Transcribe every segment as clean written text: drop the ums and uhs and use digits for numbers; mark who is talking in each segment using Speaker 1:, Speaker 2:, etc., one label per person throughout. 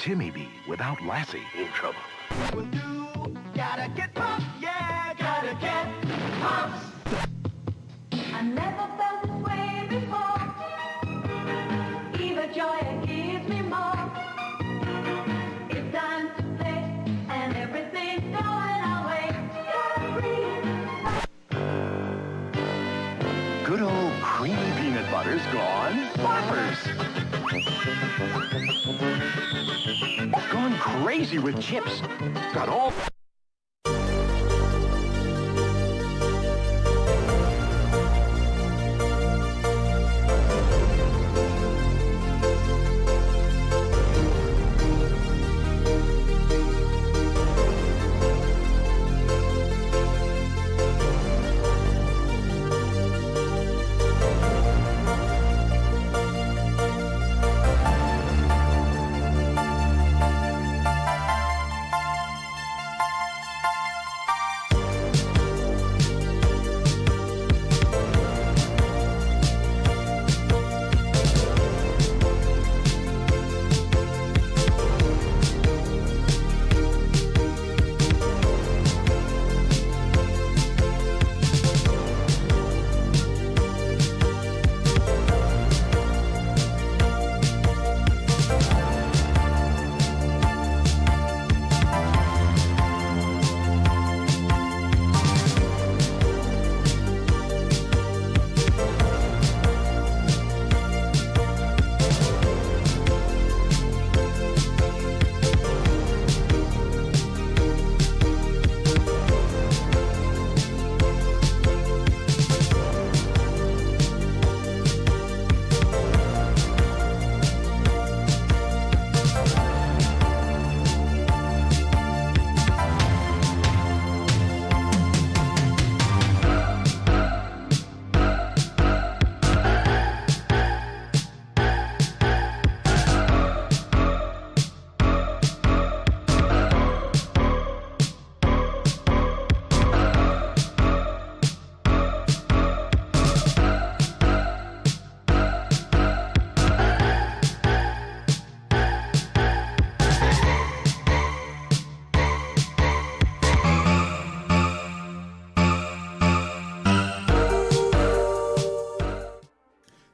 Speaker 1: Timmy be without Lassie?
Speaker 2: In trouble.
Speaker 3: Gotta get pumped, yeah, gotta get pumped.
Speaker 4: I never felt this way before. Eva joy it gives me more. It's time to play, and everything's going our way.
Speaker 1: Good old creamy peanut butter's gone boppers. Gone crazy with chips. Got all...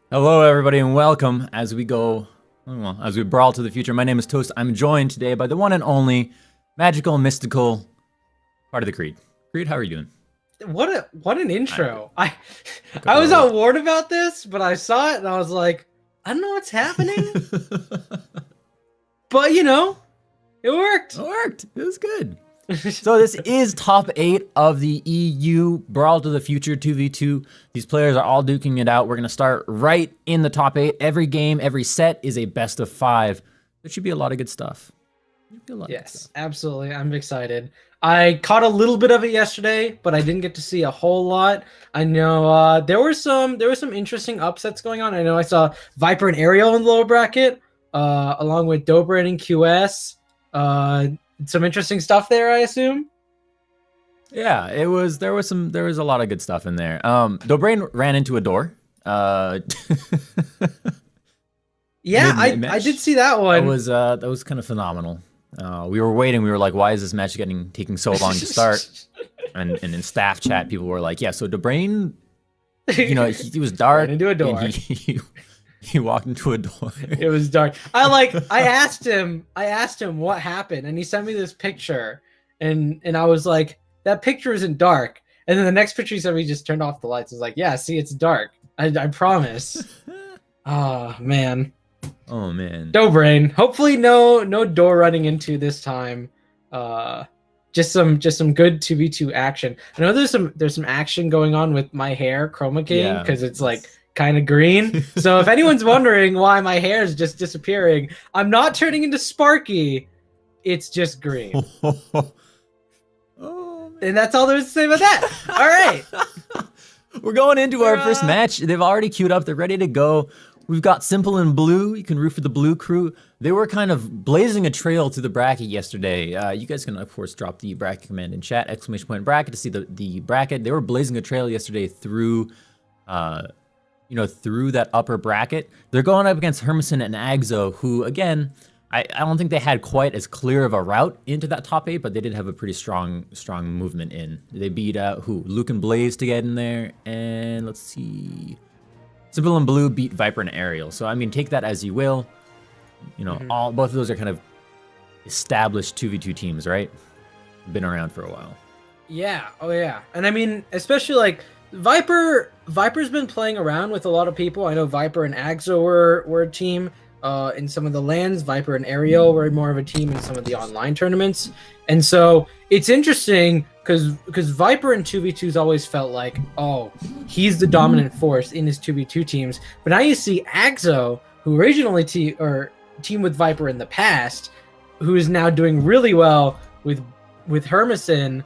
Speaker 5: Hello, everybody, and welcome as we go, well, as we brawl to the future. My name is Toast. I'm joined today by the one and only magical, mystical part of the Creed. Creed, how are you doing?
Speaker 6: What an intro! I was not warned about this, but I saw it and I was like, I don't know what's happening, but you know, it worked.
Speaker 5: It worked. It was good. So this is top 8 of the EU Brawl to the Future 2v2. These players are all duking it out. We're going to start right in the top 8. Every game, every set is a best of 5. There should be a lot of good stuff.
Speaker 6: Yes, absolutely. I'm excited. I caught a little bit of it yesterday, but I didn't get to see a whole lot. I know there were some interesting upsets going on. I know I saw Viper and Ariel in the lower bracket, along with Dobrin and QS. Some interesting stuff there, I assume.
Speaker 5: Yeah, there was a lot of good stuff in there. Dobrain ran into a door.
Speaker 6: Yeah, I did see that one.
Speaker 5: That was kind of phenomenal. We were waiting. We were like, why is this match taking so long to start? and in staff chat, people were like, yeah, so Dobrain, you know, he was dark.
Speaker 6: Ran into a door.
Speaker 5: And he walked into a door.
Speaker 6: It was dark. I asked him what happened, and he sent me this picture, and I was like, that picture isn't dark. And then the next picture he sent me, he just turned off the lights. I was like, yeah, see, it's dark. I promise. Oh man. Dobrain. Hopefully no door running into this time. Just some good 2v2 action. I know there's some action going on with my hair chroma keying because it's like kind of green. So if anyone's wondering why my hair is just disappearing, I'm not turning into Sparky. It's just green. And that's all there is to say about that. All right.
Speaker 5: We're going into our first match. They've already queued up. They're ready to go. We've got Simple and Blue. You can root for the Blue crew. They were kind of blazing a trail to the bracket yesterday. You guys can, of course, drop the bracket command in chat, !bracket, to see the bracket. They were blazing a trail yesterday through, through that upper bracket. They're going up against Hermison and Agzo, who, again, I don't think they had quite as clear of a route into that top 8, but they did have a pretty strong movement in. They beat who? Luke and Blaze to get in there, and let's see. Simple and Blue beat Viper and Ariel. So I mean, take that as you will. You know, both of those are kind of established 2v2 teams, right? Been around for a while.
Speaker 6: Yeah. Oh yeah. And I mean, especially like Viper's been playing around with a lot of people. I know Viper and Axo were a team in some of the lands. Viper and Ariel were more of a team in some of the online tournaments. And so it's interesting because Viper in 2v2s always felt like, oh, he's the dominant force in his 2v2 teams. But now you see Axo, who originally teamed with Viper in the past, who is now doing really well with Hermison.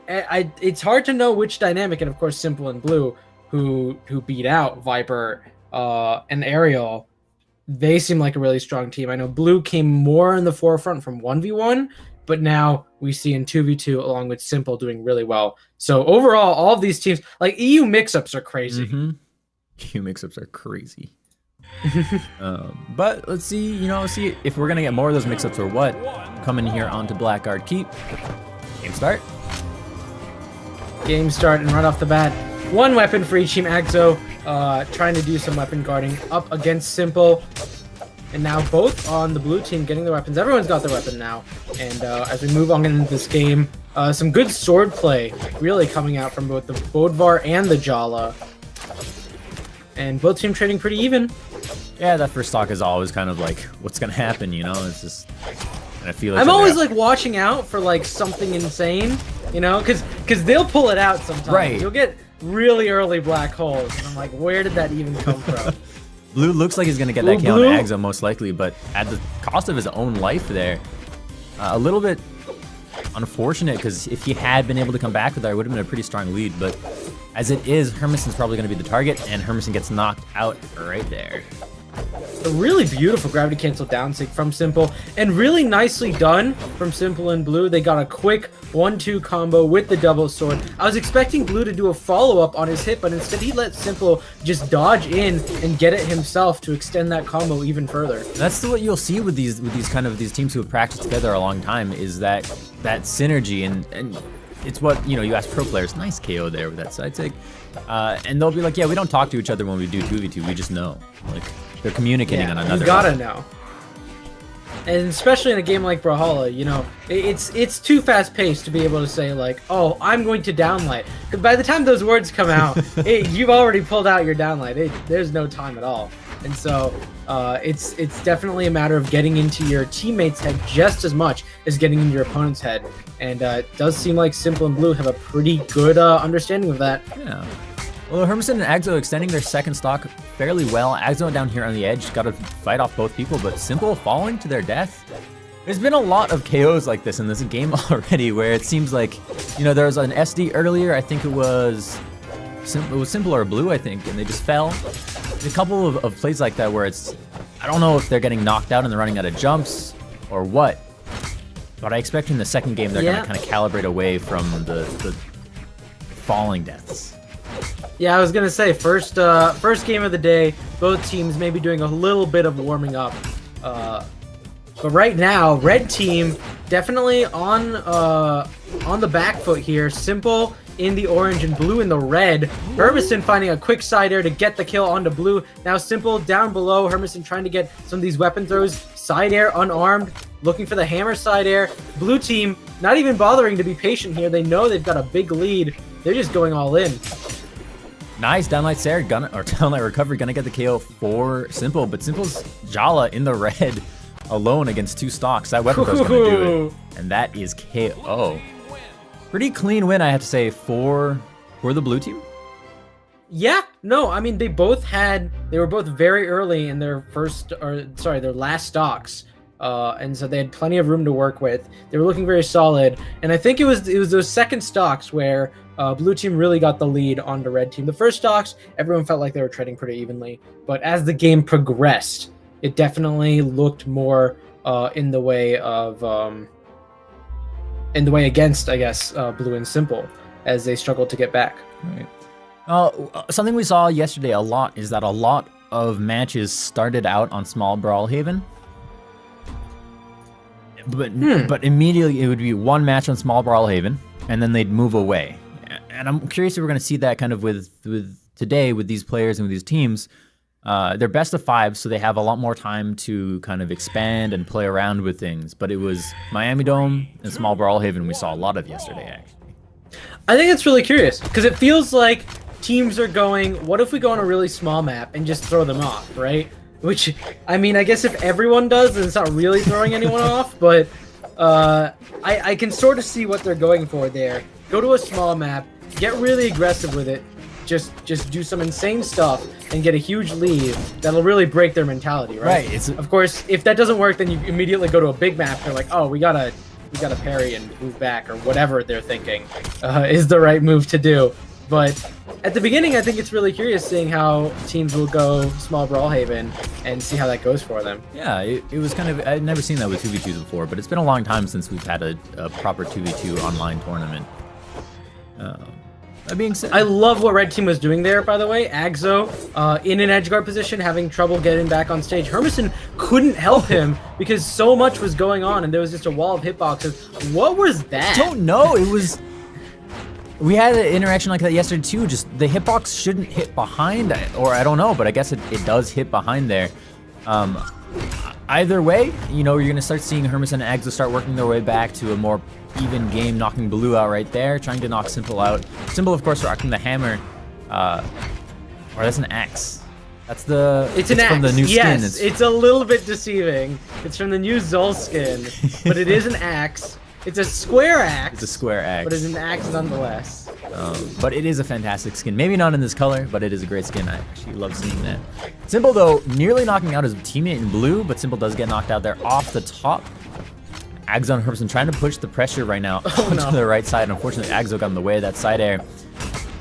Speaker 6: It's hard to know which dynamic, and of course Simple and Blue, who beat out Viper and Ariel, they seem like a really strong team. I know Blue came more in the forefront from 1v1, but now we see in 2v2 along with Simple doing really well. So overall, all of these teams, like EU mix-ups are crazy.
Speaker 5: EU mix-ups are crazy. But let's see, see if we're gonna get more of those mix-ups or what. Coming here onto Blackguard Keep. Game start.
Speaker 6: Game start, and right off the bat, one weapon for each team. Axo trying to do some weapon guarding up against Simple. And now both on the blue team getting their weapons. Everyone's got their weapon now. And as we move on into this game, some good sword play really coming out from both the Bodvar and the Jala. And both team trading pretty even.
Speaker 5: Yeah, that first stock is always kind of like, what's gonna happen, It's just, and I feel like
Speaker 6: I'm always like watching out for like something insane, because they'll pull it out sometimes.
Speaker 5: Right.
Speaker 6: You'll get really early black holes, and I'm like, where did that even come from?
Speaker 5: Blue looks like he's gonna get that kill on Axo most likely, but at the cost of his own life there. A little bit unfortunate, because if he had been able to come back with that, it would have been a pretty strong lead, but as it is, Hermison's probably going to be the target, and Hermison gets knocked out right there.
Speaker 6: A really beautiful gravity cancel down sync from Simple, and really nicely done from Simple and Blue. They got a quick 1-2 combo with the double sword. I was expecting Blue to do a follow-up on his hit, but instead he let Simple just dodge in and get it himself to extend that combo even further.
Speaker 5: That's what you'll see with these teams who have practiced together a long time, is that synergy, and it's what, you ask pro players. Nice KO there with that side take. And they'll be like, yeah, we don't talk to each other when we do 2v2, we just know. Like, they're communicating on another
Speaker 6: you gotta
Speaker 5: level.
Speaker 6: know. And especially in a game like Brawlhalla, it's too fast-paced to be able to say, like, oh, I'm going to downlight. Because by the time those words come out, you've already pulled out your downlight. There's no time at all. And so it's definitely a matter of getting into your teammate's head just as much as getting into your opponent's head. And it does seem like Simple and Blue have a pretty good understanding of that.
Speaker 5: Yeah. Well, Hermison and Axo extending their second stock fairly well. Axo down here on the edge, got to fight off both people, but Simple falling to their death. There's been a lot of KOs like this in this game already, where it seems like, there was an SD earlier, I think it was Simple or Blue, I think, and they just fell. There's a couple of plays like that where I don't know if they're getting knocked out and they're running out of jumps or what, but I expect in the second game they're going to kind of calibrate away from the falling deaths.
Speaker 6: Yeah, I was gonna say first game of the day, both teams may be doing a little bit of warming up, but right now, red team definitely on the back foot here. Simple in the orange and Blue in the red. Hermison finding a quick side air to get the kill onto Blue. Now Simple down below. Hermison trying to get some of these weapon throws. Side air unarmed, looking for the hammer side air. Blue team not even bothering to be patient here. They know they've got a big lead. They're just going all in.
Speaker 5: Nice downlight Sarah, downlight recovery, gonna get the KO for Simple, but Simple's Jala in the red alone against two stocks. That weapon throw's gonna do it, and that is KO. Pretty clean win, I have to say, for the blue team.
Speaker 6: Yeah, no, I mean they were both very early in their their last stocks. And so they had plenty of room to work with. They were looking very solid, and I think it was those second stocks where blue team really got the lead on the red team. The first stocks, everyone felt like they were trading pretty evenly, but as the game progressed, it definitely looked more in the way against, I guess, Blue and Simple as they struggled to get back.
Speaker 5: Right. Something we saw yesterday a lot is that a lot of matches started out on small Brawlhaven. But immediately it would be one match on Small Brawl Haven, and then they'd move away. And I'm curious if we're going to see that kind of with today with these players and with these teams. They're best of 5, so they have a lot more time to kind of expand and play around with things. But it was Miami Dome and Small Brawl Haven we saw a lot of yesterday, actually.
Speaker 6: I think it's really curious because it feels like teams are going, what if we go on a really small map and just throw them off, right? Which, I mean, I guess if everyone does, then it's not really throwing anyone off, but I can sort of see what they're going for there. Go to a small map, get really aggressive with it, just do some insane stuff and get a huge lead that'll really break their mentality, right? Of course, if that doesn't work, then you immediately go to a big map. They're like, oh, we gotta parry and move back, or whatever they're thinking is the right move to do. But at the beginning, I think it's really curious seeing how teams will go Small Brawl Haven and see how that goes for them.
Speaker 5: Yeah, it was kind of, I'd never seen that with 2v2s before, but it's been a long time since we've had a proper 2v2 online tournament. That being said,
Speaker 6: I love what Red Team was doing there, by the way. Agzo in an edge guard position, having trouble getting back on stage. Hermison couldn't help him because so much was going on, and there was just a wall of hitboxes. What was that?
Speaker 5: I don't know. It was... We had an interaction like that yesterday too. Just the hitbox shouldn't hit behind, or I don't know, but I guess it does hit behind there. Either way, you know, you're gonna start seeing Hermison and Agzo start working their way back to a more even game, knocking Blue out right there, trying to knock Simple out. Simple, of course, rocking the hammer, or that's an axe. That's the.
Speaker 6: It's an axe.
Speaker 5: From the new skin.
Speaker 6: Yes, it's a little bit deceiving. It's from the new Zol skin, but it is an axe. It's a square axe.
Speaker 5: It's a square axe.
Speaker 6: But it's an axe nonetheless.
Speaker 5: But it is a fantastic skin. Maybe not in this color, but it is a great skin. I actually love seeing that. Simple, though, nearly knocking out his teammate in blue, but Simple does get knocked out there off the top. Agzo and Hermison trying to push the pressure right now onto the right side. Unfortunately, Agzo got in the way of that side air.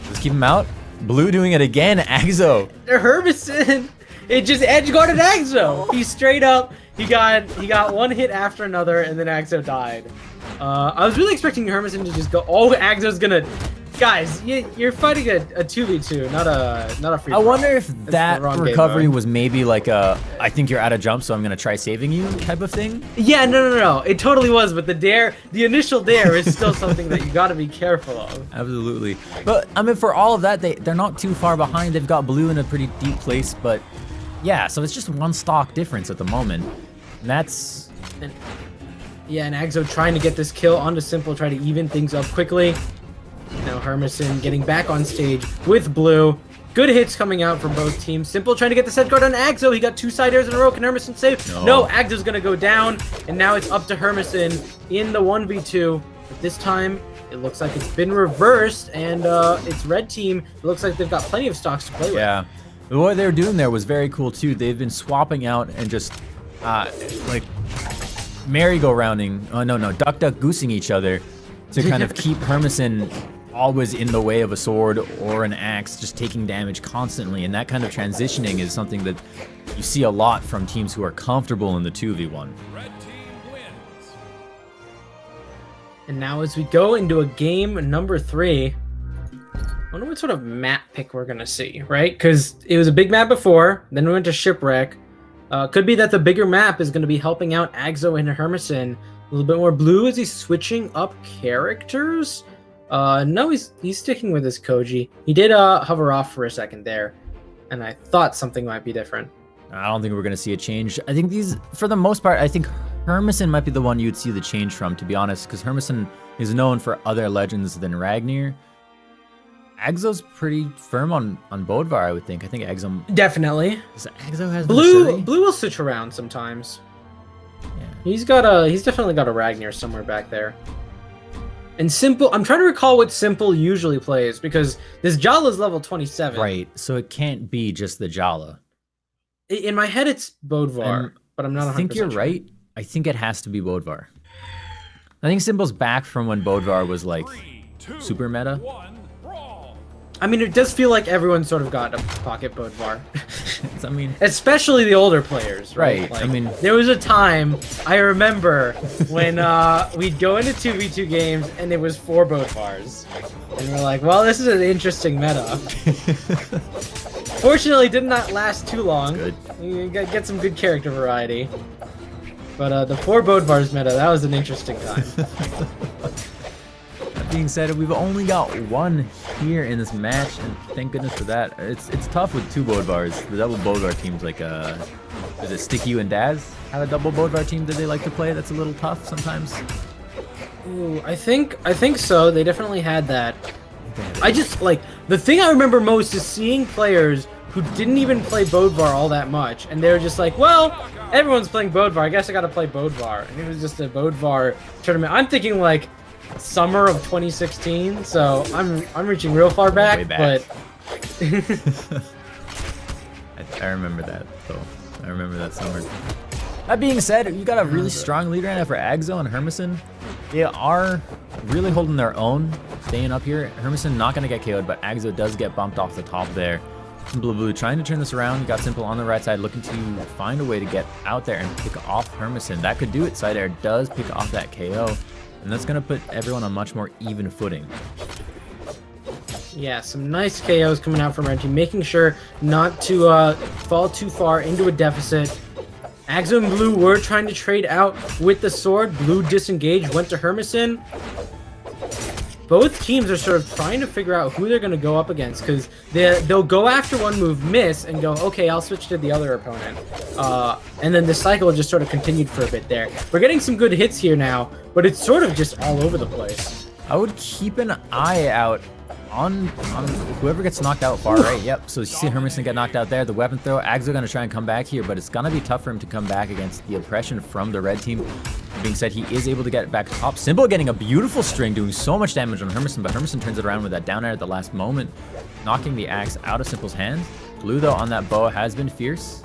Speaker 5: Let's keep him out. Blue doing it again. Agzo.
Speaker 6: Hermison, it just edge guarded Agzo. He straight up, he got one hit after another, and then Agzo died. I was really expecting Hermison to just go. Oh, Agzo's gonna. Guys, you're fighting a 2v2, not a free.
Speaker 5: I wonder if
Speaker 6: That's
Speaker 5: that recovery was maybe like a I think you're out of jump, so I'm gonna try saving you type of thing.
Speaker 6: Yeah, no. It totally was, but the initial dare is still something that you gotta be careful of.
Speaker 5: Absolutely. But I mean, for all of that, they're not too far behind. They've got Blue in a pretty deep place, but yeah, so it's just one stock difference at the moment. And that's.
Speaker 6: Yeah, and Agzo trying to get this kill onto Simple, try to even things up quickly. Now Hermison getting back on stage with Blue. Good hits coming out from both teams. Simple trying to get the set guard on Agzo. He got 2 side airs in a row. Can Hermison save? No, Agzo's going to go down. And now it's up to Hermison in the 1v2. But this time, it looks like it's been reversed. And it's Red Team. It looks like they've got plenty of stocks to play with.
Speaker 5: Yeah. What they were doing there was very cool, too. They've been swapping out and just, like, merry-go-rounding. Oh, no, duck goosing each other to kind of keep Hermison always in the way of a sword or an axe, just taking damage constantly. And that kind of transitioning is something that you see a lot from teams who are comfortable in the 2v1.
Speaker 3: Red team wins.
Speaker 6: And now as we go into a game number 3, I wonder what sort of map pick we're going to see, right? Because it was a big map before, then we went to Shipwreck. Could be that the bigger map is going to be helping out Agzo and Hermison. A little bit more Blue. Is he switching up characters? No, he's sticking with his Koji. He did hover off for a second there, and I thought something might be different.
Speaker 5: I don't think we're going to see a change. I think these, for the most part, I think Hermison might be the one you'd see the change from, to be honest, because Hermison is known for other legends than Ragnir. Agzo's pretty firm on Bodvar, I would think. I think Agzo...
Speaker 6: Definitely.
Speaker 5: Agzo has
Speaker 6: Blue will switch around sometimes.
Speaker 5: Yeah.
Speaker 6: He's definitely got a Ragnir somewhere back there. And Simple, I'm trying to recall what Simple usually plays, because this Jala's level 27.
Speaker 5: Right, so it can't be just the Jala.
Speaker 6: In my head, it's Bodvar, but I'm not 100%
Speaker 5: I think you're
Speaker 6: sure.
Speaker 5: right. I think it has to be Bodvar. I think Simple's back from when Bodvar was like
Speaker 3: 3, 2,
Speaker 5: super meta.
Speaker 3: 1, brawl.
Speaker 6: I mean, it does feel like everyone's sort of got a pocket Bodvar.
Speaker 5: I mean,
Speaker 6: Especially the older players, right?
Speaker 5: Right,
Speaker 6: Like,
Speaker 5: I mean-
Speaker 6: there was a time, I remember, when we'd go into 2v2 games and it was 4 Bodvars. And we're like, well, this is an interesting meta. Fortunately, it did not last too long.
Speaker 5: good.
Speaker 6: You get some good character variety. But the 4 Bodvars meta, that was an interesting time.
Speaker 5: That being said, we've only got 1 here in this match, and thank goodness for that. It's tough with 2 Bodvars. The double Bodvar teams like is it Sticky and Daz have a double Bodvar team that they like to play? That's a little tough sometimes.
Speaker 6: Ooh, I think so. They definitely had that. I just like the thing I remember most is seeing players who didn't even play Bodvar all that much, and they were just like, well, everyone's playing Bodvar, I guess I gotta play Bodvar. And it was just a Bodvar tournament. I'm thinking like summer of 2016, so I'm reaching real far back,
Speaker 5: Way back.
Speaker 6: but
Speaker 5: I remember that though. I remember that summer. That being said, you got a really strong lead right now for Agzo and Hermison. They are really holding their own, staying up here. Hermison not gonna get KO'd, but Agzo does get bumped off the top there. Blue trying to turn this around. You got Simple on the right side, looking to find a way to get out there and pick off Hermison. That could do it. Side air does pick off that KO, and that's gonna put everyone on much more even footing.
Speaker 6: yeah, some nice KOs coming out from Red Team, making sure not to fall too far into a deficit. Agzo and Blue were trying to trade out with the sword. Blue disengaged, went to Hermison. Both teams are sort of trying to figure out who they're going to go up against, because they'll go after one move, miss, and go, okay, I'll switch to the other opponent. And then the cycle just sort of continued for a bit there. We're getting some good hits here now, but it's sort of just all over the place.
Speaker 5: I would keep an eye out on whoever gets knocked out far right. Yep, so you see Hermison get knocked out there. The weapon throw, Agzo gonna try and come back here, but it's gonna be tough for him to come back against the oppression from the red team. That being said, he is able to get back top. Simple getting a beautiful string, doing so much damage on Hermison, but Hermison turns it around with that down air at the last moment, knocking the axe out of Simple's hands. Blue, though, on that bow has been fierce.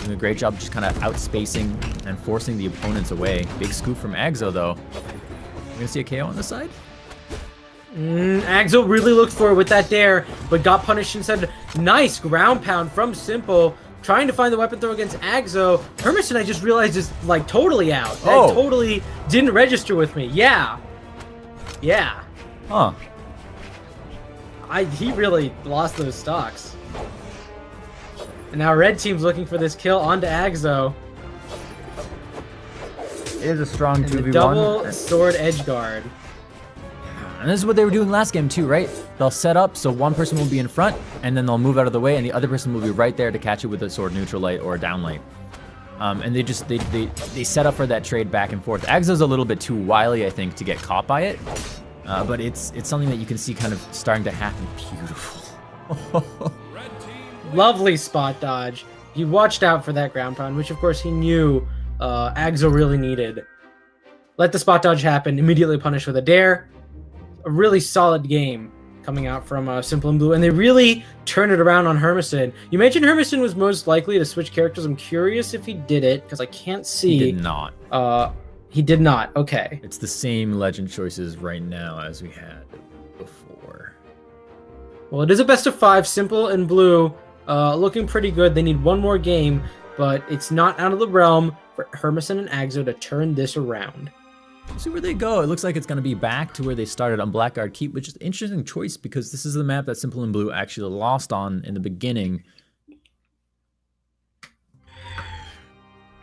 Speaker 5: Doing a great job just kind of outspacing and forcing the opponents away. Big scoop from Agzo, though. We're gonna see a KO on the side.
Speaker 6: Agzo really looked for it with that dare, but got punished instead. Nice ground pound from Simple, trying to find the weapon throw against Agzo. Hermison, I just realized, is like totally out. That totally didn't register with me. Yeah. Yeah.
Speaker 5: Huh.
Speaker 6: He really lost those stocks. And now red team's looking for this kill onto Agzo.
Speaker 5: It is a strong
Speaker 6: And
Speaker 5: 2v1.
Speaker 6: the double sword edge guard.
Speaker 5: And this is what they were doing last game too, right? They'll set up so one person will be in front, and then they'll move out of the way, and the other person will be right there to catch it with a sword neutral light or a down light. And they set up for that trade back and forth. Agzo's a little bit too wily, I think, to get caught by it. But it's something that you can see kind of starting to happen. Beautiful.
Speaker 6: Lovely spot dodge. He watched out for that ground pound, which of course he knew Agzo really needed. Let the spot dodge happen, immediately punished with a dare. A really solid game coming out from Simple and Blue, and they really turn it around on Hermison. You mentioned Hermison was most likely to switch characters. I'm curious if he did it, because I can't see.
Speaker 5: He did not.
Speaker 6: He did not. Okay.
Speaker 5: It's the same legend choices right now as we had before.
Speaker 6: Well, it is a best of 5. Simple and Blue looking pretty good. They need one more game, but it's not out of the realm for Hermison and Agzo to turn this around.
Speaker 5: See where they go. It looks like it's going to be back to where they started on Blackguard Keep, which is an interesting choice because this is the map that Simple and Blue actually lost on in the beginning.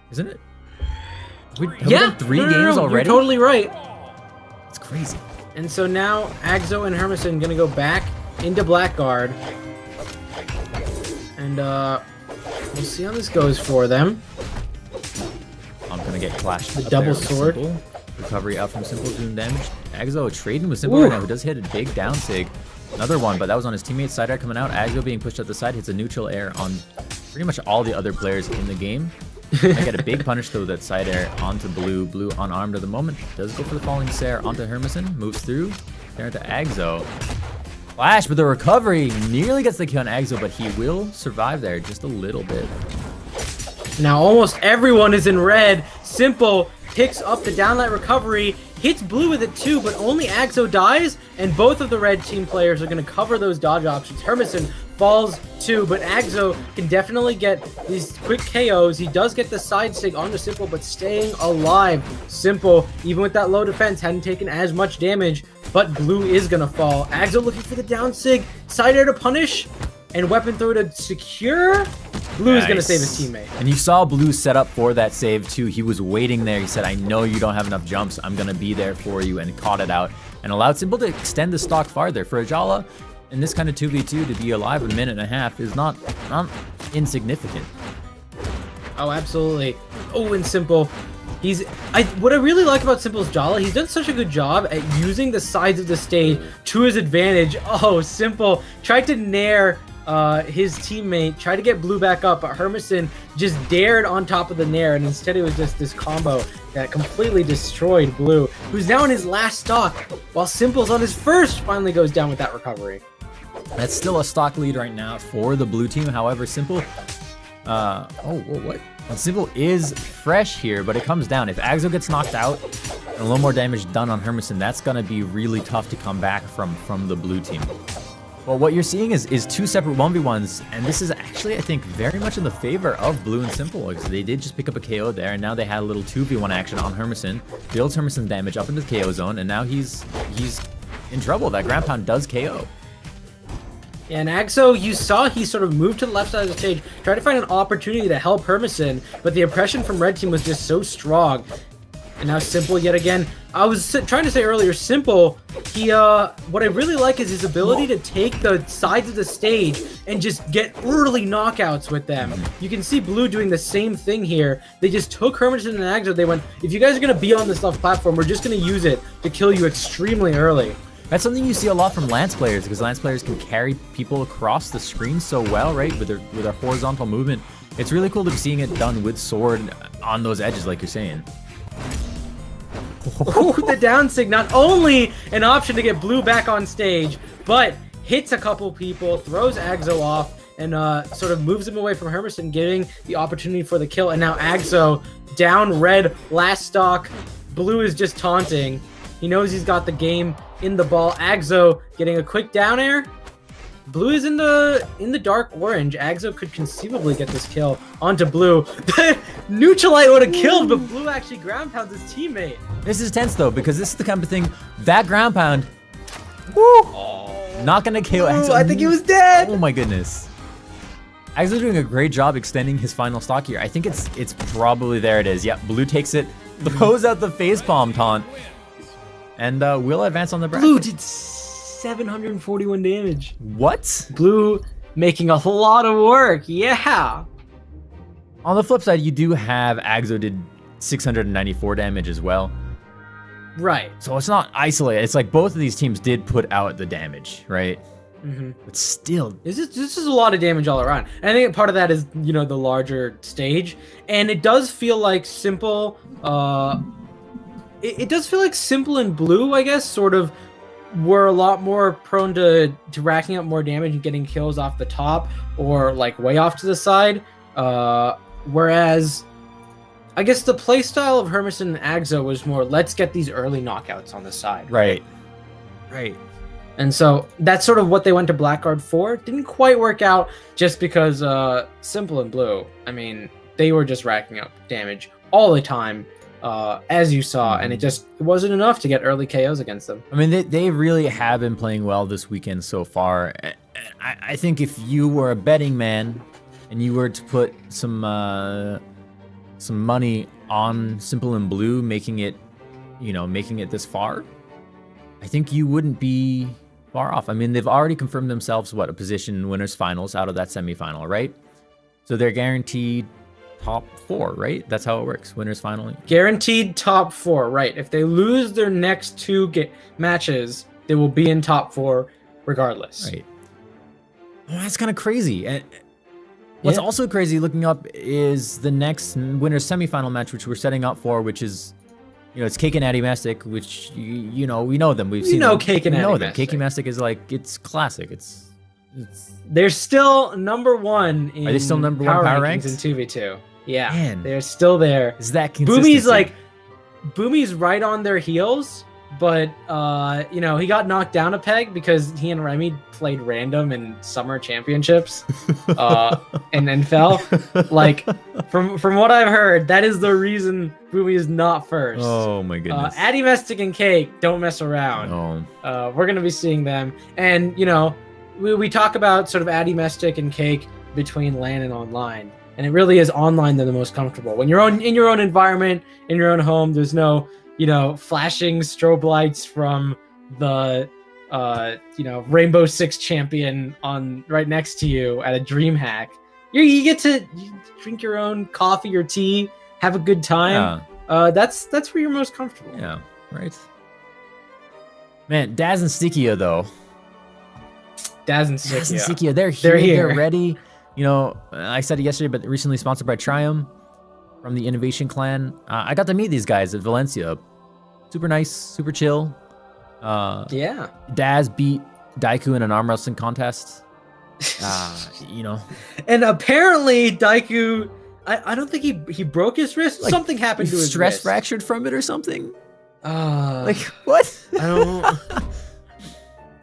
Speaker 5: Isn't it? Have we done 3 games already?
Speaker 6: You're totally right.
Speaker 5: It's crazy.
Speaker 6: And so now Agzo and Hermison going to go back into Blackguard. And we'll see how this goes for them.
Speaker 5: I'm going to get clashed.
Speaker 6: The
Speaker 5: up
Speaker 6: double
Speaker 5: there with
Speaker 6: sword.
Speaker 5: Simple. Recovery out from Simple, doing damage. Agzo trading with Simple right now, who does hit a big down sig. Another one, but that was on his teammate. Side air coming out. Agzo being pushed out the side, hits a neutral air on pretty much all the other players in the game. I get a big punish though, that side air onto Blue. Blue unarmed at the moment. Does go for the falling Sarah onto Hermison. Moves through. There to Agzo. Flash, but the recovery nearly gets the kill on Agzo, but he will survive there just a little bit.
Speaker 6: Now almost everyone is in red. Simple picks up the downlight recovery, hits Blue with it too, but only Agzo dies, and both of the red team players are going to cover those dodge options. Hermison falls too, but Agzo can definitely get these quick KOs. He does get the side sig onto Simple, but staying alive. Simple, even with that low defense, hadn't taken as much damage, but Blue is going to fall. Agzo looking for the down sig, side air to punish. and weapon throw to secure. Blue is going to save his teammate.
Speaker 5: And you saw Blue set up for that save too. He was waiting there. He said, I know you don't have enough jumps. I'm going to be there for you, and caught it out and allowed Simple to extend the stock farther. For Ajala, in this kind of 2v2, to be alive a minute and a half is not insignificant.
Speaker 6: Oh, absolutely. Oh, and Simple. What I really like about Simple's Jala, he's done such a good job at using the sides of the stage to his advantage. Oh, Simple tried to nair his teammate, tried to get Blue back up, but Hermison just dared on top of the nair, and instead it was just this combo that completely destroyed Blue, who's now in his last stock, while Simple's on his first finally goes down with that recovery.
Speaker 5: That's still a stock lead right now for the Blue team. However, Simple... what? Well, Simple is fresh here, but it comes down. If Axo gets knocked out and a little more damage done on Hermison, that's going to be really tough to come back from the Blue team. Well, what you're seeing is two separate 1v1s, and this is actually, I think, very much in the favor of Blue and Simple, because they did just pick up a KO there, and now they had a little 2v1 action on Hermison, builds Hermison damage up into the KO zone, and now he's in trouble. That ground pound does KO.
Speaker 6: And Axo, you saw he sort of moved to the left side of the stage, tried to find an opportunity to help Hermison, but the oppression from Red Team was just so strong. And now Simple yet again. I was trying to say earlier, Simple, what I really like is his ability to take the sides of the stage and just get early knockouts with them. You can see Blue doing the same thing here. They just took Hermison and Axo. They went, if you guys are going to be on this left platform, we're just going to use it to kill you extremely early.
Speaker 5: That's something you see a lot from Lance players, because Lance players can carry people across the screen so well, right? With their horizontal movement. It's really cool to be seeing it done with sword on those edges, like you're saying.
Speaker 6: Oh, the down sig, not only an option to get Blue back on stage, but hits a couple people, throws Axo off, and sort of moves him away from Hermison, giving the opportunity for the kill. And now Axo down red, last stock. Blue is just taunting. He knows he's got the game in the ball. Axo getting a quick down air. Blue is in the dark orange. Axo could conceivably get this kill onto Blue. Neutralite would have killed, but Blue actually ground pounds his teammate.
Speaker 5: This is tense though, because this is the kind of thing, that ground pound, not gonna kill Axo.
Speaker 6: I think he was dead.
Speaker 5: Oh my goodness. Axo doing a great job extending his final stock here. I think it's probably, there it is. Yep, Blue takes it, throws out the facepalm taunt, and will advance on the bracket.
Speaker 6: Blue did 741 damage.
Speaker 5: What?
Speaker 6: Blue making a lot of work. Yeah.
Speaker 5: On the flip side, you do have Axo did 694 damage as well.
Speaker 6: Right.
Speaker 5: So it's not isolated. It's like both of these teams did put out the damage, right?
Speaker 6: Mm-hmm.
Speaker 5: But still,
Speaker 6: this is a lot of damage all around. And I think part of that is, you know, the larger stage. And it does feel like Simple, it does feel like Simple and Blue, I guess, sort of were a lot more prone to racking up more damage and getting kills off the top or like way off to the side. Whereas I guess the playstyle of Hermison and Axo was more, let's get these early knockouts on the side.
Speaker 5: right.
Speaker 6: And so that's sort of what they went to Blackguard for. Didn't quite work out just because Simple and Blue, I mean, they were just racking up damage all the time, as you saw, and it wasn't enough to get early KOs against them.
Speaker 5: I mean, they really have been playing well this weekend so far. I think if you were a betting man and you were to put some money on Simple and Blue making it this far, I think you wouldn't be far off. I mean, they've already confirmed themselves, a position in winners finals out of that semifinal, right? So they're guaranteed top 4, right? That's how it works. Winners final.
Speaker 6: Guaranteed top 4, right? If they lose their next 2 matches, they will be in top 4 regardless.
Speaker 5: Right. Well, that's kind of crazy. And what's also crazy looking up is the next winners semifinal match, which we're setting up for, which is, it's Cake and Addy Mastic, which, we know them. We've seen them.
Speaker 6: Cake and Addy Mastic.
Speaker 5: Cake and Mastic is like, it's classic. It's
Speaker 6: They're still number 1 in
Speaker 5: Are they still number 1 power ranks
Speaker 6: in 2v2. Yeah,
Speaker 5: Man.
Speaker 6: they're still there.
Speaker 5: Is that consistency?
Speaker 6: Boomy's right on their heels, but he got knocked down a peg because he and Remy played random in summer championships, and then fell. Like from what I've heard, that is the reason Boomy is not first.
Speaker 5: Oh my goodness.
Speaker 6: Addy Mastic and Cake don't mess around.
Speaker 5: Oh.
Speaker 6: We're gonna be seeing them, and we talk about sort of Addy Mestic and Cake between LAN and online, and it really is online they're the most comfortable. When you're in your own environment, in your own home, there's no, flashing strobe lights from the Rainbow Six champion on right next to you at a DreamHack. You get to drink your own coffee or tea, have a good time.
Speaker 5: Yeah.
Speaker 6: That's where you're most comfortable.
Speaker 5: Yeah, right. Man, Daz and Stickia though.
Speaker 6: Daz and Stickia.
Speaker 5: They're here.
Speaker 6: here.
Speaker 5: They're ready. I said it yesterday, but recently sponsored by Triumph from the Innovation Clan. I got to meet these guys at Valencia. Super nice, super chill.
Speaker 6: Yeah.
Speaker 5: Daz beat Daiku in an arm wrestling contest.
Speaker 6: And apparently Daiku, I don't think he broke his wrist.
Speaker 5: Like,
Speaker 6: something happened to his
Speaker 5: stress
Speaker 6: wrist.
Speaker 5: fractured from it or something.
Speaker 6: Like
Speaker 5: what?
Speaker 6: I don't.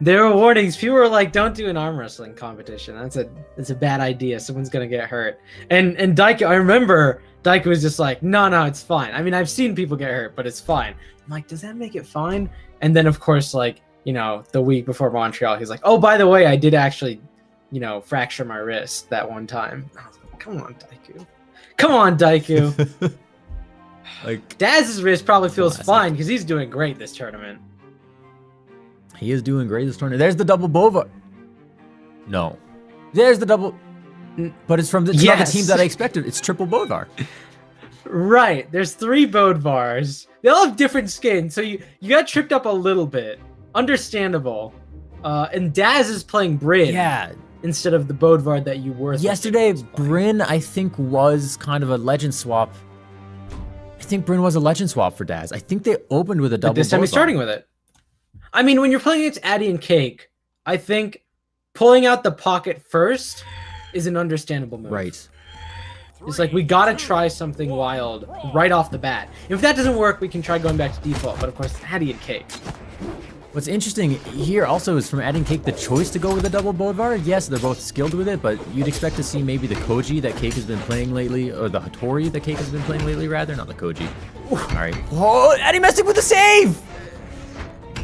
Speaker 6: There were warnings. People were like, "Don't do an arm wrestling competition. That's a bad idea. Someone's gonna get hurt." And Daiku, I remember Daiku was just like, "No, it's fine. I mean, I've seen people get hurt, but it's fine." I'm like, "Does that make it fine?" And then of course, the week before Montreal, he's like, "Oh, by the way, I did actually, fracture my wrist that one time." I was like, "Come on, Daiku. Come on, Daiku."
Speaker 5: Like
Speaker 6: Daz's wrist probably feels
Speaker 5: classic.
Speaker 6: fine because he's doing great this tournament.
Speaker 5: He is doing great this tournament. There's the double Bova. No. There's the double. But it's from the, not the team that I expected. It's triple Bovar.
Speaker 6: Right. There's 3 Bodvars. They all have different skins, so you got tripped up a little bit. Understandable. And Daz is playing Bryn.
Speaker 5: Yeah.
Speaker 6: Instead of the Bodvar that you were.
Speaker 5: Yesterday, Bryn, I think, was kind of a legend swap. I think Bryn was a legend swap for Daz. I think they opened with a double.
Speaker 6: But this time he's starting with it. I mean, when you're playing against Addy and Cake, I think pulling out the pocket first is an understandable move.
Speaker 5: Right.
Speaker 6: It's like, we gotta try something wild right off the bat. If that doesn't work, we can try going back to default. But of course, Addy and Cake.
Speaker 5: What's interesting here also is from Addy and Cake the choice to go with a double Bodvar. Yes, they're both skilled with it, but you'd expect to see maybe the Koji that Cake has been playing lately, or the Hattori that Cake has been playing lately, rather. Not the Koji. All right. Oh, Addy Mestic with the save!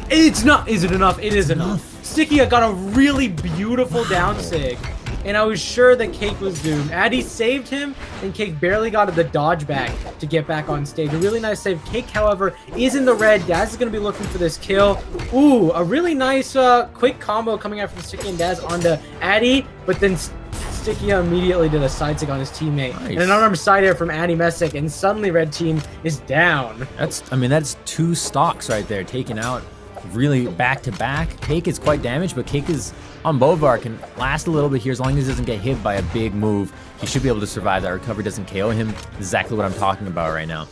Speaker 6: It's not. Is it enough? It is enough. Stickia got a really beautiful down sig, and I was sure that Cake was doomed. Addy saved him, and Cake barely got the dodge back to get back on stage. A really nice save. Cake, however, is in the red. Daz is going to be looking for this kill. Ooh, a really nice quick combo coming out from Stickia and Daz onto Addy, but then Stickia immediately did a side sig on his teammate.
Speaker 5: Nice.
Speaker 6: And an unarmed side air from Addy Messick, and suddenly red team is down.
Speaker 5: That's 2 stocks right there taken out. Really back to back. Cake is quite damaged, but Cake is on Bovar, can last a little bit here as long as he doesn't get hit by a big move. He should be able to survive. That recovery doesn't KO him. Exactly what I'm talking about right now.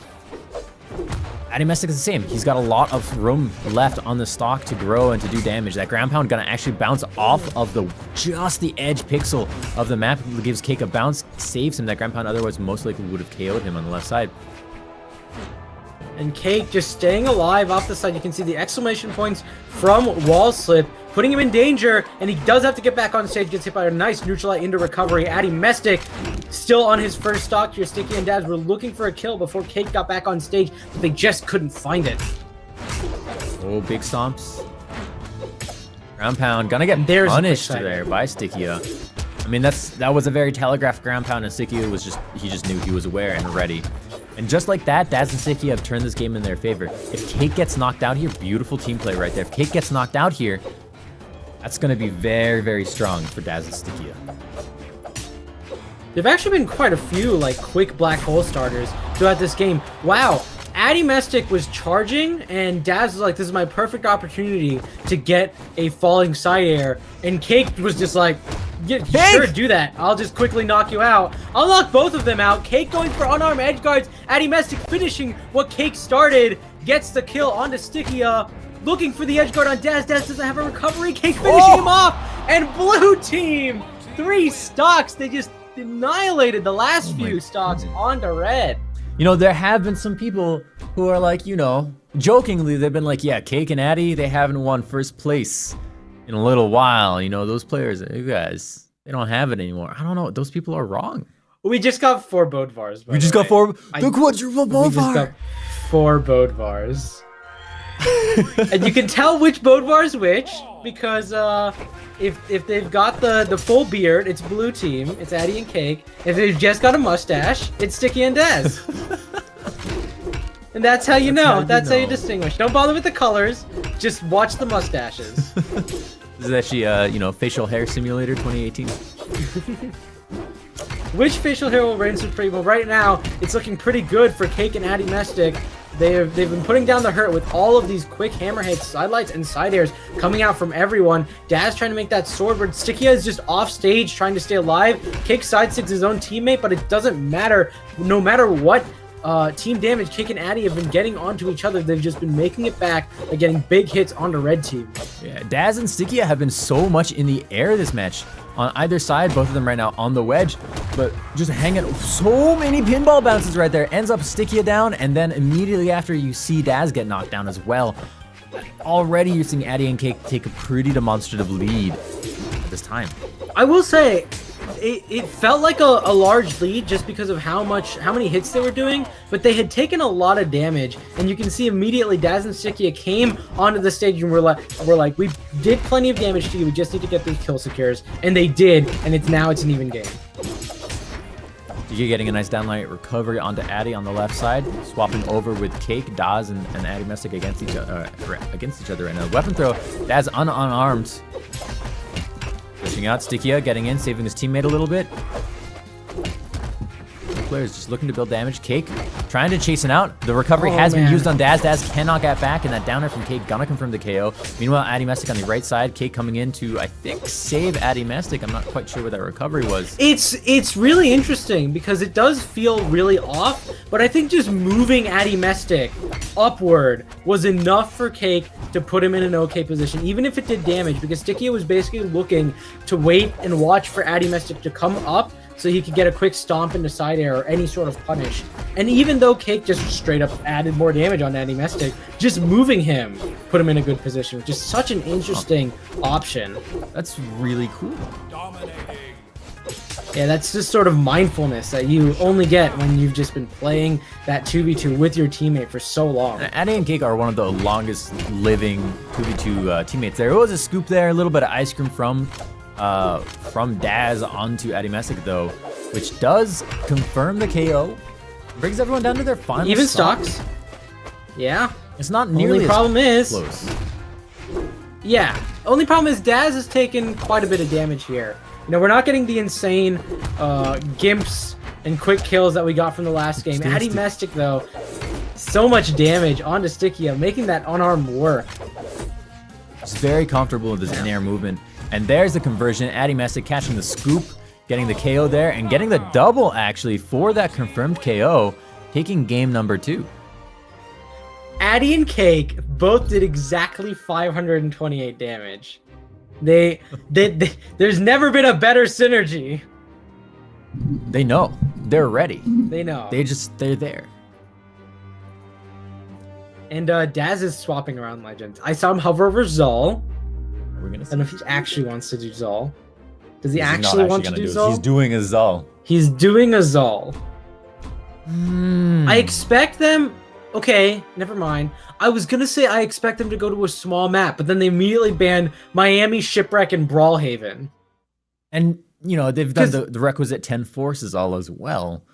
Speaker 5: Addy Mestic is the same. He's got a lot of room left on the stock to grow and to do damage. That ground pound gonna actually bounce off of just the edge pixel of the map. It gives Cake a bounce, saves him. That ground pound otherwise most likely would have KO'd him on the left side.
Speaker 6: And Cake just staying alive off the side. You can see the exclamation points from Wall Slip, putting him in danger, and he does have to get back on stage, gets hit by a nice neutral light into recovery. Addy Mestic still on his first stock here. Stickia and Daz were looking for a kill before Cake got back on stage, but they just couldn't find it.
Speaker 5: Oh, big stomps. Ground pound, gonna get
Speaker 6: There's a
Speaker 5: punished
Speaker 6: quick
Speaker 5: there by Stickia. I mean, that was a very telegraphed ground pound, and Stickia was he just knew he was aware and ready. And just like that, Daz and Stickia have turned this game in their favor. If Cake gets knocked out here, beautiful team play right there. If Cake gets knocked out here, that's going to be very, very strong for Daz and Stickia.
Speaker 6: There've actually been quite a few quick black hole starters throughout this game. Wow, Addy Mestic was charging, and Daz was like, "This is my perfect opportunity to get a falling side air," and Cake was just like, "Yeah, sure, do that. I'll just quickly knock you out." I'll knock both of them out. Cake going for unarmed edge guards. Addy Mestic finishing what Cake started. Gets the kill onto Stickia. Looking for the edge guard on Daz. Daz doesn't have a recovery. Cake finishing him off. And blue team, 3 stocks. They just annihilated the last few stocks onto red.
Speaker 5: There have been some people who are like, jokingly, they've been like, yeah, Cake and Addy, they haven't won first place in a little while. Those players, you guys, they don't have it anymore. I don't know. Those people are wrong.
Speaker 6: We just got 4 Bodvars.
Speaker 5: We just got 4. The quadruple
Speaker 6: We just got
Speaker 5: Bovar.
Speaker 6: 4 Bodvars. And you can tell which Bodvar is which because if they've got the full beard, it's blue team, it's Addy and Cake. If they've just got a mustache, it's Sticky and Daz. And that's how you know. That's how you distinguish. Don't bother with the colors. Just watch the mustaches.
Speaker 5: This is actually, facial hair simulator 2018.
Speaker 6: Which facial hair will reign supreme? Well, right now, it's looking pretty good for Cake and Addy Mestic. They've been putting down the hurt with all of these quick hammer hits, sidelights, and side airs coming out from everyone. Daz trying to make that sword, but Stikia is just off stage trying to stay alive. Cake side sticks his own teammate, but it doesn't matter. No matter what team damage Cake and Addy have been getting onto each other, they've just been making it back by getting big hits onto red team.
Speaker 5: Yeah, Daz and Stikia have been so much in the air this match. On either side, both of them right now on the wedge, but just hanging so many pinball bounces right there. Ends up Stikia down, and then immediately after you see Daz get knocked down as well. Already you're seeing Addy and Cake take a pretty demonstrative lead at this time.
Speaker 6: I will say, it felt like a large lead just because of how many hits they were doing, but they had taken a lot of damage, and you can see immediately Daz and Stikia came onto the stage and we're like, we did plenty of damage to you, we just need to get these kill secures, and they did, and now it's an even game.
Speaker 5: Stikia getting a nice downlight recovery onto Addy on the left side, swapping over with Cake, Daz, and Addy Mestic against each other right now. Weapon throw, Daz unarmed. Pushing out, Stikia getting in, saving his teammate a little bit. Players just looking to build damage. Cake trying to chase it out. The recovery has been used on Daz. Daz cannot get back, and that downer from Cake gonna confirm the KO. Meanwhile, Addy Mestic on the right side. Cake coming in to, I think, save Addy Mestic. I'm not quite sure where that recovery was.
Speaker 6: It's really interesting because it does feel really off, but I think just moving Addy Mestic upward was enough for Cake to put him in an okay position, even if it did damage, because Stikia was basically looking to wait and watch for Addy Mestic to come up so he could get a quick stomp into side air or any sort of punish. And even though Cake just straight up added more damage on Addy Mestic, just moving him put him in a good position, which is such an interesting option.
Speaker 5: That's really cool.
Speaker 3: Dominating.
Speaker 6: Yeah, that's just sort of mindfulness that you only get when you've just been playing that 2v2 with your teammate for so long.
Speaker 5: Addy and Cake are one of the longest living 2v2 teammates. There was a scoop there, a little bit of ice cream from Daz onto Addy Mestic though, which does confirm the KO. Brings everyone down to their final
Speaker 6: even
Speaker 5: stocks.
Speaker 6: stocks. Yeah.
Speaker 5: It's not nearly
Speaker 6: Only problem is
Speaker 5: close.
Speaker 6: Yeah. Only problem is Daz has taken quite a bit of damage here. You know, we're not getting the insane gimps and quick kills that we got from the last game. Addy Mestic though, so much damage onto Stikia, making that unarmed work.
Speaker 5: It's very comfortable with this in-air movement. And there's the conversion. Addy Mestic catching the scoop, getting the KO there, and getting the double actually for that confirmed KO, taking game number 2.
Speaker 6: Addy and Cake both did exactly 528 damage. There's never been a better synergy.
Speaker 5: They know. They're ready.
Speaker 6: They know.
Speaker 5: They're there.
Speaker 6: And Daz is swapping around legends. I saw him hover over Zol.
Speaker 5: We're gonna
Speaker 6: I don't know if he actually wants to do Zol. Does he
Speaker 5: He's not
Speaker 6: actually want to
Speaker 5: gonna
Speaker 6: do
Speaker 5: it.
Speaker 6: Zol?
Speaker 5: He's doing a Zol.
Speaker 6: He's doing a Zol. I expect them... Okay, never mind. I was gonna say I expect them to go to a small map, but then they immediately banned Miami, Shipwreck, and Brawlhaven.
Speaker 5: And, you know, they've done the requisite 10 forces all as well.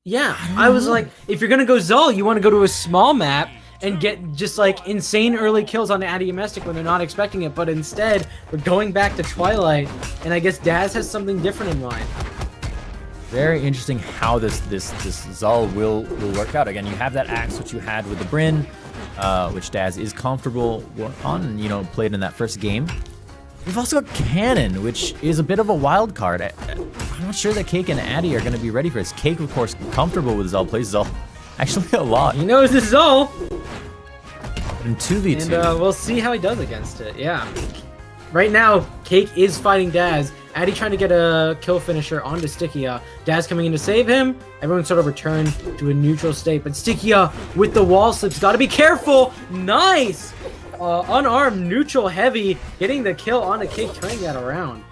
Speaker 6: Yeah, I was like, if you're gonna go Zol, you want to go to a small map and get just like insane early kills on Addy and Mestic when they're not expecting it, but instead we're going back to Twilight, and I guess Daz has something different in mind.
Speaker 5: Very interesting how this Zol will work out. Again, you have that axe which you had with the Bryn, which Daz is comfortable on, you know, played in that first game. We've also got Cannon, which is a bit of a wild card. I'm not sure that Cake and Addy are going to be ready for this. Cake, of course, comfortable with Zol, plays Zol actually a lot.
Speaker 6: He knows this Zol!
Speaker 5: In 2v2.
Speaker 6: And we'll see how he does against it, yeah. Right now, Cake is fighting Daz. Addy trying to get a kill finisher onto Stikia. Daz coming in to save him. Everyone sort of returned to a neutral state. But Stikia with the wall slips. Gotta be careful. Nice! Unarmed, neutral, heavy. Getting the kill onto Cake, turning that around.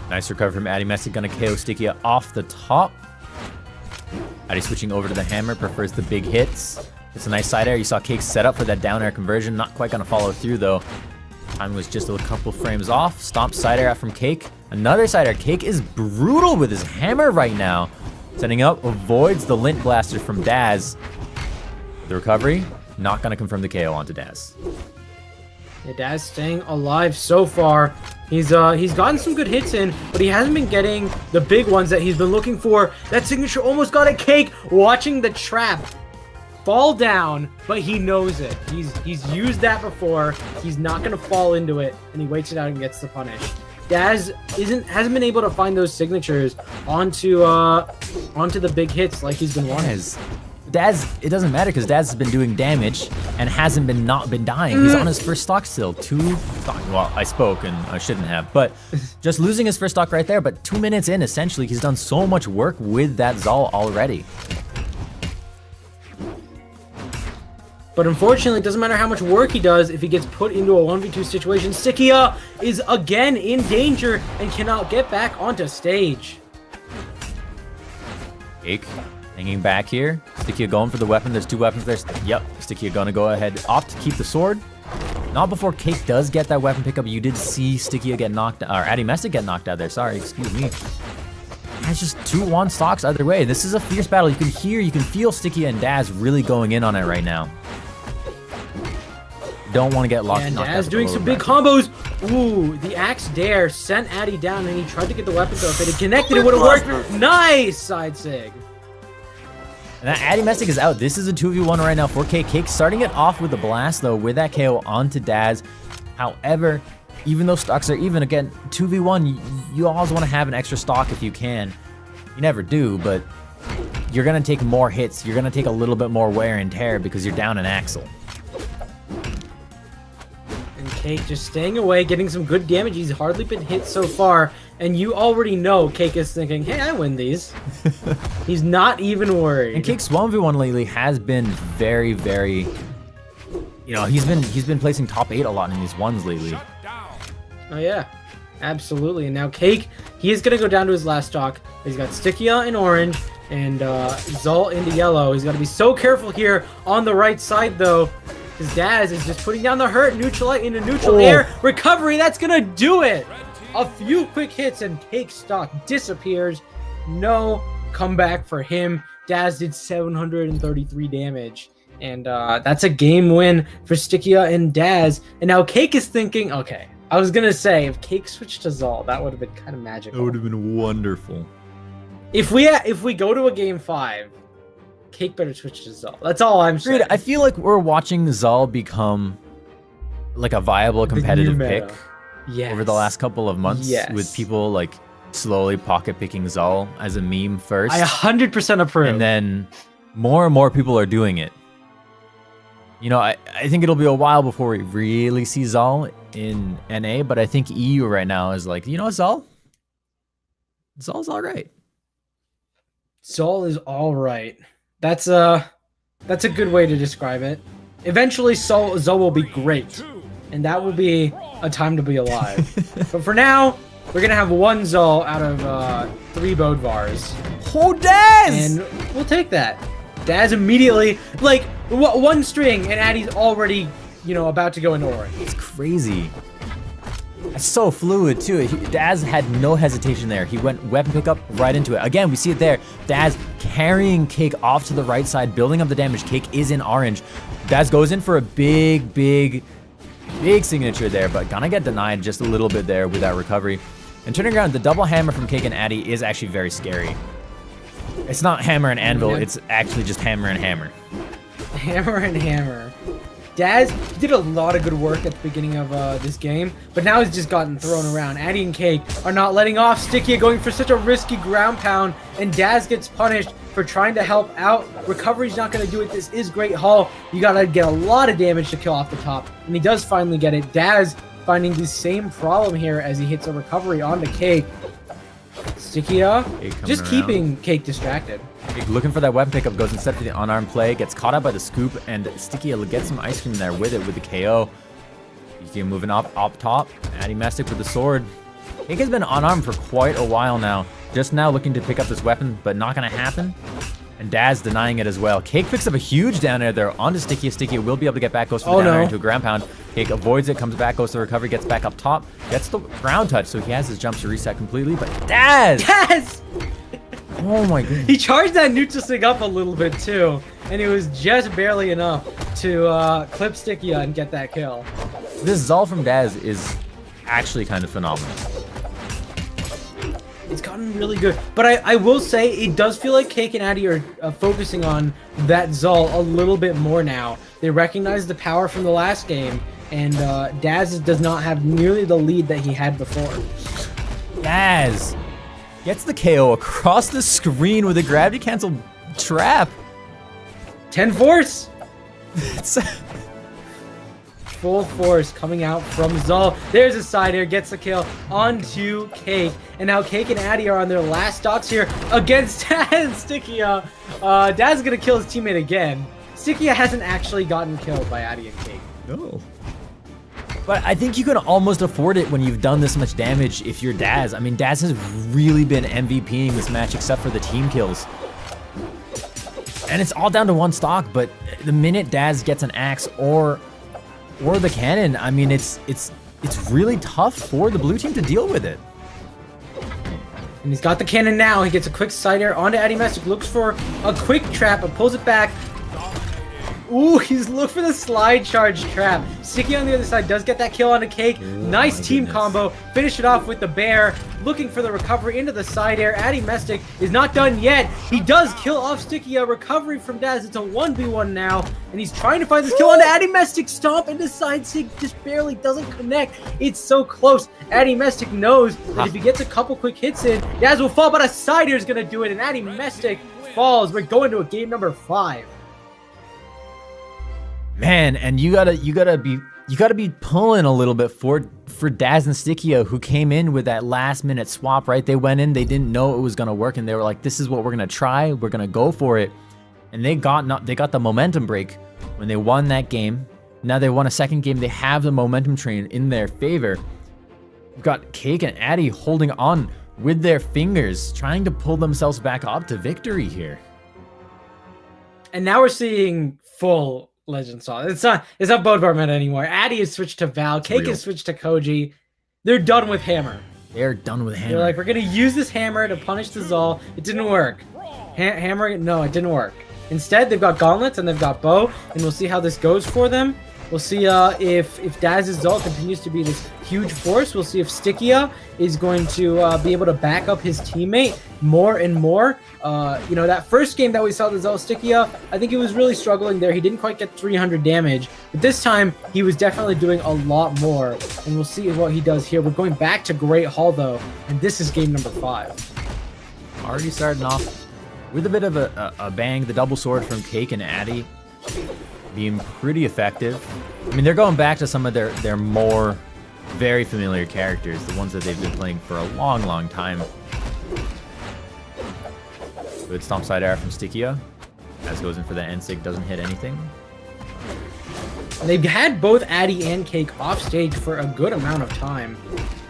Speaker 5: Nice recovery from Addy Mestic. Gonna KO Stikia off the top. Addy switching over to the hammer. Prefers the big hits. It's a nice side air. You saw Cake set up for that down air conversion. Not quite gonna follow through though. Time was just a couple frames off. Stomp side air out from Cake. Another side air. Cake is brutal with his hammer right now. Setting up, avoids the lint blaster from Daz. The recovery, not gonna confirm the KO onto Daz.
Speaker 6: Yeah, Daz staying alive so far. He's gotten some good hits in, but he hasn't been getting the big ones that he's been looking for. That signature almost got a Cake. Watching the trap fall down, but he knows it. He's used that before. He's not gonna fall into it, and he waits it out and gets the punish. Daz hasn't been able to find those signatures onto the big hits like he's been wanting.
Speaker 5: Daz, it doesn't matter because Daz has been doing damage and hasn't been dying. He's on his first stock still. 2 stock. Well, I spoke and I shouldn't have, but just losing his first stock right there. But 2 minutes in, essentially, he's done so much work with that Zal already.
Speaker 6: But unfortunately, it doesn't matter how much work he does if he gets put into a 1v2 situation. Stikia is again in danger and cannot get back onto stage.
Speaker 5: Cake hanging back here. Stikia going for the weapon. There's 2 weapons there. Yep, Stikia gonna go ahead, opt to keep the sword. Not before Cake does get that weapon pickup. You did see Stikia get knocked, or Adimestic get knocked out there. Sorry, excuse me. It's just 2-1 stocks either way. This is a fierce battle. You can feel Stikia and Daz really going in on it right now. Don't want to get locked.
Speaker 6: And Daz doing some big combos. Ooh, the axe dare sent Addy down, and he tried to get the weapon, so if it had connected, it would have worked. Nice side sig.
Speaker 5: And that Adimestic is out. This is a 2v1 right now for Cake. Cake starting it off with the blast, though, with that KO onto Daz. However, even though stocks are even, again, 2v1, you always want to have an extra stock if you can. You never do, but you're going to take more hits. You're going to take a little bit more wear and tear because you're down an axle.
Speaker 6: And Cake just staying away, getting some good damage. He's hardly been hit so far. And you already know Cake is thinking, hey, I win these. He's not even worried.
Speaker 5: And Cake's 1v1 lately has been very, very... You know, he's been placing top 8 a lot in these ones lately.
Speaker 6: Oh, yeah. Absolutely. And now Cake, he is going to go down to his last stock. He's got Stikia in orange and Zal into yellow. He's got to be so careful here on the right side, though. His Daz is just putting down the hurt, neutral into neutral air. Recovery, that's going to do it. A few quick hits and Cake stock disappears. No comeback for him. Daz did 733 damage. And that's a game win for Stikia and Daz. And now Cake is thinking, okay, I was going to say, if Cake switched to Zal, that would have been kind of magical.
Speaker 5: That would have been wonderful.
Speaker 6: If we go to a game 5, Cake better switch to Zal. That's all I'm saying.
Speaker 5: I feel like we're watching Zal become like a viable competitive pick over the last couple of months with people like slowly pocket picking Zal as a meme first.
Speaker 6: I 100% approve.
Speaker 5: And then more and more people are doing it. You know, I think it'll be a while before we really see Zal in NA, but I think EU right now is like, you know what, Zal? Zal's all right.
Speaker 6: Zal is all right. That's a good way to describe it. Eventually, Zal will be great, and that will be a time to be alive. But for now, we're gonna have 1 Zal out of 3 Bodvars.
Speaker 5: Oh, Daz!
Speaker 6: And we'll take that. Daz immediately, like, 1 string, and Addy's already, you know, about to go into orange.
Speaker 5: It's crazy. It's so fluid, too. Daz had no hesitation there. He went weapon pickup right into it. Again, we see it there. Daz carrying Cake off to the right side, building up the damage. Cake is in orange. Daz goes in for a big signature there, but gonna get denied just a little bit there with that recovery. And turning around, the double hammer from Cake and Addy is actually very scary. It's not hammer and anvil, it's actually just hammer and hammer.
Speaker 6: Hammer and hammer. Daz did a lot of good work at the beginning of this game, but now he's just gotten thrown around. Addy and Cake are not letting off. Stikia going for such a risky ground pound, and Daz gets punished for trying to help out. Recovery's not going to do it. This is Great Hall. You got to get a lot of damage to kill off the top, and he does finally get it. Daz finding the same problem here as he hits a recovery onto Cake. Stikia just keeping Cake distracted.
Speaker 5: Cake looking for that weapon pickup, goes instead for the unarmed play, gets caught out by the scoop, and Stikia gets some ice cream there with it with the KO. Stikia moving up top, Adimestic with the sword. Cake has been unarmed for quite a while now. Just now looking to pick up this weapon, but not going to happen. And Daz denying it as well. Cake picks up a huge down air there onto Stickia. Stickia will be able to get back, goes for the down air into a ground pound. Cake avoids it, comes back, goes to the recovery, gets back up top, gets the ground touch, so he has his jumps to reset completely, but Daz!
Speaker 6: Yes!
Speaker 5: Oh my goodness.
Speaker 6: He charged that neutral stick up a little bit too, and it was just barely enough to clip Stickia and get that kill.
Speaker 5: This Zal from Daz is actually kind of phenomenal.
Speaker 6: It's gotten really good, but I will say it does feel like Cake and Addy are focusing on that Zal a little bit more now. They recognize the power from the last game, and Daz does not have nearly the lead that he had before.
Speaker 5: Daz gets the KO across the screen with a gravity cancel trap.
Speaker 6: 10 force!
Speaker 5: It's
Speaker 6: Full force coming out from Zal. There's a side air, gets the kill onto Cake. And now Cake and Addy are on their last stocks here against Daz and Stickia. Daz is going to kill his teammate again. Stickia hasn't actually gotten killed by Addy and Cake.
Speaker 5: no. But I think you can almost afford it when you've done this much damage if you're Daz. I mean, Daz has really been MVPing this match except for the team kills. And it's all down to one stock, but the minute Daz gets an axe or the cannon, I mean, it's really tough for the blue team to deal with it.
Speaker 6: And he's got the cannon now. He gets a quick side air onto Addy Mestic. Looks for a quick trap, but pulls it back. Ooh, he's looked for the slide charge trap. Stickia on the other side does get that kill on a Cake. Nice team combo. Finish it off with the bear. Looking for the recovery into the side air. Addy Mestic is not done yet. He does kill off Stickia. Recovery from Daz. It's a 1v1 now. And he's trying to find this kill on Addy Mestic. Stomp into side sig. Just barely doesn't connect. It's so close. Addy Mestic knows that if he gets a couple quick hits in, Daz will fall. But a side air is going to do it. And Addy Mestic falls. We're going to a game number 5.
Speaker 5: Man, and you gotta be pulling a little bit for Daz and Stickia, who came in with that last minute swap, right? They went in, they didn't know it was gonna work, and they were like, this is what we're gonna try, we're gonna go for it. And they got the momentum break when they won that game. Now they won a second game, they have the momentum train in their favor. We've got Cake and Addy holding on with their fingers, trying to pull themselves back up to victory here.
Speaker 6: And now we're seeing full Legend Saw. It's not Bodvar meta anymore. Addy has switched to Val. Cake has switched to Koji. They're done with Hammer.
Speaker 5: They're done with Hammer.
Speaker 6: They're like, we're gonna use this Hammer to punish the Zal. It didn't work. Hammer, no, it didn't work. Instead, they've got Gauntlets and they've got Bow, and we'll see how this goes for them. We'll see if Daz's Zal continues to be this huge force. We'll see if Stickia is going to be able to back up his teammate more and more. You know, that first game that we saw the Zal Stickia, I think he was really struggling there. He didn't quite get 300 damage. But this time, he was definitely doing a lot more. And we'll see what he does here. We're going back to Great Hall, though. And this is game number 5.
Speaker 5: Already starting off with a bit of a bang. The double sword from Cake and Addy being pretty effective. I mean, they're going back to some of their more very familiar characters, the ones that they've been playing for a long, long time. Good stomp side air from Stickia. As goes in for the end sig, doesn't hit anything.
Speaker 6: They've had both Addy and Cake off stage for a good amount of time.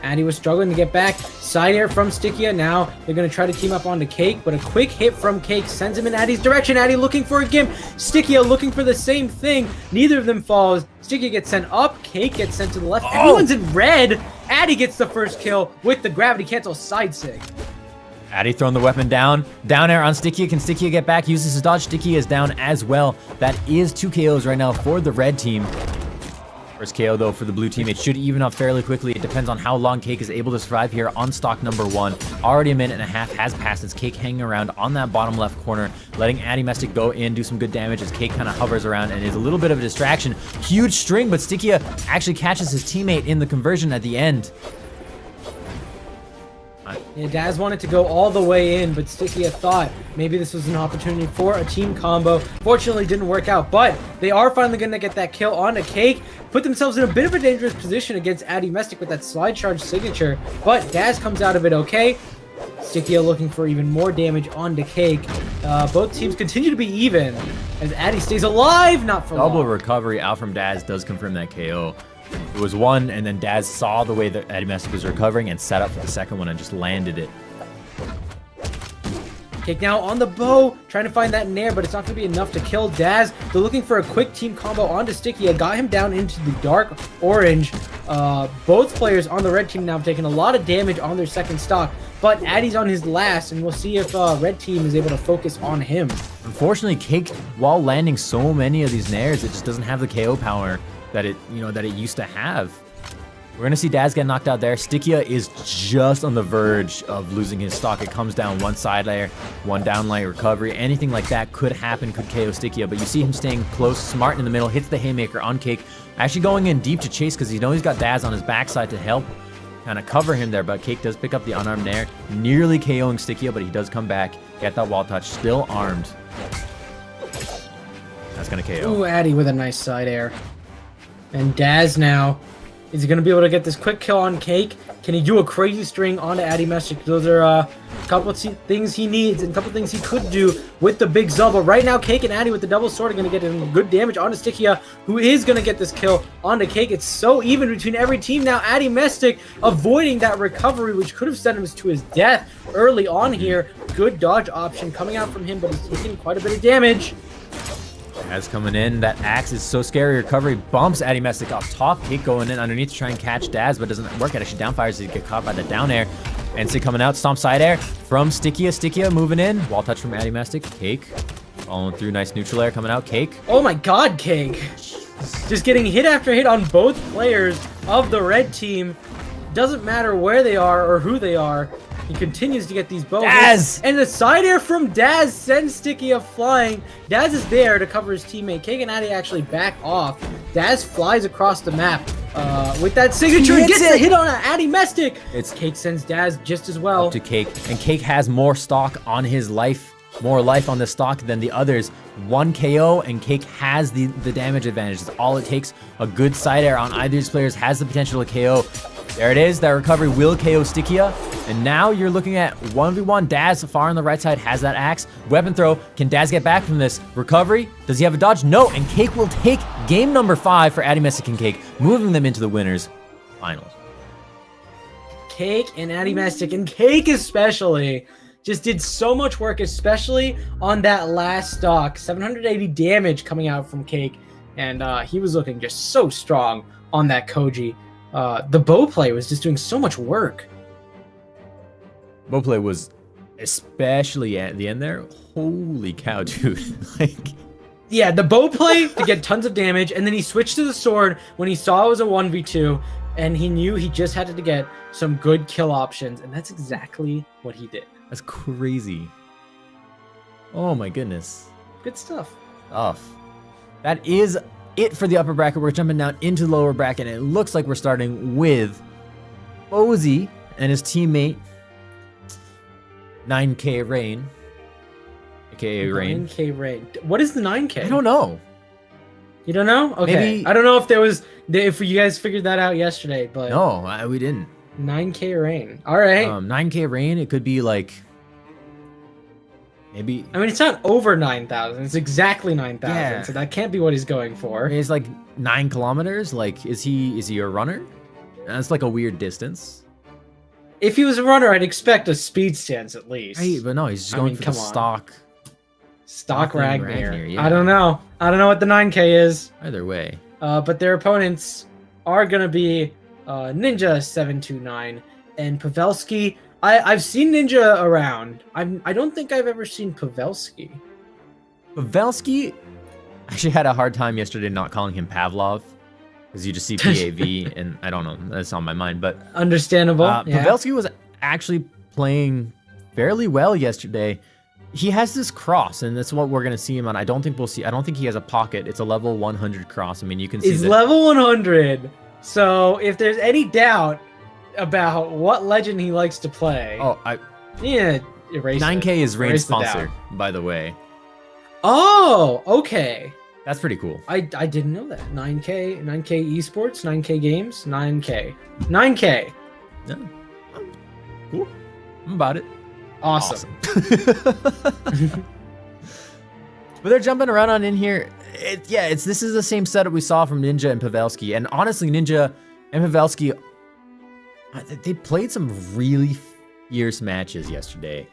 Speaker 6: Addy was struggling to get back. Side air from Stickia. Now they're going to try to team up onto Cake, but a quick hit from Cake sends him in Addy's direction. Addy looking for a gimp. Stickia looking for the same thing. Neither of them falls. Stickia gets sent up. Cake gets sent to the left. Everyone's in red. Addy gets the first kill with the gravity cancel side sig.
Speaker 5: Addy throwing the weapon down. Down air on Stickia. Can Stickia get back? Uses his dodge. Stickia is down as well. That is 2 KOs right now for the red team. First KO, though, for the blue team. It should even up fairly quickly. It depends on how long Cake is able to survive here on stock number 1. Already a minute and a half has passed as Cake hanging around on that bottom left corner, letting Addy Mestic go in, do some good damage as Cake kind of hovers around and is a little bit of a distraction. Huge string, but Stickia actually catches his teammate in the conversion at the end.
Speaker 6: Yeah, Daz wanted to go all the way in, but Stickia thought maybe this was an opportunity for a team combo. Fortunately, didn't work out, but they are finally going to get that kill onto Cake, put themselves in a bit of a dangerous position against Addy Mestic with that slide charge signature, but Daz comes out of it okay. Stickia looking for even more damage onto Cake. Both teams continue to be even as Addy stays alive, not for long.
Speaker 5: Double recovery out from Daz does confirm that KO. It was one, and then Daz saw the way that Addy Mestic was recovering and set up for the second one and just landed it.
Speaker 6: Cake now on the bow, trying to find that nair, but it's not going to be enough to kill Daz. They're looking for a quick team combo onto Sticky. Got him down into the dark orange. Both players on the red team now have taken a lot of damage on their second stock, but Addy's on his last, and we'll see if red team is able to focus on him.
Speaker 5: Unfortunately, Cake, while landing so many of these nairs, it just doesn't have the KO power that it used to have. We're gonna see Daz get knocked out there. Stickia is just on the verge of losing his stock. It comes down one side layer, one down layer recovery. Anything like that could happen, could KO Stickia, but you see him staying close, smart in the middle, hits the haymaker on Cake. Actually going in deep to chase because you know he's got Daz on his backside to help kind of cover him there, but Cake does pick up the unarmed nair, nearly KOing Stickia, but he does come back, get that wall touch, still armed. That's gonna KO.
Speaker 6: Ooh, Addy with a nice side air. And Daz now. Is he going to be able to get this quick kill on Cake? Can he do a crazy string onto Addy Mestic? Those are a couple of things he needs and a couple of things he could do with the big Zubba. Right now, Cake and Addy with the double sword are going to get him good damage onto Stickia, who is going to get this kill onto Cake. It's so even between every team now. Addy Mestic avoiding that recovery, which could have sent him to his death early on here. Good dodge option coming out from him, but he's taking quite a bit of damage.
Speaker 5: As coming in, that axe is so scary. Recovery bumps Addy Mestic off top. Cake going in underneath to try and catch Daz, but doesn't work. It actually downfires. He get caught by the down air. NC coming out, stomp side air from Stickia. Stickia moving in. Wall touch from Addy Mestic. Cake following through. Nice neutral air coming out. Cake.
Speaker 6: Oh my god, Cake. Just getting hit after hit on both players of the red team. Doesn't matter where they are or who they are. He continues to get these bow hits. And the side air from Daz sends Stickia flying. Daz is there to cover his teammate. Cake and Addy actually back off. Daz flies across the map with that signature and gets the hit on Addy Mestic. Cake sends Daz just as well.
Speaker 5: Up to Cake. And Cake has more stock on his life. More life on the stock than the others. One KO and Cake has the damage advantage. That's all it takes. A good side air on either of these players has the potential to KO. There it is. That recovery will KO Stickia. And now you're looking at 1v1. Daz far on the right side has that axe. Weapon throw. Can Daz get back from this? Recovery. Does he have a dodge? No. And Cake will take game number 5 for Addy Mestic and Cake, moving them into the winners finals.
Speaker 6: Cake and Addy Mestic, and Cake especially, just did so much work, especially on that last stock. 780 damage coming out from Cake. And he was looking just so strong on that Koji. The bow play was just doing so much work.
Speaker 5: Bow play was especially at the end there. Holy cow, dude. Like,
Speaker 6: yeah, the bow play to get tons of damage, and then he switched to the sword when he saw it was a 1v2, and he knew he just had to get some good kill options, and that's exactly what he did.
Speaker 5: That's crazy. Oh my goodness.
Speaker 6: Good stuff.
Speaker 5: That is it for the upper bracket. We're jumping down into the lower bracket, and it looks like we're starting with Ozzy and his teammate 9K Rain, aka Rain.
Speaker 6: 9K Rain. What is the 9K?
Speaker 5: I don't know.
Speaker 6: You don't know? Okay.
Speaker 5: Maybe,
Speaker 6: I don't know if you guys figured that out yesterday, but
Speaker 5: no, we didn't.
Speaker 6: 9K Rain. All right.
Speaker 5: 9K Rain. It could be like maybe.
Speaker 6: I mean, it's not over 9,000. It's exactly 9,000.
Speaker 5: Yeah.
Speaker 6: So that can't be what he's going for.
Speaker 5: It's like 9 kilometers. Like, is he a runner? That's like a weird distance.
Speaker 6: If he was a runner, I'd expect a speed stance at least.
Speaker 5: Right, but no, he's just going for the stock.
Speaker 6: Stock Ragnar.
Speaker 5: Yeah.
Speaker 6: I don't know. I don't know what the 9K is.
Speaker 5: Either way.
Speaker 6: But their opponents are going to be Ninja 729 and Pavelski. I've seen Ninja around. I don't think I've ever seen Pavelski.
Speaker 5: Pavelski actually had a hard time yesterday not calling him Pavlov. Because you just see PAV, and I don't know, that's on my mind, but...
Speaker 6: Understandable, yeah.
Speaker 5: Pavelski was actually playing fairly well yesterday. He has this cross, and that's what we're going to see him on. I don't think he has a pocket. It's a level 100 cross. I mean, you can see
Speaker 6: It's level 100, so if there's any doubt about what legend he likes to play...
Speaker 5: Oh,
Speaker 6: yeah, erase
Speaker 5: 9K
Speaker 6: it.
Speaker 5: is Rain's
Speaker 6: Erase the
Speaker 5: sponsor,
Speaker 6: doubt.
Speaker 5: by the way.
Speaker 6: Oh, okay.
Speaker 5: That's pretty cool.
Speaker 6: I didn't know that. 9K esports, 9K games, 9K. 9K.
Speaker 5: Yeah. Cool. I'm about it.
Speaker 6: Awesome.
Speaker 5: But they're jumping around on in here. This is the same setup we saw from Ninja and Pavelski. And honestly, Ninja and Pavelski, they played some really fierce matches yesterday.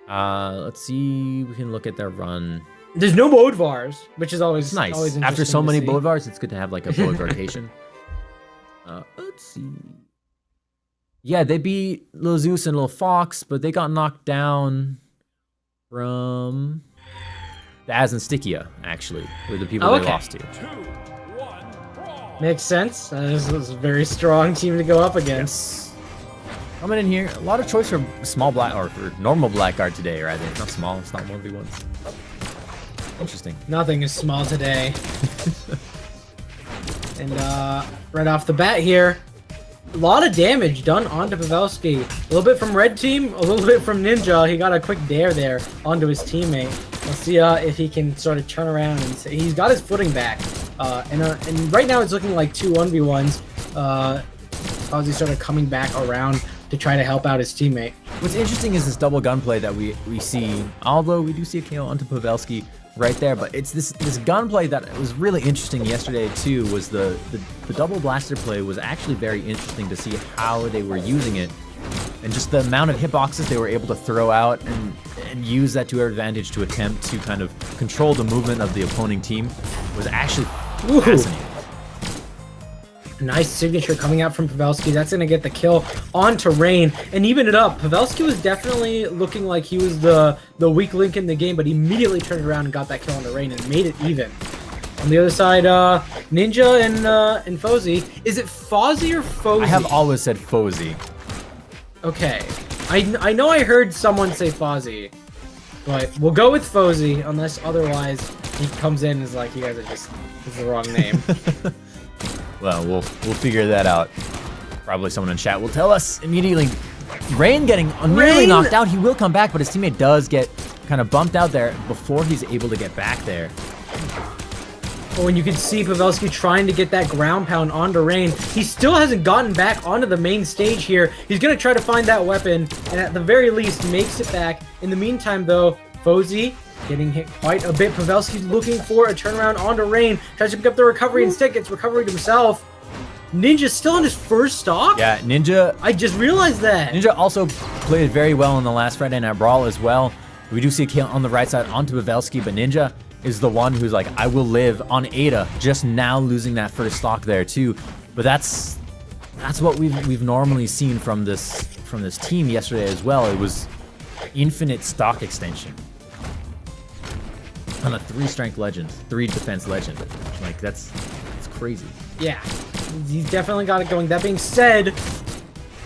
Speaker 5: Let's see. We can look at their run.
Speaker 6: There's no Bodvars, which is always
Speaker 5: It's nice.
Speaker 6: Always
Speaker 5: After so
Speaker 6: interesting
Speaker 5: many
Speaker 6: to see.
Speaker 5: Bodvars, it's good to have like a Bod rotation. Let's see. Yeah, they beat Lil Zeus and Lil Fox, but they got knocked down from Daz and Stickia, actually, were the people they lost to.
Speaker 3: 2, 1, brawl.
Speaker 6: Makes sense. This is a very strong team to go up against.
Speaker 5: Coming in here, a lot of choice for small black or for normal blackguard today, rather. Not small, it's not 1v1s. Interesting.
Speaker 6: Nothing is small today. And right off the bat here, a lot of damage done onto Pavelski. A little bit from red team, a little bit from Ninja. He got a quick dare there onto his teammate. Let's see if he can sort of turn around and he's got his footing back. And right now it's looking like 2 1v1s. Ozzy sort of coming back around to try to help out his teammate.
Speaker 5: What's interesting is this double gunplay that we see, although we do see a KO onto Pavelski right there, but it's this gunplay that was really interesting yesterday too, was the double blaster play was actually very interesting to see how they were using it, and just the amount of hitboxes they were able to throw out and use that to their advantage to attempt to kind of control the movement of the opposing team was actually fascinating.
Speaker 6: Nice signature coming out from Pavelski. That's going to get the kill onto Rain and even it up. Pavelski was definitely looking like he was the weak link in the game, but he immediately turned around and got that kill onto Rain and made it even. On the other side, Ninja and Fozy. Is it Fozzy or Fozy?
Speaker 5: I have always said Fozy.
Speaker 6: Okay. I know I heard someone say Fozzy, but we'll go with Fozy unless otherwise he comes in and is like, you guys are just, this is the wrong name.
Speaker 5: Well, we'll figure that out. Probably someone in chat will tell us immediately. Rain getting nearly knocked out. He will come back, but his teammate does get kind of bumped out there before he's able to get back there.
Speaker 6: Oh, and you can see Pavelski trying to get that ground pound onto Rain. He still hasn't gotten back onto the main stage here. He's going to try to find that weapon, and at the very least makes it back. In the meantime, though, Fozy getting hit quite a bit. Pavelski's looking for a turnaround onto Rain. Tries to pick up the recovery, instead gets recovered himself. Ninja's still on his first stock?
Speaker 5: Yeah, Ninja.
Speaker 6: I just realized that.
Speaker 5: Ninja also played very well in the last Friday Night Brawl as well. We do see a kill on the right side onto Pavelski, but Ninja is the one who's like, I will live on Ada, just now losing that first stock there too. But that's what we've normally seen from this team yesterday as well. It was infinite stock extension on a 3 strength legend, 3 defense legend. Like that's crazy.
Speaker 6: Yeah, he's definitely got it going. That being said,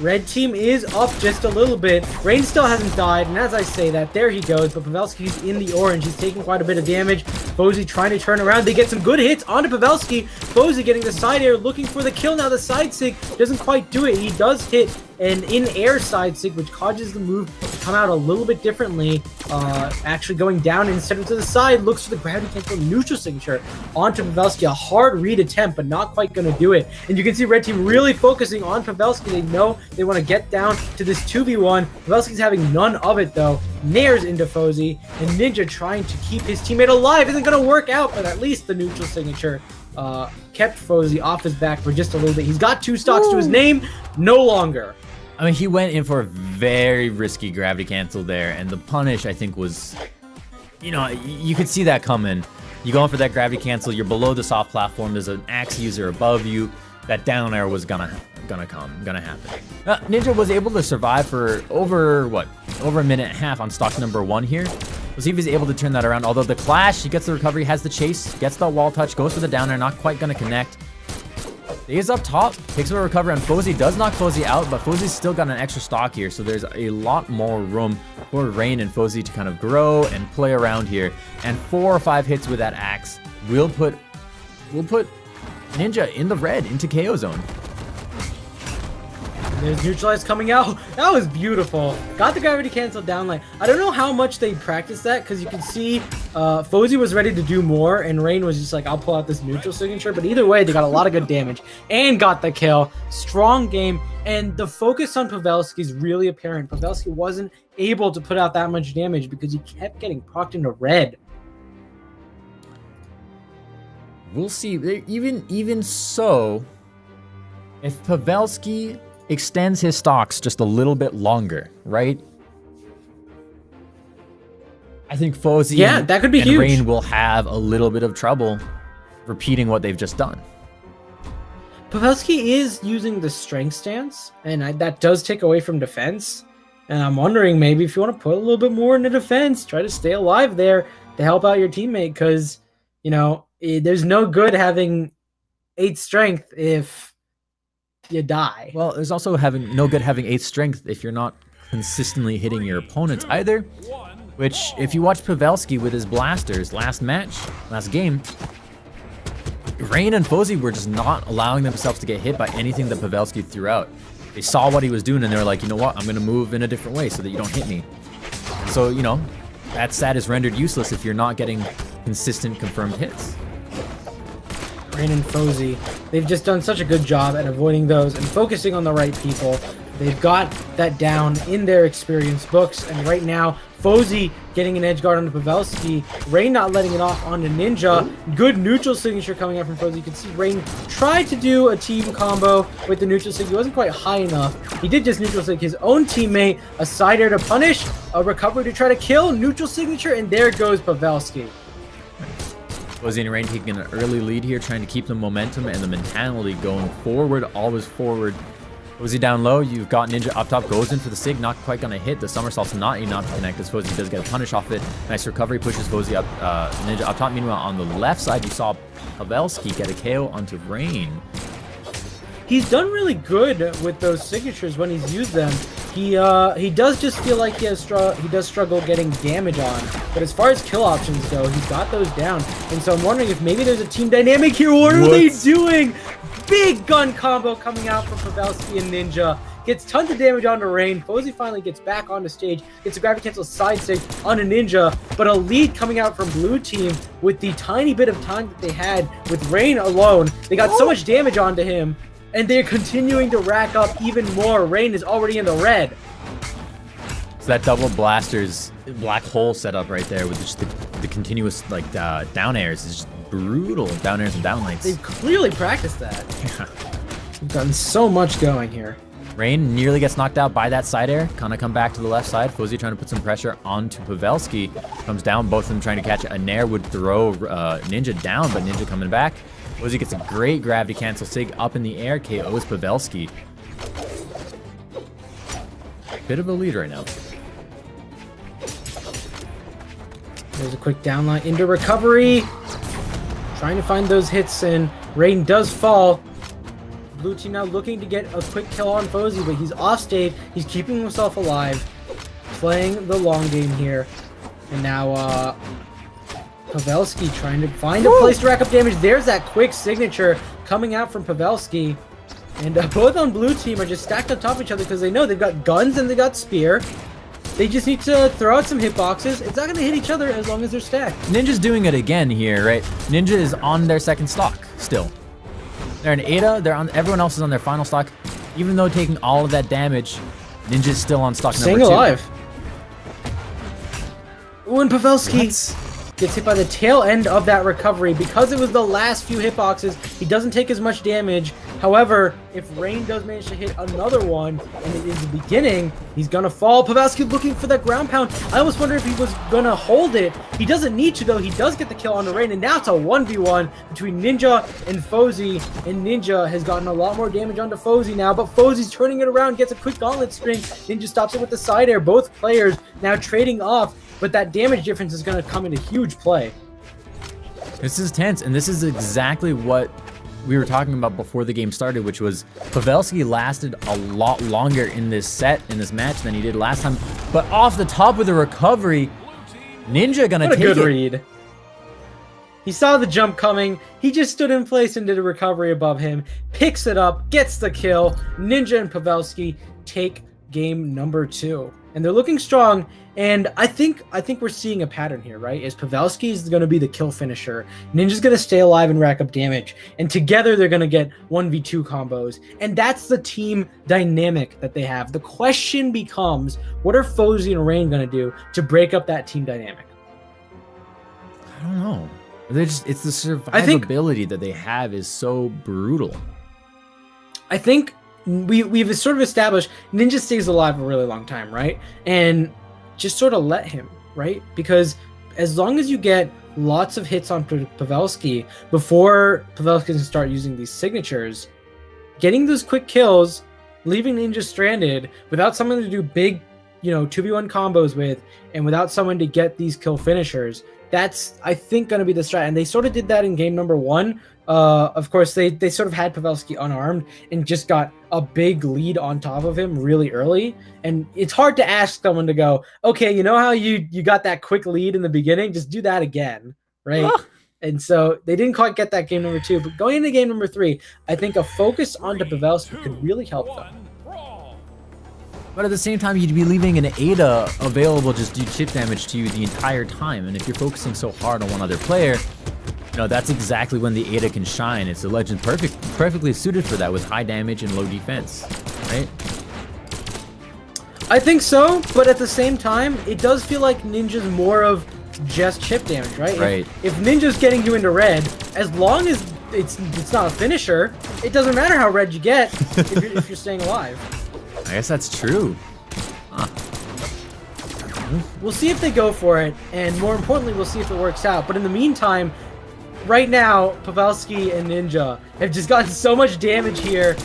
Speaker 6: red team is up just a little bit. Rain still hasn't died, and as I say that, there he goes. But Pavelski's in the orange. He's taking quite a bit of damage. Fozy trying to turn around. They get some good hits onto Pavelski. Fozy getting the side air, looking for the kill. Now the side sig doesn't quite do it. He does hit an in-air side sig, which causes the move to come out a little bit differently. Actually going down instead of to the side. Looks for the gravity cancel neutral signature onto Pavelski. A hard read attempt, but not quite going to do it. And you can see red team really focusing on Pavelski. They know they want to get down to this 2v1. Pavelski's having none of it, though. Nares into Fozy, and Ninja trying to keep his teammate alive. Isn't going to work out, but at least the neutral signature kept Fozy off his back for just a little bit. He's got 2 stocks to his name, no longer.
Speaker 5: I mean, he went in for a very risky gravity cancel there, and the punish, I think, was, you know, you could see that coming. You go in for that gravity cancel, you're below the soft platform, there's an axe user above you, that down air was gonna happen. Ninja was able to survive for over a minute and a half on stock number 1 here. We'll see if he's able to turn that around, although the clash, he gets the recovery, has the chase, gets the wall touch, goes for the down air, not quite gonna connect. Stays up top, takes a recovery on Fozy, does knock Fozy out, but Fozy's still got an extra stock here, so there's a lot more room for Rain and Fozy to kind of grow and play around here. And 4 or 5 hits with that axe will put Ninja in the red, into KO zone.
Speaker 6: There's neutralize coming out. That was beautiful. Got the gravity cancel down. Like, I don't know how much they practiced that, because you can see Fozy was ready to do more, and Rain was just like, I'll pull out this neutral signature. But either way, they got a lot of good damage and got the kill. Strong game, and the focus on Pavelski is really apparent. Pavelski wasn't able to put out that much damage because he kept getting procced into red.
Speaker 5: We'll see. Even so, if Pavelski... extends his stocks just a little bit longer, right? I think Fozy
Speaker 6: Yeah, that could be
Speaker 5: and
Speaker 6: huge.
Speaker 5: Rain will have a little bit of trouble repeating what they've just done.
Speaker 6: Pavelski is using the strength stance, and that does take away from defense. And I'm wondering maybe if you want to put a little bit more into defense, try to stay alive there to help out your teammate, because, you know, there's no good having 8 strength if you die.
Speaker 5: Well, there's also no good having 8 strength if you're not consistently hitting your opponents either. Which, if you watch Pavelski with his blasters last game, Rain and Fozy were just not allowing themselves to get hit by anything that Pavelski threw out. They saw what he was doing and they were like, you know what, I'm going to move in a different way so that you don't hit me. So, you know, that stat is rendered useless if you're not getting consistent confirmed hits.
Speaker 6: Rain and Fozy, they've just done such a good job at avoiding those and focusing on the right people. They've got that down in their experience books, and right now, Fozy getting an edge guard onto Pavelski, Rain not letting it off onto Ninja. Good neutral signature coming out from Fozy. You can see Rain tried to do a team combo with the neutral sig. He wasn't quite high enough. He did just neutral sig his own teammate, a side air to punish, a recovery to try to kill, neutral signature, and there goes Pavelski.
Speaker 5: Fozy and Rain taking an early lead here, trying to keep the momentum and the mentality going forward, always forward. Fozy down low, you've got Ninja up top, goes in for the sig, not quite gonna hit. The somersault's not enough to connect as Fozy does get a punish off it. Nice recovery, pushes Fozy up, Ninja up top. Meanwhile, on the left side, you saw Pavelski get a KO onto Rain.
Speaker 6: He's done really good with those signatures when he's used them. He does just feel like he does struggle getting damage on. But as far as kill options go, he's got those down. And so I'm wondering if maybe there's a team dynamic here. What are they doing? Big gun combo coming out from Pavelski and Ninja. Gets tons of damage onto Rain. Fozy finally gets back on the stage. Gets a gravity cancel side stick on a Ninja. But a lead coming out from blue team with the tiny bit of time that they had with Rain alone. They got so much damage onto him. And they're continuing to rack up even more. Rain is already in the red.
Speaker 5: So that double blasters black hole setup right there with just the continuous like down airs is just brutal. Down airs and down lights.
Speaker 6: They've clearly practiced that. They've gotten so much going here.
Speaker 5: Rain nearly gets knocked out by that side air. Kind of come back to the left side. Fozy trying to put some pressure onto Pavelski. Comes down. Both of them trying to catch it. A Nair would throw Ninja down, but Ninja coming back. Fozy gets a great gravity cancel sig up in the air. KOs Pavelski. Bit of a lead right now.
Speaker 6: There's a quick downline into recovery. Trying to find those hits, and Rain does fall. Blue team now looking to get a quick kill on Fozy, but he's off stage. He's keeping himself alive. Playing the long game here. And now, Pavelski trying to find a place to rack up damage. There's that quick signature coming out from Pavelski. And both on blue team are just stacked on top of each other because they know they've got guns and they got spear. They just need to throw out some hitboxes. It's not going to hit each other as long as they're stacked.
Speaker 5: Ninja's doing it again here, right? Ninja is on their second stock still. They're in Ada. Everyone else is on their final stock. Even though taking all of that damage, Ninja's still on stock number 2.
Speaker 6: Staying alive. Ooh, and Pavelski gets hit by the tail end of that recovery. Because it was the last few hitboxes, he doesn't take as much damage. However, if Rain does manage to hit another one, and it is the beginning, he's gonna fall. Pavelski looking for that ground pound. I almost wonder if he was gonna hold it. He doesn't need to, though. He does get the kill on the Rain, and now it's a 1v1 between Ninja and Fozy. And Ninja has gotten a lot more damage onto Fozy now, but Fozy's turning it around, gets a quick gauntlet string. Ninja stops it with the side air. Both players now trading off, but that damage difference is gonna come into huge play.
Speaker 5: This is tense, and this is exactly what we were talking about before the game started, which was Pavelski lasted a lot longer in this match than he did last time. But off the top with a recovery, Ninja gonna take it.
Speaker 6: What a good read. He saw the jump coming. He just stood in place and did a recovery above him. Picks it up, gets the kill. Ninja and Pavelski take game number 2. And they're looking strong, and I think we're seeing a pattern here, right? Is Pavelski is going to be the kill finisher. Ninja's going to stay alive and rack up damage, and together they're going to get 1v2 combos, and that's the team dynamic that they have. The question becomes, what are Fozy and Rain going to do to break up that team dynamic?
Speaker 5: I don't know. It's the survivability that they have is so brutal.
Speaker 6: I think we've sort of established Ninja stays alive a really long time, right? And just sort of let him. right? Because as long as you get lots of hits on Pavelski before Pavelski can start using these signatures, getting those quick kills, leaving Ninja stranded without someone to do big, 2v1 combos with, and without someone to get these kill finishers, that's, I think, going to be the strat. And they sort of did that in game number 1. Of course, they sort of had Pavelski unarmed and just got a big lead on top of him really early. And it's hard to ask someone to go, okay, you know how you got that quick lead in the beginning? Just do that again, right? And so they didn't quite get that game number 2. But going into game number 3, I think a focus onto Pavelski could really help them.
Speaker 5: But at the same time, you'd be leaving an Ada available just do chip damage to you the entire time. And if you're focusing so hard on one other player, that's exactly when the Ada can shine. It's a legend perfectly suited for that with high damage and low defense, right?
Speaker 6: I think so, but at the same time, it does feel like Ninja's more of just chip damage, right?
Speaker 5: Right.
Speaker 6: If Ninja's getting you into red, as long as it's not a finisher, it doesn't matter how red you get if you're staying alive.
Speaker 5: I guess that's true. Huh.
Speaker 6: We'll see if they go for it, and more importantly, we'll see if it works out. But in the meantime, right now, Pavelski and Ninja have just gotten so much damage here.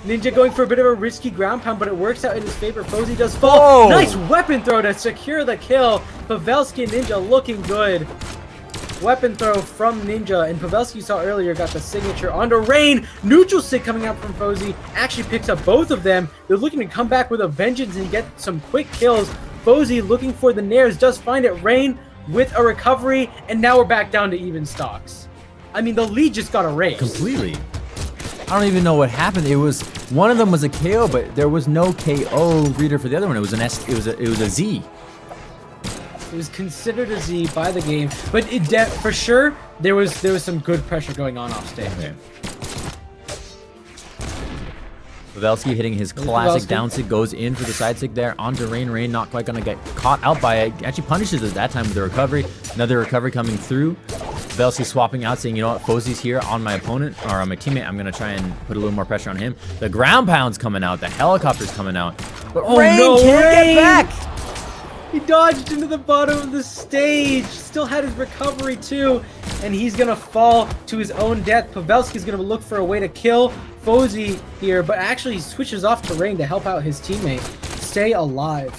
Speaker 6: Ninja going for a bit of a risky ground pound, but it works out in his favor. Fozy does fall.
Speaker 5: Whoa.
Speaker 6: Nice weapon throw to secure the kill. Pavelski and Ninja looking good. Weapon throw from Ninja, and Pavelski, you saw earlier, got the signature onto Rain. Neutral sig coming out from Fozy. Actually picks up both of them. They're looking to come back with a vengeance and get some quick kills. Fozy looking for the nairs, does find it. Rain with a recovery, and now we're back down to even stocks. I mean, the lead just got erased.
Speaker 5: Completely. I don't even know what happened. It was one of them was a KO, but there was no KO reader for the other one. It was an S. It was a Z.
Speaker 6: It was considered a Z by the game, but for sure there was some good pressure going on off stage.
Speaker 5: Okay. Pavelski hitting his classic down sig, goes in for the side sig there onto Rain. Rain not quite gonna get caught out by it. Actually punishes it that time with the recovery. Another recovery coming through. Pavelski swapping out, saying, you know what, Fozy's here on my opponent, or on my teammate. I'm gonna try and put a little more pressure on him. The ground pound's coming out. The helicopter's coming out. But Rain can't get back!
Speaker 6: He dodged into the bottom of the stage. Still had his recovery too. And he's going to fall to his own death. Pavelski's going to look for a way to kill Fozy here. But actually he switches off to Rain to help out his teammate stay alive.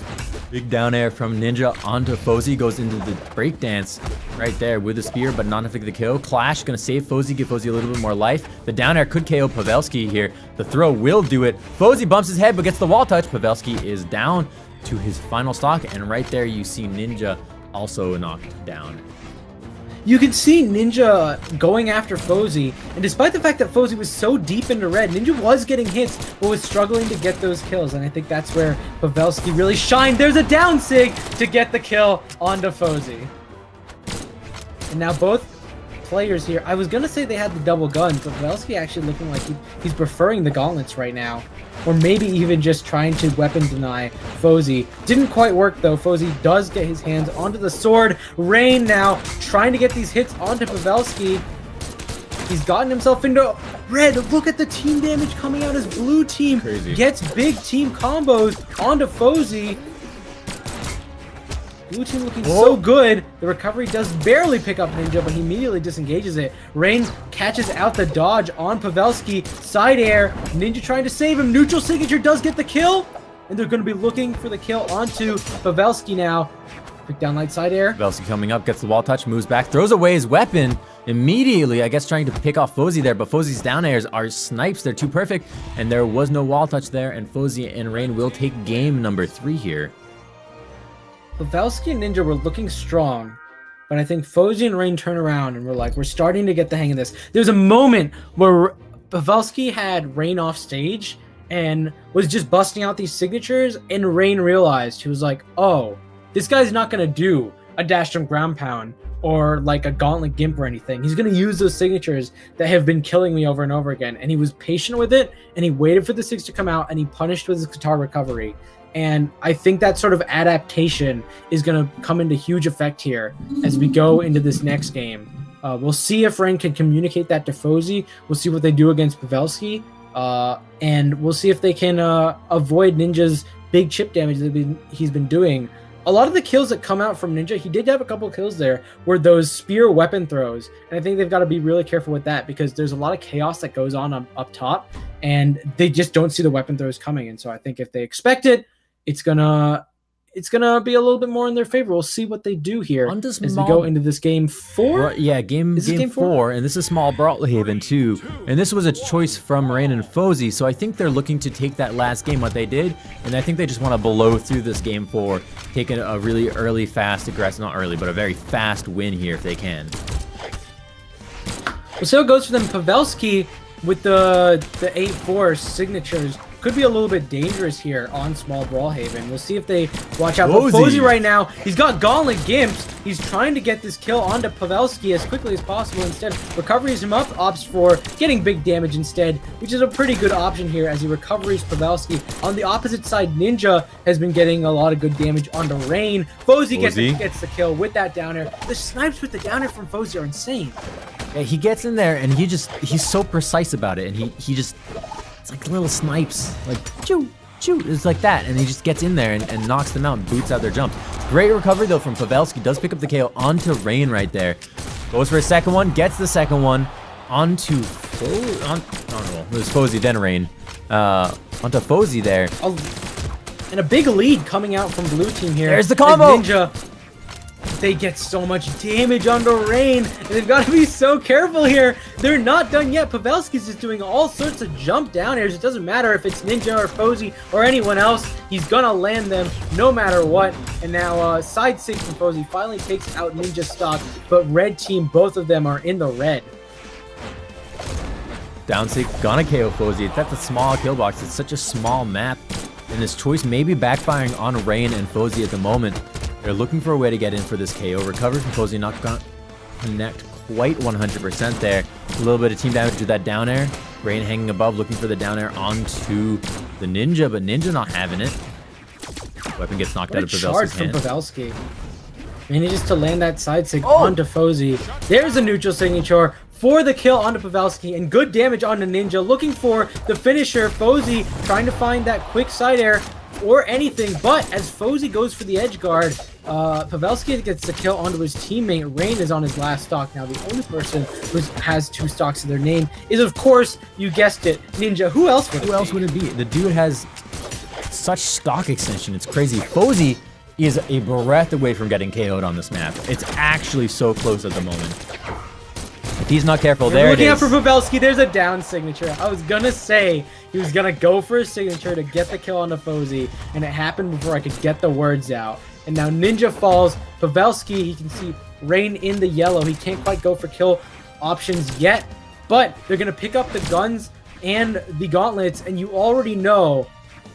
Speaker 5: Big down air from Ninja onto Fozy. Goes into the breakdance right there with the spear, but not enough to get the kill. Clash going to save Fozy, give Fozy a little bit more life. The down air could KO Pavelski here. The throw will do it. Fozy bumps his head, but gets the wall touch. Pavelski is down to his final stock, and right there you see Ninja also knocked down.
Speaker 6: You can see Ninja going after Fozy, and despite the fact that Fozy was so deep into red, Ninja was getting hits, but was struggling to get those kills, and I think that's where Pavelski really shined. There's a down sig to get the kill onto Fozy. And now both players here, I was going to say they had the double guns, but Pavelski actually looking like he's preferring the gauntlets right now. Or maybe even just trying to weapon deny Fozy. Didn't quite work though. Fozy does get his hands onto the sword. Rain now trying to get these hits onto Pavelski. He's gotten himself into red. Look at the team damage coming out as blue team.
Speaker 5: Crazy.
Speaker 6: Gets big team combos onto Fozy. Blue team looking so good. The recovery does barely pick up Ninja, but he immediately disengages it. Rain catches out the dodge on Pavelski. Side air. Ninja trying to save him. Neutral signature does get the kill. And they're going to be looking for the kill onto Pavelski now. Quick down light side air.
Speaker 5: Pavelski coming up, gets the wall touch, moves back, throws away his weapon immediately. I guess trying to pick off Fozy there, but Fozy's down airs are snipes. They're too perfect, and there was no wall touch there, and Fozy and Rain will take game number 3 here.
Speaker 6: Pavelski and Ninja were looking strong, but I think Fozy and Rain turn around and we're like, we're starting to get the hang of this. There's a moment where Pavelski had Rain off stage and was just busting out these signatures, and Rain realized, he was like, oh, this guy's not going to do a dash jump ground pound or like a gauntlet gimp or anything. He's going to use those signatures that have been killing me over and over again. And he was patient with it, and he waited for the 6 to come out, and he punished with his guitar recovery. And I think that sort of adaptation is going to come into huge effect here as we go into this next game. We'll see if Rain can communicate that to Fozy. We'll see what they do against Pavelski. And we'll see if they can avoid Ninja's big chip damage that he's been doing. a lot of the kills that come out from Ninja, he did have a couple kills there, were those spear weapon throws. And I think they've got to be really careful with that because there's a lot of chaos that goes on up top, and they just don't see the weapon throws coming. And so I think if they expect it, it's gonna be a little bit more in their favor. We'll see what they do here as we go into this game 4.
Speaker 5: Yeah, game 4, and this is small Brawl Haven too. And this was a choice from Rain and Fozy, so I think they're looking to take that last game, what they did, and I think they just want to blow through this game 4, taking a really early, fast, aggressive, not early, but a very fast win here if they can.
Speaker 6: Well, so it goes for them. Pavelski with the 8-4 signatures could be a little bit dangerous here on small Brawl Haven. We'll see if they watch out. But Fozy right now, he's got Gauntlet Gimps. He's trying to get this kill onto Pavelski as quickly as possible. Instead, recoveries him up, opts for getting big damage instead, which is a pretty good option here as he recoveries Pavelski. On the opposite side, Ninja has been getting a lot of good damage onto Rain. Fozy gets the kill with that down air. The snipes with the down air from Fozy are insane.
Speaker 5: Yeah, he gets in there and he's so precise about it, and he just, it's like little snipes, like choo, choo, it's like that, and he just gets in there and knocks them out and boots out their jumps. Great recovery though from Pavelski, does pick up the KO onto Rain right there. Goes for a second one, gets the second one onto it was Fozy then Rain. Onto Fozy there.
Speaker 6: And a big lead coming out from blue team here.
Speaker 5: There's the combo!
Speaker 6: And Ninja, they get so much damage onto Rain, and they've got to be so careful here. They're not done yet. Pavelski's just doing all sorts of jump down airs. It doesn't matter if it's Ninja or Fozy or anyone else. He's gonna land them no matter what. And now side 6 from Fozy finally takes out Ninja stock, but red team, both of them are in the red.
Speaker 5: Down 6, gonna KO Fozy. That's a small kill box. It's such a small map, and this choice may be backfiring on Rain and Fozy at the moment. They're looking for a way to get in for this KO. Recovery from Fozy, not gonna connect quite 100% there. A little bit of team damage with that down air. Rain hanging above, looking for the down air onto the Ninja, but Ninja not having it. Weapon gets knocked out of Pavelski's hand.
Speaker 6: From Pavelski. Manages to land that side sig onto Fozy. There's a neutral signature for the kill onto Pavelski, and good damage onto Ninja. Looking for the finisher. Fozy trying to find that quick side air or anything, but as Fozy goes for the edge guard, Pavelski gets the kill onto his teammate. Rain is on his last stock. Now the only person who has 2 stocks to their name is, of course, you guessed it, Ninja. Who else would it be?
Speaker 5: The dude has such stock extension, it's crazy. Fozy is a breath away from getting KO'd on this map. It's actually so close at the moment. If he's not careful, there it is.
Speaker 6: Looking out for Pavelski, there's a down signature. I was gonna say he was gonna go for a signature to get the kill on the Fozy, and it happened before I could get the words out. And now Ninja falls. Pavelski, he can see Rain in the yellow. He can't quite go for kill options yet, but they're gonna pick up the guns and the gauntlets, and you already know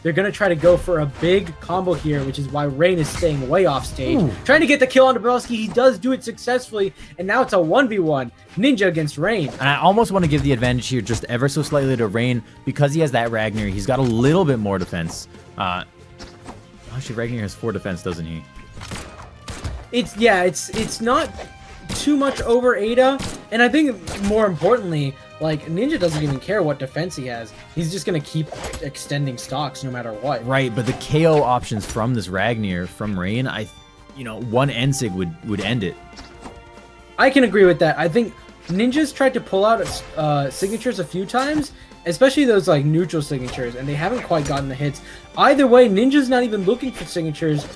Speaker 6: they're going to try to go for a big combo here, which is why Rain is staying way off stage. Trying to get the kill on Pavelski. He does do it successfully, and now it's a 1v1. Ninja against Rain.
Speaker 5: And I almost want to give the advantage here just ever so slightly to Rain because he has that Ragnar. He's got a little bit more defense. Actually, Ragnar has 4 defense, doesn't he?
Speaker 6: It's not too much over Ada, and I think more importantly, like, Ninja doesn't even care what defense he has. He's just going to keep extending stocks no matter what.
Speaker 5: Right, but the KO options from this Ragnar, from Rain, one Ensig would end it.
Speaker 6: I can agree with that. I think Ninja's tried to pull out signatures a few times, especially those, like, neutral signatures, and they haven't quite gotten the hits. Either way, Ninja's not even looking for signatures.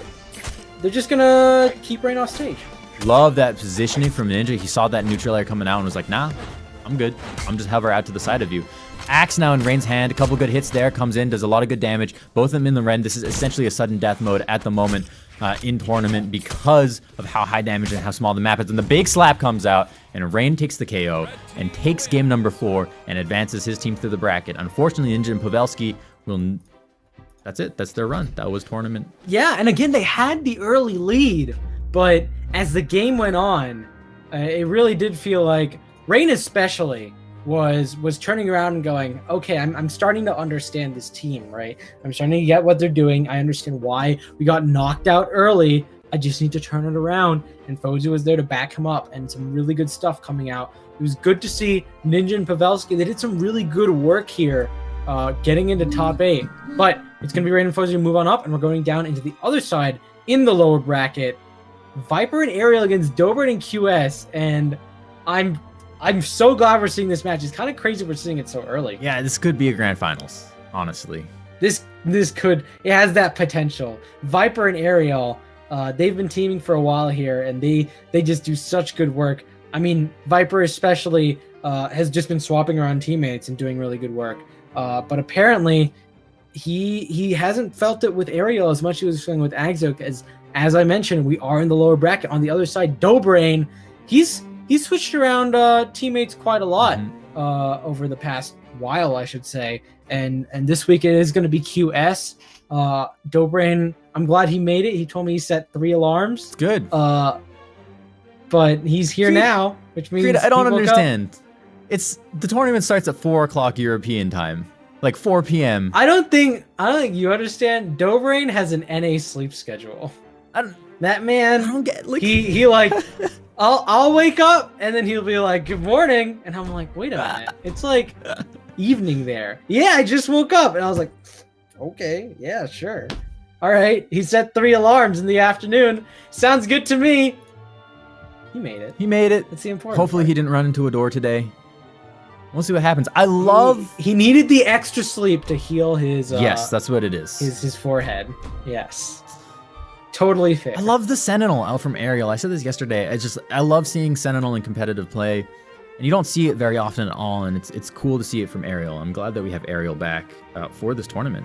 Speaker 6: They're just going to keep Rain off stage.
Speaker 5: Love that positioning from Ninja. He saw that neutral air coming out and was like, nah, I'm good. I'm just hover out to the side of you. Axe now in Rain's hand. A couple good hits there. Comes in, does a lot of good damage. Both of them in the red. This is essentially a sudden death mode at the moment in tournament because of how high damage and how small the map is. And the big slap comes out, and Rain takes the KO and takes game number 4 and advances his team through the bracket. Unfortunately, Ninja and Pavelski will... That's it. That's their run. That was tournament.
Speaker 6: Yeah, and again, they had the early lead, but as the game went on, it really did feel like Rain especially was turning around and going, okay, I'm starting to understand this team, right? I'm starting to get what they're doing. I understand why we got knocked out early. I just need to turn it around. And Fozy was there to back him up, and some really good stuff coming out. It was good to see Ninja and Pavelski. They did some really good work here getting into top 8. But it's going to be Rain and Fozy to move on up, and we're going down into the other side in the lower bracket, Viper and Ariel against Dobrin and QS, and I'm so glad we're seeing this match. It's kind of crazy we're seeing it so early.
Speaker 5: Yeah, this could be a grand finals, honestly.
Speaker 6: It has that potential. Viper and Ariel, they've been teaming for a while here, and they just do such good work. I mean, Viper especially has just been swapping around teammates and doing really good work. But apparently, he hasn't felt it with Ariel as much as he was feeling with Agzok. As I mentioned, we are in the lower bracket. On the other side, Dobrain, he's switched around teammates quite a lot over the past while, I should say. And this week it is going to be QS. Dobrain, I'm glad he made it. He told me he set 3 alarms.
Speaker 5: Good.
Speaker 6: But he's here now, which means
Speaker 5: Creed, I don't
Speaker 6: he woke up.
Speaker 5: understand. It's the tournament starts at 4 o'clock European time, like 4 p.m.
Speaker 6: I don't think you understand. Dobrain has an NA sleep schedule. That man,
Speaker 5: I don't get like
Speaker 6: he like, I'll wake up and then he'll be like, "Good morning," and I'm like, "Wait a minute, it's like evening there." Yeah, I just woke up, and I was like, "Okay, yeah, sure, all right." He set 3 alarms in the afternoon. Sounds good to me. He made it.
Speaker 5: He made it.
Speaker 6: That's the important.
Speaker 5: Hopefully
Speaker 6: part.
Speaker 5: he didn't run into a door today. We'll see what happens. I love.
Speaker 6: He needed the extra sleep to heal his.
Speaker 5: Yes, that's what it is.
Speaker 6: His forehead. Yes. Totally fair.
Speaker 5: I love the Sentinel out from Ariel. I said this yesterday. I love seeing Sentinel in competitive play, and you don't see it very often at all. And it's cool to see it from Ariel. I'm glad that we have Ariel back for this tournament.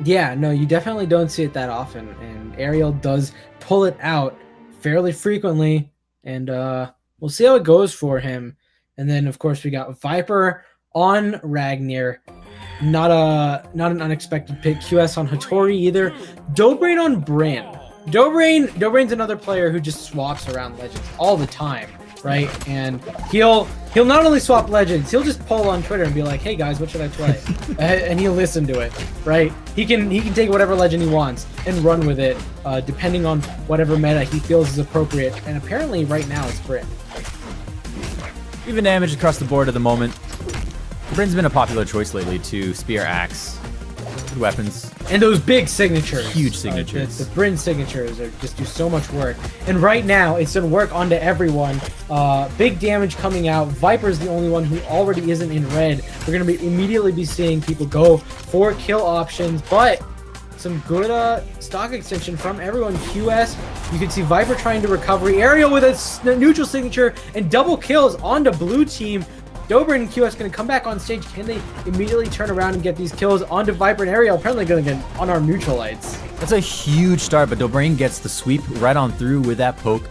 Speaker 6: Yeah, no, you definitely don't see it that often, and Ariel does pull it out fairly frequently, and we'll see how it goes for him. And then, of course, we got Viper on Ragnir. Not an unexpected pick. QS on Hattori either. Dobrain on Bryn. Dobrain's another player who just swaps around legends all the time, right? And he'll not only swap legends, he'll just poll on Twitter and be like, "Hey guys, what should I play?" And he'll listen to it, right? He can take whatever legend he wants and run with it, depending on whatever meta he feels is appropriate. And apparently, right now, it's Bryn.
Speaker 5: Even damage across the board at the moment. Bryn's been a popular choice lately to spear, axe, good weapons.
Speaker 6: And those big signatures.
Speaker 5: Huge signatures.
Speaker 6: The Bryn signatures just do so much work. And right now, it's going to work onto everyone. Big damage coming out. Viper's the only one who already isn't in red. We're going to immediately be seeing people go for kill options, but some good stock extension from everyone. QS, you can see Viper trying to recovery. Ariel with a neutral signature and double kills onto blue team. Dobrin and QS going to come back on stage. Can they immediately turn around and get these kills onto Viper and Ariel? Apparently going to get unarmed neutral lights.
Speaker 5: That's a huge start, but Dobrain gets the sweep right on through with that poke.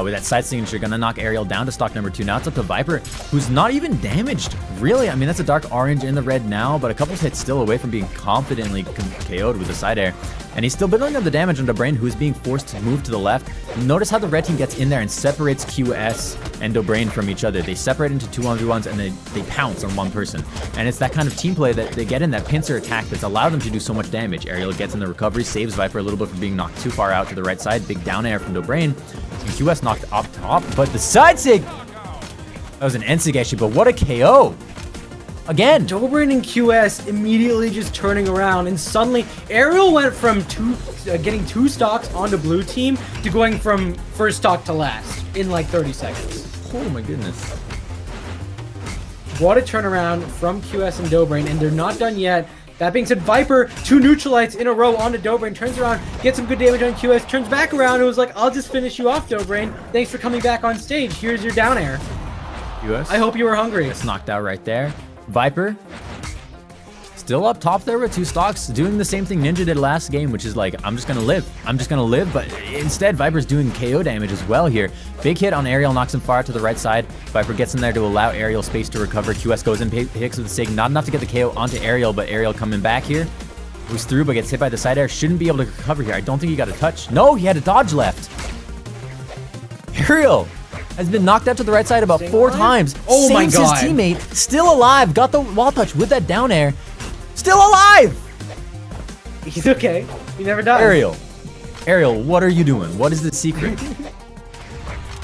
Speaker 5: With that side signature, gonna knock Ariel down to stock number 2. Now it's up to Viper, who's not even damaged, really. I mean, that's a dark orange in the red now, but a couple hits still away from being confidently KO'd with the side air. And he's still building up the damage on Dobrain, who's being forced to move to the left. Notice how the red team gets in there and separates QS and Dobrain from each other. They separate into 2-1v1s and they pounce on one person. And it's that kind of team play that they get in, that pincer attack that's allowed them to do so much damage. Ariel gets in the recovery, saves Viper a little bit from being knocked too far out to the right side. Big down air from Dobrain. And QS knocked up top, but the side sig, that was an end sig actually, but what a KO. Again.
Speaker 6: Dobrin and QS immediately just turning around, and suddenly Ariel went from getting 2 stocks onto blue team to going from first stock to last in like 30 seconds.
Speaker 5: Oh my goodness.
Speaker 6: What a turnaround from QS and Dobrain, and they're not done yet. That being said, Viper, 2 neutralites in a row onto Dobrain, turns around, gets some good damage on QS, turns back around, and was like, "I'll just finish you off, Dobrain. Thanks for coming back on stage. Here's your down air."
Speaker 5: QS.
Speaker 6: I hope you were hungry.
Speaker 5: It's knocked out right there. Viper, still up top there with 2 stocks, doing the same thing Ninja did last game, which is like, I'm just gonna live. I'm just gonna live, but instead, Viper's doing KO damage as well here. Big hit on Ariel, knocks him far to the right side. Viper gets in there to allow Ariel space to recover. QS goes in, hits with the sig, not enough to get the KO onto Ariel, but Ariel coming back here. Moves through, but gets hit by the side air. Shouldn't be able to recover here. I don't think he got a touch. No, he had a dodge left. Ariel has been knocked out to the right side about 4 times.
Speaker 6: Oh my God.
Speaker 5: His teammate, still alive, got the wall touch with that down air. Still alive!
Speaker 6: He's okay. He never died.
Speaker 5: Ariel, what are you doing? What is the secret?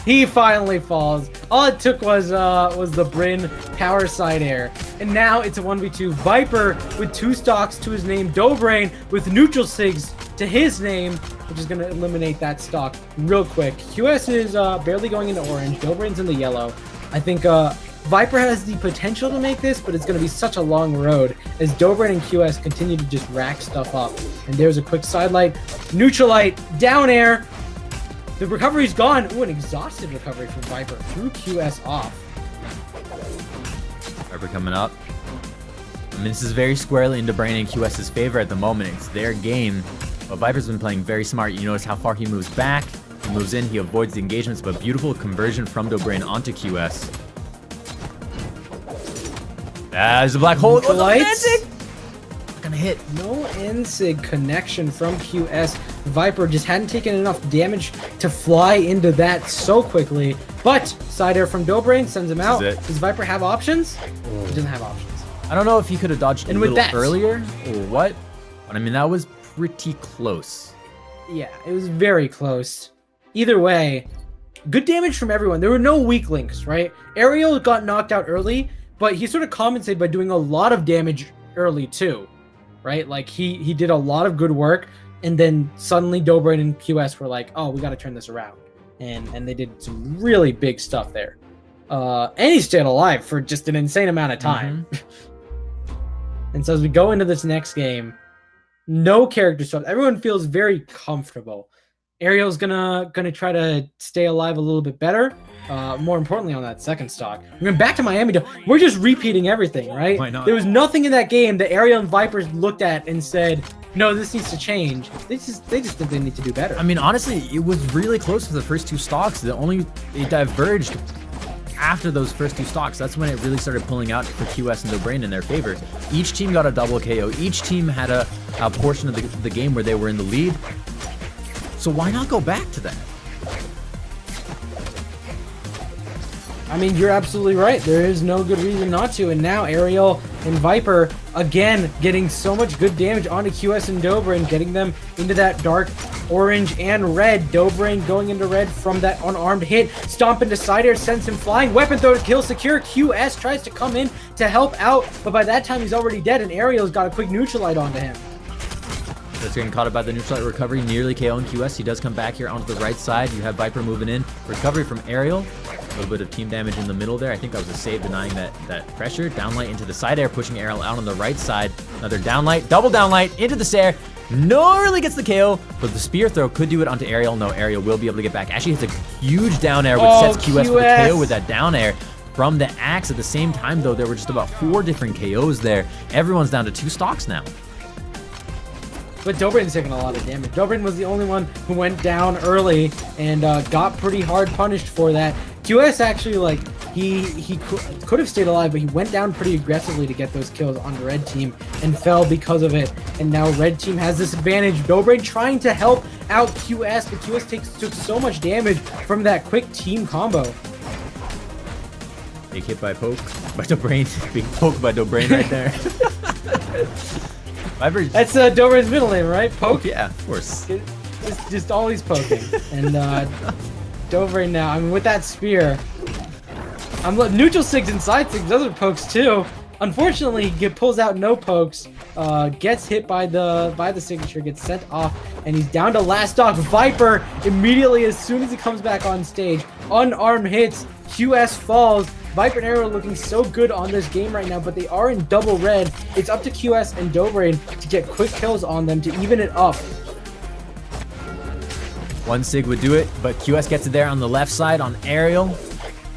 Speaker 6: He finally falls. All it took was the Bryn power side air. And now it's a 1v2. Viper with 2 stocks to his name. Dobrain with neutral sigs to his name, which is going to eliminate that stock real quick. QS is barely going into orange. Dobrain's in the yellow. I think Viper has the potential to make this, but it's going to be such a long road as Dobrain and QS continue to just rack stuff up. And there's a quick sidelight, neutral light, down air. The recovery's gone. Ooh, an exhausted recovery from Viper. Threw QS off.
Speaker 5: Viper coming up. I mean, this is very squarely in Dobrain and QS's favor at the moment. It's their game. But Viper's been playing very smart. You notice how far he moves back. He moves in, he avoids the engagements, but beautiful conversion from Dobrain onto QS. There's a black hole.
Speaker 6: The lights.
Speaker 5: Not gonna hit.
Speaker 6: No NSIG connection from QS. Viper just hadn't taken enough damage to fly into that so quickly. But side air from Dobrain sends him out. Does Viper have options? He doesn't have options.
Speaker 5: I don't know if he could have dodged
Speaker 6: And
Speaker 5: a
Speaker 6: with
Speaker 5: little
Speaker 6: that-
Speaker 5: earlier or what, but I mean, that was pretty close.
Speaker 6: Yeah, it was very close. Either way, good damage from everyone. There were no weak links, right? Ariel got knocked out early, but he sort of compensated by doing a lot of damage early too, right? Like he did a lot of good work, and then suddenly Dobrain and QS were like, oh, we got to turn this around. And they did some really big stuff there. And he stayed alive for just an insane amount of time. And so as we go into this next game, no character stuff. Everyone feels very comfortable. Ariel's gonna try to stay alive a little bit better. More importantly, on that second stock, we're going back to Miami. We're just repeating everything, right?
Speaker 5: Why not?
Speaker 6: There was nothing in that game that Ariel and Vipers looked at and said, "No, this needs to change." They just think they need to do better.
Speaker 5: I mean, honestly, it was really close for the first two stocks. It diverged after those first two stocks. That's when it really started pulling out for QS and Dobrain in their favor. Each team got a double KO. Each team had a portion of the game where they were in the lead. So why not go back to that?
Speaker 6: I mean, you're absolutely right. There is no good reason not to. And now Ariel and Viper, again, getting so much good damage onto QS and Dobrain, getting them into that dark orange and red. Dobrain going into red from that unarmed hit. Stomp into side air, sends him flying. Weapon throw to kill secure. QS tries to come in to help out, but by that time he's already dead, and Ariel's got a quick neutral light onto him.
Speaker 5: That's getting caught up by the neutral light recovery, nearly KOing QS. He does come back here onto the right side. You have Viper moving in. Recovery from Ariel. A little bit of team damage in the middle there. I think that was a save denying that pressure. Downlight into the side air, pushing Ariel out on the right side. Another downlight, double downlight into the stair. No really gets the KO, but the spear throw could do it onto Ariel. No, Ariel will be able to get back. Actually hits a huge down air, which sets QS for the KO with that down air from the axe. At the same time, though, there were just about 4 different KOs there. Everyone's down to 2 stocks now.
Speaker 6: But Dobrain's taking a lot of damage. Dobrain was the only one who went down early and got pretty hard punished for that. QS actually, like, he could have stayed alive, but he went down pretty aggressively to get those kills on the red team and fell because of it. And now red team has this advantage. Dobrain trying to help out QS, but QS took so much damage from that quick team combo.
Speaker 5: Big hit by poke by Dobrain. Big poke by Dobrain right there.
Speaker 6: That's Dobrain's middle name, right? Poke?
Speaker 5: Yeah, of course.
Speaker 6: It's just always poking. And Dobrain now, I mean, with that spear, neutral sigs and side sigs, those are pokes too. Unfortunately, he pulls out no pokes, gets hit by the signature, gets sent off, and he's down to last stock. Viper immediately, as soon as he comes back on stage, unarmed hits, QS falls. Viper and Arrow looking so good on this game right now, but they are in double red. It's up to QS and Dobrain to get quick kills on them to even it up.
Speaker 5: One sig would do it, but QS gets it there on the left side on Ariel.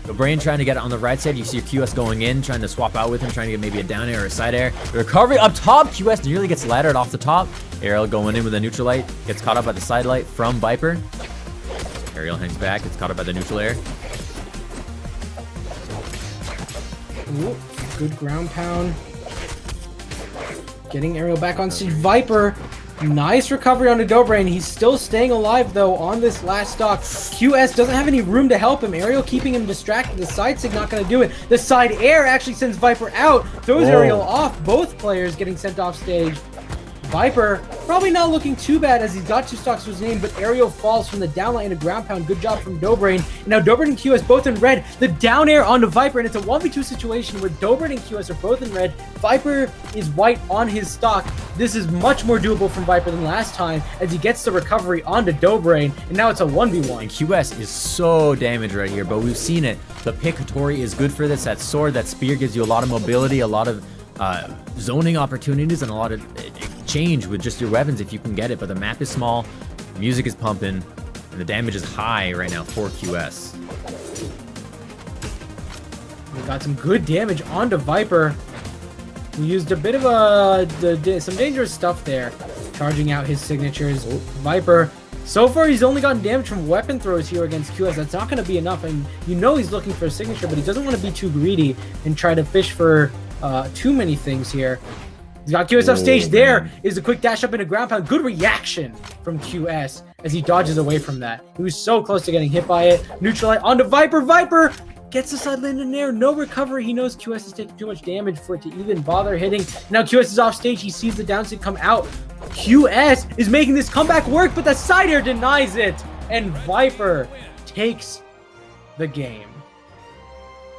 Speaker 5: Dobrain trying to get it on the right side. You see QS going in, trying to swap out with him, trying to get maybe a down air or a side air. The recovery up top. QS nearly gets laddered off the top. Ariel going in with a neutral light. Gets caught up by the side light from Viper. Ariel hangs back. Gets caught up by the neutral air.
Speaker 6: Ooh, good ground pound. Getting Ariel back on stage. Viper, nice recovery onto Dobrain. He's still staying alive, though, on this last stock. QS doesn't have any room to help him. Ariel keeping him distracted. The side sig not going to do it. The side air actually sends Viper out. Throws Ariel off. Both players getting sent off stage. Viper probably not looking too bad as he's got 2 stocks to his name, but Aerial falls from the down line into ground pound. Good job from Dobrain. And now Dobrain and QS both in red. The down air onto Viper, and it's a 1v2 situation where Dobrain and QS are both in red. Viper is white on his stock. This is much more doable from Viper than last time as he gets the recovery onto Dobrain, and now it's a 1v1.
Speaker 5: And QS is so damaged right here, but we've seen it. The pick Tori is good for this. That sword, that spear gives you a lot of mobility, a lot of zoning opportunities, and a lot of change with just your weapons if you can get it. But the map is small, the music is pumping, and the damage is high right now for QS.
Speaker 6: We got some good damage onto Viper. We used a bit of some dangerous stuff there, charging out his signatures. Viper, so far he's only gotten damage from weapon throws here against QS. That's not going to be enough, and you know he's looking for a signature, but he doesn't want to be too greedy and try to fish for too many things here. He's got QS off stage. There is a quick dash up into ground pound. Good reaction from QS as he dodges away from that. He was so close to getting hit by it. Neutralize onto Viper. Viper gets the side land in there. No recovery. He knows QS is taking too much damage for it to even bother hitting. Now QS is off stage. He sees the downside come out. QS is making this comeback work, but the side air denies it. And Viper takes the game.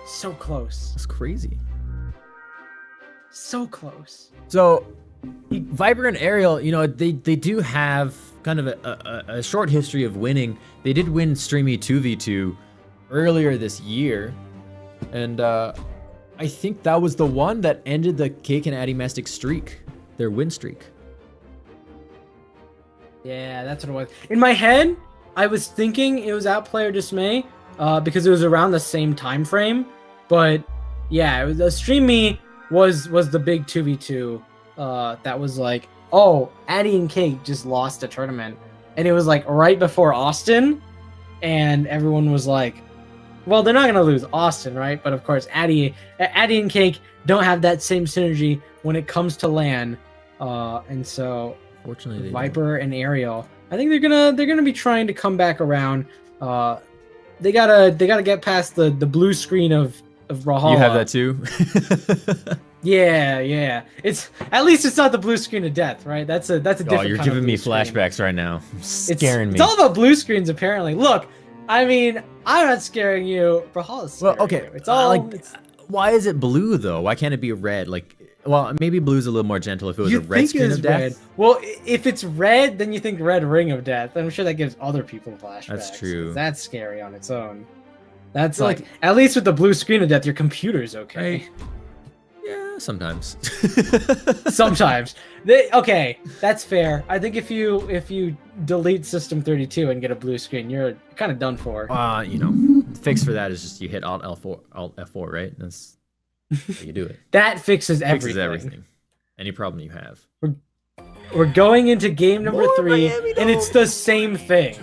Speaker 6: So close.
Speaker 5: That's crazy.
Speaker 6: So close.
Speaker 5: So, Viper and Aerial, you know, they do have kind of a short history of winning. They did win Streamy 2v2 earlier this year, and I think that was the one that ended the Cake and Addy Mastic streak, their win streak.
Speaker 6: Yeah, that's what it was. In my head, I was thinking it was Outplayer Dismay because it was around the same time frame, but yeah, it was the Streamy was the big 2v2 that was like, oh, Addy and Cake just lost a tournament, and it was like right before Austin, and everyone was like, well, they're not gonna lose Austin, right? But of course, Addy and Cake don't have that same synergy when it comes to LAN, and so
Speaker 5: Fortunately,
Speaker 6: Viper and Aerial, I think they're gonna be trying to come back around. They gotta get past the blue screen of Brawlhalla.
Speaker 5: You have that too.
Speaker 6: Yeah. It's at least it's not the blue screen of death, right? That's a different.
Speaker 5: Oh, you're
Speaker 6: kind
Speaker 5: giving
Speaker 6: of
Speaker 5: me
Speaker 6: blue screen.
Speaker 5: flashbacks right now. Scaring me.
Speaker 6: It's all about blue screens, apparently. Look, I mean, I'm not scaring you. Brawlhalla's scaring
Speaker 5: Well, okay.
Speaker 6: you. It's all
Speaker 5: why is it blue though? Why can't it be red? Like, well, maybe blue's a little more gentle if it was a red screen of death.
Speaker 6: Red. Well, if it's red, then you think red ring of death. I'm sure that gives other people flashbacks.
Speaker 5: That's true.
Speaker 6: That's scary on its own. That's like, at least with the blue screen of death, your computer's okay.
Speaker 5: Yeah, sometimes.
Speaker 6: Sometimes. Okay, that's fair. I think if you delete System 32 and get a blue screen, you're kind of done for.
Speaker 5: You know, the fix for that is just you hit Alt F4, right? That's how you do it.
Speaker 6: That fixes everything.
Speaker 5: Fixes everything. Any problem you have.
Speaker 6: We're going into game number 3, and it's the same thing.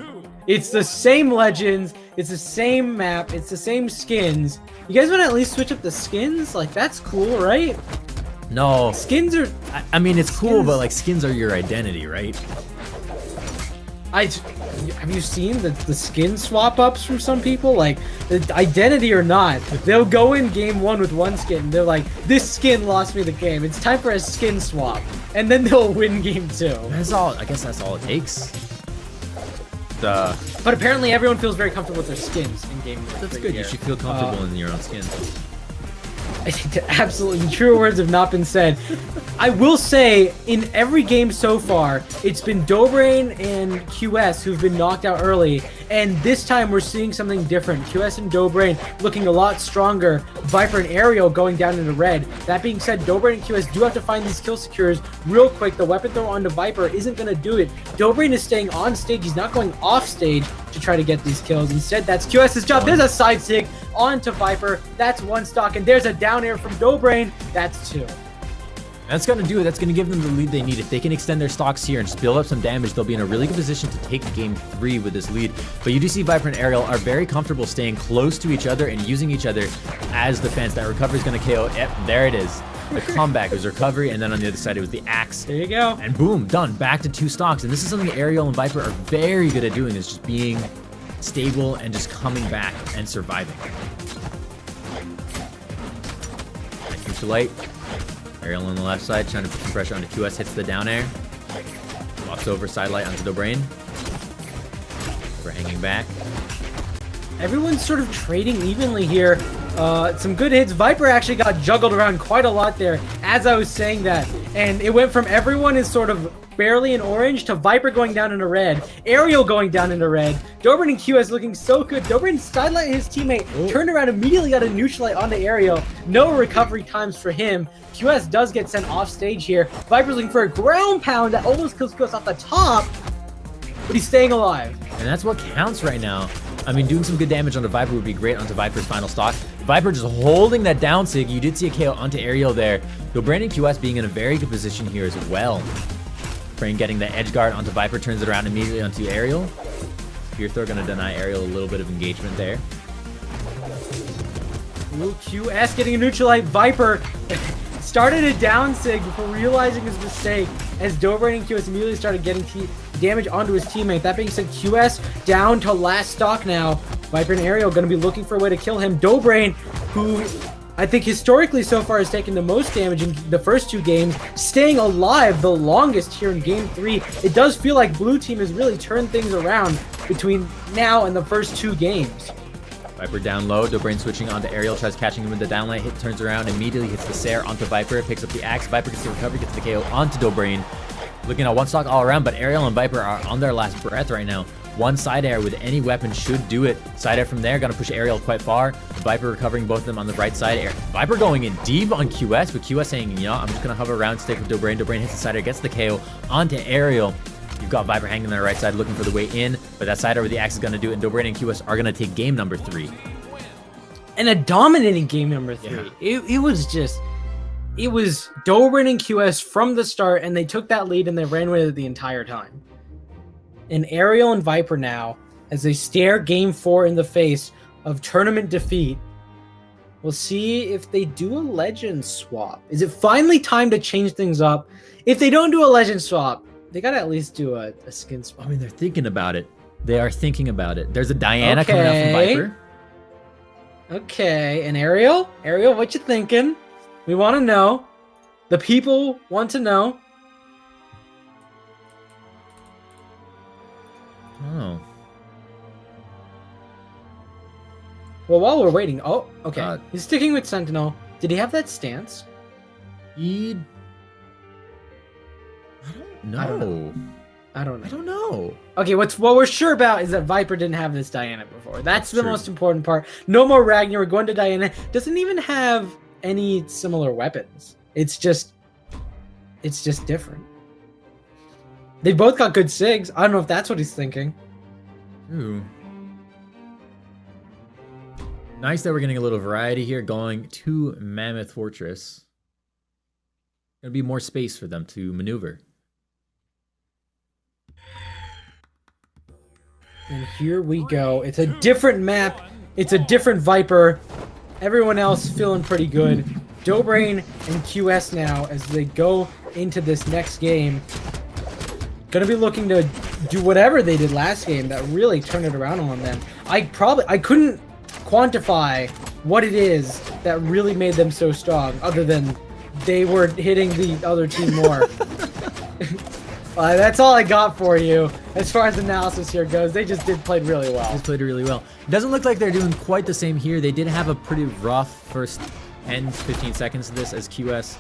Speaker 6: It's the same legends. It's the same map. It's the same skins. You guys want to at least switch up the skins? Like, that's cool, right?
Speaker 5: No.
Speaker 6: Skins are...
Speaker 5: I mean, it's cool, but like skins are your identity, right?
Speaker 6: Have you seen the skin swap ups from some people? Like, the identity or not, they'll go in game 1 with one skin, and they're like, this skin lost me the game. It's time for a skin swap. And then they'll win game 2.
Speaker 5: That's all. I guess that's all it takes.
Speaker 6: But apparently everyone feels very comfortable with their skins in game 1.
Speaker 5: That's good. You should feel comfortable in your own skin.
Speaker 6: I think that absolutely truer words have not been said. I will say, in every game so far, it's been Dobrain and QS who've been knocked out early, and this time we're seeing something different. QS and Dobrain looking a lot stronger. Viper and Aerial going down into red. That being said, Dobrain and QS do have to find these kill secures real quick. The weapon throw onto Viper isn't going to do it. Dobrain is staying on stage. He's not going off stage to try to get these kills. Instead, that's QS's job. There's a side sig onto Viper. That's 1 stock, and there's a down air from Dobrain. That's 2.
Speaker 5: That's going to do it. That's going to give them the lead they need. If they can extend their stocks here and just build up some damage, they'll be in a really good position to take game 3 with this lead. But you do see Viper and Aerial are very comfortable staying close to each other and using each other as defense. That recovery is going to KO. Yep, there it is. The comeback was recovery, and then on the other side, it was the axe.
Speaker 6: There you go.
Speaker 5: And boom, done. Back to 2 stocks. And this is something Aerial and Viper are very good at doing, is just being stable and just coming back and surviving. Keeps the light. Aerial on the left side, trying to put some pressure onto QS, hits the down air. Walks over, sidelight onto the brain. We're hanging back.
Speaker 6: Everyone's sort of trading evenly here. Some good hits. Viper actually got juggled around quite a lot there as I was saying that. And it went from everyone is sort of barely in orange to Viper going down into red. Ariel going down into red. Dobrin and QS looking so good. Dobrin sidelighted his teammate, turned around, immediately got a neutral light onto Ariel. No recovery times for him. QS does get sent off stage here. Viper's looking for a ground pound that almost kills QS off the top, but he's staying alive.
Speaker 5: And that's what counts right now. I mean, doing some good damage onto Viper would be great onto Viper's final stock. Viper just holding that down sig. You did see a KO onto Ariel there. Though Brandon QS being in a very good position here as well. Brain getting the edge guard onto Viper, turns it around immediately onto Ariel. Fear Throw gonna deny Ariel a little bit of engagement there.
Speaker 6: Ooh, QS getting a neutral light. Viper started a down sig before realizing his mistake as Dobrin and QS immediately started getting damage onto his teammate. That being said, QS down to last stock now. Viper and Ariel going to be looking for a way to kill him. Dobrin, who I think historically so far has taken the most damage in the first two games, staying alive the longest here in game 3. It does feel like blue team has really turned things around between now and the first two games.
Speaker 5: Viper down low, Dobrin switching onto Ariel, tries catching him with the downlight, hit, turns around, immediately hits the Sair onto Viper, picks up the axe, Viper gets the recovery, gets the KO onto Dobrin. Looking at one stock all around, but Ariel and Viper are on their last breath right now. One side air with any weapon should do it. Side air from there, gonna push Ariel quite far. Viper recovering both of them on the right side. Viper going in deep on QS, but QS saying, you know, I'm just gonna hover around, stick with Dobrin. Dobrin hits the side air, gets the KO onto Ariel. You've got Viper hanging on the right side looking for the way in, but that side over the axe is gonna do it, and Dobrin and QS are gonna take game number 3.
Speaker 6: And a dominating game number 3.
Speaker 5: Yeah.
Speaker 6: It was Dobrin and QS from the start, and they took that lead and they ran with it the entire time. And Ariel and Viper now, as they stare game 4 in the face of tournament defeat, we'll see if they do a legend swap. Is it finally time to change things up? If they don't do a legend swap, they gotta at least do a skin swap.
Speaker 5: I mean, they're thinking about it. They are thinking about it. There's a Diana coming out from Viper.
Speaker 6: Okay, and Ariel? Ariel, what you thinking? We want to know. The people want to know.
Speaker 5: Oh.
Speaker 6: Well, while we're waiting... Oh, okay.
Speaker 5: Uh,
Speaker 6: He's sticking with Sentinel. Did he have that stance?
Speaker 5: I don't know.
Speaker 6: I don't know.
Speaker 5: I don't know.
Speaker 6: Okay, what we're sure about is that Viper didn't have this Diana before. That's the
Speaker 5: True.
Speaker 6: most important part. No more Ragnar. We're going to Diana. Doesn't even have any similar weapons. It's just different. They both got good SIGs. I don't know if that's what he's thinking.
Speaker 5: Ooh. Nice that we're getting a little variety here, going to Mammoth Fortress. Gonna be more space for them to maneuver.
Speaker 6: And here we go. It's a different map. It's a different Viper. Everyone else feeling pretty good. Dobrin and QS now as they go into this next game. Gonna be looking to do whatever they did last game that really turned it around on them. I couldn't quantify what it is that really made them so strong, other than they were hitting the other team more. That's all I got for you as far as analysis here goes. They just played really well.
Speaker 5: Just played really well. Doesn't look like they're doing quite the same here. They did have a pretty rough first 10-15 seconds of this as QS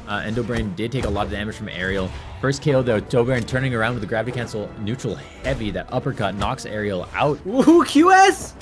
Speaker 5: and Dobrin did take a lot of damage from Ariel. First KO though, Dobrin turning around with the gravity cancel neutral heavy. That uppercut knocks Ariel out.
Speaker 6: Ooh, QS!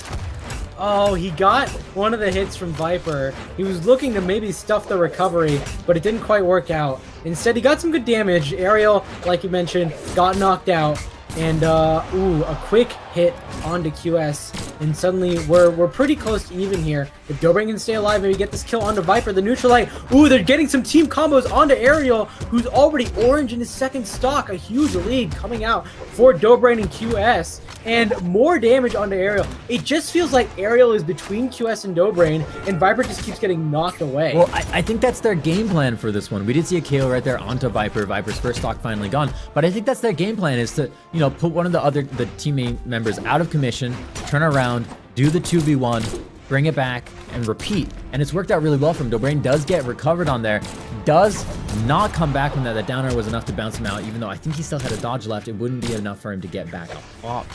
Speaker 6: Oh, he got one of the hits from Viper. He was looking to maybe stuff the recovery, but it didn't quite work out. Instead, he got some good damage. Ariel, like you mentioned, got knocked out. And, ooh, a quick hit onto QS. And suddenly, we're pretty close to even here. If Dobrin can stay alive, maybe get this kill onto Viper, the neutral light. Ooh, they're getting some team combos onto Ariel, who's already orange in his second stock. A huge lead coming out for Dobrin and QS. And more damage onto Ariel. It just feels like Ariel is between QS and Dobrin, and Viper just keeps getting knocked away.
Speaker 5: Well, I think that's their game plan for this one. We did see a KO right there onto Viper. Viper's first stock finally gone. But I think that's their game plan, is to, you know, put one of the teammate members out of commission, turn around, do the 2v1, bring it back, and repeat. And it's worked out really well for him. Dobrain does get recovered on there, does not come back from that. That down air was enough to bounce him out, even though I think he still had a dodge left. It wouldn't be enough for him to get back up.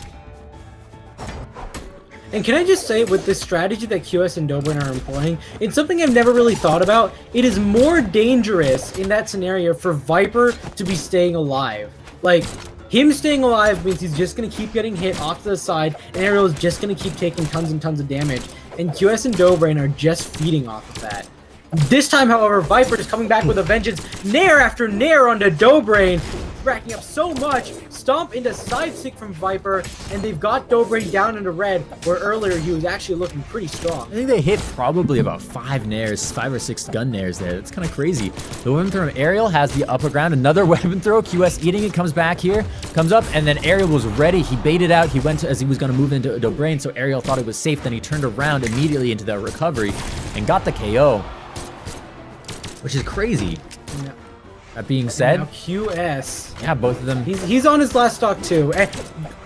Speaker 6: And can I just say, with this strategy that QS and Dobrain are employing, it's something I've never really thought about. It is more dangerous in that scenario for Viper to be staying alive. Like, him staying alive means he's just going to keep getting hit off to the side, and Ariel is just going to keep taking tons and tons of damage. And QS and Dobrain are just feeding off of that. This time, however, Viper is coming back with a vengeance. Nair after Nair onto Dobrain, racking up so much. Stomp into side stick from Viper, and they've got Dobrain down into red, where earlier he was actually looking pretty strong.
Speaker 5: I think they hit probably about 5 nairs, 5 or 6 gun nairs there. That's kind of crazy. The weapon throw from Ariel has the upper ground. Another weapon throw. QS eating it, comes back here, comes up, and then Ariel was ready. He baited out. He went to, as he was going to move into Dobrain, so Ariel thought it was safe. Then he turned around immediately into the recovery and got the KO, which is crazy.
Speaker 6: Yeah.
Speaker 5: That being said,
Speaker 6: now QS.
Speaker 5: yeah, both of them.
Speaker 6: He's on his last stock too.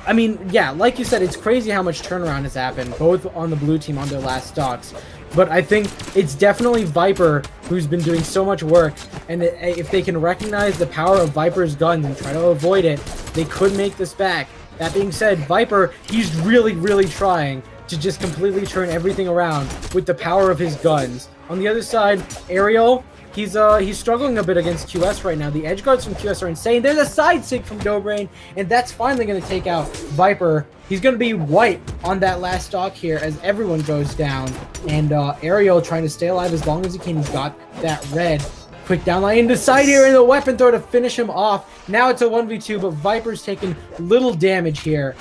Speaker 6: I mean, yeah, like you said, it's crazy how much turnaround has happened, both on the blue team on their last stocks. But I think it's definitely Viper who's been doing so much work, and if they can recognize the power of Viper's guns and try to avoid it, they could make this back. That being said, Viper, he's really, really trying to just completely turn everything around with the power of his guns. On the other side, Ariel, he's struggling a bit against QS right now. The edge guards from QS are insane. There's a side sig from Dobrain, and that's finally going to take out Viper. He's going to be white on that last stock here as everyone goes down. And Ariel trying to stay alive as long as he can. He's got that red. Quick downline into side here and the weapon throw to finish him off. Now it's a 1v2, but Viper's taking little damage here.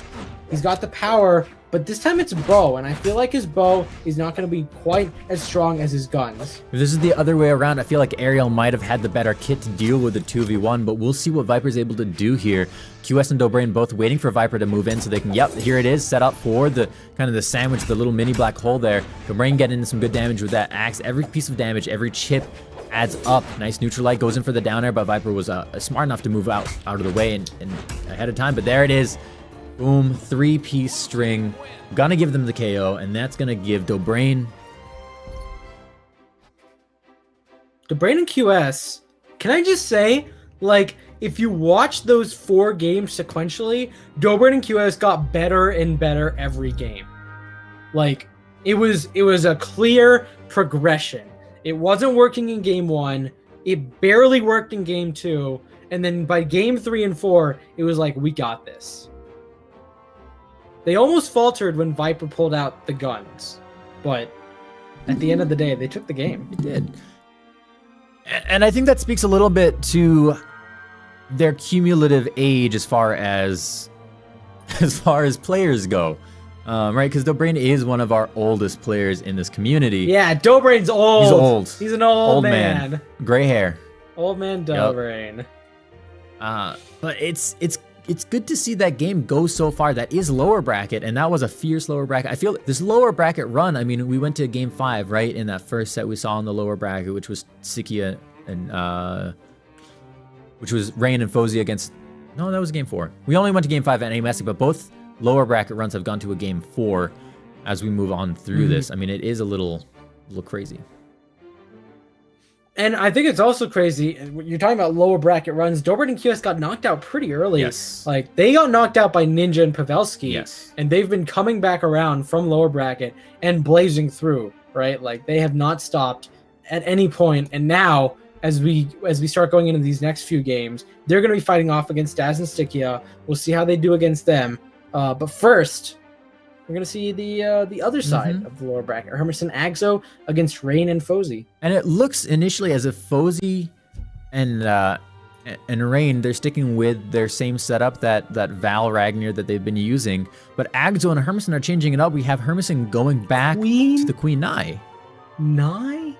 Speaker 6: He's got the power, but this time it's bow, and I feel like his bow is not going to be quite as strong as his guns.
Speaker 5: If this is the other way around, I feel like Ariel might have had the better kit to deal with the 2v1, but we'll see what Viper's able to do here. QS and Dobrain both waiting for Viper to move in so they can, yep, here it is, set up for the kind of the sandwich, the little mini black hole there. Dobrain getting into some good damage with that axe. Every piece of damage, every chip adds up. Nice neutral light, goes in for the down air, but Viper was smart enough to move out of the way and ahead of time, but there it is. Boom, 3-piece string. Gonna give them the KO, and that's gonna give Dobrain
Speaker 6: and QS, can I just say, like, if you watch those 4 games sequentially, Dobrain and QS got better and better every game. Like, it was a clear progression. It wasn't working in game 1, it barely worked in game 2, and then by game 3 and 4, it was like, we got this. They almost faltered when Viper pulled out the guns, but at the end of the day, they took the game.
Speaker 5: It did. And I think that speaks a little bit to their cumulative age as far as players go, right? Because Dobrain is one of our oldest players in this community.
Speaker 6: Yeah, Dobrain's old.
Speaker 5: He's old.
Speaker 6: He's an old man.
Speaker 5: Gray hair.
Speaker 6: Old man Dobrain.
Speaker 5: Yep. But it's good to see that game go so far. That is lower bracket, and that was a fierce lower bracket. I feel this lower bracket run, I mean, we went to game 5, right? In that first set we saw in the lower bracket, which was Sikia and which was Rain and Fozy against, no, that was game 4. We only went to game 5 at AMS, but both lower bracket runs have gone to a game 4 as we move on through this. I mean, it is a little crazy.
Speaker 6: And I think it's also crazy, you're talking about lower bracket runs, Dobrain and QS got knocked out pretty early.
Speaker 5: Yes.
Speaker 6: Like, they got knocked out by Ninja and Pavelski.
Speaker 5: Yes. And
Speaker 6: they've been coming back around from lower bracket and blazing through, right? Like, they have not stopped at any point. And now, as we start going into these next few games, they're going to be fighting off against Daz and Stikia. We'll see how they do against them. But first, we're going to see the other side of the lower bracket. Hermerson Agzo against Rain and Fozy.
Speaker 5: And it looks initially as if Fozy and Rain, they're sticking with their same setup, that Val Ragnar that they've been using. But Agzo and Hermerson are changing it up. We have Hermerson going back to the Queen Nai.
Speaker 6: Nai?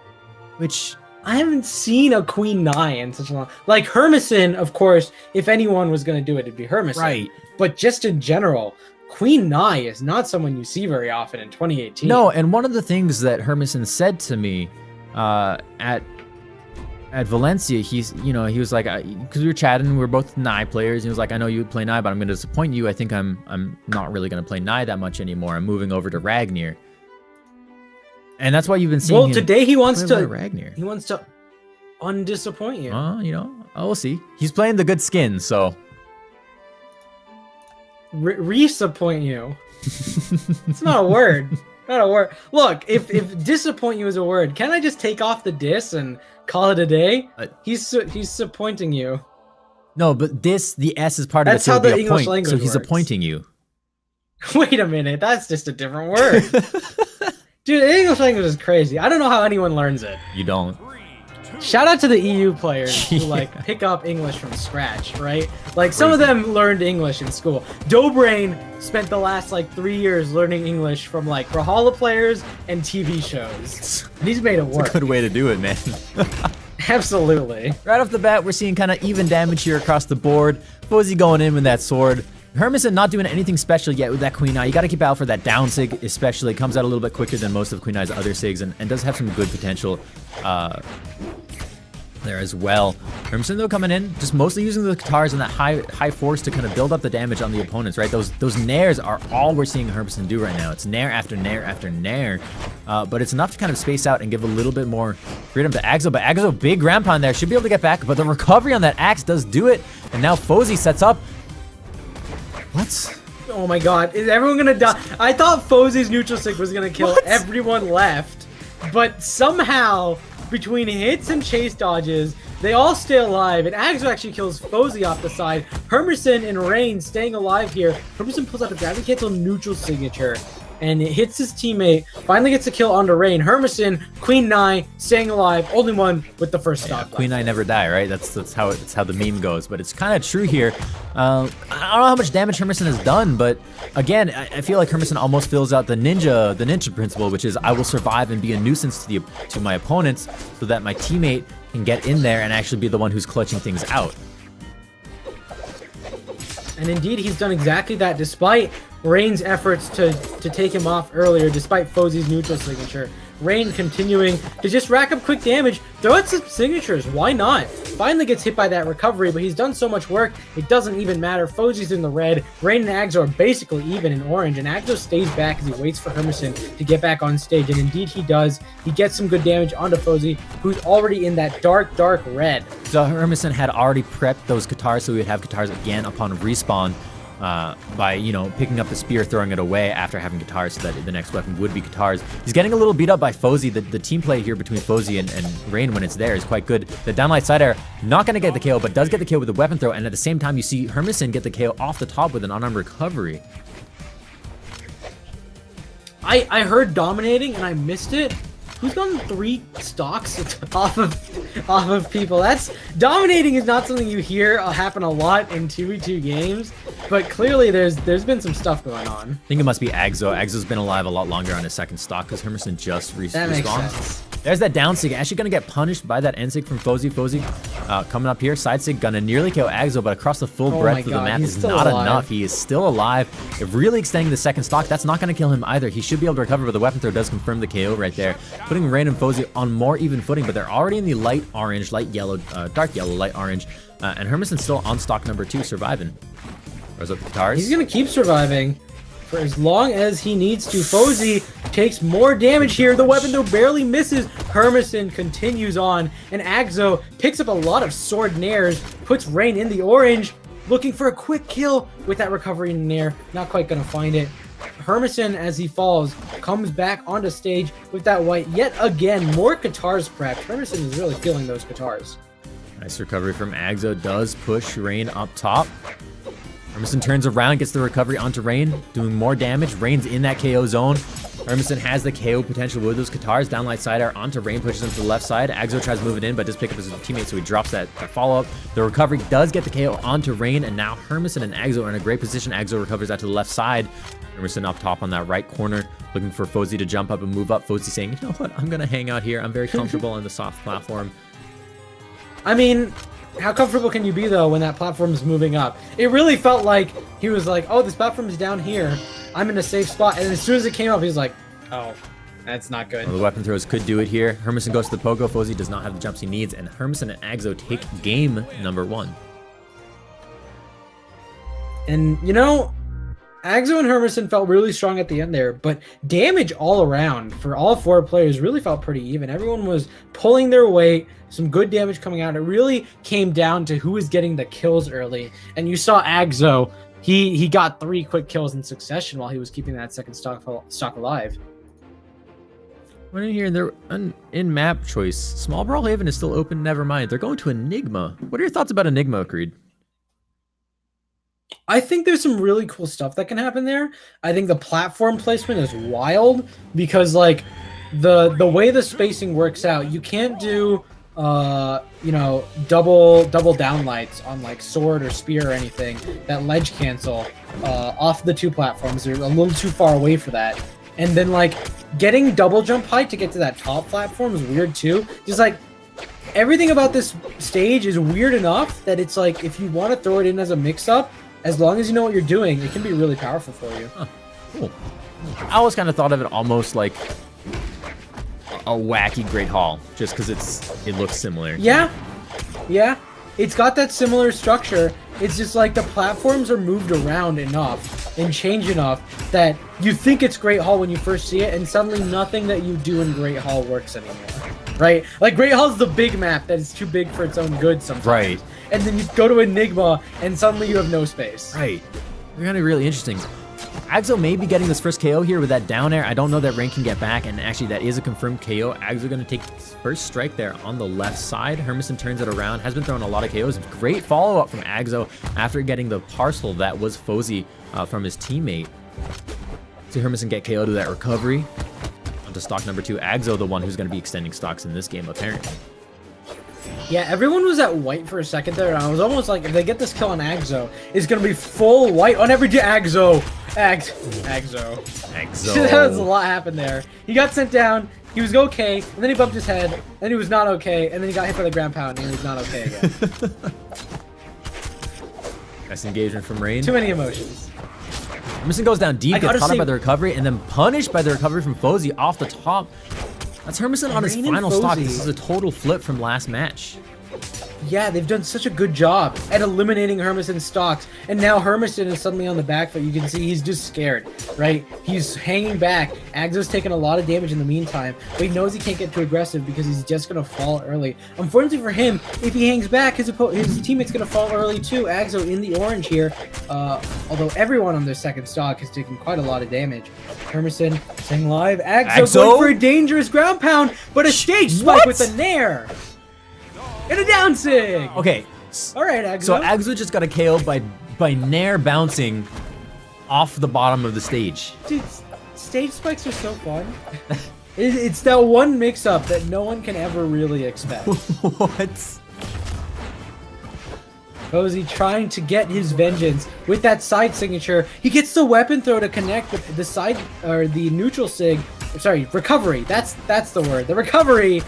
Speaker 5: Which
Speaker 6: I haven't seen a Queen Nai in such a long... Like, Hermerson, of course, if anyone was going to do it, it'd be Hermerson.
Speaker 5: Right.
Speaker 6: But just in general, Queen Nai is not someone you see very often in 2018.
Speaker 5: No, and one of the things that Hermerson said to me at Valencia, he was like, because we were chatting, we were both Nai players, and he was like, I know you play Nai, but I'm going to disappoint you. I think I'm not really going to play Nai that much anymore. I'm moving over to Ragnar. And that's why you've been seeing
Speaker 6: Well,
Speaker 5: him
Speaker 6: today he wants
Speaker 5: play a
Speaker 6: to.
Speaker 5: lot of Ragnar.
Speaker 6: He wants to undisappoint you.
Speaker 5: You know, we'll see. He's playing the good skin, so.
Speaker 6: Disappoint you. It's not a word. Not a word. Look, if disappoint you is a word, can't I just take off the dis and call it a day? He's disappointing you.
Speaker 5: No, but the S is part of
Speaker 6: That's
Speaker 5: it. So
Speaker 6: how
Speaker 5: it'll
Speaker 6: the
Speaker 5: be a
Speaker 6: English
Speaker 5: point,
Speaker 6: language
Speaker 5: so he's
Speaker 6: works.
Speaker 5: appointing you.
Speaker 6: Wait a minute, that's just a different word. Dude, the English language is crazy. I don't know how anyone learns it.
Speaker 5: You don't.
Speaker 6: Shout out to the EU players who like pick up English from scratch, right? Like some of them learned English in school. Dobrain spent the last like 3 years learning English from like Brawlhalla players and TV shows. And he's made it work.
Speaker 5: Good way to do it, man.
Speaker 6: Absolutely.
Speaker 5: Right off the bat, we're seeing kind of even damage here across the board. Fozzy going in with that sword. Hermison not doing anything special yet with that Queen Eye. You got to keep out for that down sig, especially. Comes out a little bit quicker than most of Queen Eye's other sigs and does have some good potential there as well. Hermison, though, coming in, just mostly using the guitars and that high force to kind of build up the damage on the opponents, right? Those nairs are all we're seeing Hermison do right now. It's nair after nair after nair, but it's enough to kind of space out and give a little bit more freedom to Axo. But Axo, big ramp on there, should be able to get back, but the recovery on that axe does do it, and now Fozzy sets up. What?
Speaker 6: Oh my god, is everyone gonna die? I thought Fozzy's neutral sig was gonna kill
Speaker 5: What?
Speaker 6: everyone left, but somehow, between hits and chase dodges, they all stay alive, and Axo actually kills Fozzy off the side. Hermison and Rain staying alive here. Hermison pulls out a gravity cancel neutral signature, and it hits his teammate. Finally gets a kill onto Rain. Hermison, Queen Nye, staying alive, only one with the first stock.
Speaker 5: Queen Eye never die, right? That's how the meme goes. But it's kind of true here. I don't know how much damage Hermison has done, but again, I feel like Hermison almost fills out the ninja principle, which is I will survive and be a nuisance to my opponents, so that my teammate can get in there and actually be the one who's clutching things out.
Speaker 6: And indeed, he's done exactly that, despite Rain's efforts to take him off earlier, despite Fozzy's neutral signature. Rain continuing to just rack up quick damage, throw out some signatures, why not? Finally gets hit by that recovery, but he's done so much work, it doesn't even matter. Fozzy's in the red, Rain and Axo are basically even in orange, and Axo stays back as he waits for Hermison to get back on stage, and indeed he does. He gets some good damage onto Fozzy, who's already in that dark red.
Speaker 5: So Hermison had already prepped those guitars, so we would have guitars again upon respawn. By, you know, picking up the spear, throwing it away after having guitars, so that the next weapon would be guitars. He's getting a little beat up by Fozzy. The team play here between Fozzy and Rain when it's there is quite good. The downlight side air, not going to get the KO, but does get the KO with the weapon throw, and at the same time you see Hermison get the KO off the top with an unarmed recovery.
Speaker 6: I heard dominating and I missed it. Who's gotten 3 stocks off of people? That's dominating is not something you hear happen a lot in 2v2 games, but clearly there's been some stuff going on.
Speaker 5: I think it must be Axo. Axo's been alive a lot longer on his second stock because Hermison just
Speaker 6: That makes
Speaker 5: respawned.
Speaker 6: sense.
Speaker 5: There's that down sig. Actually going to get punished by that end sig from Fozzy. Fozzy coming up here. Side sig going to nearly kill Axo, but across the full
Speaker 6: Oh
Speaker 5: breadth
Speaker 6: my
Speaker 5: of the
Speaker 6: God,
Speaker 5: map
Speaker 6: he's
Speaker 5: is
Speaker 6: still
Speaker 5: not
Speaker 6: alive.
Speaker 5: enough. He is still alive. If really extending the second stock, that's not going to kill him either. He should be able to recover, but the weapon throw does confirm the KO right there, putting Rain and Fozzy on more even footing, but they're already in the light orange, light yellow, dark yellow, light orange, and Hermison's still on stock number 2, surviving. Throws up the guitars.
Speaker 6: He's gonna keep surviving for as long as he needs to. Fozzy takes more damage here. The weapon though barely misses. Hermison continues on, and Axo picks up a lot of sword nairs, puts Rain in the orange, looking for a quick kill with that recovery nair. Not quite gonna find it. Hermison, as he falls, comes back onto stage with that white. Yet again, more guitars prepped. Hermison is really feeling those guitars.
Speaker 5: Nice recovery from Axo. Does push Rain up top. Hermison turns around, gets the recovery onto Rain, doing more damage. Rain's in that KO zone. Hermison has the KO potential with those guitars. Downlight side air onto Rain, pushes him to the left side. Axo tries moving in, but does pick up his teammate, so he drops that follow-up. The recovery does get the KO onto Rain, and now Hermison and Axo are in a great position. Axo recovers out to the left side. Hermison up top on that right corner, looking for Fozzy to jump up and move up. Fozzy saying, you know what, I'm going to hang out here. I'm very comfortable on the soft platform.
Speaker 6: I mean, how comfortable can you be, though, when that platform is moving up? It really felt like he was like, oh, this platform is down here. I'm in a safe spot. And as soon as it came up, he was like, oh, that's not good.
Speaker 5: Well, the weapon throws could do it here. Hermison goes to the pogo. Fozzy does not have the jumps he needs. And Hermison and Axo take game number 1.
Speaker 6: And, you know, Agzo and Hermison felt really strong at the end there, but damage all around for all 4 players really felt pretty even. Everyone was pulling their weight, some good damage coming out. It really came down to who was getting the kills early. And you saw Agzo, he got 3 quick kills in succession while he was keeping that second stock alive.
Speaker 5: We're in here, they're in map choice. Small Brawl Haven is still open, never mind. They're going to Enigma. What are your thoughts about Enigma, Creed?
Speaker 6: I think there's some really cool stuff that can happen there. I think the platform placement is wild because like the way the spacing works out, you can't do you know, double down lights on like sword or spear or anything that ledge cancel off the 2 platforms. They're a little too far away for that. And then like getting double jump height to get to that top platform is weird too. Just like everything about this stage is weird enough that it's like if you want to throw it in as a mix up, as long as you know what you're doing, it can be really powerful for you.
Speaker 5: Huh. Cool. I always kind of thought of it almost like a wacky Great Hall, just because it looks similar.
Speaker 6: Yeah, it's got that similar structure. It's just like the platforms are moved around enough and changed enough that you think it's Great Hall when you first see it, and suddenly nothing that you do in Great Hall works anymore. Right? Like Great Hall's the big map that is too big for its own good sometimes.
Speaker 5: Right.
Speaker 6: And then you go to Enigma, and suddenly you have no space.
Speaker 5: Right. They're gonna be really interesting. Agzo may be getting this first KO here with that down air. I don't know that Rain can get back, and actually that is a confirmed KO. Agzo gonna take his first strike there on the left side. Hermison turns it around, has been throwing a lot of KOs. Great follow-up from Agzo after getting the parcel that was Fozy from his teammate. See Hermison get KO'd with that recovery. Onto stock number 2. Agzo, the one who's gonna be extending stocks in this game, apparently.
Speaker 6: Yeah, everyone was at white for a second there, and I was almost like, if they get this kill on Agzo, it's gonna be full white on every Agzo. Agzo. That was a lot happened there. He got sent down, he was okay, and then he bumped his head, then he was not okay, and then he got hit by the ground pound, and he was not okay again.
Speaker 5: Nice engagement from Rain.
Speaker 6: Too many emotions.
Speaker 5: Hermison goes down deep, gets caught up by the recovery, and then punished by the recovery from Fozy off the top. That's Hermison on his final stock. This is a total flip from last match.
Speaker 6: Yeah, they've done such a good job at eliminating Hermison's stocks, and now Hermison is suddenly on the back foot. You can see he's just scared, right? He's hanging back. Agzo's taking a lot of damage in the meantime, but he knows he can't get too aggressive because he's just going to fall early. Unfortunately for him, if he hangs back, his teammate's going to fall early too. Agzo in the orange here, although everyone on their second stock has taken quite a lot of damage. Hermison staying live. Agzo going for a dangerous ground pound, but a stage spike with a nair. And a down sig!
Speaker 5: Okay.
Speaker 6: All right, Agzo.
Speaker 5: So Agzo just got a KO by nair bouncing off the bottom of the stage.
Speaker 6: Dude, stage spikes are so fun. It's that one mix-up that no one can ever really expect.
Speaker 5: What?
Speaker 6: Fozy trying to get his vengeance with that side signature. He gets the weapon throw to connect with the side, or the neutral sig. Sorry, recovery. That's the word. The recovery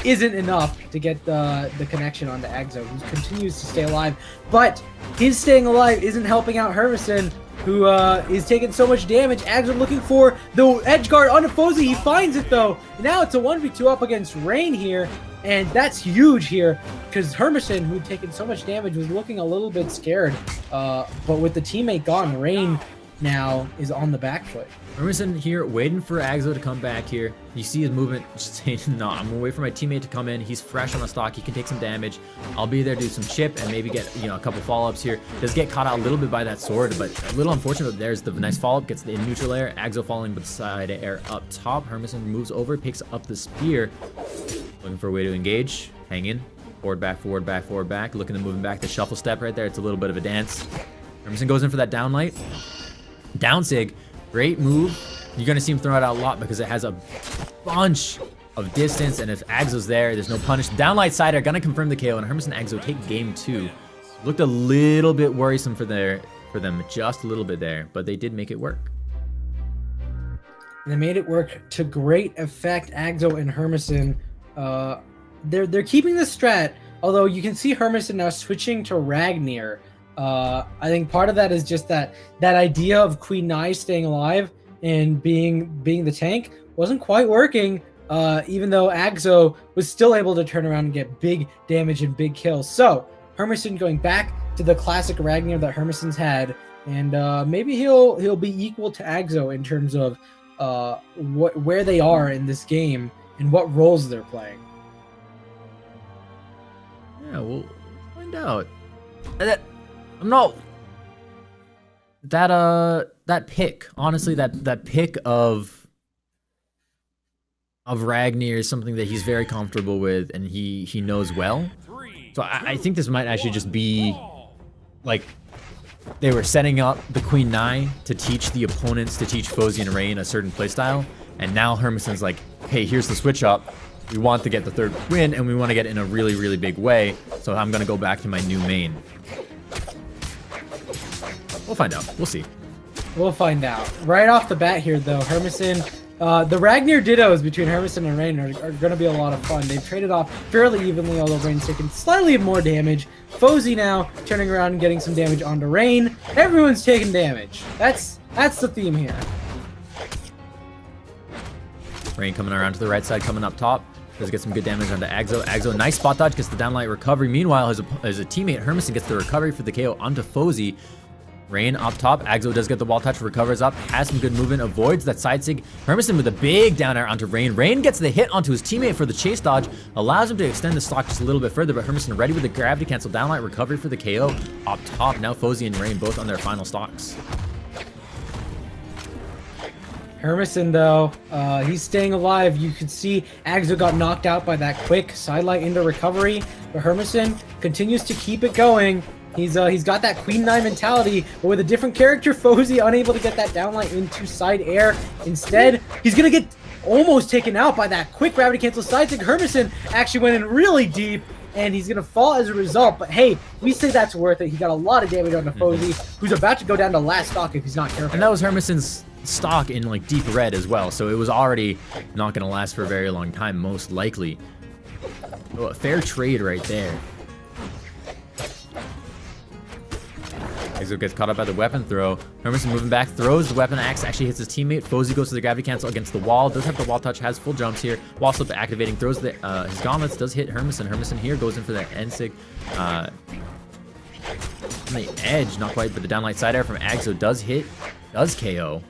Speaker 6: isn't enough to get the connection onto Agzo, who continues to stay alive. But his staying alive isn't helping out Hermison, who is taking so much damage. Agzo looking for the edge guard onto Fozy. He finds it though. Now it's a 1v2 up against Rain here, and that's huge here because Hermison, who'd taken so much damage, was looking a little bit scared. But with the teammate gone, Rain now is on the back foot.
Speaker 5: Hermison here waiting for Agzo to come back here. You see his movement, just saying, no, I'm gonna wait for my teammate to come in. He's fresh on the stock. He can take some damage. I'll be there to do some chip and maybe get, you know, a couple follow-ups here. Does get caught out a little bit by that sword, but a little unfortunate. But there's the nice follow-up, gets the neutral air. Agzo falling with side air up top. Hermison moves over, picks up the spear. Looking for a way to engage. Hang in. Forward, back, forward, back, forward, back. Looking to move him back. The shuffle step right there. It's a little bit of a dance. Hermison goes in for that down light. Down sig. Great move. You're going to see him throw it out a lot because it has a bunch of distance, and if Agzo's there's no punish. Downlight side are going to confirm the KO, and Hermison and Agzo take game 2. Looked a little bit worrisome for them, just a little bit there, but they did make it work.
Speaker 6: They made it work to great effect. Agzo and Hermison, they're keeping the strat, although you can see Hermison now switching to Ragnir. I think part of that is just that idea of Queen Nai staying alive and being the tank wasn't quite working, even though Agzo was still able to turn around and get big damage and big kills. So Hermison going back to the classic Ragnar that Hermison's had, and maybe he'll be equal to Agzo in terms of where they are in this game and what roles they're playing.
Speaker 5: Yeah, we'll find out. I'm not that pick. Honestly, that pick of Ragnar is something that he's very comfortable with and he knows well. So I think this might actually just be like they were setting up the Queen Nai to teach the opponents, to teach Fozy and Rain a certain playstyle, and now Hermison's like, hey, here's the switch up. We want to get the third win, and we want to get it in a really, really big way, so I'm going to go back to my new main. We'll find out. We'll see.
Speaker 6: We'll find out. Right off the bat here, though, Hermison, the Ragnar Dittos between Hermison and Rain are going to be a lot of fun. They've traded off fairly evenly, although Rain's taking slightly more damage. Fozy now turning around and getting some damage onto Rain. Everyone's taking damage. That's the theme here.
Speaker 5: Rain coming around to the right side, coming up top. Does get some good damage onto Agzo. Agzo, nice spot dodge, gets the downlight recovery. Meanwhile, his teammate Hermison gets the recovery for the KO onto Fozy. Rain up top. Agzo does get the wall touch, recovers up, has some good movement, avoids that side sig. Hermison with a big down air onto Rain. Rain gets the hit onto his teammate for the chase dodge, allows him to extend the stock just a little bit further, but Hermison ready with the gravity cancel downlight recovery for the KO up top. Now Fozy and Rain both on their final stocks.
Speaker 6: Hermison, though, he's staying alive. You can see Agzo got knocked out by that quick sidelight into recovery, but Hermison continues to keep it going. He's got that Queen Nai mentality, but with a different character. Fozy unable to get that downlight into side air. Instead, he's gonna get almost taken out by that quick gravity cancel side stick. Hermison actually went in really deep, and he's gonna fall as a result. But hey, we say that's worth it. He got a lot of damage onto Fozy, who's about to go down to last stock if he's not careful.
Speaker 5: And that was Hermison's stock in like deep red as well, so it was already not gonna last for a very long time, most likely. Oh, a fair trade right there. Agzo gets caught up by the weapon throw. Hermison moving back, throws the weapon axe, actually hits his teammate. Fozy goes to the gravity cancel against the wall, does have the wall touch, has full jumps here. Wall slip activating, throws the his gauntlets, does hit Hermison. Hermison here goes in for that N-sig. On the edge, not quite, but the downlight side air from Agzo does hit, does KO.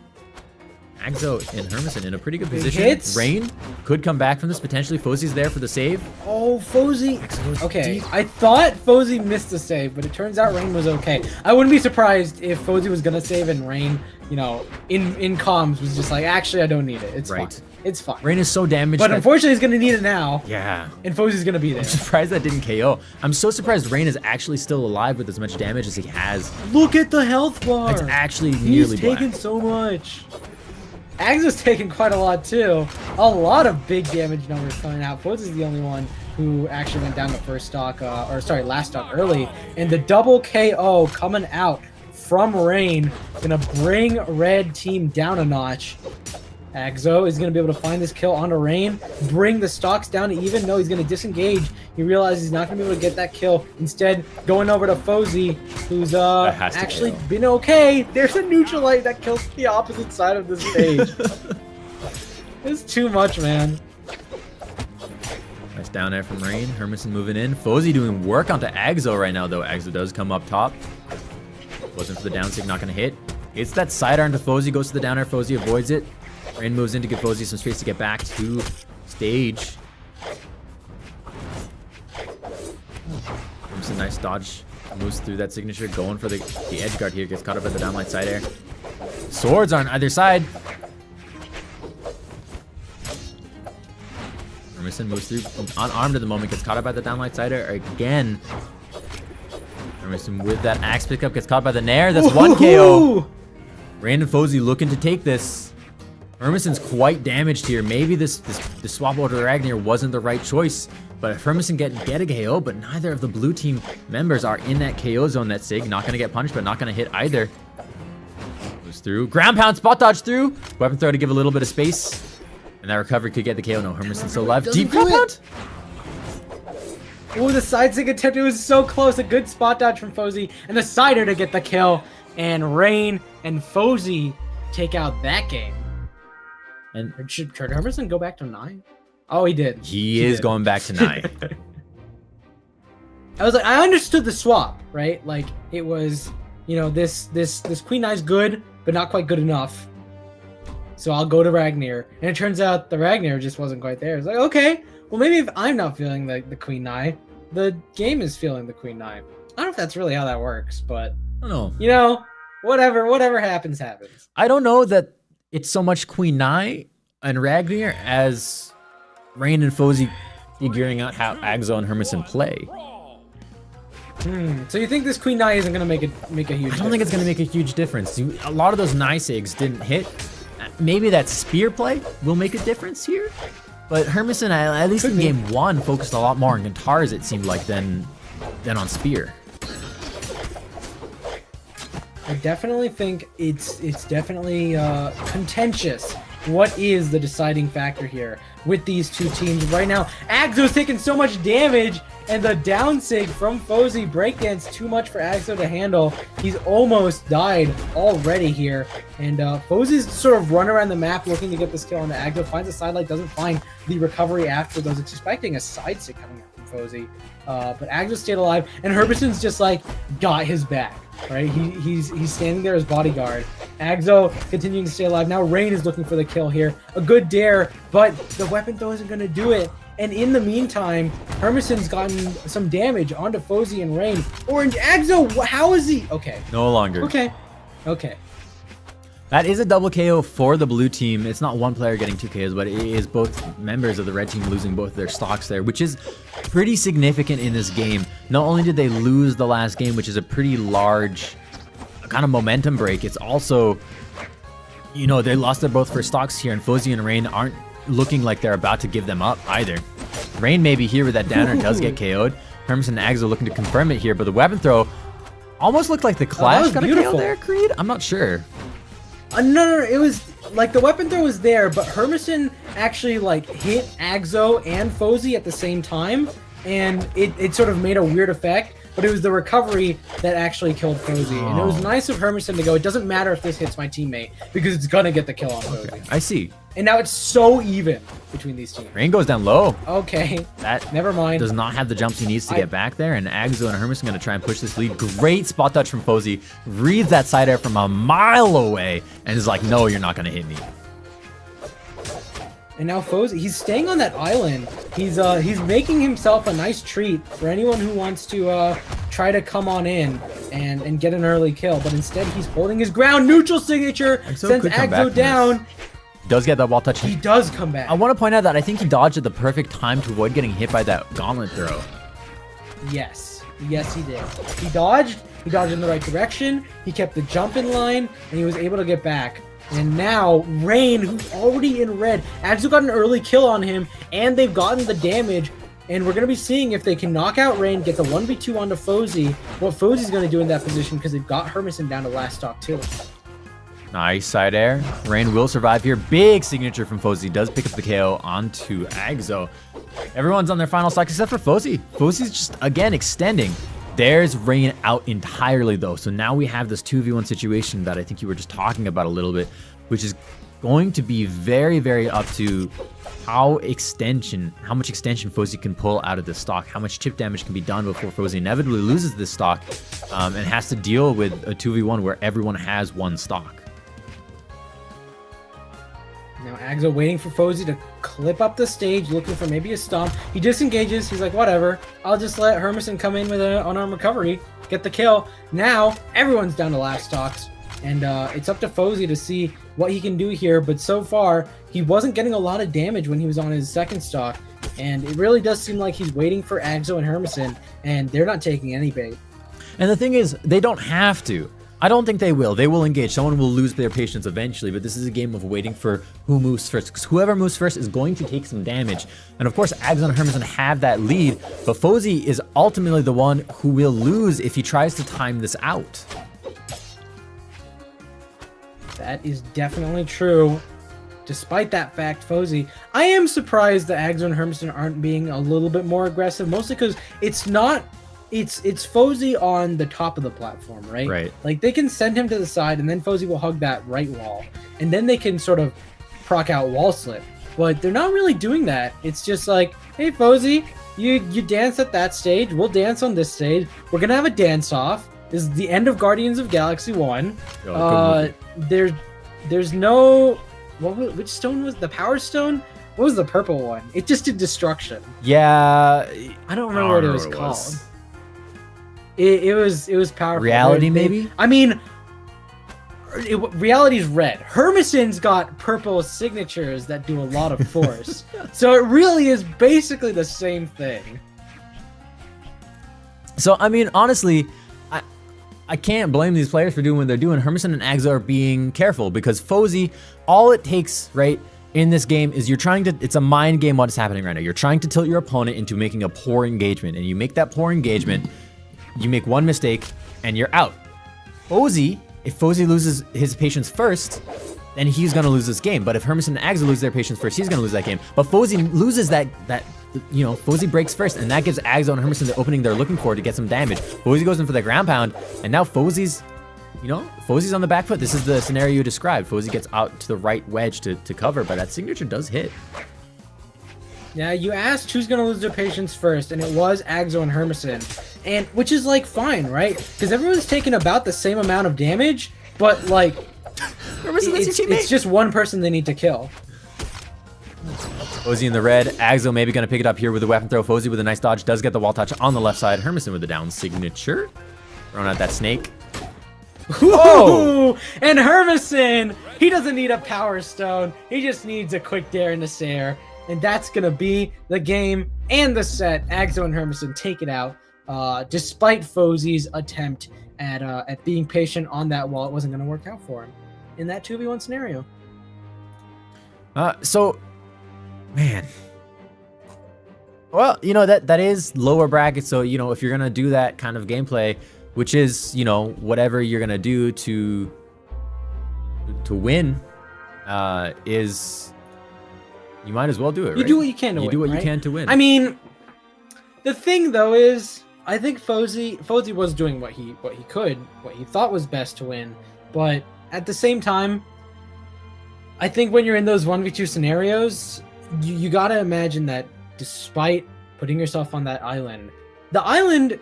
Speaker 5: Agzo and Hermison in a pretty good position.
Speaker 6: Hits.
Speaker 5: Rain could come back from this potentially. Fozy's there for the save.
Speaker 6: Oh, Fozy. Okay, I thought Fozy missed the save, but it turns out Rain was okay. I wouldn't be surprised if Fozy was gonna save and Rain, you know, in comms was just like, actually, I don't need it. It's fine. It's fine.
Speaker 5: Rain is so damaged.
Speaker 6: But unfortunately, he's gonna need it now.
Speaker 5: Yeah.
Speaker 6: And Fozy's gonna be there.
Speaker 5: I'm surprised that didn't KO. I'm so surprised Rain is actually still alive with as much damage as he has.
Speaker 6: Look at the health bar.
Speaker 5: It's actually nearly
Speaker 6: He's taking so much. Agzo's taking quite a lot too. A lot of big damage numbers coming out. Fozy's the only one who actually went down the first stock, last stock early. And the double KO coming out from Rain, gonna bring red team down a notch. Agzo is going to be able to find this kill onto Rain, bring the stocks down to even. No, he's going to disengage. He realizes he's not going to be able to get that kill. Instead, going over to Fozy, who's actually been okay. There's a neutral light that kills the opposite side of the stage. It's too much, man.
Speaker 5: Nice down air from Rain. Hermison moving in. Fozy doing work onto Agzo right now, though. Agzo does come up top. Wasn't for the down sig, not going to hit. It's that side arm to Fozy, goes to the down air. Fozy avoids it. Rain moves in to give Fozy some space to get back to stage. It's a nice dodge. Moves through that signature, going for the edge guard here. Gets caught up at the downlight side air. Swords on either side. Hermison moves through unarmed at the moment. Gets caught up by the downlight side air again. Hermison with that axe pickup gets caught by the nair. That's one KO. Rain and Fozy looking to take this. Hermison's quite damaged here. Maybe this swap over to Ragnar wasn't the right choice. But if Hermison get a KO, but neither of the blue team members are in that KO zone. That Sig not going to get punched, but not going to hit either. Goes through. Ground pound, spot dodge through. Weapon throw to give a little bit of space. And that recovery could get the KO. No, Hermison's still alive. Deep ground pound.
Speaker 6: Oh, the side sig attempt. It was so close. A good spot dodge from Fozy. And the sider to get the kill. And Rain and Fozy take out that game.
Speaker 5: And
Speaker 6: should Hermison go back to 9? Oh, he did.
Speaker 5: He is going back to 9.
Speaker 6: I understood the swap, right? Like it was, you know, this Queen Eye's good, but not quite good enough. So I'll go to Ragnar, and it turns out the Ragnar just wasn't quite there. It's like, okay, well maybe if I'm not feeling the Queen Eye, the game is feeling the Queen Eye. I don't know if that's really how that works, but
Speaker 5: I don't know.
Speaker 6: you know, whatever happens, happens.
Speaker 5: I don't know that it's so much Queen Nai and Ragnar as Rain and Fozy figuring out how Agzo and Hermison play.
Speaker 3: Brawl.
Speaker 6: So you think this Queen Eye isn't gonna make a huge?
Speaker 5: I don't think it's going to make a huge difference. A lot of those Nisigs didn't hit. Maybe that spear play will make a difference here. But Hermison, at least in game 1, focused a lot more on guitars, it seemed like, than on spear.
Speaker 6: I definitely think it's definitely contentious. What is the deciding factor here with these two teams right now? Agzo's taking so much damage, and the down sig from Fozy breakdance too much for Agzo to handle. He's almost died already here, and Fozy's sort of run around the map looking to get this kill on the Agzo. Finds a sidelight, doesn't find the recovery after. Was expecting a side stick coming out from Fozy, but Agzo stayed alive, and Herbison's just like got his back. Right, he's standing there as bodyguard. Agzo continuing to stay alive. Now Rain is looking for the kill here. A good dare, but the weapon throw isn't going to do it. And in the meantime, Hermison's gotten some damage onto Fozy and Rain. Orange Agzo, how is he? Okay.
Speaker 5: No longer.
Speaker 6: Okay.
Speaker 5: That is a double KO for the blue team. It's not one player getting 2 KOs, but it is both members of the red team losing both their stocks there, which is pretty significant in this game. Not only did they lose the last game, which is a pretty large kind of momentum break, it's also, you know, they lost their both first stocks here, and Fozy and Rain aren't looking like they're about to give them up either. Rain may be here with that downer, does get KO'd. Hermison and Agzo looking to confirm it here, but the weapon throw almost looked like the Clash got a KO there, Creed? I'm not sure.
Speaker 6: No, it was like the weapon throw was there, but Hermison actually like hit Agzo and Fozy at the same time, and it sort of made a weird effect, but it was the recovery that actually killed Fozy. And it was nice of Hermison to go, it doesn't matter if this hits my teammate, because it's gonna get the kill on Fozy.
Speaker 5: Okay, I see.
Speaker 6: And now it's so even between these teams.
Speaker 5: Rain goes down low.
Speaker 6: Okay,
Speaker 5: That
Speaker 6: never mind.
Speaker 5: does not have the jumps he needs to get back there, and Agzo and Hermison going to try and push this lead. Great spot touch from Fozy. Reads that side air from a mile away, and is like, no, you're not going to hit me.
Speaker 6: And now Fozy, he's staying on that island. He's making himself a nice treat for anyone who wants to try to come on in and get an early kill. But instead, he's holding his ground. Neutral signature sends Agzo down.
Speaker 5: Does get that wall touch.
Speaker 6: He does come back.
Speaker 5: I want to point out that I think he dodged at the perfect time to avoid getting hit by that gauntlet throw.
Speaker 6: Yes, he did. He dodged in the right direction. He kept the jump in line, and he was able to get back. And now, Rain, who's already in red, Agzo got an early kill on him, and they've gotten the damage. And we're going to be seeing if they can knock out Rain, get the 1v2 onto Fozy, what Fozy's going to do in that position, because they've got Hermison down to last stock too.
Speaker 5: Nice side air. Rain will survive here. Big signature from Fozy. Does pick up the KO onto Agzo. Everyone's on their final stock except for Fozy. Fozy's just, again, extending. There's Rain out entirely, though. So now we have this 2v1 situation that I think you were just talking about a little bit, which is going to be very, very up to how much extension Fozy can pull out of this stock, how much chip damage can be done before Fozy inevitably loses this stock and has to deal with a 2v1 where everyone has one stock.
Speaker 6: Now Agzo waiting for Fozy to clip up the stage, looking for maybe a stomp. He disengages. He's like, whatever. I'll just let Hermison come in with an unarmed recovery, get the kill. Now everyone's down to last stocks, and it's up to Fozy to see what he can do here. But so far, he wasn't getting a lot of damage when he was on his second stock, and it really does seem like he's waiting for Agzo and Hermison, and they're not taking any bait.
Speaker 5: And the thing is, they don't have to. I don't think they will. They will engage. Someone will lose their patience eventually, but this is a game of waiting for who moves first, because whoever moves first is going to take some damage. And of course, Agzo and Hermison have that lead, but Fozy is ultimately the one who will lose if he tries to time this out.
Speaker 6: That is definitely true. Despite that fact, Fozy, I am surprised that Agzo and Hermison aren't being a little bit more aggressive, mostly because it's Fozy on the top of the platform, right?
Speaker 5: Right.
Speaker 6: Like, they can send him to the side, and then Fozy will hug that right wall, and then they can sort of proc out wall slip. But they're not really doing that. It's just like, hey, Fozy, You dance at that stage. We'll dance on this stage. We're gonna have a dance off. This is the end of Guardians of Galaxy 1.
Speaker 5: Oh,
Speaker 6: There's no which stone was the Power Stone? What was the purple one? It just did destruction.
Speaker 5: Yeah.
Speaker 6: I don't remember what it was called. It was powerful.
Speaker 5: Reality, maybe?
Speaker 6: I mean, Reality's red. Hermison's got purple signatures that do a lot of force. So it really is basically the same thing.
Speaker 5: So, I mean, honestly, I can't blame these players for doing what they're doing. Hermison and Agzo are being careful because Fozy, all it takes, right, in this game is it's a mind game what is happening right now. You're trying to tilt your opponent into making a poor engagement, and you make that poor engagement, you make one mistake, and you're out. Fozy, if Fozy loses his patience first, then he's gonna lose this game. But if Hermison and Agzo lose their patience first, he's gonna lose that game. But Fozy loses that Fozy breaks first, and that gives Agzo and Hermison the opening they're looking for to get some damage. Fozy goes in for the ground pound, and now Fozy's on the back foot. This is the scenario you described. Fozy gets out to the right wedge to cover, but that signature does hit.
Speaker 6: Yeah, you asked who's gonna lose their patience first, and it was Agzo and Hermison, and which is like fine, right? Because everyone's taking about the same amount of damage, but like it's just one person they need to kill.
Speaker 5: Fozy in the red. Agzo maybe gonna pick it up here with a weapon throw. Fozy with a nice dodge does get the wall touch on the left side. Hermison with the down signature, throwing out that snake.
Speaker 6: Whoa! And Hermison, he doesn't need a power stone. He just needs a quick dare and a Sayer. And that's going to be the game and the set. Agzo and Hermison take it out. Despite Fozy's attempt at being patient on that wall, it wasn't going to work out for him in that 2v1 scenario.
Speaker 5: So, man. Well, that is lower bracket. So, if you're going to do that kind of gameplay, which is, whatever you're going to do to win, is... You might as well do it, right?
Speaker 6: You do what you can to win,
Speaker 5: You do what
Speaker 6: right?
Speaker 5: you can to win.
Speaker 6: I mean, the thing, though, is I think Fozy was doing what he could, what he thought was best to win. But at the same time, I think when you're in those 1v2 scenarios, you got to imagine that despite putting yourself on that island, the island...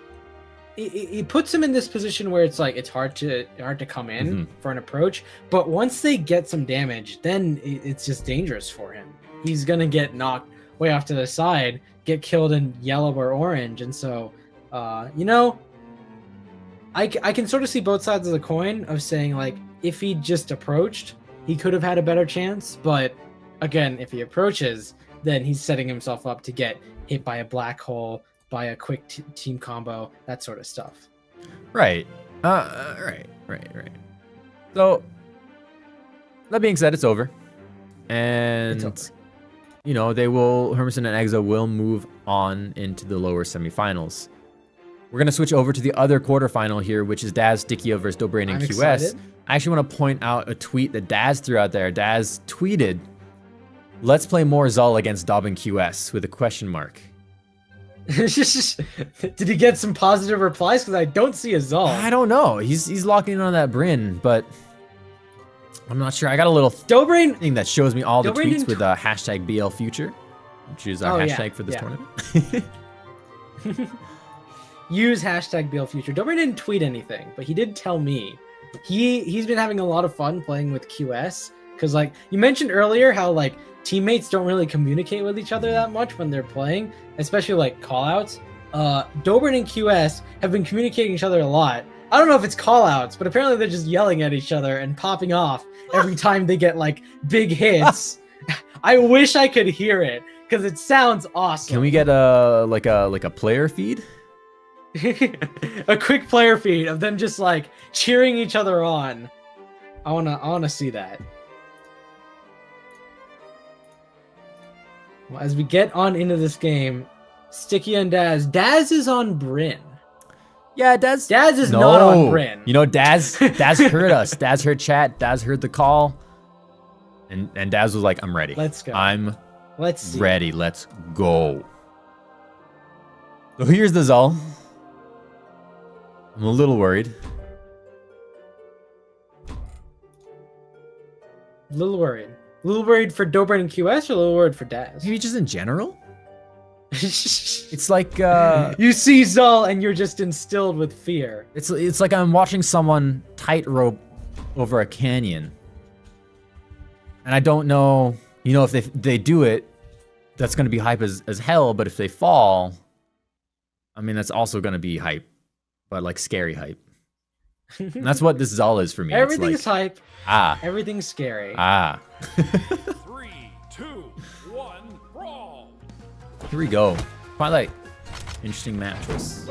Speaker 6: It puts him in this position where it's like it's hard to come in for an approach, but once they get some damage, then it's just dangerous for him. He's gonna get knocked way off to the side, get killed in yellow or orange, and so I can sort of see both sides of the coin of saying like if he just approached, he could have had a better chance, but again, if he approaches, then he's setting himself up to get hit by a black hole, by a quick team combo, that sort of stuff.
Speaker 5: Right. Right. So, that being said, it's over. And, Hermison and Agzo will move on into the lower semifinals. We're going to switch over to the other quarterfinal here, which is Daz Stickia versus Dobrain and QS.
Speaker 6: Excited.
Speaker 5: I actually want to point out a tweet that Daz threw out there. Daz tweeted, "Let's play more Zul against Dob and QS," with a question mark.
Speaker 6: Did he get some positive replies? Because I don't see a Zul.
Speaker 5: I don't know. He's locking in on that Bryn, but I'm not sure. I got a little
Speaker 6: Dobrain
Speaker 5: thing that shows me all the
Speaker 6: Dobrain
Speaker 5: tweets with hashtag BLFuture, which is our hashtag for this tournament.
Speaker 6: Use hashtag BLFuture. Dobrain didn't tweet anything, but he did tell me he's been having a lot of fun playing with QS because, like you mentioned earlier, how like teammates don't really communicate with each other that much when they're playing, especially like callouts. Dobrain and QS have been communicating with each other a lot. I don't know if it's callouts, but apparently they're just yelling at each other and popping off every time they get like big hits. I wish I could hear it because it sounds awesome.
Speaker 5: Can we get a player feed?
Speaker 6: A quick player feed of them just like cheering each other on. I wanna see that. Well, as we get on into this game, Stickia and Daz. Daz is on Bryn.
Speaker 5: Yeah, Daz
Speaker 6: is not on Bryn.
Speaker 5: Daz heard us. Daz heard chat. Daz heard the call. And Daz was like, "I'm ready.
Speaker 6: Let's go.
Speaker 5: Let's see. Ready. Let's go." So here's the Zul. I'm a little worried.
Speaker 6: A little worried for Dobrain and QS, or a little worried for Daz?
Speaker 5: Maybe just in general? It's like
Speaker 6: you see Zul and you're just instilled with fear.
Speaker 5: it's like I'm watching someone tightrope over a canyon, and I don't know, you know, if they do it, that's gonna be hype as hell. But if they fall, I mean, that's also gonna be hype, but like scary hype. And that's what this Zul is for me.
Speaker 6: Everything's
Speaker 5: it's like,
Speaker 6: hype. Everything's scary.
Speaker 3: 3, 2, 1, brawl.
Speaker 5: Here we go. Quite interesting matches.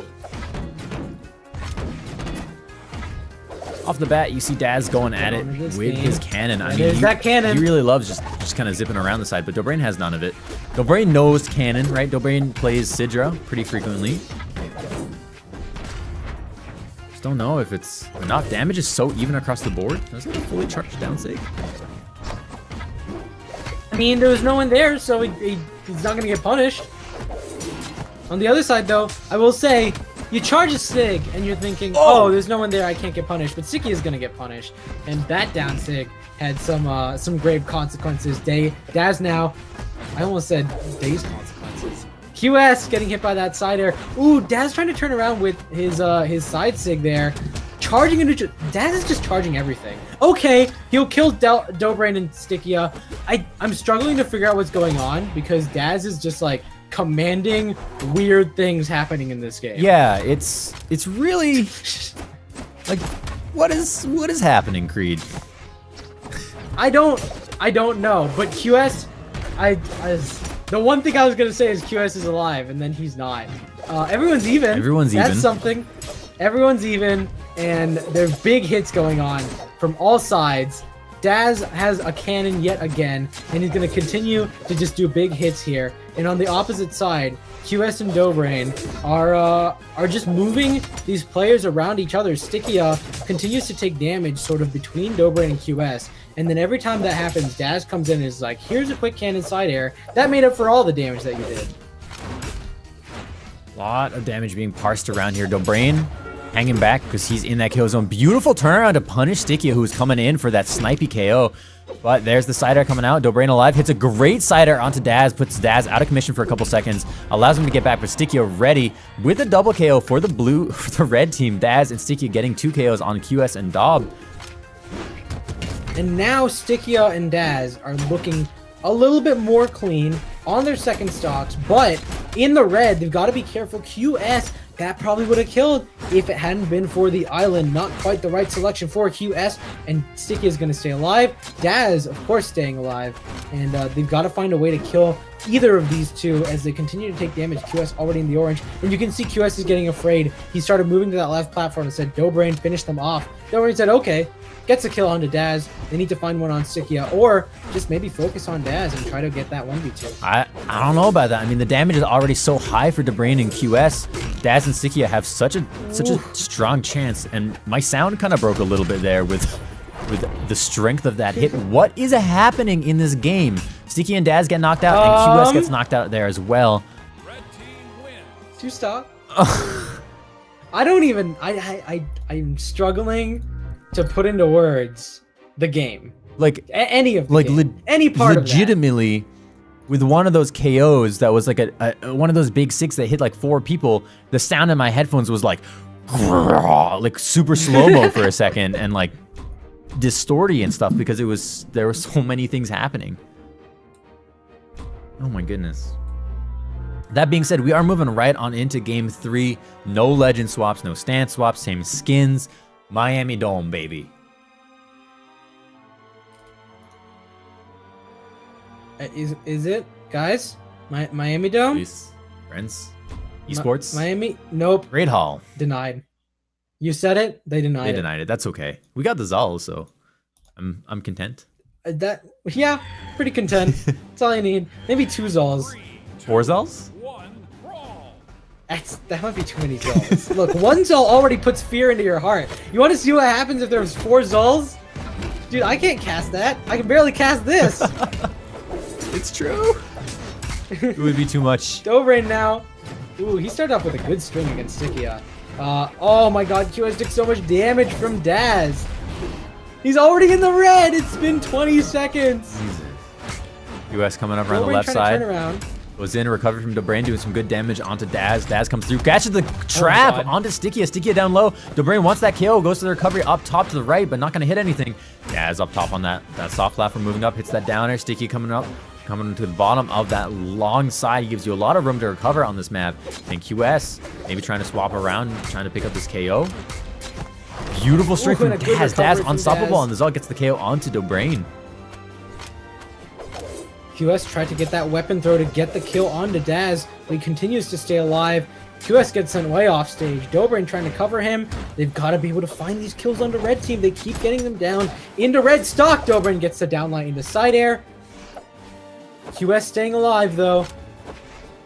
Speaker 5: Off the bat, you see Daz going at it with his cannon. I mean,
Speaker 6: that cannon.
Speaker 5: He really loves just kind of zipping around the side, but Dobrain has none of it. Dobrain knows cannon, right? Dobrain plays Sidra pretty frequently. Just don't know if it's enough. Damage is so even across the board. That's like a fully charged down sig.
Speaker 6: I mean, there was no one there, so he's not gonna get punished. On the other side, though, I will say, you charge a Sig, and you're thinking, oh, there's no one there, I can't get punished. But Sticky is gonna get punished, and that down Sig had some grave consequences. Daz now, I almost said Day's consequences. QS getting hit by that side air. Ooh, Daz trying to turn around with his side Sig there. Charging into Daz is just charging everything. Okay, he'll kill Dobrain and Stickia. I'm struggling to figure out what's going on because Daz is just like commanding weird things happening in this game.
Speaker 5: Yeah, it's really like what is happening, Creed?
Speaker 6: I don't know, but QS, the one thing I was gonna say is QS is alive, and then he's not. Everyone's even.
Speaker 5: Everyone's even.
Speaker 6: That's something. Everyone's even, and there's big hits going on from all sides. Daz has a cannon yet again, and he's going to continue to just do big hits here. And on the opposite side, QS and Dobrain are just moving these players around each other. Stickia continues to take damage sort of between Dobrain and QS. And then every time that happens, Daz comes in and is like, here's a quick cannon side air. That made up for all the damage that you did.
Speaker 5: A lot of damage being parsed around here. Dobrain hanging back because he's in that kill zone. Beautiful turnaround to punish Stickia, who's coming in for that snipey KO. But there's the side air coming out. Dobrain alive, hits a great side air onto Daz, puts Daz out of commission for a couple seconds, allows him to get back, but Stickia ready with a double KO for the red team. Daz and Stickia getting 2 KOs on QS and Dob.
Speaker 6: And now Stickia and Daz are looking a little bit more clean on their second stocks, but in the red, they've got to be careful. QS, that probably would have killed if it hadn't been for the island. Not quite the right selection for QS, and Sticky is going to stay alive. Daz, of course, staying alive, and they've got to find a way to kill either of these two as they continue to take damage. QS already in the orange, and you can see QS is getting afraid. He started moving to that left platform and said, Dobrain, finish them off. Dobrain said, okay. Gets a kill onto Daz. They need to find one on Stickia, or just maybe focus on Daz and try to get that 1v2.
Speaker 5: I don't know about that. I mean, the damage is already so high for Dobrain and QS. Daz and Stickia have such a strong chance, and my sound kind of broke a little bit there with the strength of that hit. What is happening in this game? Stickia and Daz get knocked out, and QS gets knocked out there as well.
Speaker 3: Red team wins.
Speaker 6: 2-stock. I'm struggling to put into words the game.
Speaker 5: Like
Speaker 6: any of the game. Any part of that.
Speaker 5: Legitimately, with one of those KOs that was like one of those big 6 that hit like 4 people, the sound in my headphones was like super slow-mo for a second and like distorty and stuff because there were so many things happening. Oh my goodness. That being said, we are moving right on into game 3. No legend swaps, no stance swaps, same skins. Miami Dome, baby.
Speaker 6: Is it, guys? Miami Dome?
Speaker 5: Please. Friends? Esports?
Speaker 6: Miami? Nope.
Speaker 5: Raid Hall.
Speaker 6: Denied. You said it. They denied it.
Speaker 5: They denied it. That's okay. We got the Zal, so I'm content.
Speaker 6: Yeah, pretty content. That's all I need. Maybe 2 Zals.
Speaker 5: 4 Zals?
Speaker 3: 1 brawl.
Speaker 6: That might be too many Zals. Look, 1 Zal already puts fear into your heart. You want to see what happens if there's 4 Zals? Dude, I can't cast that. I can barely cast this.
Speaker 5: It's true. It would be too much.
Speaker 6: Dobrain now. Ooh, he started off with a good string against Stickia. Oh my god, QS took so much damage from Daz. He's already in the red. It's been 20 seconds.
Speaker 5: Jesus. US coming up around the
Speaker 6: Dobrain
Speaker 5: left
Speaker 6: trying
Speaker 5: side.
Speaker 6: to turn around.
Speaker 5: Goes in, recovered from Dobrain, doing some good damage onto Daz. Daz comes through, catches the trap
Speaker 6: God.
Speaker 5: onto Stickia. Stickia down low. Dobrain wants that KO, goes to the recovery up top to the right, but not going to hit anything. Daz up top on that soft platform, moving up, hits that down air. Stickia coming up, coming to the bottom of that long side. He gives you a lot of room to recover on this map. And QS, maybe trying to swap around, trying to pick up this KO. Beautiful strength
Speaker 6: Ooh,
Speaker 5: from
Speaker 6: and a good
Speaker 5: Daz.
Speaker 6: recovery
Speaker 5: Daz
Speaker 6: from
Speaker 5: unstoppable,
Speaker 6: Daz.
Speaker 5: and the Zol gets the KO onto Dobrain.
Speaker 6: QS tried to get that weapon throw to get the kill onto Daz, but he continues to stay alive. QS gets sent way off stage. Dobrain trying to cover him. They've got to be able to find these kills on the red team. They keep getting them down into red stock. Dobrain gets the downlight into side air. QS staying alive though.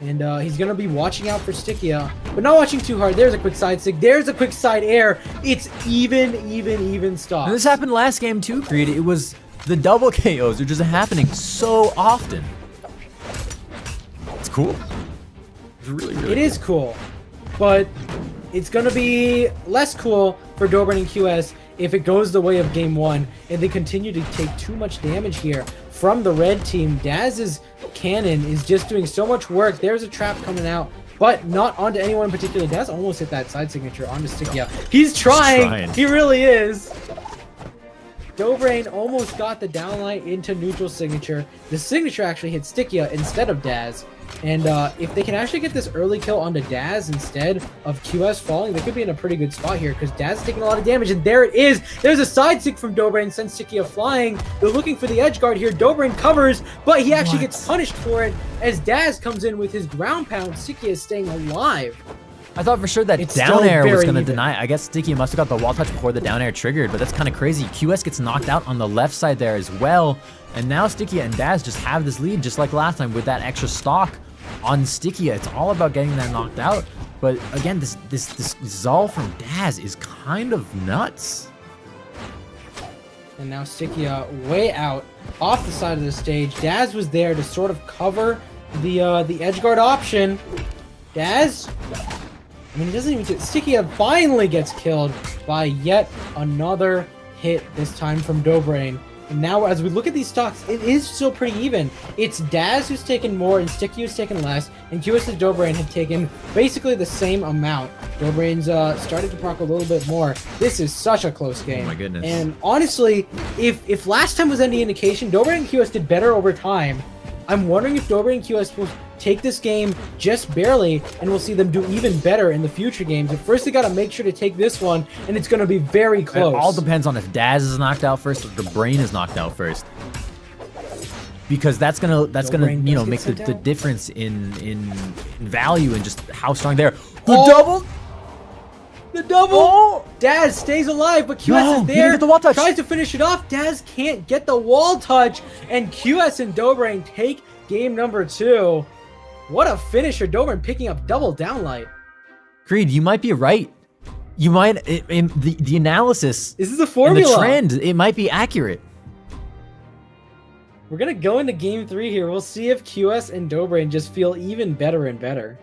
Speaker 6: And he's going to be watching out for Stickia, but not watching too hard. There's a quick side stick. There's a quick side air. It's even stock.
Speaker 5: And this happened last game too, Creed. It was the double KOs are just happening so often. It's cool. It's really
Speaker 6: It is cool, but it's going to be less cool for Dobrain and QS if it goes the way of game 1 and they continue to take too much damage here from the red team. Daz's cannon is just doing so much work. There's a trap coming out, but not onto anyone in particular. Daz almost hit that side signature onto Stickia. He's trying. He really is. Dobrain almost got the downlight into neutral signature. The signature actually hit Stickia instead of Daz. And if they can actually get this early kill onto Daz instead of QS falling, they could be in a pretty good spot here because Daz is taking a lot of damage. And there it is. There's a side stick from Dobrain, sends Stickia flying. They're looking for the edge guard here. Dobrain covers, but he actually gets punished for it as Daz comes in with his ground pound. Stickia is staying alive.
Speaker 5: I thought for sure that
Speaker 6: It's
Speaker 5: down
Speaker 6: still
Speaker 5: air was
Speaker 6: very
Speaker 5: going to
Speaker 6: even.
Speaker 5: deny. I guess Stickia must have got the wall touch before the down air triggered, but that's kind of crazy. QS gets knocked out on the left side there as well. And now Stickia and Daz just have this lead, just like last time with that extra stock on Stickia. It's all about getting that knocked out. But again, this Zol from Daz is kind of nuts.
Speaker 6: And now Stickia way out off the side of the stage. Daz was there to sort of cover the edge guard option. Daz, I mean, he doesn't even get... Stickia finally gets killed by yet another hit, this time from Dobrain. And now, as we look at these stocks, it is still pretty even. It's Daz who's taken more, and Stickia who's taken less, and QS and Dobrain have taken basically the same amount. Dobrain's started to proc a little bit more. This is such a close game.
Speaker 5: Oh my goodness.
Speaker 6: And honestly, if last time was any indication, Dobrain and QS did better over time. I'm wondering if Dobrain and QS will take this game just barely, and we'll see them do even better in the future games. But first, they got to make sure to take this one, and it's going to be very close.
Speaker 5: It all depends on if Daz is knocked out first or the brain is knocked out first. Because that's gonna
Speaker 6: Dobrain
Speaker 5: you know
Speaker 6: does
Speaker 5: make
Speaker 6: get
Speaker 5: the
Speaker 6: sent out.
Speaker 5: difference in value and just how strong they are. The
Speaker 6: Oh!
Speaker 5: double.
Speaker 6: The double!
Speaker 5: Oh!
Speaker 6: Daz stays alive, but QS
Speaker 5: No,
Speaker 6: is
Speaker 5: he
Speaker 6: there.
Speaker 5: didn't get the wall touch.
Speaker 6: Tries to finish it off. Daz can't get the wall touch, and QS and Dobrain take game number 2. What a finisher. Dobrain picking up double downlight.
Speaker 5: Creed, you might be right. You might in the analysis
Speaker 6: This is the
Speaker 5: and
Speaker 6: formula.
Speaker 5: the trend. It might be accurate.
Speaker 6: We're going to go into game 3 here. We'll see if QS and Dobrain just feel even better and better.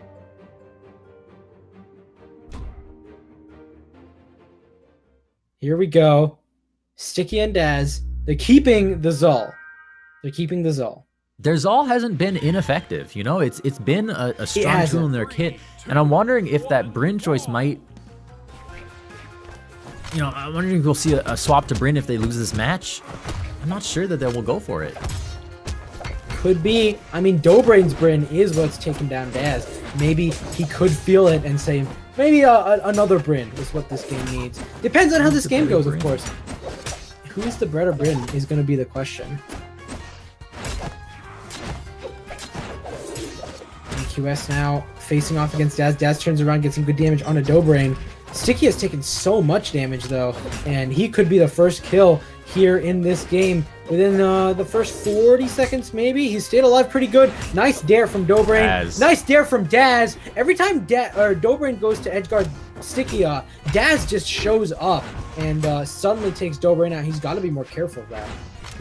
Speaker 6: Here we go. Stickia and Daz. They're keeping the Zol. They're keeping the Zol.
Speaker 5: Their Zol hasn't been ineffective. You know, it's been a strong tool
Speaker 6: hasn't.
Speaker 5: in their kit. And I'm wondering if that Bryn choice might... You know, I'm wondering if we'll see a swap to Bryn if they lose this match. I'm not sure that they will go for it.
Speaker 6: Could be. I mean, Dobrain's Bryn is what's taking down Daz. Maybe he could feel it and say, maybe another Bryn is what this game needs. Depends on how this game goes, of course. Who's the better Bryn is going to be the question. And QS now facing off against Daz. Daz turns around, gets some good damage on a Dobrain. Stickia has taken so much damage, though, and he could be the first kill here in this game. Within the first 40 seconds, maybe. He stayed alive pretty good. Nice dare from Dobrain.
Speaker 5: Daz.
Speaker 6: Nice dare from Daz. Every time Dobrain goes to edgeguard Stickia, Daz just shows up and suddenly takes Dobrain out. He's got to be more careful of that.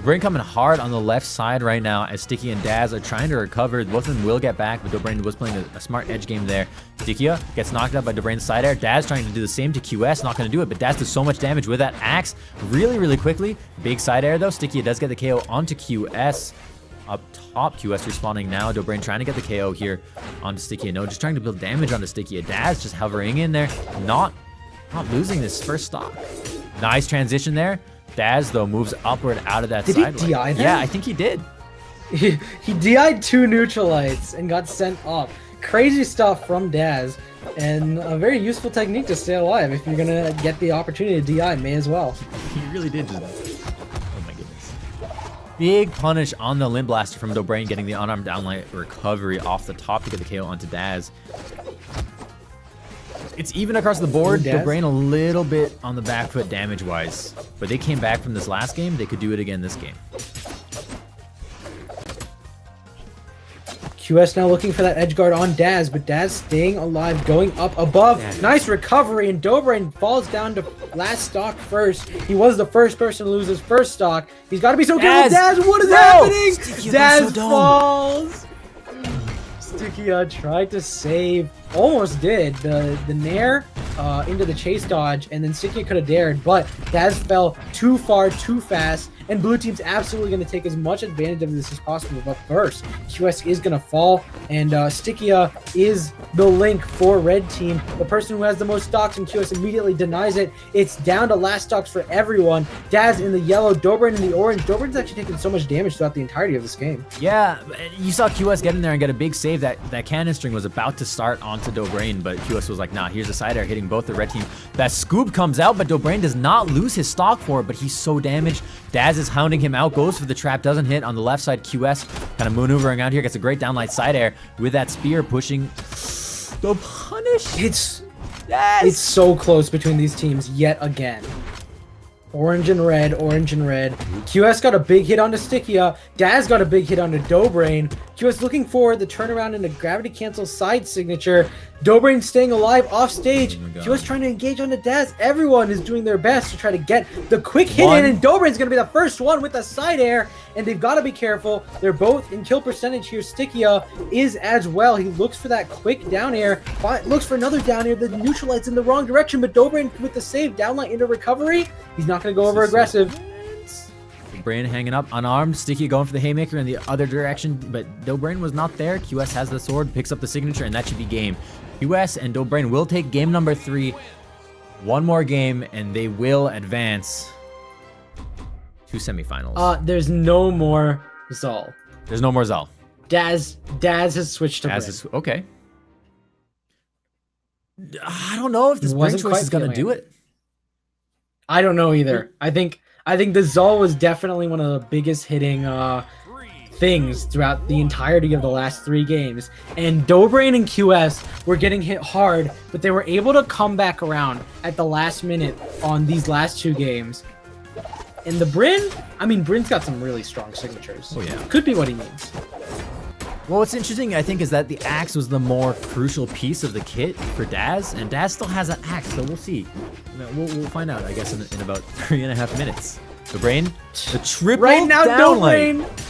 Speaker 5: Bryn coming hard on the left side right now as Stickia and Daz are trying to recover. Both of them will get back, but Dobrain was playing a smart edge game there. Stickia gets knocked out by Dobrain's side air. Daz trying to do the same to QS, not going to do it, but Daz does so much damage with that axe really, really quickly. Big side air though. Stickia does get the KO onto QS. up top. QS respawning now. Dobrain trying to get the KO here onto Stickia. No, just trying to build damage onto Stickia. Daz just hovering in there, not losing this first stock. Nice transition there. Daz, though, moves upward out of that side.
Speaker 6: Did he DI them?
Speaker 5: Yeah, I think he did.
Speaker 6: He DI'd 2 neutralites and got sent up. Crazy stuff from Daz, and a very useful technique to stay alive. If you're gonna get the opportunity to DI, may as well.
Speaker 5: He really did just... Oh my goodness. Big punish on the Limb Blaster from Dobrain, getting the unarmed downlight recovery off the top to get the KO onto Daz. It's even across the board. Dobrain a little bit on the back foot damage-wise. But they came back from this last game. They could do it again this game.
Speaker 6: QS now looking for that edge guard on Daz, but Daz staying alive, going up above.
Speaker 5: Yeah.
Speaker 6: Nice recovery, and Dobrain falls down to last stock first. He was the first person to lose his first stock. He's got to be so careful. Daz, what is happening?
Speaker 5: Sticky,
Speaker 6: Daz
Speaker 5: so
Speaker 6: falls. Stickia tried to save, almost did, the nair into the chase dodge, and then Stickia could have dared, but Daz fell too far, too fast, and blue team's absolutely going to take as much advantage of this as possible. But first, QS is going to fall, and Stickia is the link for red team. The person who has the most stocks, and QS immediately denies it. It's down to last stocks for everyone. Daz in the yellow, Dobrain in the orange. Dobrain's actually taken so much damage throughout the entirety of this game.
Speaker 5: Yeah, you saw QS get in there and get a big save. That cannon string was about to start onto Dobrain, but QS was like, nah, here's a side air hitting both the red team. That scoop comes out, but Dobrain does not lose his stock for it, but he's so damaged. Daz is hounding him out, goes for the trap, doesn't hit. On the left side, QS kind of maneuvering out here, gets a great downlight side air with that spear pushing the punish.
Speaker 6: It's
Speaker 5: Yes!
Speaker 6: so close between these teams yet again. Orange and red, orange and red. QS got a big hit onto Stickia. Daz got a big hit onto Dobrain. QS looking for the turnaround into gravity cancel side signature. Dobrain staying alive off stage.
Speaker 5: Oh my God.
Speaker 6: QS trying to engage onto Daz. Everyone is doing their best to try to get the quick hit in, and Dobrain's going to be the first one with the side air, and they've got to be careful. They're both in kill percentage here. Stickia is as well. He looks for that quick down air, looks for another down air. The neutralites in the wrong direction, but Dobrain with the save, downlight into recovery. He's not going to go over aggressive.
Speaker 5: Dobrain hanging up, unarmed. Stickia going for the haymaker in the other direction, but Dobrain was not there. QS has the sword, picks up the signature, and that should be game. QS and Dobrain will take game number 3. One more game, and they will advance to semifinals.
Speaker 6: There's no more Zal.
Speaker 5: There's no more Zal.
Speaker 6: Daz has switched to Bryn.
Speaker 5: Okay. I don't know if this Bryn choice is going to do it.
Speaker 6: I don't know either. I think the Zal was definitely one of the biggest hitting things throughout the entirety of the last 3 games. And Dobrain and QS were getting hit hard, but they were able to come back around at the last minute on these last 2 games. And the Bryn, I mean, Bryn's got some really strong signatures.
Speaker 5: Oh, yeah. Could
Speaker 6: be what he needs.
Speaker 5: Well, what's interesting, I think, is that the axe was the more crucial piece of the kit for Daz, and Daz still has an axe, so we'll see. We'll find out, I guess, in about 3.5 minutes. Dobrain, the triple
Speaker 6: right now,
Speaker 5: downlight.
Speaker 6: Dobrain.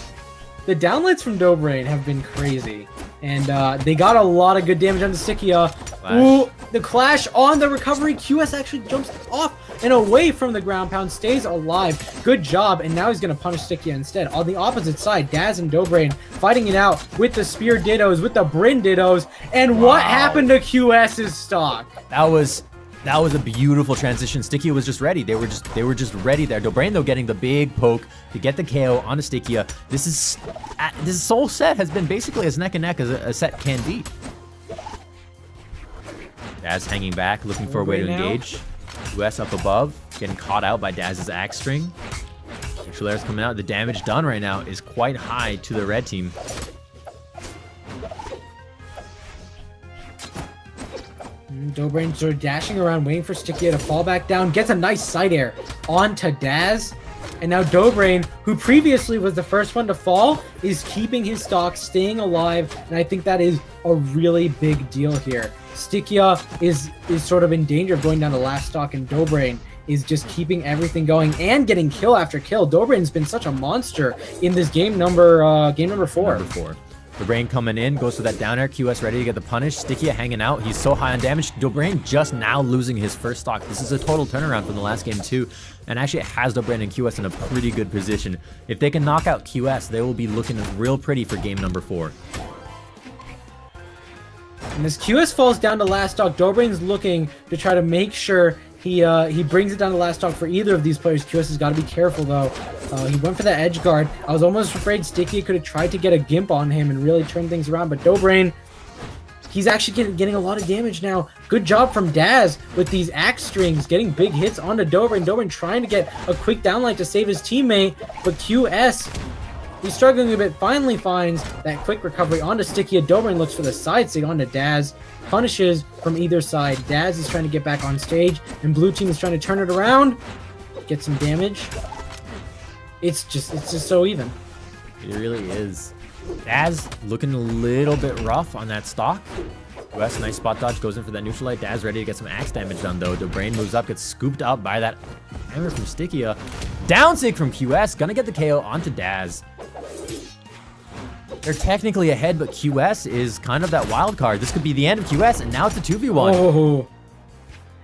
Speaker 6: The downlights from Dobrain have been crazy, and they got a lot of good damage on the Stickia. Ooh, the clash on the recovery. QS actually jumps off and away from the ground pound, stays alive. Good job, and now he's going to punish Stickia instead. On the opposite side, Daz and Dobrain fighting it out with the spear dittos, with the Bryn dittos, and what happened to QS's stock?
Speaker 5: That was a beautiful transition. Stickia was just ready. They were just ready there. Dobrain, though, getting the big poke to get the KO onto Stickia. This whole set has been basically as neck and neck as a set can be. Daz hanging back, looking for a way to engage. US up above, getting caught out by Daz's axe string. Trailer's coming out. The damage done right now is quite high to the red team.
Speaker 6: Dobrain sort of dashing around, waiting for Stickia to fall back down. Gets a nice side air onto Daz. And now Dobrain, who previously was the first one to fall, is keeping his stock, staying alive. And I think that is a really big deal here. Stickia is sort of in danger of going down to last stock, and Dobrain is just keeping everything going and getting kill after kill. Dobrain's been such a monster in this game number 4.
Speaker 5: The Brain coming in, goes for that down air. QS ready to get the punish. Stickia hanging out. He's so high on damage. Dobrain just now losing his first stock. This is a total turnaround from the last game too. And actually it has Dobrain and QS in a pretty good position. If they can knock out QS, they will be looking real pretty for game number 4.
Speaker 6: And as QS falls down to last stock, Dobrain's looking to try to make sure he brings it down to last stock for either of these players. QS has got to be careful though. He went for that edge guard. I was almost afraid Stickia could have tried to get a gimp on him and really turn things around, but Dobrain, he's actually getting a lot of damage now. Good job from Daz with these axe strings, getting big hits onto Dobrain. Dobrain trying to get a quick downlight to save his teammate, but QS, he's struggling a bit, finally finds that quick recovery onto Stickia. Dobrain looks for the side stick onto Daz. Punishes from either side. Daz is trying to get back on stage, and blue team is trying to turn it around. Get some damage. It's just so even.
Speaker 5: It really is. Daz looking a little bit rough on that stock. West, nice spot dodge, goes in for that neutral light. Daz ready to get some axe damage done though. Dobrain moves up, gets scooped up by that hammer from Stickia. Down sig from QS, gonna get the KO onto Daz. They're technically ahead, but QS is kind of that wild card. This could be the end of QS, and now it's a 2v1.
Speaker 6: Oh.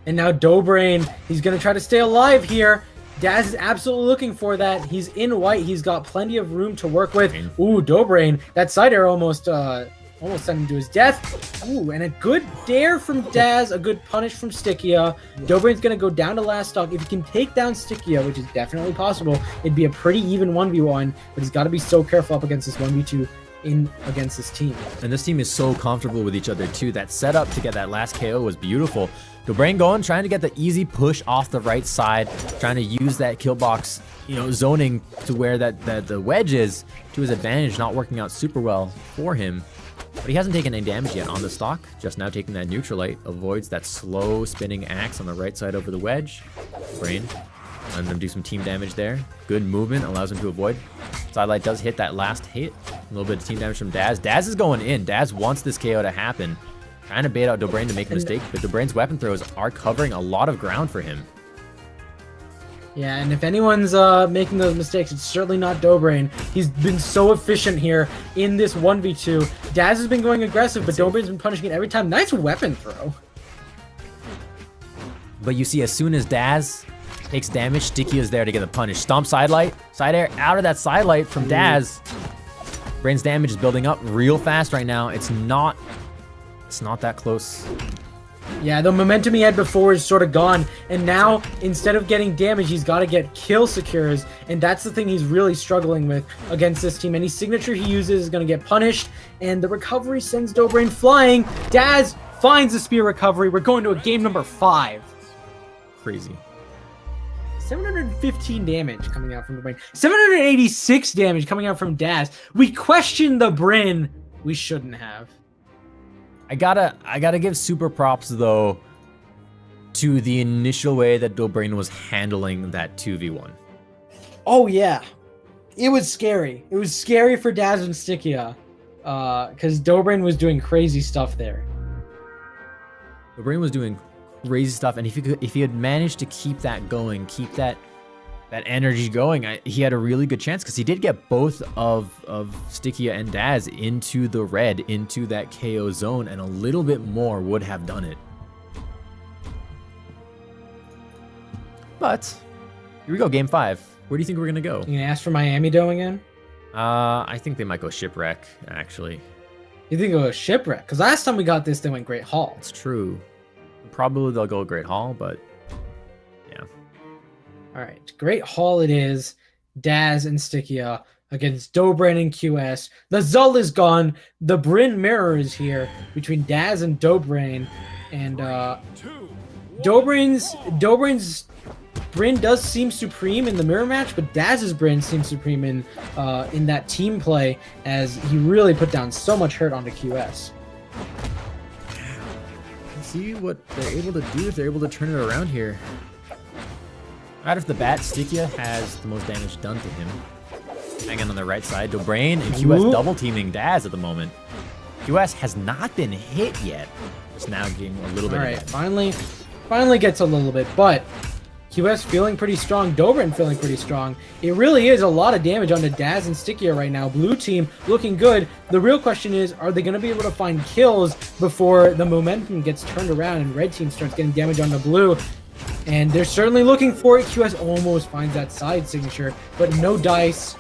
Speaker 6: And now Dobrain, he's going to try to stay alive here. Daz is absolutely looking for that. He's in white. He's got plenty of room to work with. Ooh, Dobrain. That side air almost sent him to his death. Ooh, and a good dare from Daz. A good punish from Stickia. Dobrain's going to go down to last stock. If he can take down Stickia, which is definitely possible, it'd be a pretty even 1v1. But he's got to be so careful up against this 1v2 against this team.
Speaker 5: And this team is so comfortable with each other too. That setup to get that last KO was beautiful. Dobrain going, trying to get the easy push off the right side, trying to use that kill box, zoning to where that the wedge is to his advantage, not working out super well for him. But he hasn't taken any damage yet on the stock. Just now taking that neutral light, avoids that slow spinning axe on the right side over the wedge. Brain, letting them do some team damage there. Good movement, allows him to avoid. Sidelight does hit that last hit. A little bit of team damage from Daz. Daz is going in. Daz wants this KO to happen. Trying to bait out Dobrain to make a mistake, but Dobrain's weapon throws are covering a lot of ground for him.
Speaker 6: Yeah, and if anyone's making those mistakes, it's certainly not Dobrain. He's been so efficient here in this 1v2. Daz has been going aggressive, but Dobrain's been punishing it every time. Nice weapon throw.
Speaker 5: But you see, as soon as Daz takes damage, Stickia is there to get the punish. Stomp sidelight, side air out of that sidelight from Daz. Brain's damage is building up real fast right now. It's not that close.
Speaker 6: Yeah, the momentum he had before is sort of gone, and now instead of getting damage, he's got to get kill secures, and that's the thing he's really struggling with against this team. Any signature he uses is going to get punished, and the recovery sends Dobrain flying. Daz finds the spear recovery. We're going to a game number 5.
Speaker 5: Crazy.
Speaker 6: 715 damage coming out from the Brain. 786 damage coming out from Daz. We question the Bryn. We shouldn't have.
Speaker 5: I gotta give super props though to the initial way that Dobrain was handling that 2v1.
Speaker 6: Oh yeah, it was scary. It was scary for Daz and Stickia, because Dobrain was doing crazy stuff there.
Speaker 5: Dobrain was doing crazy stuff, and if he had managed to keep that going, keep that energy going, he had a really good chance, because he did get both of Stickia and Daz into the red, into that KO zone, and a little bit more would have done it. But here we go, game 5. Where do you think we're gonna go?
Speaker 6: You gonna ask for Miami Doe again?
Speaker 5: I think they might go Shipwreck, actually.
Speaker 6: You think it was Shipwreck? Because last time we got this, they went Great Hall.
Speaker 5: It's true. Probably they'll go Great Hall, but yeah.
Speaker 6: All right, Great Hall it is. Daz and Stickia against Dobrain and QS. The Zul is gone. The Bryn mirror is here between Daz and Dobrain. And Dobrain's Bryn does seem supreme in the mirror match, but Daz's Bryn seems supreme in that team play, as he really put down so much hurt onto QS.
Speaker 5: See what they're able to do if they're able to turn it around here. Right off the bat, Stickia has the most damage done to him. Hanging on the right side, Dobrain and QS double teaming Daz at the moment. QS has not been hit yet. Just now getting a little bit.
Speaker 6: All right, finally gets a little bit, but QS feeling pretty strong. Dobrin feeling pretty strong. It really is a lot of damage onto Daz and Stickia right now. Blue team looking good. The real question is, are they going to be able to find kills before the momentum gets turned around and red team starts getting damage onto blue? And they're certainly looking for it. QS almost finds that side signature, but no dice.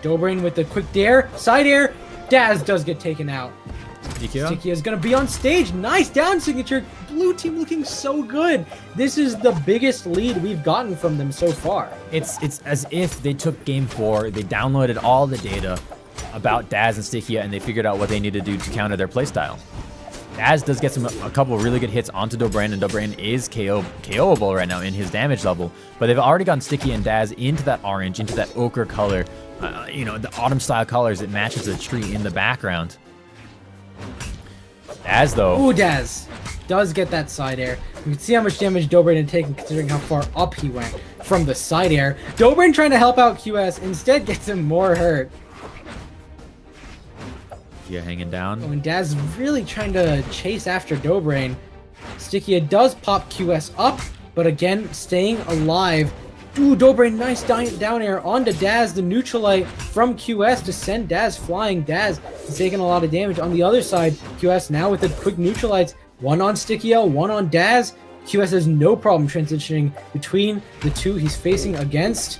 Speaker 6: Dobrin with the quick dare. Side air. Daz does get taken out. Stickia is going to be on stage. Nice down signature. Blue team looking so good. This is the biggest lead we've gotten from them so far.
Speaker 5: It's as if they took game 4, they downloaded all the data about Daz and Stickia, and they figured out what they need to do to counter their playstyle. Daz does get a couple of really good hits onto Dobrin, and Dobrin is KOable right now in his damage level, but they've already gotten Stickia and Daz into that orange, into that ochre color, the autumn style colors. It matches the tree in the background. Daz, though.
Speaker 6: Ooh, Daz does get that side air. You can see how much damage Dobrin had taken considering how far up he went from the side air. Dobrin trying to help out QS instead gets him more hurt.
Speaker 5: Yeah, hanging down.
Speaker 6: When Daz is really trying to chase after Dobrin, Stickia does pop QS up, but again, staying alive. Ooh, Dobrin, nice down air onto Daz, the neutralite from QS to send Daz flying. Daz is taking a lot of damage. On the other side, QS now with the quick neutralites, one on Stickia, one on Daz. QS has no problem transitioning between the two he's facing against.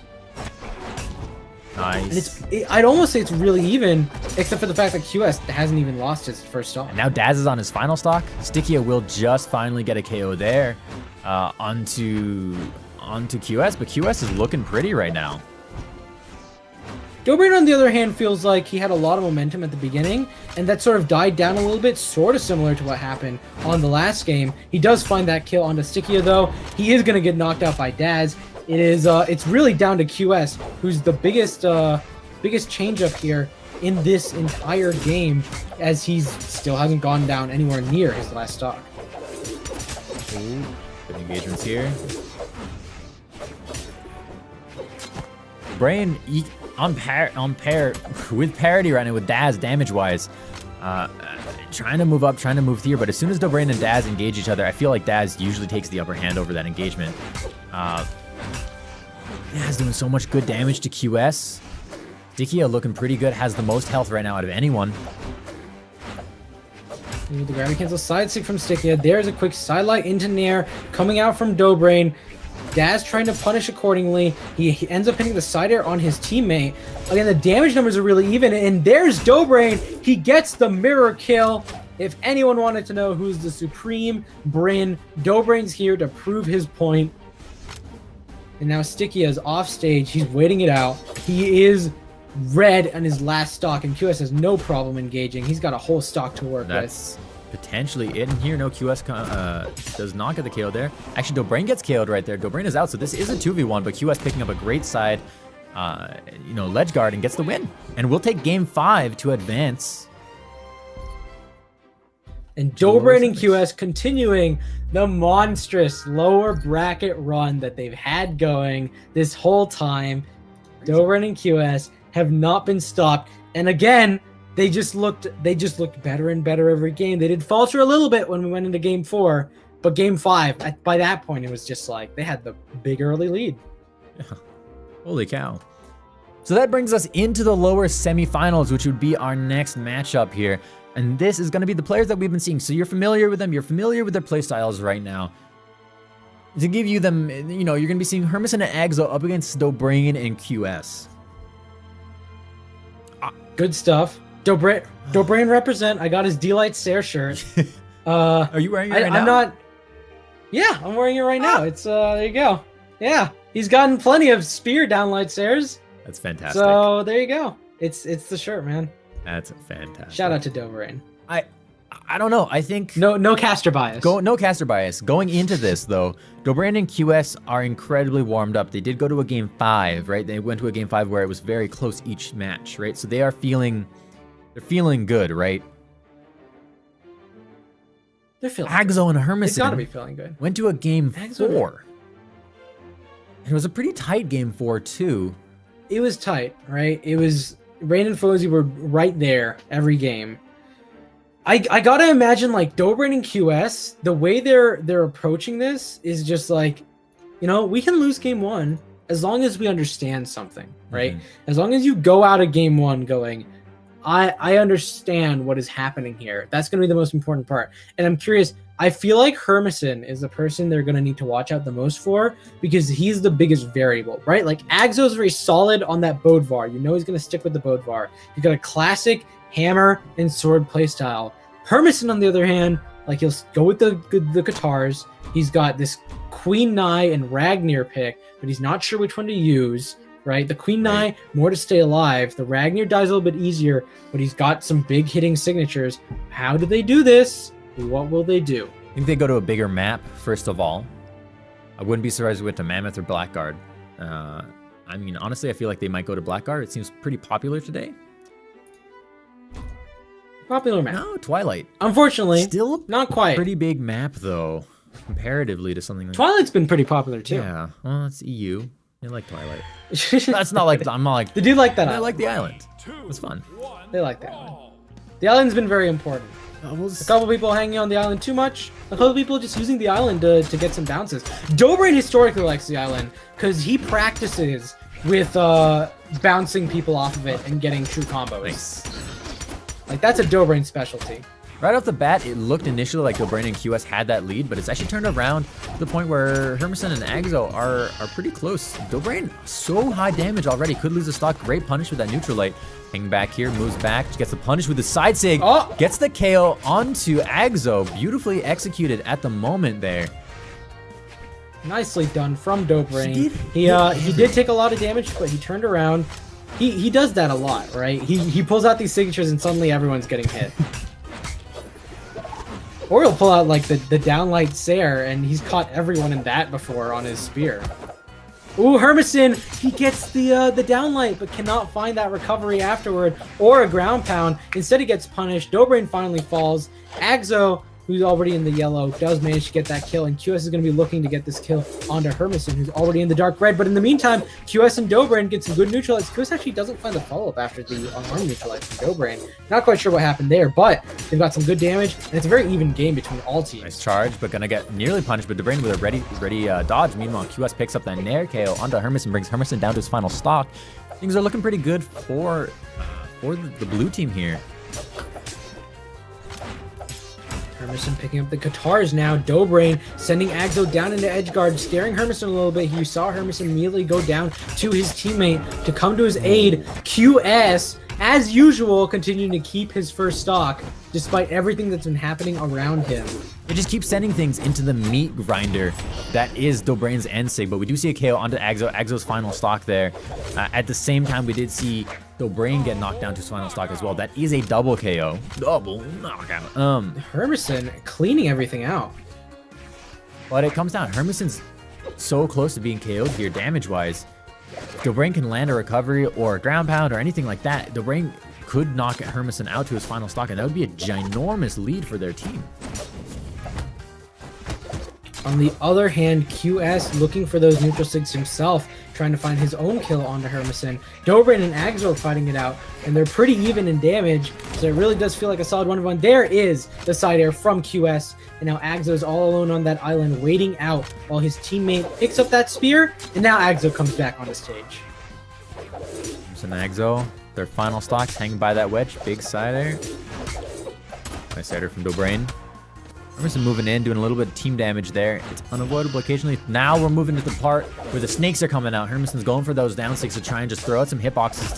Speaker 5: Nice.
Speaker 6: And I'd almost say it's really even, except for the fact that QS hasn't even lost his first stock.
Speaker 5: And now Daz is on his final stock. Stickia will just finally get a KO there onto QS, but QS is looking pretty right now.
Speaker 6: Dobrin, on the other hand, feels like he had a lot of momentum at the beginning, and that sort of died down a little bit, sort of similar to what happened on the last game. He does find that kill onto Stickia, though. He is going to get knocked out by Daz. It's really down to QS, who's the biggest change up here in this entire game, as he still hasn't gone down anywhere near his last stock.
Speaker 5: Ooh, good engagements here. Brain on pair with parity right now with Daz damage-wise. Trying to move up, trying to move here, but as soon as Dobrin and Daz engage each other, I feel like Daz usually takes the upper hand over that engagement. Daz doing so much good damage to QS. Stickia looking pretty good, has the most health right now out of anyone.
Speaker 6: Ooh, the gravity cancel side stick from Stickia. There's a quick sidelight into Nair coming out from Dobrin. Daz trying to punish accordingly. He ends up hitting the side air on his teammate. Again, the damage numbers are really even, and there's Dobrin. He gets the mirror kill. If anyone wanted to know who's the supreme Brin, Dobrin's here to prove his point. And now Stickia is off stage. He's waiting it out. He is red on his last stock, and QS has no problem engaging. He's got a whole stock to work
Speaker 5: That's potentially it in here. No, QS does not get the KO there. Actually, Dobrin gets KO'd right there. Dobrin is out, so this is a 2v1, but QS picking up a great side, ledge guard and gets the win. And we'll take game 5 to advance.
Speaker 6: And Dobrin and QS continuing the monstrous lower bracket run that they've had going this whole time. Dobrin and QS have not been stopped. And again, they just looked better and better every game. They did falter a little bit when we went into game 4, but game 5, by that point, it was just like they had the big early lead.
Speaker 5: Yeah. Holy cow. So that brings us into the lower semifinals, which would be our next matchup here. And this is going to be the players that we've been seeing. So you're familiar with them. You're familiar with their playstyles right now. To give you them, you're going to be seeing Hermes and Exo up against Dobrin and QS.
Speaker 6: Good stuff. Dobrin represent. I got his D-Light Stare shirt.
Speaker 5: Are you wearing it right now?
Speaker 6: I'm not. Yeah, I'm wearing it right now. It's there you go. Yeah, he's gotten plenty of spear downlight stairs.
Speaker 5: That's fantastic.
Speaker 6: So there you go. It's the shirt, man.
Speaker 5: That's fantastic.
Speaker 6: Shout out to Dobrin.
Speaker 5: I don't know. I think
Speaker 6: no caster bias.
Speaker 5: No caster bias. Going into this though, Dobrin and QS are incredibly warmed up. They did go to a game 5, right? They went to a game 5 where it was very close each match, right? So they're feeling good, right?
Speaker 6: They're feeling
Speaker 5: Exo and Hermes
Speaker 6: gotta be feeling good.
Speaker 5: went to a game
Speaker 6: Exo
Speaker 5: 4. It was a pretty tight game 4 too.
Speaker 6: It was tight, right? It was Rain and Fozy were right there every game. I gotta imagine like Dobrin and QS, the way they're approaching this is just like, you know, we can lose game 1 as long as we understand something, right? As long as you go out of game 1 going, I understand what is happening here. That's going to be the most important part. And I'm curious, I feel like Hermison is the person they're going to need to watch out the most for because he's the biggest variable, right? Like Agzo is very solid on that Bodvar. You know he's going to stick with the Bodvar. He's got a classic hammer and sword playstyle. Hermison, on the other hand, like he'll go with the guitars. He's got this Queen Nye and Ragnar pick, but he's not sure which one to use. Right, the Queen Nye, more to stay alive. The Ragnar dies a little bit easier, but he's got some big hitting signatures. How do they do this? What will they do?
Speaker 5: I think they go to a bigger map, first of all. I wouldn't be surprised if we went to Mammoth or Blackguard. I mean, honestly, I feel like they might go to Blackguard. It seems pretty popular today.
Speaker 6: Popular map.
Speaker 5: No, Twilight.
Speaker 6: Unfortunately,
Speaker 5: Still
Speaker 6: not quite.
Speaker 5: pretty big map, though, comparatively to something like
Speaker 6: Twilight's been pretty popular, too.
Speaker 5: Yeah, well, it's EU. They like Twilight. That's not like, I'm not like,
Speaker 6: They do like that
Speaker 5: I
Speaker 6: island.
Speaker 5: like the island.
Speaker 3: 2,
Speaker 5: It's fun.
Speaker 3: 1,
Speaker 6: They like that one.
Speaker 3: brawl.
Speaker 6: The island's been very important.
Speaker 5: We'll
Speaker 6: A couple people hanging on the island too much. A couple people just using the island to get some bounces. Dobrain historically likes the island because he practices with bouncing people off of it and getting true combos.
Speaker 5: Nice.
Speaker 6: Like that's a Dobrain specialty.
Speaker 5: Right off the bat, it looked initially like Dobrain and QS had that lead, but it's actually turned around to the point where Hermison and Agzo are pretty close. Dobrain, so high damage already, could lose the stock. Great punish with that neutral light. Hanging back here, moves back, gets the punish with the side sig, gets the KO onto Agzo. Beautifully executed at the moment there.
Speaker 6: Nicely done from Dobrain. He did take a lot of damage, but he turned around. He does that a lot, right? He pulls out these signatures and suddenly everyone's getting hit. Or he'll pull out like the downlight Sair, and he's caught everyone in that before on his spear. Ooh, Hermison, he gets the downlight, but cannot find that recovery afterward, or a ground pound. Instead, he gets punished. Dobrain finally falls. Agzo, who's already in the yellow, does manage to get that kill, and QS is going to be looking to get this kill onto Hermison, who's already in the dark red. But in the meantime, QS and Dobrain get some good neutralites. QS actually doesn't find the follow-up after the unarmed neutralites from Dobrain. Not quite sure what happened there, but they've got some good damage, and it's a very even game between all teams.
Speaker 5: Nice charge, but gonna get nearly punished, but Dobrain with a ready dodge. Meanwhile, QS picks up that Nair KO onto Hermison, brings Hermison down to his final stock. Things are looking pretty good for the blue team here.
Speaker 6: Hermison picking up the guitars now. Dobrain sending Agzo down into edgeguard, scaring Hermison a little bit. You saw Hermison immediately go down to his teammate to come to his aid. QS, as usual, continuing to keep his first stock despite everything that's been happening around him.
Speaker 5: It just keeps sending things into the meat grinder that is Dobrain's end sig, but we do see a KO onto Agzo. Agzo's final stock there. At the same time, we did see Dobrain get knocked down to his final stock as well. That is a double KO. Double knockout.
Speaker 6: Hermison cleaning everything out.
Speaker 5: But it comes down. Hermison's so close to being KO'd here damage-wise. If Dobrain can land a recovery or a ground pound or anything like that, Dobrain could knock Hermison out to his final stock, and that would be a ginormous lead for their team.
Speaker 6: On the other hand, QS looking for those neutral sigs himself, trying to find his own kill onto Hermison. Dobrain and Agzo are fighting it out, and they're pretty even in damage, so it really does feel like a solid 1v1. There is the side air from QS, and now Agzo's all alone on that island, waiting out while his teammate picks up that spear, and now Agzo comes back on the stage.
Speaker 5: Hermison and Agzo, their final stocks, hanging by that wedge. Big side air. Nice side air from Dobrain. Hermison moving in, doing a little bit of team damage there. It's unavoidable occasionally. Now we're moving to the part where the snakes are coming out. Hermison's going for those down sticks to try and just throw out some hitboxes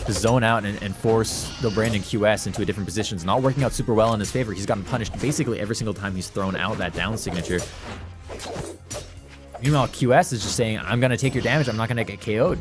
Speaker 5: to zone out and force Dobrain and QS into a different positions. Not working out super well in his favor. He's gotten punished basically every single time he's thrown out that down signature. Meanwhile, QS is just saying, I'm going to take your damage. I'm not going to get KO'd.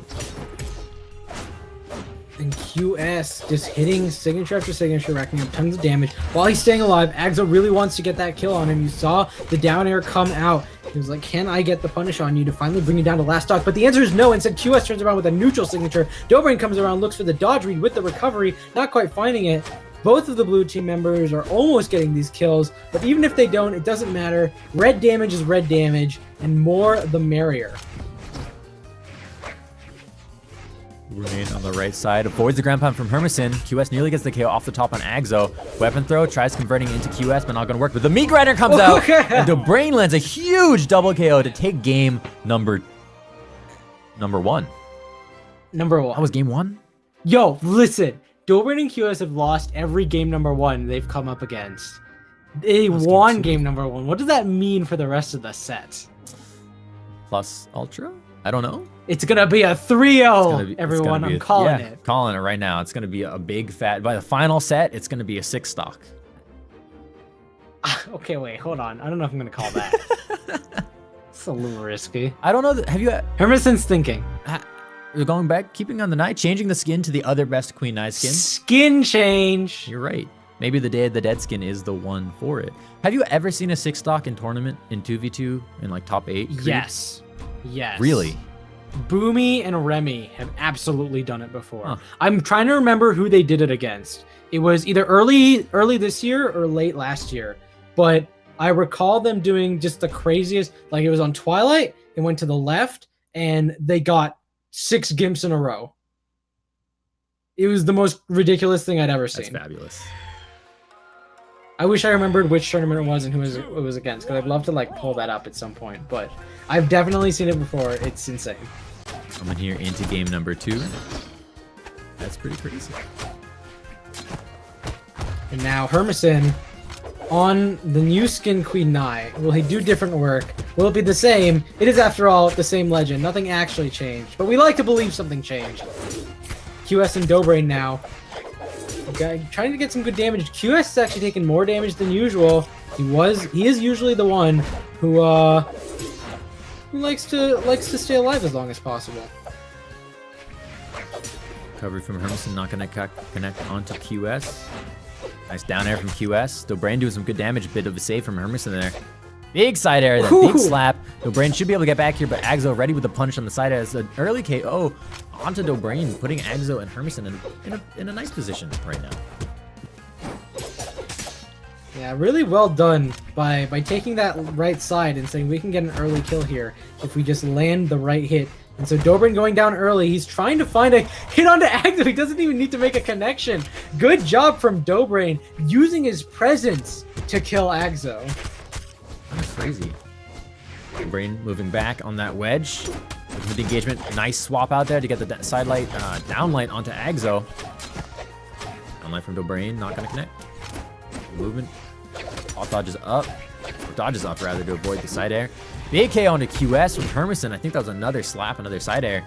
Speaker 6: And QS just hitting signature after signature, racking up tons of damage while he's staying alive. Agzo really wants to get that kill on him. You saw the down air come out. He was like, can I get the punish on you to finally bring you down to last stock? But the answer is no. Instead, QS turns around with a neutral signature. Dobrain comes around, looks for the dodge read with the recovery, not quite finding it. Both of the blue team members are almost getting these kills, but even if they don't, it doesn't matter. Red damage is red damage, and more the merrier.
Speaker 5: Rain on the right side. Avoids the ground pound from Hermison. QS nearly gets the KO off the top on Agzo. Weapon throw, tries converting into QS, but not going to work. But the meat grinder comes out. And Dobrain lands a huge double KO to take game number 1.
Speaker 6: Number 1.
Speaker 5: That was game 1?
Speaker 6: Yo, listen. Dobrain and QS have lost every game number 1 they've come up against. They won game number 1. What does that mean for the rest of the set?
Speaker 5: Plus Ultra? I don't know.
Speaker 6: It's going to be a 3-0, everyone. I'm calling it.
Speaker 5: Calling it right now. It's going to be a big fat... By the final set, it's going to be a 6 stock.
Speaker 6: Okay, wait. Hold on. I don't know if I'm going to call that. It's a little risky.
Speaker 5: I don't know. Have you...
Speaker 6: Hermison's thinking.
Speaker 5: You're going back, keeping on the Knight, changing the skin to the other best Queen Knight skin.
Speaker 6: Skin change.
Speaker 5: You're right. Maybe the Day of the Dead skin is the one for it. Have you ever seen a 6 stock in tournament in 2v2 in like top 8? Creed?
Speaker 6: Yes.
Speaker 5: Really?
Speaker 6: Boomy and Remy have absolutely done it before.
Speaker 5: Huh.
Speaker 6: I'm trying to remember who they did it against. It was either early this year or late last year. But I recall them doing just the craziest, like it was on Twilight, it went to the left, and they got 6 gimps in a row. It was the most ridiculous thing I'd ever seen.
Speaker 5: That's fabulous.
Speaker 6: I wish I remembered which tournament it was and who it was against, because I'd love to like pull that up at some point. But I've definitely seen it before. It's insane.
Speaker 5: Coming here into game number 2. That's pretty crazy.
Speaker 6: And now Hermison on the new skin Queen Nai. Will he do different work? Will it be the same? It is, after all, the same legend. Nothing actually changed, but we like to believe something changed. QS and Dobrain now. Okay, trying to get some good damage. QS is actually taking more damage than usual. He is usually the one who likes to stay alive as long as possible.
Speaker 5: Recovery from Hermison, not going to connect onto QS. Nice down air from QS. Dobrain doing some good damage. Bit of a save from Hermison there. Big side air, then big slap. Dobrain should be able to get back here, but Agzo ready with the punch on the side as an early KO onto Dobrain, putting Agzo and Hermison in a nice position right now.
Speaker 6: Yeah, really well done by taking that right side and saying we can get an early kill here if we just land the right hit. And so Dobrain going down early. He's trying to find a hit onto Agzo. He doesn't even need to make a connection. Good job from Dobrain using his presence to kill Agzo.
Speaker 5: That's crazy. Dobrain moving back on that wedge. With the engagement, nice swap out there to get the side light, down light onto Agzo. Down light from Dobrain, not gonna connect. Movement. All dodges up. Or dodges up rather to avoid the side air. Big KO onto QS from Hermison. I think that was another slap, another side air.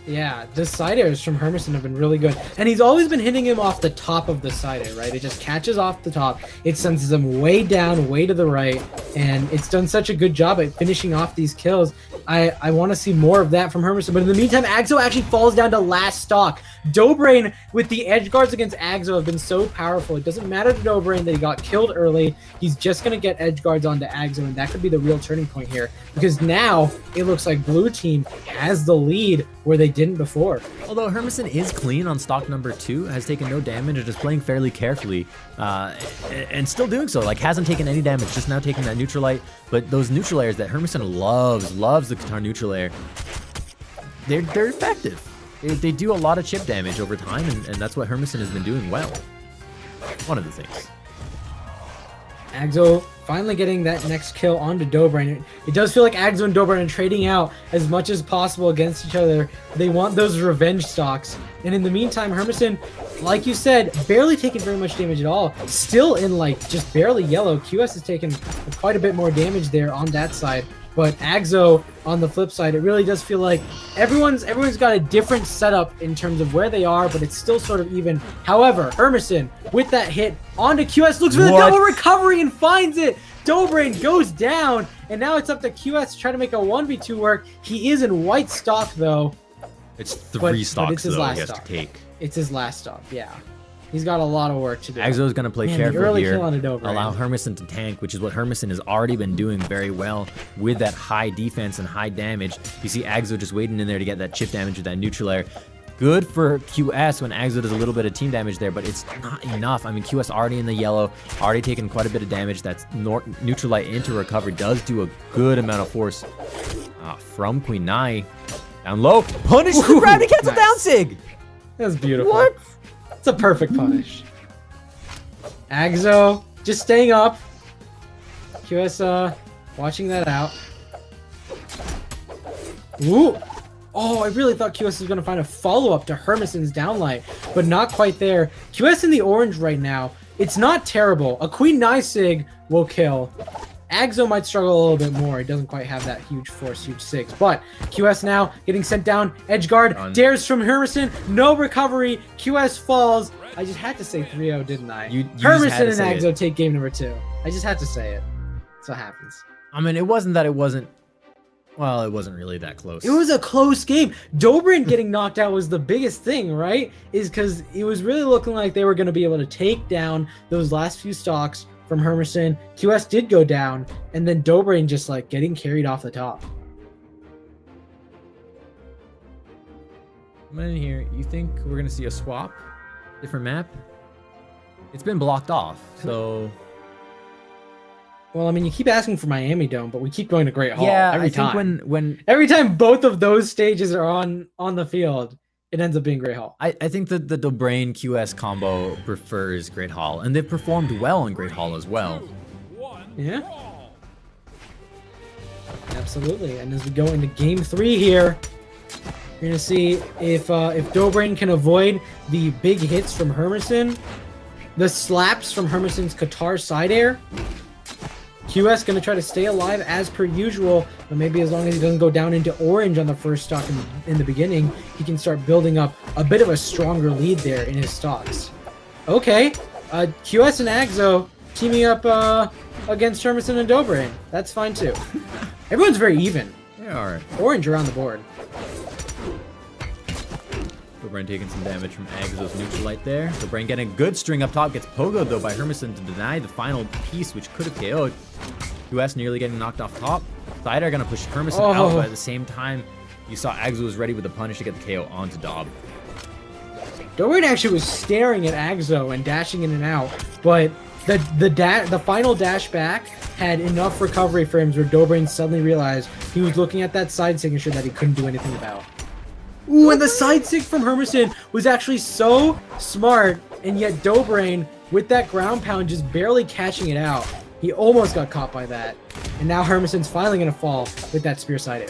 Speaker 6: Yeah, the side airs from Hermison have been really good. And he's always been hitting him off the top of the side air, right? It just catches off the top. It sends him way down, way to the right. And it's done such a good job at finishing off these kills. I want to see more of that from Hermison. But in the meantime, Agzo actually falls down to last stock. Dobrain with the edge guards against Agzo have been so powerful. It doesn't matter to Dobrain that he got killed early. He's just going to get edge guards onto Agzo, and that could be the real turning point here. Because now it looks like blue team has the lead where they didn't before.
Speaker 5: Although Hermison is clean on stock number 2, has taken no damage and is playing fairly carefully, and still doing so. Like, hasn't taken any damage, just now taking that neutral light. But those neutral airs that Hermison loves the guitar neutral air, they're effective. They do a lot of chip damage over time, and that's what Hermison has been doing well. One of the things.
Speaker 6: Agzo finally getting that next kill onto Dobrain. It does feel like Agzo and Dobrain are trading out as much as possible against each other. They want those revenge stocks. And in the meantime, Hermison, like you said, barely taking very much damage at all. Still in like just barely yellow. QS has taken quite a bit more damage there on that side. But Agzo, on the flip side, it really does feel like everyone's got a different setup in terms of where they are, but it's still sort of even. However, Hermison, with that hit onto QS, looks for the double recovery and finds it. Dobrain goes down, and now it's up to QS to try to make a 1v2 work. He is in white stock, though.
Speaker 5: It's 3 stocks, though, he has to take.
Speaker 6: It's his last stock, yeah. He's got a lot of work to do.
Speaker 5: Agzo's going to play careful here, allow
Speaker 6: Dobrain.
Speaker 5: Hermison to tank, which is what Hermison has already been doing very well with that high defense and high damage. You see Agzo just waiting in there to get that chip damage with that neutral air. Good for QS when Agzo does a little bit of team damage there, but it's not enough. I mean, QS already in the yellow, already taking quite a bit of damage. That's neutral light into recovery. Does do a good amount of force from Queen Nai. Down low. Punish the
Speaker 6: Ooh,
Speaker 5: gravity cancel
Speaker 6: nice.
Speaker 5: down sig.
Speaker 6: That's beautiful.
Speaker 5: What?
Speaker 6: It's a perfect punish. Agzo just staying up. QS watching that out. Ooh. Oh, I really thought QS was going to find a follow-up to Hermison's downlight, but not quite there. QS in the orange right now. It's not terrible. A Queen Nysig will kill. Agzo might struggle a little bit more. He doesn't quite have that huge force, huge 6. But QS now getting sent down. Edge guard. Dares from Hermison. No recovery. QS falls. I just had to say 3-0, didn't I?
Speaker 5: You just
Speaker 6: Hermison
Speaker 5: had to
Speaker 6: and
Speaker 5: say
Speaker 6: Agzo take game number 2. I just had to say it. That's what happens.
Speaker 5: I mean, it wasn't that it wasn't. Well, it wasn't really that close.
Speaker 6: It was a close game. Dobrin getting knocked out was the biggest thing, right? Is because it was really looking like they were going to be able to take down those last few stocks from Hermison. QS did go down, and then Dobrin just like getting carried off the top.
Speaker 5: I'm in here. You think we're gonna see a swap? Different map? It's been blocked off, so.
Speaker 6: Well, I mean, you keep asking for Miami Dome, but we keep going to Great Hall
Speaker 5: Yeah,
Speaker 6: every
Speaker 5: I
Speaker 6: time.
Speaker 5: think when
Speaker 6: Every time both of those stages are on the field, it ends up being Great Hall.
Speaker 5: I think that the Dobrain QS combo prefers Great Hall, and they've performed well in Great Hall as well.
Speaker 3: 1,
Speaker 6: Yeah.
Speaker 3: brawl.
Speaker 6: Absolutely. And as we go into game 3 here, you're gonna see if Dobrain can avoid the big hits from Hermison, the slaps from Hermison's Qatar side air. QS gonna try to stay alive as per usual, but maybe as long as he doesn't go down into orange on the first stock in the beginning, he can start building up a bit of a stronger lead there in his stocks. Okay, QS and Agzo teaming up against Hermison and Dobrain. That's fine too. Everyone's very even.
Speaker 5: They are.
Speaker 6: Orange around the board.
Speaker 5: Dobrain taking some damage from Agzo's neutral light there. Dobrain getting a good string up top. Gets pogoed though by Hermison to deny the final piece, which could have KO'd. QS nearly getting knocked off top. Sider gonna push Hermison out, but at the same time, you saw Agzo was ready with the punish to get the KO onto Dob.
Speaker 6: Dobrain actually was staring at Agzo and dashing in and out, but the final dash back had enough recovery frames where Dobrain suddenly realized he was looking at that side signature that he couldn't do anything about. Ooh, and the side sig from Hermison was actually so smart, and yet Dobrain, with that ground pound, just barely catching it out. He almost got caught by that. And now Hermison's finally going to fall with that spear side air.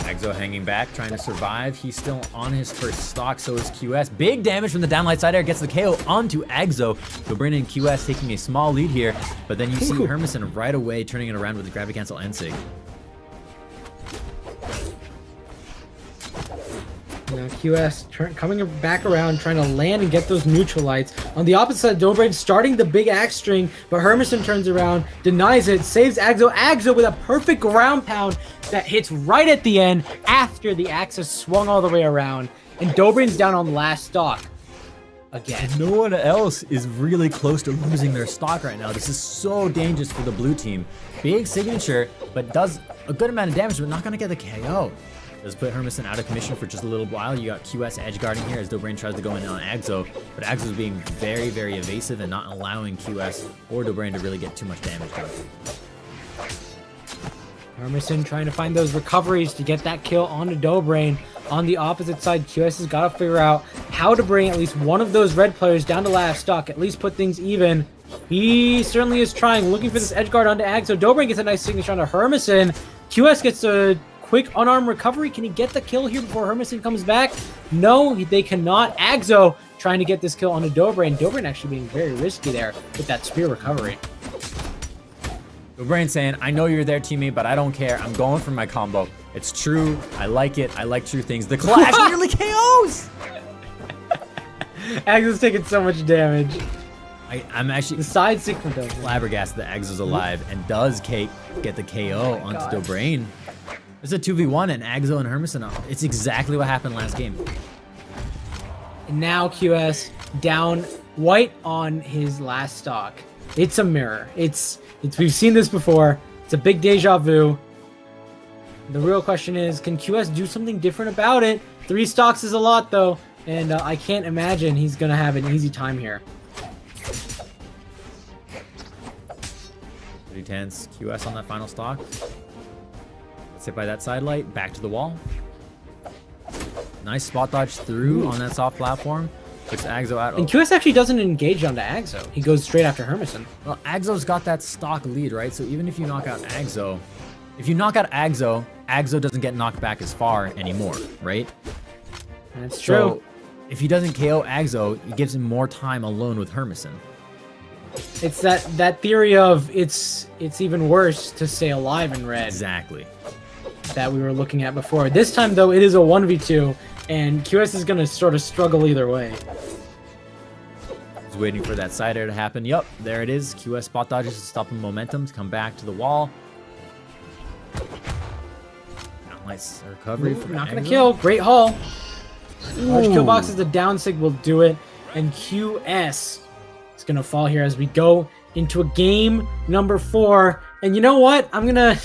Speaker 5: Agzo hanging back, trying to survive. He's still on his first stock, so is QS. Big damage from the downlight side air, gets the KO onto Agzo. Dobrain and QS taking a small lead here, but then you see Hermison right away turning it around with the gravity cancel N-Sig.
Speaker 6: Now QS coming back around, trying to land and get those neutral lights. On the opposite side, Dobrain starting the big axe string, but Hermison turns around, denies it, saves Agzo. Agzo with a perfect ground pound that hits right at the end after the axe has swung all the way around. And Dobrain's down on last stock. Again.
Speaker 5: No one else is really close to losing their stock right now. This is so dangerous for the blue team. Big signature, but does a good amount of damage, but not going to get the KO. Does put Hermison out of commission for just a little while. You got QS edge guarding here as Dobrain tries to go in on Agzo, but Agzo's being very, very evasive and not allowing QS or Dobrain to really get too much damage done.
Speaker 6: Hermison trying to find those recoveries to get that kill onto Dobrain. On the opposite side, QS has got to figure out how to bring at least one of those red players down to last stock, at least put things even. He certainly is trying, looking for this edge guard onto Agzo. Dobrain gets a nice signature onto Hermison. QS gets a quick unarmed recovery. Can he get the kill here before Hermison comes back? No, they cannot. Agzo trying to get this kill onto Dobrain. Dobrain actually being very risky there with that spear recovery.
Speaker 5: Dobrain saying, I know you're there, teammate, but I don't care. I'm going for my combo. It's true. I like it. I like true things. The clash nearly KOs!
Speaker 6: Agzo's taking so much damage.
Speaker 5: I'm actually
Speaker 6: The side stick from Dobrain.
Speaker 5: flabbergasted that Agzo's alive and does get the KO onto Dobrain. It's a 2v1 and Agzo and Hermison. It's exactly what happened last game.
Speaker 6: And now QS down white on his last stock. It's a mirror. It's we've seen this before. It's a big deja vu. The real question is, can QS do something different about it? 3 stocks is a lot though, and I can't imagine he's gonna have an easy time here.
Speaker 5: Pretty tense. QS on that final stock. Gets hit by that side light. Back to the wall. Nice spot dodge through on that soft platform. Puts Agzo out.
Speaker 6: And QS actually doesn't engage onto Agzo. He goes straight after Hermison.
Speaker 5: Well, Agzo's got that stock lead, right? So even if you knock out Agzo, if you knock out Agzo, Agzo doesn't get knocked back as far anymore, right?
Speaker 6: That's true.
Speaker 5: So if he doesn't KO Agzo, it gives him more time alone with Hermison.
Speaker 6: It's that theory of it's even worse to stay alive in red
Speaker 5: Exactly.
Speaker 6: that we were looking at before. This time, though, it is a 1v2, and QS is going to sort of struggle either way.
Speaker 5: He's waiting for that side air to happen. Yup, there it is. QS spot dodges to stop him momentum to come back to the wall. Nice recovery from
Speaker 6: Not going
Speaker 5: Agzo.
Speaker 6: to kill. Great haul. Large kill boxes, the down sig will do it, and QS is going to fall here as we go into a game number 4. And you know what? I'm going to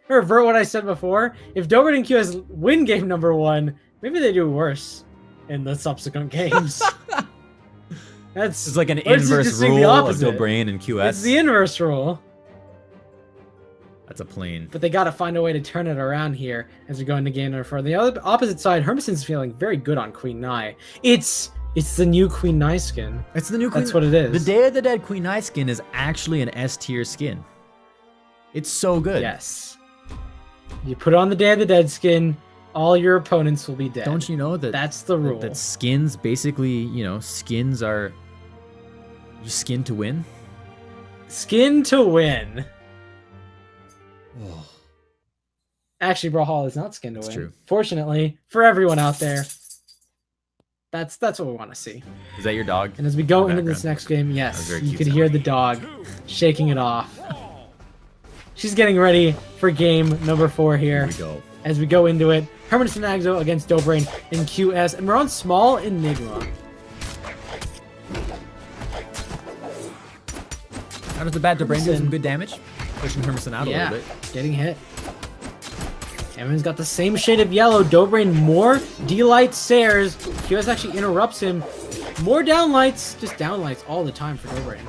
Speaker 6: revert what I said before. If Dobrin and QS win game number 1, maybe they do worse in the subsequent games.
Speaker 5: It's like an
Speaker 6: or is it
Speaker 5: inverse
Speaker 6: just the
Speaker 5: rule of
Speaker 6: opposite?
Speaker 5: Dobrain and QS.
Speaker 6: It's the inverse rule.
Speaker 5: That's a plane.
Speaker 6: But they got to find a way to turn it around here as we go into game number 4. The other opposite side, Hermison's feeling very good on Queen Nai. It's the new Queen Nai skin.
Speaker 5: It's the new Queen.
Speaker 6: That's what it is.
Speaker 5: The Day of the Dead Queen Nai skin is actually an S tier skin. It's so good.
Speaker 6: Yes. You put on the Day of the Dead skin, all your opponents will be dead.
Speaker 5: Don't you know that
Speaker 6: That's the rule.
Speaker 5: that skins basically, skins are you skin to win?
Speaker 6: Skin to win. Actually, Brawl is not skin to win.
Speaker 5: true.
Speaker 6: Fortunately, for everyone out there, that's what we want to see.
Speaker 5: Is that your dog?
Speaker 6: And as we go
Speaker 5: In the
Speaker 6: into this
Speaker 5: background.
Speaker 6: next game,
Speaker 5: That was
Speaker 6: yes,
Speaker 5: very
Speaker 6: you
Speaker 5: cute
Speaker 6: could
Speaker 5: sound.
Speaker 6: hear the dog shaking it off. She's getting ready for game number 4 here.
Speaker 5: Here we go.
Speaker 6: As we go into it, Hermanson Agzo against Dobrain and QS, and we're on small Enigma.
Speaker 5: Out of the bat, Dobrain doing
Speaker 6: Hermison.
Speaker 5: some good damage, pushing Hermison out a
Speaker 6: Yeah,
Speaker 5: little bit.
Speaker 6: getting hit. Cameron's got the same shade of yellow. Dobrain more D-light Sares. QS actually interrupts him. More downlights, just downlights all the time for Dobrain.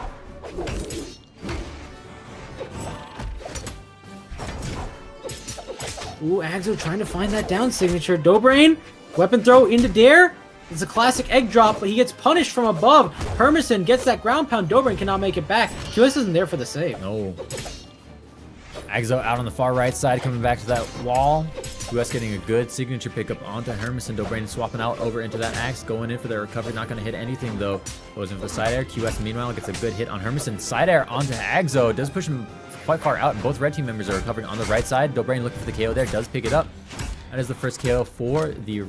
Speaker 6: Ooh, Agzo trying to find that down signature. Dobrain, weapon throw into Dare. It's a classic egg drop, but he gets punished from above. Hermison gets that ground pound. Dobrain cannot make it back. QS isn't there for the save.
Speaker 5: No. Agzo out on the far right side, coming back to that wall. QS getting a good signature pickup onto Hermison. Dobrain swapping out over into that axe, going in for the recovery. Not going to hit anything though. Goes in for the side air. QS meanwhile gets a good hit on Hermison. Side air onto Agzo. Does push him quite far out, and both red team members are recovering on the right side. Dobrain looking for the KO there. Does pick it up. That is the first KO for the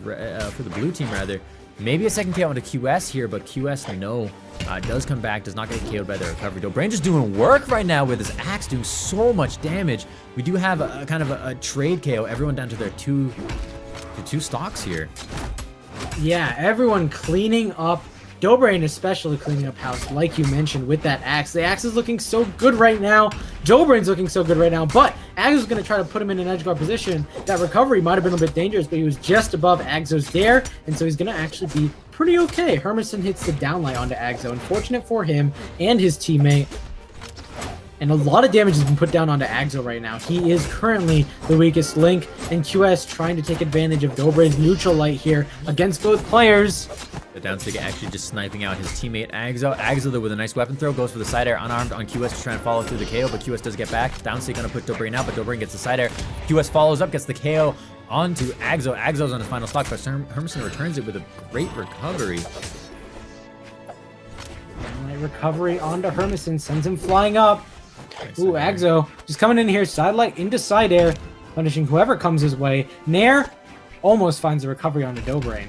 Speaker 5: blue team rather. Maybe a second KO onto QS here, but QS no. Does come back, does not get KO'd by the recovery. Dobrain just doing work right now with his axe, doing so much damage. We do have a kind of a trade KO. Everyone down to their two stocks here.
Speaker 6: Yeah, everyone cleaning up. Dobrain especially cleaning up house, like you mentioned, with that axe. The axe is looking so good right now. Dobrain's looking so good right now, but Agzo's going to try to put him in an edge guard position. That recovery might have been a bit dangerous, but he was just above Agzo's Dare, and so he's going to actually be pretty okay. Hermison hits the downlight onto Agzo. Unfortunate for him and his teammate. And a lot of damage has been put down onto Agzo right now. He is currently the weakest link, and QS trying to take advantage of Dobrain's neutral light here against both players.
Speaker 5: The downstick actually just sniping out his teammate Agzo. Agzo though with a nice weapon throw goes for the side air unarmed on QS to try and follow through the KO, but QS does get back. Downstick gonna put Dobrain out, but Dobrain gets the side air. QS follows up, gets the KO onto Agzo. Agzo's on his final stock, but Hermison returns it with a great recovery.
Speaker 6: Downlight recovery onto Hermison, sends him flying up.
Speaker 5: Nice
Speaker 6: Ooh,
Speaker 5: side air.
Speaker 6: Agzo just coming in here, sidelight into side air, punishing whoever comes his way. Nair almost finds the recovery onto Dobrain.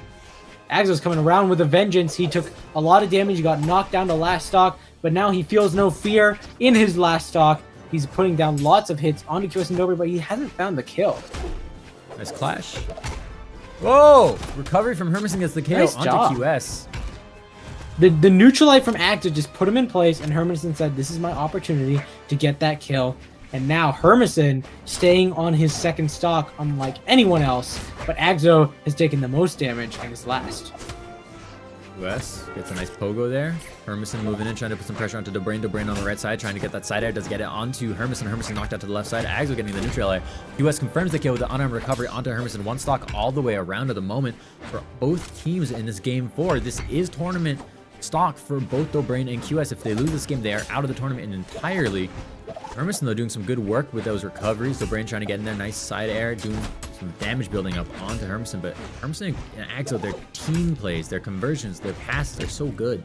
Speaker 6: Agzo's coming around with a vengeance. He took a lot of damage. He got knocked down to last stock, but now he feels no fear in his last stock. He's putting down lots of hits onto QS and Dobrain, but he hasn't found the kill.
Speaker 5: Nice clash. Whoa! Recovery from Hermison gets the KO
Speaker 6: Nice
Speaker 5: onto
Speaker 6: job.
Speaker 5: QS.
Speaker 6: The neutral light from Agzo just put him in place, and Hermison said, this is my opportunity to get that kill. And now Hermison staying on his second stock unlike anyone else, but Agzo has taken the most damage and is last.
Speaker 5: US gets a nice pogo there. Hermison moving in, trying to put some pressure onto Dobrain. Dobrain on the right side, trying to get that side air. Does get it onto Hermison. Hermison knocked out to the left side. Axel getting the neutral air. US confirms the kill with the unarmed recovery onto Hermison. One stock all the way around at the moment for both teams in this game 4. This is tournament stock for both Dobrain and QS. If they lose this game, they are out of the tournament entirely. Hermison, though, doing some good work with those recoveries. Dobrain trying to get in there. Nice side air, doing some damage building up onto Hermison. But Hermison and Axel, their team plays, their conversions, their passes are so good.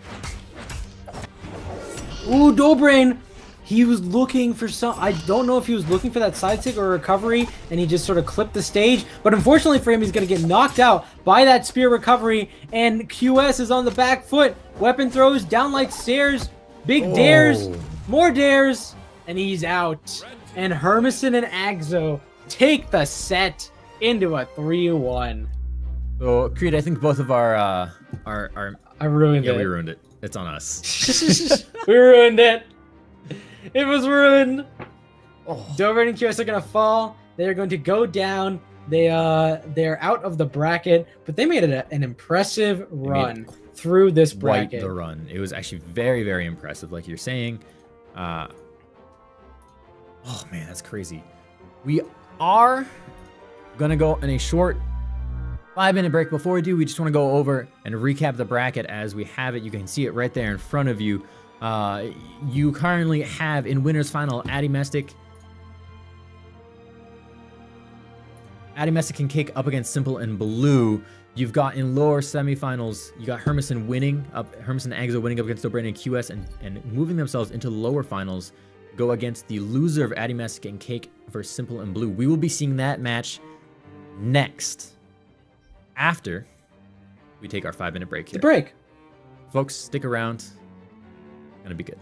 Speaker 6: Ooh, Dobrain! He was looking for some... I don't know if he was looking for that side stick or recovery, and he just sort of clipped the stage. But unfortunately for him, he's going to get knocked out by that spear recovery. And QS is on the back foot. Weapon throws down like stairs. Big dares. More dares. And he's out. And Hermison and Axo take the set into a 3-1.
Speaker 5: So, Creed, I think both of our
Speaker 6: I ruined it.
Speaker 5: we ruined it. It's on us.
Speaker 6: We ruined it. It was ruined. Dobrain and QS are gonna fall. They're going to go down. They're out of the bracket, but they made it an impressive run through this bracket.
Speaker 5: The run. It was actually very, very impressive, like you're saying. Oh man, that's crazy. We are gonna go in a short 5-minute break. Before we do, we just want to go over and recap the bracket as we have it. You can see it right there in front of you. You currently have in winners final Addy Mestic and Cake up against Simple and Blue. You've got in lower semifinals, you got Hermison winning up, Hermison and Axo winning up against Dobrain and QS and moving themselves into lower finals, go against the loser of Addy Mestic and Cake versus Simple and Blue. We will be seeing that match next, after we take our 5-minute break here.
Speaker 6: The break.
Speaker 5: Folks, stick around. Gonna be good.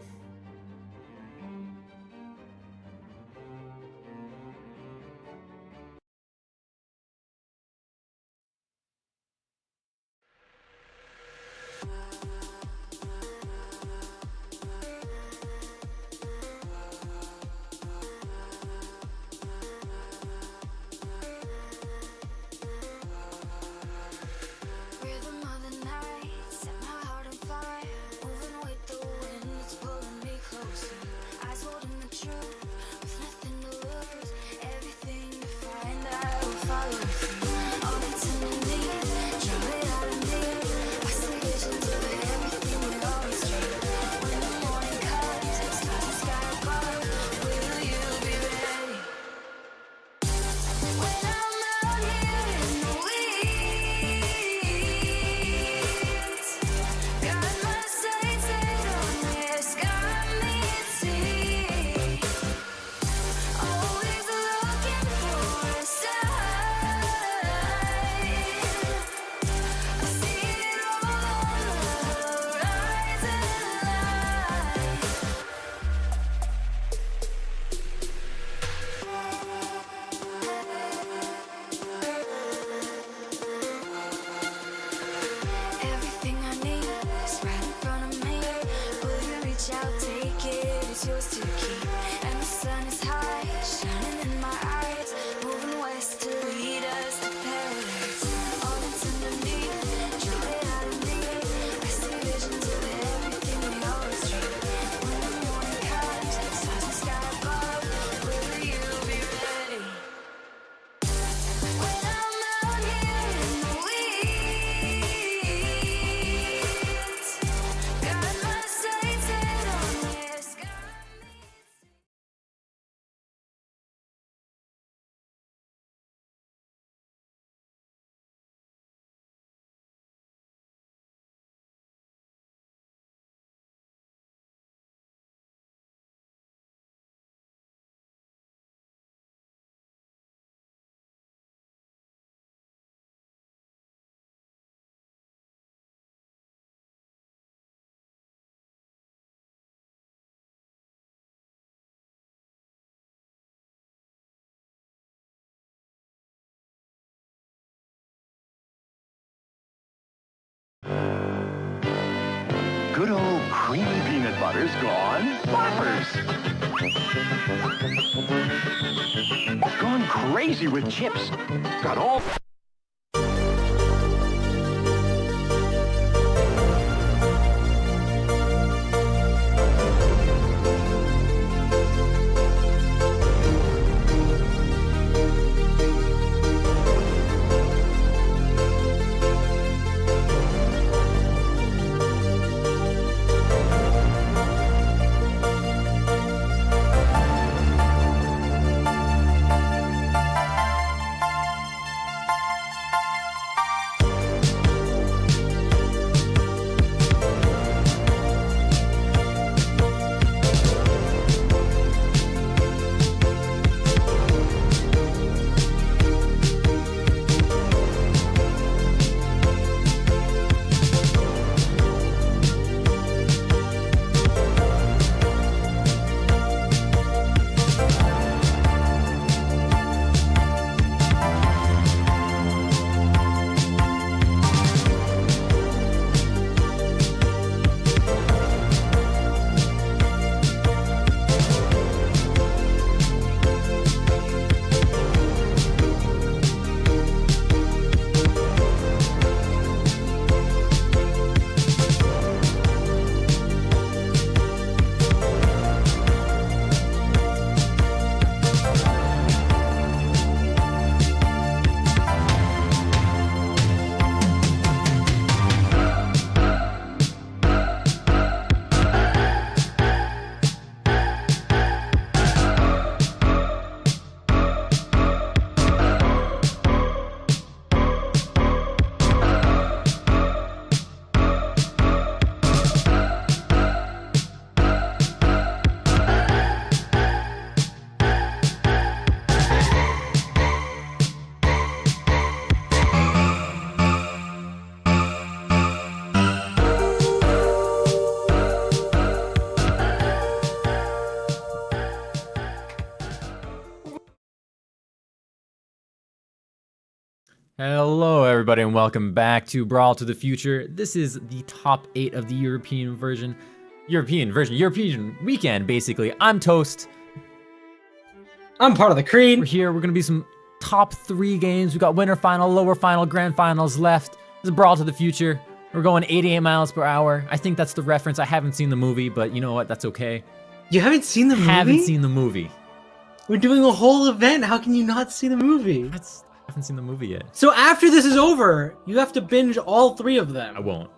Speaker 2: Rhythm of the night, set my heart on fire. Moving with the wind, it's pulling me closer. Eyes holding the truth, with nothing to lose. Everything to find, I will follow through. All that's underneath, draw it out of me. I see visions of everything we always dream. When the morning comes, it starts the sky above. Will you be ready? When I'm out here in the weeds, got my sights set on this, got me at sea. Always looking for a sign. I see it all on the horizon line. Everything I need is right in front of me. Will you reach out, take it, it's yours to keep. And the sun is high, shining in my eyes, moving west to lead us to paradise. All that's underneath, draw it out of me. I see visions of everything we always dream. When the morning comes, it starts the sky above. Will you be ready? When I'm out here in the weeds, got my sights set on this, got me.
Speaker 1: Good old creamy peanut butter's gone boppers. Gone crazy with chips. Got all...
Speaker 5: Hello, everybody, and welcome back to Brawl to the Future. This is the top 8 of the European weekend, basically. I'm Toast.
Speaker 6: I'm part of the Creed.
Speaker 5: We're here. We're going to be some top 3 games. We got winter final, lower final, grand finals left. This is Brawl to the Future. We're going 88 miles per hour. I think that's the reference. I haven't seen the movie, but you know what? That's okay.
Speaker 6: You haven't seen the movie?
Speaker 5: Haven't seen the movie.
Speaker 6: We're doing a whole event. How can you not see the movie?
Speaker 5: I haven't seen the movie yet.
Speaker 6: So after this is over, you have to binge all 3 of them.
Speaker 5: I won't.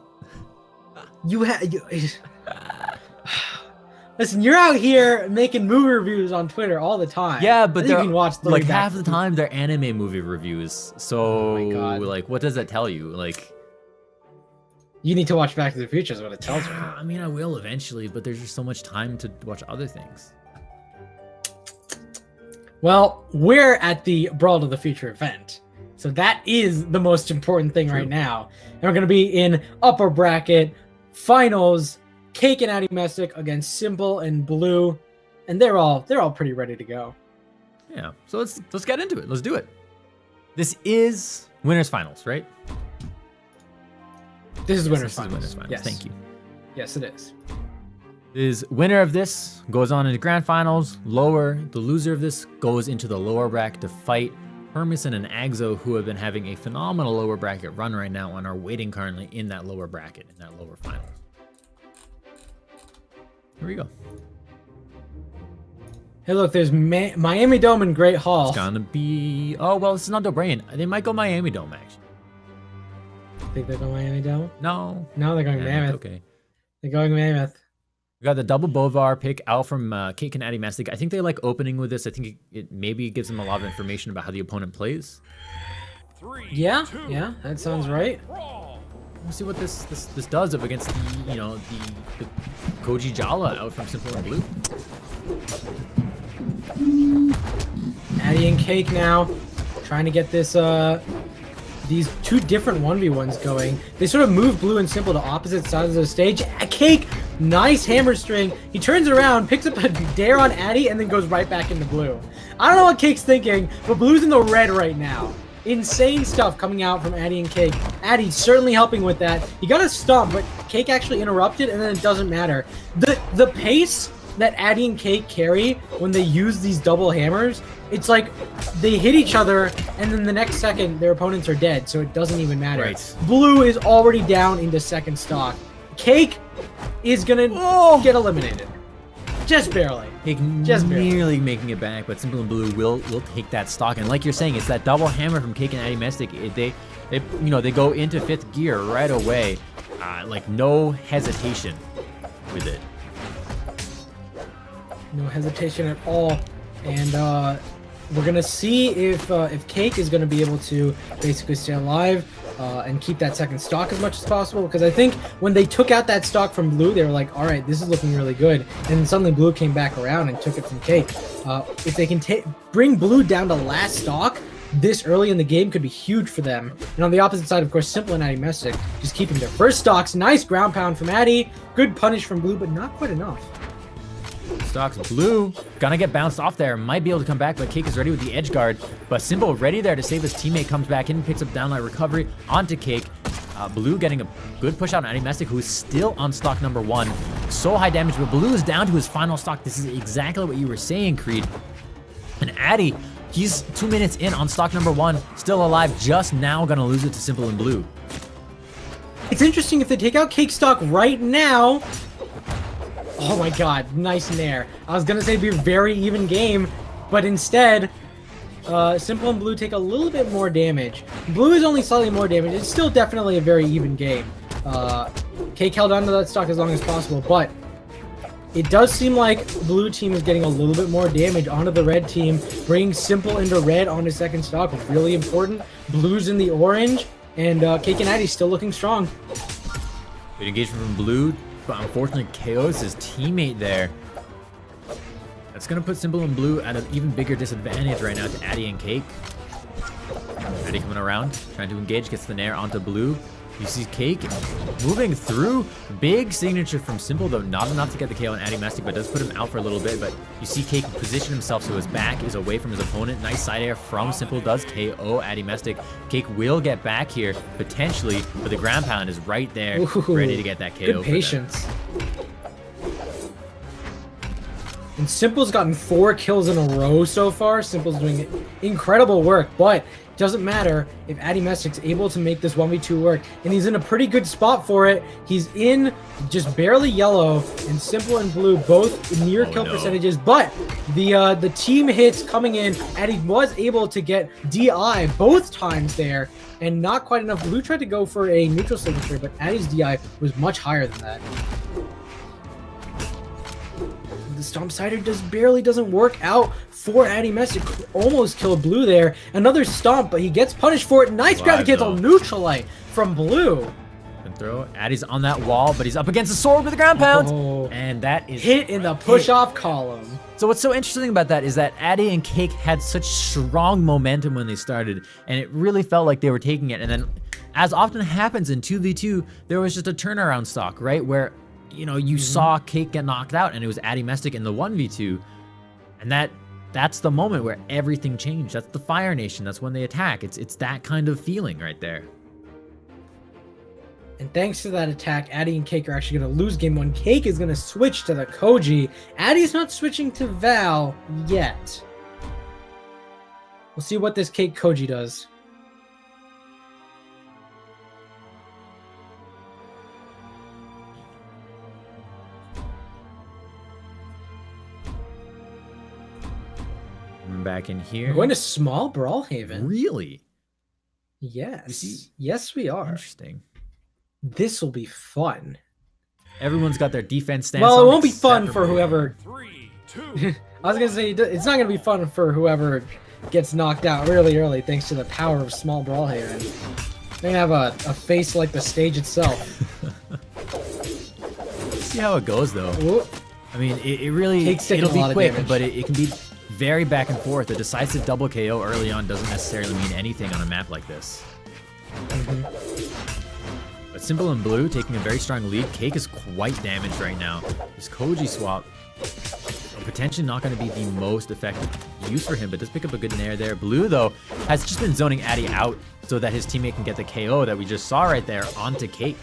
Speaker 6: Listen, you're out here making movie reviews on Twitter all the time.
Speaker 5: Yeah, but
Speaker 6: they're like
Speaker 5: half the time they're anime movie reviews. So,
Speaker 6: Oh my God.
Speaker 5: like, what does that tell you? Like,
Speaker 6: you need to watch Back to the Future is what it tells me.
Speaker 5: I mean, I will eventually, but there's just so much time to watch other things.
Speaker 6: Well, we're at the Brawl to the Future event. So that is the most important thing right now. And we're going to be in upper bracket finals, Cake and Addy Messick against Simple and Blue. And they're all pretty ready to go.
Speaker 5: Yeah. So let's get into it. Let's do it. This is winners finals, right?
Speaker 6: This is
Speaker 5: Yes,
Speaker 6: winners
Speaker 5: this
Speaker 6: finals.
Speaker 5: is winners finals.
Speaker 6: Yes.
Speaker 5: Thank you.
Speaker 6: Yes, it is.
Speaker 5: Is winner of this goes on into grand finals. The loser of this goes into the lower bracket to fight Hermison and Agzo, who have been having a phenomenal lower bracket run right now and are waiting currently in that lower bracket, in that lower final. Here we go.
Speaker 6: Hey, look, there's Miami Dome and Great Hall.
Speaker 5: It's gonna be... Oh, well, this is not Dobrain. They might go Miami Dome, actually.
Speaker 6: Think they're going Miami Dome?
Speaker 5: No.
Speaker 6: No, they're going Mammoth.
Speaker 5: Okay.
Speaker 6: They're going Mammoth.
Speaker 5: We got the double Bovar pick out from Cake and Addy Messick. I think they like opening with this. I think it maybe gives them a lot of information about how the opponent plays.
Speaker 3: 3,
Speaker 6: Yeah,
Speaker 3: 2,
Speaker 6: yeah, that sounds right.
Speaker 3: Brawl.
Speaker 5: We'll see what this does up against the, you know, the Koji Jala out from Simple and Blue.
Speaker 6: Addy and Cake now trying to get this these 2 different 1v1s going. They sort of move Blue and Simple to opposite sides of the stage. Cake, nice hammer string. He turns around, picks up a dare on Addy, and then goes right back into Blue. I don't know what Cake's thinking, but Blue's in the red right now. Insane stuff coming out from Addy and Cake. Addy certainly helping with that. He got a stomp, but Cake actually interrupted, and then it doesn't matter. The pace that Addy and Cake carry when they use these double hammers, it's like they hit each other, and then the next second their opponents are dead, so it doesn't even matter.
Speaker 5: Right.
Speaker 6: Blue is already down into second stock. Cake is gonna get eliminated. Just barely.
Speaker 5: Cake
Speaker 6: Just barely.
Speaker 5: nearly making it back, but Simple and Blue will take that stock. And like you're saying, it's that double hammer from Cake and Addy Messick. They go into 5th gear right away, like no hesitation with it.
Speaker 6: No hesitation at all. And we're gonna see if Cake is gonna be able to basically stay alive and keep that second stock as much as possible. Because I think when they took out that stock from Blue, they were like, all right, this is looking really good. And then suddenly Blue came back around and took it from Cake. If they can bring Blue down to last stock this early in the game, could be huge for them. And on the opposite side, of course, Simple and Addy Messick just keeping their first stocks. Nice ground pound from Addy. Good punish from Blue, but not quite enough.
Speaker 5: Stocks Blue gonna get bounced off there, might be able to come back, but Cake is ready with the edge guard. But Simple ready there to save his teammate, comes back in, picks up downlight recovery onto Cake. Blue getting a good push out on Addy Messick, who is still on stock number 1. So high damage, but Blue is down to his final stock. This is exactly what you were saying, Creed. And Addy, he's 2 minutes in on stock number 1, still alive, just now gonna lose it to Simple and Blue.
Speaker 6: It's interesting if they take out Cake stock right now. Oh my god, nice nair. I was gonna say it'd be a very even game, but instead, Simple and Blue take a little bit more damage. Blue is only slightly more damage. It's still definitely a very even game. Cake held on to that stock as long as possible, but it does seem like Blue team is getting a little bit more damage onto the red team, bringing Simple into red onto second stock. Really important. Blue's in the orange, and Cake and Addy still looking strong.
Speaker 5: Good engagement from Blue, but unfortunately KOs his teammate there. That's gonna put Simple and Blue at an even bigger disadvantage right now to Addy and Cake. Addy coming around, trying to engage, gets the nair onto Blue. You see Cake moving through. Big signature from Simple, though not enough to get the KO on Addy Mastic, but does put him out for a little bit. But you see Cake position himself so his back is away from his opponent. Nice side air from Simple does KO Addy Mastic. Cake will get back here, potentially, but the ground pound is right there, ready to get that KO.
Speaker 6: Good patience. And Simple's gotten 4 kills in a row so far. Simple's doing incredible work, but it doesn't matter if Addy Mastic's able to make this 1v2 work. And he's in a pretty good spot for it. He's in just barely yellow, and Simple and Blue both near kill percentages. But the team hits coming in, Addy was able to get DI both times there, and not quite enough. Blue tried to go for a neutral signature, but Addy's DI was much higher than that. The Stomp Cider barely doesn't work out for Addy Mastic. Almost killed Blue there. Another Stomp, but he gets punished for it. Nice grab cancel Neutralite from Blue.
Speaker 5: And throw. Addy's on that wall, but he's up against the sword with the ground pound. And that is
Speaker 6: hit in the push-off column.
Speaker 5: So what's so interesting about that is that Addy and Cake had such strong momentum when they started, and it really felt like they were taking it. And then, as often happens in 2v2, there was just a turnaround stock, right? Where you saw Cake get knocked out, and it was Addy Mastic in the 1v2, and that's the moment where everything changed. That's the Fire Nation. That's when they attack. It's that kind of feeling right there.
Speaker 6: And thanks to that attack, Addy and Cake are actually going to lose game 1. Cake is going to switch to the Koji. Addy's not switching to Val yet. We'll see what this Cake Koji does.
Speaker 5: Back in here.
Speaker 6: We're going to small Brawlhaven.
Speaker 5: Really?
Speaker 6: Yes. Yes, we are.
Speaker 5: Interesting.
Speaker 6: This will be fun.
Speaker 5: Everyone's got their defense stance.
Speaker 6: Well, it won't be fun for whoever.
Speaker 3: 3, 2.
Speaker 6: I was gonna say it's not gonna be fun for whoever gets knocked out really early, thanks to the power of small Brawlhaven. They're gonna have a face like the stage itself.
Speaker 5: See how it goes, though.
Speaker 6: Ooh.
Speaker 5: I mean, it really it'll be quick, but it can be very back and forth. A decisive double KO early on doesn't necessarily mean anything on a map like this. But Simple and Blue taking a very strong lead. Cake is quite damaged right now. This Koji swap potentially not going to be the most effective use for him, but does pick up a good nair there. Blue, though, has just been zoning Addy out so that his teammate can get the KO that we just saw right there onto Cake.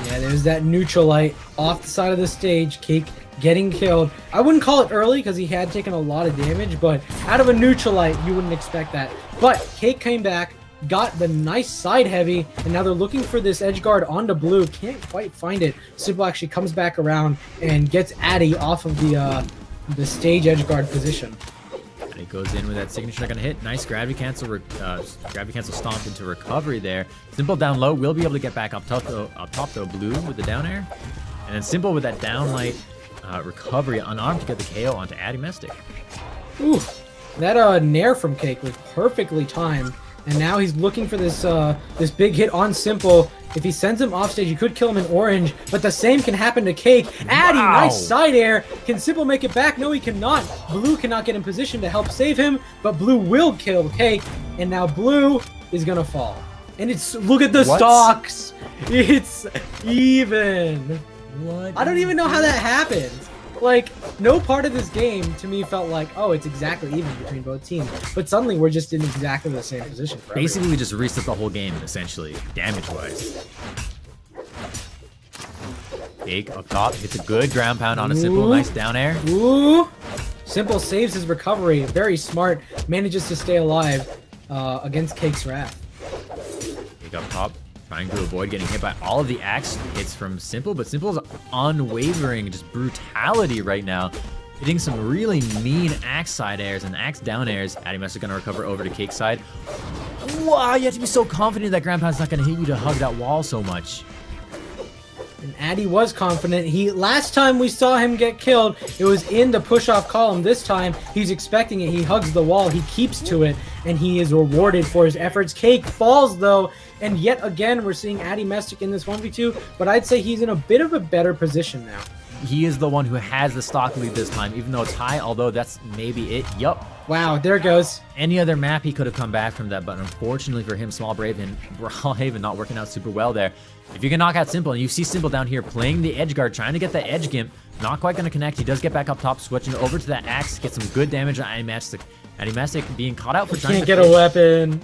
Speaker 6: Yeah, there's that Neutralite off the side of the stage. Cake getting killed. I wouldn't call it early because he had taken a lot of damage, but out of a Neutralite, you wouldn't expect that. But Cake came back, got the nice side heavy, and now they're looking for this edge guard onto Blue. Can't quite find it. Simple actually comes back around and gets Addy off of the stage edge guard position.
Speaker 5: And he goes in with that signature not gonna hit. Nice gravity cancel stomp into recovery there. Simple down low will be able to get back up top though. Blue with the down air, and then Simple with that down light recovery unarmed to get the KO onto Addy Mastic.
Speaker 6: Ooh, that nair from Cake was perfectly timed. And now he's looking for this this big hit on Simple. If he sends him off stage, he could kill him in orange, but the same can happen to Cake. Addy, nice side air. Can Simple make it back? No, he cannot. Blue cannot get in position to help save him, but Blue will kill Cake, and now Blue is gonna fall. And it's, look at the stocks. It's even. What? I don't even know how that happened. Like, no part of this game to me felt like, oh, it's exactly even between both teams. But suddenly we're just in exactly the same position.
Speaker 5: Basically, we just reset the whole game, essentially, damage-wise. Cake up top, hits a good ground pound on a Simple, nice down air.
Speaker 6: Ooh! Simple saves his recovery, very smart, manages to stay alive against Cake's wrath.
Speaker 5: Cake up top, trying to avoid getting hit by all of the axe hits from Simple, but Simple's unwavering, just brutality right now. Hitting some really mean axe side airs and axe down airs. Addy Mastic gonna recover over to Cake's side. Wow, you have to be so confident that ground pound's not gonna hit you to hug that wall so much.
Speaker 6: And Addy was confident. Last time we saw him get killed, it was in the push-off column. This time, he's expecting it. He hugs the wall. He keeps to it, and he is rewarded for his efforts. Cake falls, though, and yet again, we're seeing Addy Mastic in this 1v2, but I'd say he's in a bit of a better position now.
Speaker 5: He is the one who has the stock lead this time, even though it's high, although that's maybe it. Yup.
Speaker 6: Wow, there it goes.
Speaker 5: Any other map he could have come back from that, but unfortunately for him, Small Brave and Brawl Haven not working out super well there. If you can knock out Simple, and you see Simple down here playing the edge guard, trying to get the edge gimp, not quite going to connect. He does get back up top, switching over to that axe, get some good damage on Animastic. Animastic being caught out for trying
Speaker 6: Can't
Speaker 5: to
Speaker 6: get a weapon.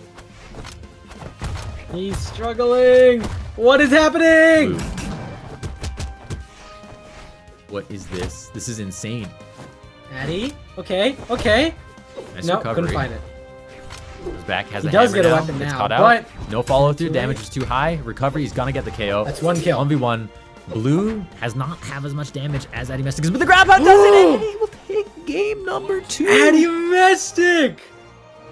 Speaker 6: He's struggling. What is happening?
Speaker 5: Blue. What is this? This is insane.
Speaker 6: Addy? Okay, okay.
Speaker 5: Nice
Speaker 6: Nope,
Speaker 5: recovery.
Speaker 6: couldn't find it.
Speaker 5: Goes back, has
Speaker 6: He
Speaker 5: a
Speaker 6: does
Speaker 5: hammer
Speaker 6: get a
Speaker 5: now,
Speaker 6: weapon
Speaker 5: gets
Speaker 6: now,
Speaker 5: caught
Speaker 6: but-
Speaker 5: out. No follow through,
Speaker 6: Too
Speaker 5: damage
Speaker 6: late.
Speaker 5: was too high. Recovery, he's gonna get the KO.
Speaker 6: That's one kill.
Speaker 5: 1v1. Blue has not have as much damage as Addy Mystic, but the grab out does it, and he will take game number 2.
Speaker 6: Addy Mystic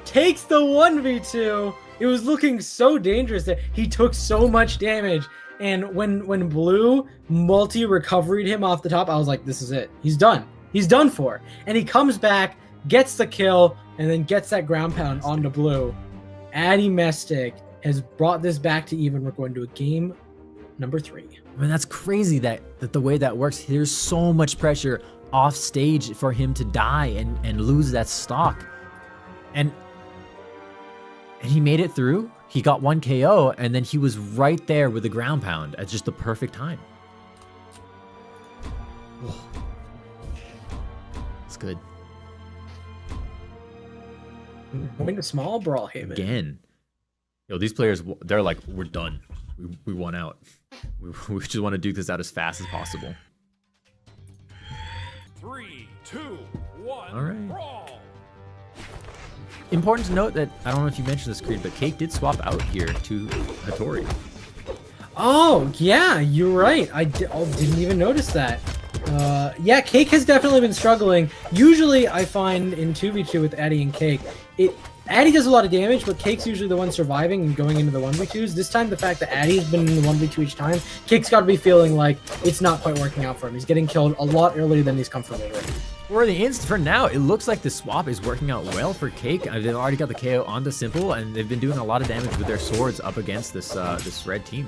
Speaker 6: takes the 1v2. It was looking so dangerous that he took so much damage. And when Blue multi-recovered him off the top, I was like, this is it. He's done. He's done for. And he comes back, gets the kill, and then gets that ground pound onto Blue. Addy Mystic has brought this back to even. We're going to a game number 3.
Speaker 5: I mean, that's crazy that the way that works. There's so much pressure off stage for him to die and lose that stock. And he made it through. He got 1 KO, and then he was right there with the ground pound at just the perfect time. Whoa. It's good.
Speaker 6: Going to small Brawl Haven.
Speaker 5: Again. Yo, these players, they're like, we're done. We won out. We just want to duke this out as fast as possible.
Speaker 3: 3, 2, 1.
Speaker 5: All right.
Speaker 3: Brawl.
Speaker 5: Important to note that, I don't know if you mentioned this, Creed, but Cake did swap out here to Hattori.
Speaker 6: Oh, yeah, you're right. I didn't even notice that. Yeah, Cake has definitely been struggling. Usually, I find in 2v2 with Addy and Cake, Addy does a lot of damage, but Cake's usually the one surviving and going into the 1v2s. This time, the fact that Addy's been in the 1v2 each time, Cake's got to be feeling like it's not quite working out for him. He's getting killed a lot earlier than he's comfortable with.
Speaker 5: For now, it looks like the swap is working out well for Cake. They've already got the KO onto Simple, and they've been doing a lot of damage with their swords up against this this red team.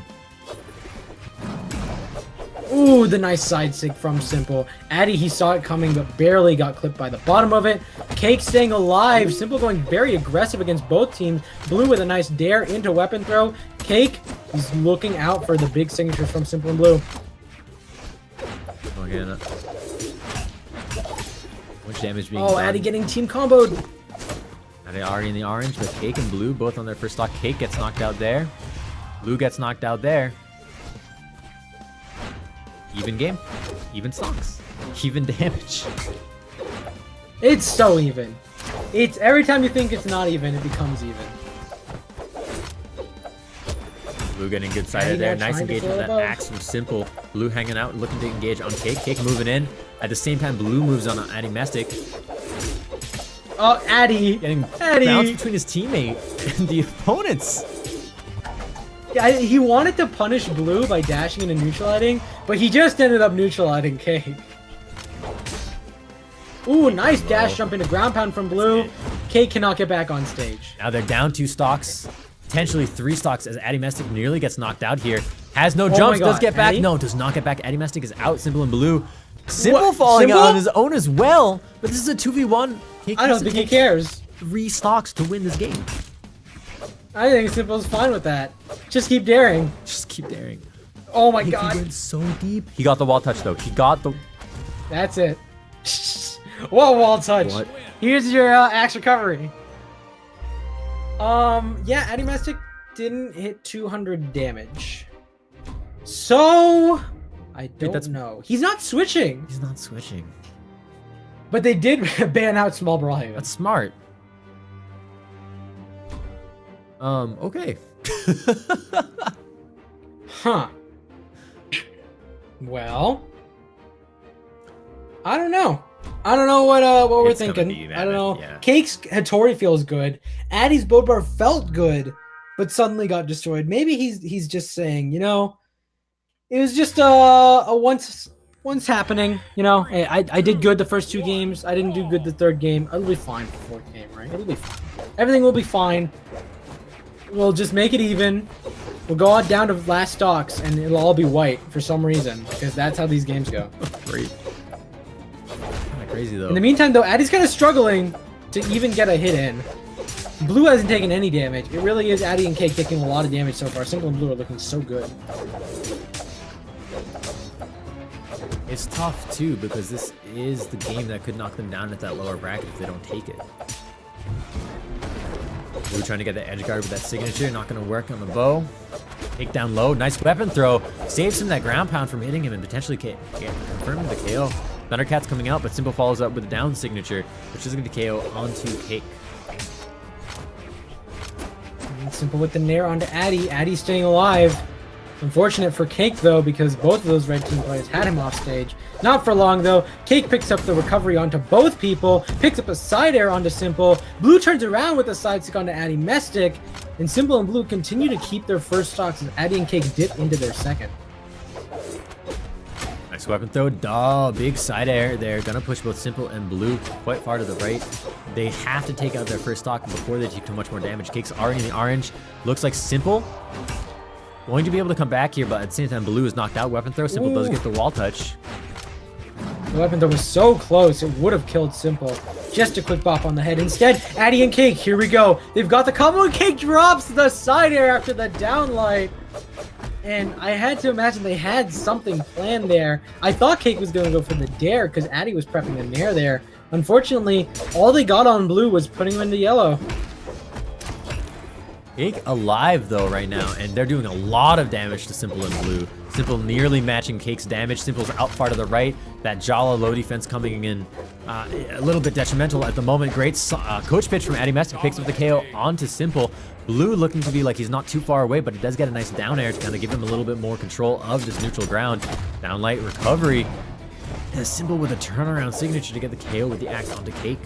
Speaker 6: Ooh, the nice side sig from Simple. Addy, he saw it coming, but barely got clipped by the bottom of it. Cake staying alive. Simple going very aggressive against both teams. Blue with a nice dare into weapon throw. Cake, he's looking out for the big signatures from Simple and Blue.
Speaker 5: Again, much damage being
Speaker 6: Oh,
Speaker 5: done.
Speaker 6: Addy getting team comboed.
Speaker 5: Addy already in the orange, but Cake and Blue both on their first stock. Cake gets knocked out there. Blue gets knocked out there. Even game, even stocks, even damage.
Speaker 6: It's so even. It's every time you think it's not even, it becomes even.
Speaker 5: Blue getting good
Speaker 6: Addy
Speaker 5: sided there.
Speaker 6: now
Speaker 5: Nice
Speaker 6: trying to
Speaker 5: engagement with
Speaker 6: throw
Speaker 5: that
Speaker 6: above.
Speaker 5: axe from Simple. Blue hanging out, looking to engage on Cake. Cake moving in. At the same time, Blue moves on Addy Mystic.
Speaker 6: Oh, Addy.
Speaker 5: Getting
Speaker 6: Addy.
Speaker 5: bounced between his teammate and the opponents.
Speaker 6: Yeah, he wanted to punish Blue by dashing into neutralizing, but he just ended up neutralizing Cake. Ooh, nice dash jump into ground pound from Blue. Cake cannot get back on stage.
Speaker 5: Now they're down 2 stocks, potentially 3 stocks as Addy Mystic nearly gets knocked out here. Has no
Speaker 6: my
Speaker 5: jumps, does
Speaker 6: God,
Speaker 5: get back.
Speaker 6: Addy?
Speaker 5: No, does not get back. Addy Mystic is out. Simple and Blue. Simple
Speaker 6: What?
Speaker 5: falling
Speaker 6: Simple?
Speaker 5: out on his own as well, but this is a 2v1. Cake
Speaker 6: I
Speaker 5: has
Speaker 6: don't
Speaker 5: to
Speaker 6: think he
Speaker 5: take
Speaker 6: cares.
Speaker 5: 3 stocks to win this game.
Speaker 6: I think Simple's fine with that. Just keep daring.
Speaker 5: Just keep daring.
Speaker 6: Oh my
Speaker 5: He
Speaker 6: god.
Speaker 5: went so deep. He got the wall touch though. He got the.
Speaker 6: That's it. What wall touch?
Speaker 5: What?
Speaker 6: Here's your axe recovery. Yeah, Addy Mystic didn't hit 200 damage. So, I don't
Speaker 5: that's-
Speaker 6: know. He's not switching,
Speaker 5: He's not switching.
Speaker 6: but they did ban out Small Brawl Haven.
Speaker 5: That's smart. Okay.
Speaker 6: Huh. Well, I don't know. I don't know what we're
Speaker 5: It's gonna
Speaker 6: thinking.
Speaker 5: be
Speaker 6: I don't know.
Speaker 5: yeah.
Speaker 6: Cake's Hattori feels good. Addy's Boat Bar felt good, but suddenly got destroyed. Maybe he's just saying, you know, it was just a once happening. You know, hey, I did good the first 2 games. I didn't do good the 3rd game. It'll be fine for 4th game, right? It'll be fine. Everything will be fine. We'll just make it even. We'll go on down to last stocks, and it'll all be white for some reason, because that's how these games go.
Speaker 5: Great. Kind of crazy though.
Speaker 6: In the meantime, though, Addy's kind of struggling. to even get a hit in. Blue hasn't taken any damage. It really is Addy and Cake taking a lot of damage so far. Simple and Blue are looking so good.
Speaker 5: It's tough too because this is the game that could knock them down at that lower bracket if they don't take it. Blue trying to get the edge guard with that signature, not going to work on the bow. Take down low, nice weapon throw, saves him that ground pound from hitting him and potentially confirming the KO. Thundercat's coming out, but Simple follows up with a down signature, which is going to KO onto Cake.
Speaker 6: Simple with the nair onto Addy. Addy staying alive. Unfortunate for Cake, though, because both of those red team players had him off stage. Not for long, though. Cake picks up the recovery onto both people, picks up a side air onto Simple. Blue turns around with a side stick onto Addy Mestic, and Simple and Blue continue to keep their first stocks as Addy and Cake dip into their second.
Speaker 5: Nice weapon throw. Duh, big side air there. Gonna push both Simple and Blue quite far to the right. They have to take out their first stock before they take too much more damage. Cake's already in the orange. Looks like Simple going to be able to come back here, but at the same time, Blue is knocked out. Weapon throw. Simple does get the wall touch.
Speaker 6: The weapon throw was so close, it would have killed Simple. Just a quick bop on the head. Instead, Addy and Cake, here we go. They've got the combo, and Cake drops the side air after the downlight. And I had to imagine they had something planned there. I thought Cake was going to go for the dare because Addy was prepping the nair there. Unfortunately, all they got on Blue was putting him into yellow.
Speaker 5: Cake alive though right now, and they're doing a lot of damage to Simple and Blue. Simple nearly matching Cake's damage. Simple's out far to the right. That Jala low defense coming in a little bit detrimental at the moment. Great coach pitch from Addy Mestic, picks up the KO onto Simple. Blue looking to be like he's not too far away, but he does get a nice down air to kind of give him a little bit more control of this neutral ground. Downlight recovery. And Simple with a turnaround signature to get the KO with the axe onto Cake.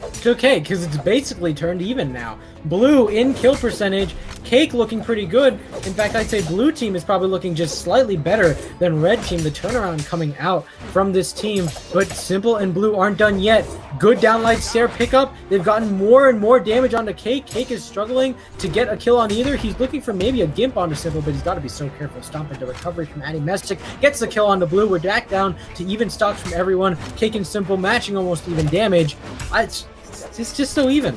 Speaker 6: It's okay, because it's basically turned even now. Blue in kill percentage, Cake looking pretty good. In fact, I'd say Blue team is probably looking just slightly better than Red team. The turnaround coming out from this team, but Simple and Blue aren't done yet. Good downlight stair pickup. They've gotten more and more damage onto Cake. Cake is struggling to get a kill on either. He's looking for maybe a gimp onto Simple, but he's got to be so careful. Stomp into recovery from Addy Mestic. Gets the kill onto Blue. We're back down to even stocks from everyone. Cake and Simple matching almost even damage. It's just so even.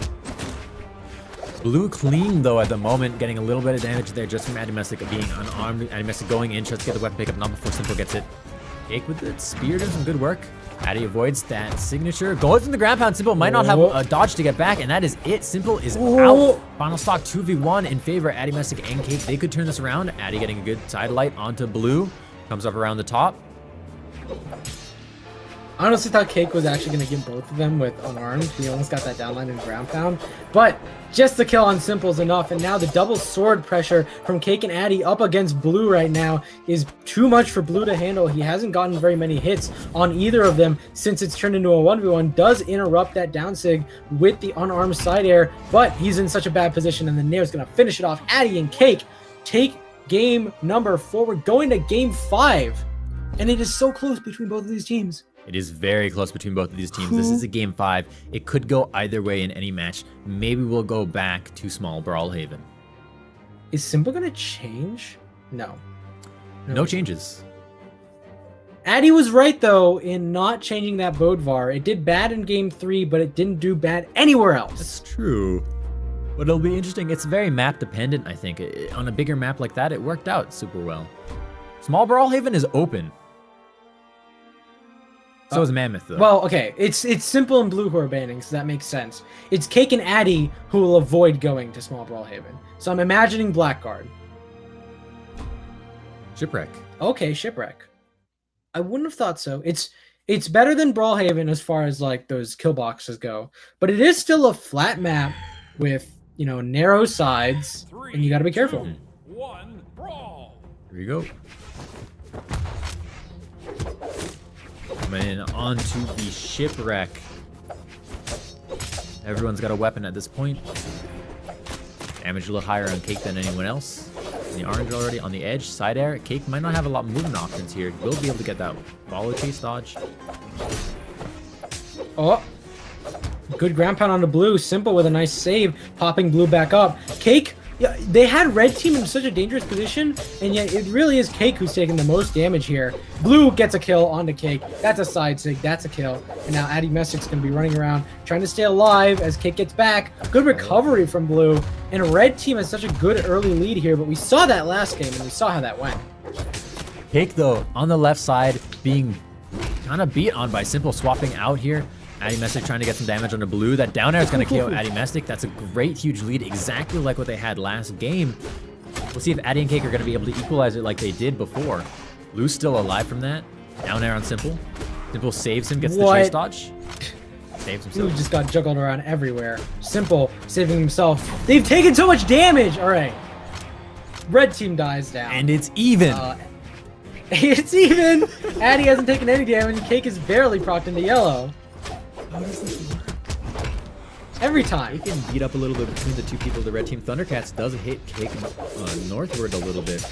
Speaker 5: Blue clean though at the moment, getting a little bit of damage there just from Addy Mestic being unarmed. Addy Mestic going in, tries to get the weapon pickup, not before Simple gets it. Cake with the spear doing some good work. Addy avoids that signature, goes in the ground pound. Simple might not have a dodge to get back, and that is it. Simple is out. Final stock 2v1 in favor of Addy Mestic and Cake. They could turn this around. Addy getting a good side light onto Blue. Comes up around the top.
Speaker 6: I honestly thought Cake was actually going to get both of them with unarmed. He almost got that downline and ground pound. But just the kill on Simple is enough. And now the double sword pressure from Cake and Addy up against Blue right now is too much for Blue to handle. He hasn't gotten very many hits on either of them since it's turned into a 1v1. Does interrupt that down sig with the unarmed side air. But he's in such a bad position, and the nair's going to finish it off. Addy and Cake take game number 4. We're going to game 5. And it is so close between both of these teams.
Speaker 5: It is very close between both of these teams. This is a game 5. It could go either way in any match. Maybe we'll go back to small Brawlhaven.
Speaker 6: Is Simple going to change? No.
Speaker 5: No changes.
Speaker 6: Addy was right, though, in not changing that Bodvar. It did bad in game 3, but it didn't do bad anywhere else.
Speaker 5: That's true. But it'll be interesting. It's very map dependent, I think. On a bigger map like that, it worked out super well. Small Brawlhaven is open. So is Mammoth, though.
Speaker 6: Well, okay. It's Simple and Blue who are banning, so that makes sense. It's Cake and Addy who will avoid going to Small Brawlhaven. So I'm imagining Blackguard.
Speaker 5: Shipwreck.
Speaker 6: Okay, Shipwreck. I wouldn't have thought so. It's better than Brawlhaven as far as like those kill boxes go, but it is still a flat map with, you know, narrow sides, and you got to be careful.
Speaker 3: 1, brawl.
Speaker 5: Here we go. Coming in onto the Shipwreck. Everyone's got a weapon at this point. Damage a little higher on Cake than anyone else. In the orange already on the edge. Side air. Cake might not have a lot of movement options here. Will be able to get that follow chase dodge.
Speaker 6: Oh, good ground pound on the Blue. Simple with a nice save, popping Blue back up. Cake Yeah, they had red team in such a dangerous position, and yet it really is Cake who's taking the most damage here. Blue gets a kill onto Cake. That's a side sig. That's a kill. And now Addy Messic's going to be running around trying to stay alive as Cake gets back. Good recovery from Blue. And red team has such a good early lead here, but we saw that last game, and we saw how that went.
Speaker 5: Cake, though, on the left side, being kind of beat on by Simple swapping out here. Addy Messick trying to get some damage on the Blue. That down air is going to KO Addy Messick. That's a great, huge lead, exactly like what they had last game. We'll see if Addy and Cake are going to be able to equalize it like they did before. Blue's still alive from that. Down air on Simple. Simple saves him, gets the chase dodge. Saves himself.
Speaker 6: Blue just got juggled around everywhere. Simple saving himself. They've taken so much damage. All right. Red team dies down.
Speaker 5: And it's even.
Speaker 6: It's even. Addy hasn't taken any damage. Cake is barely procced into yellow.
Speaker 5: How does this work?
Speaker 6: Every time.
Speaker 5: Cake can beat up a little bit between the two people. The red team Thundercats does hit Cake northward a little bit.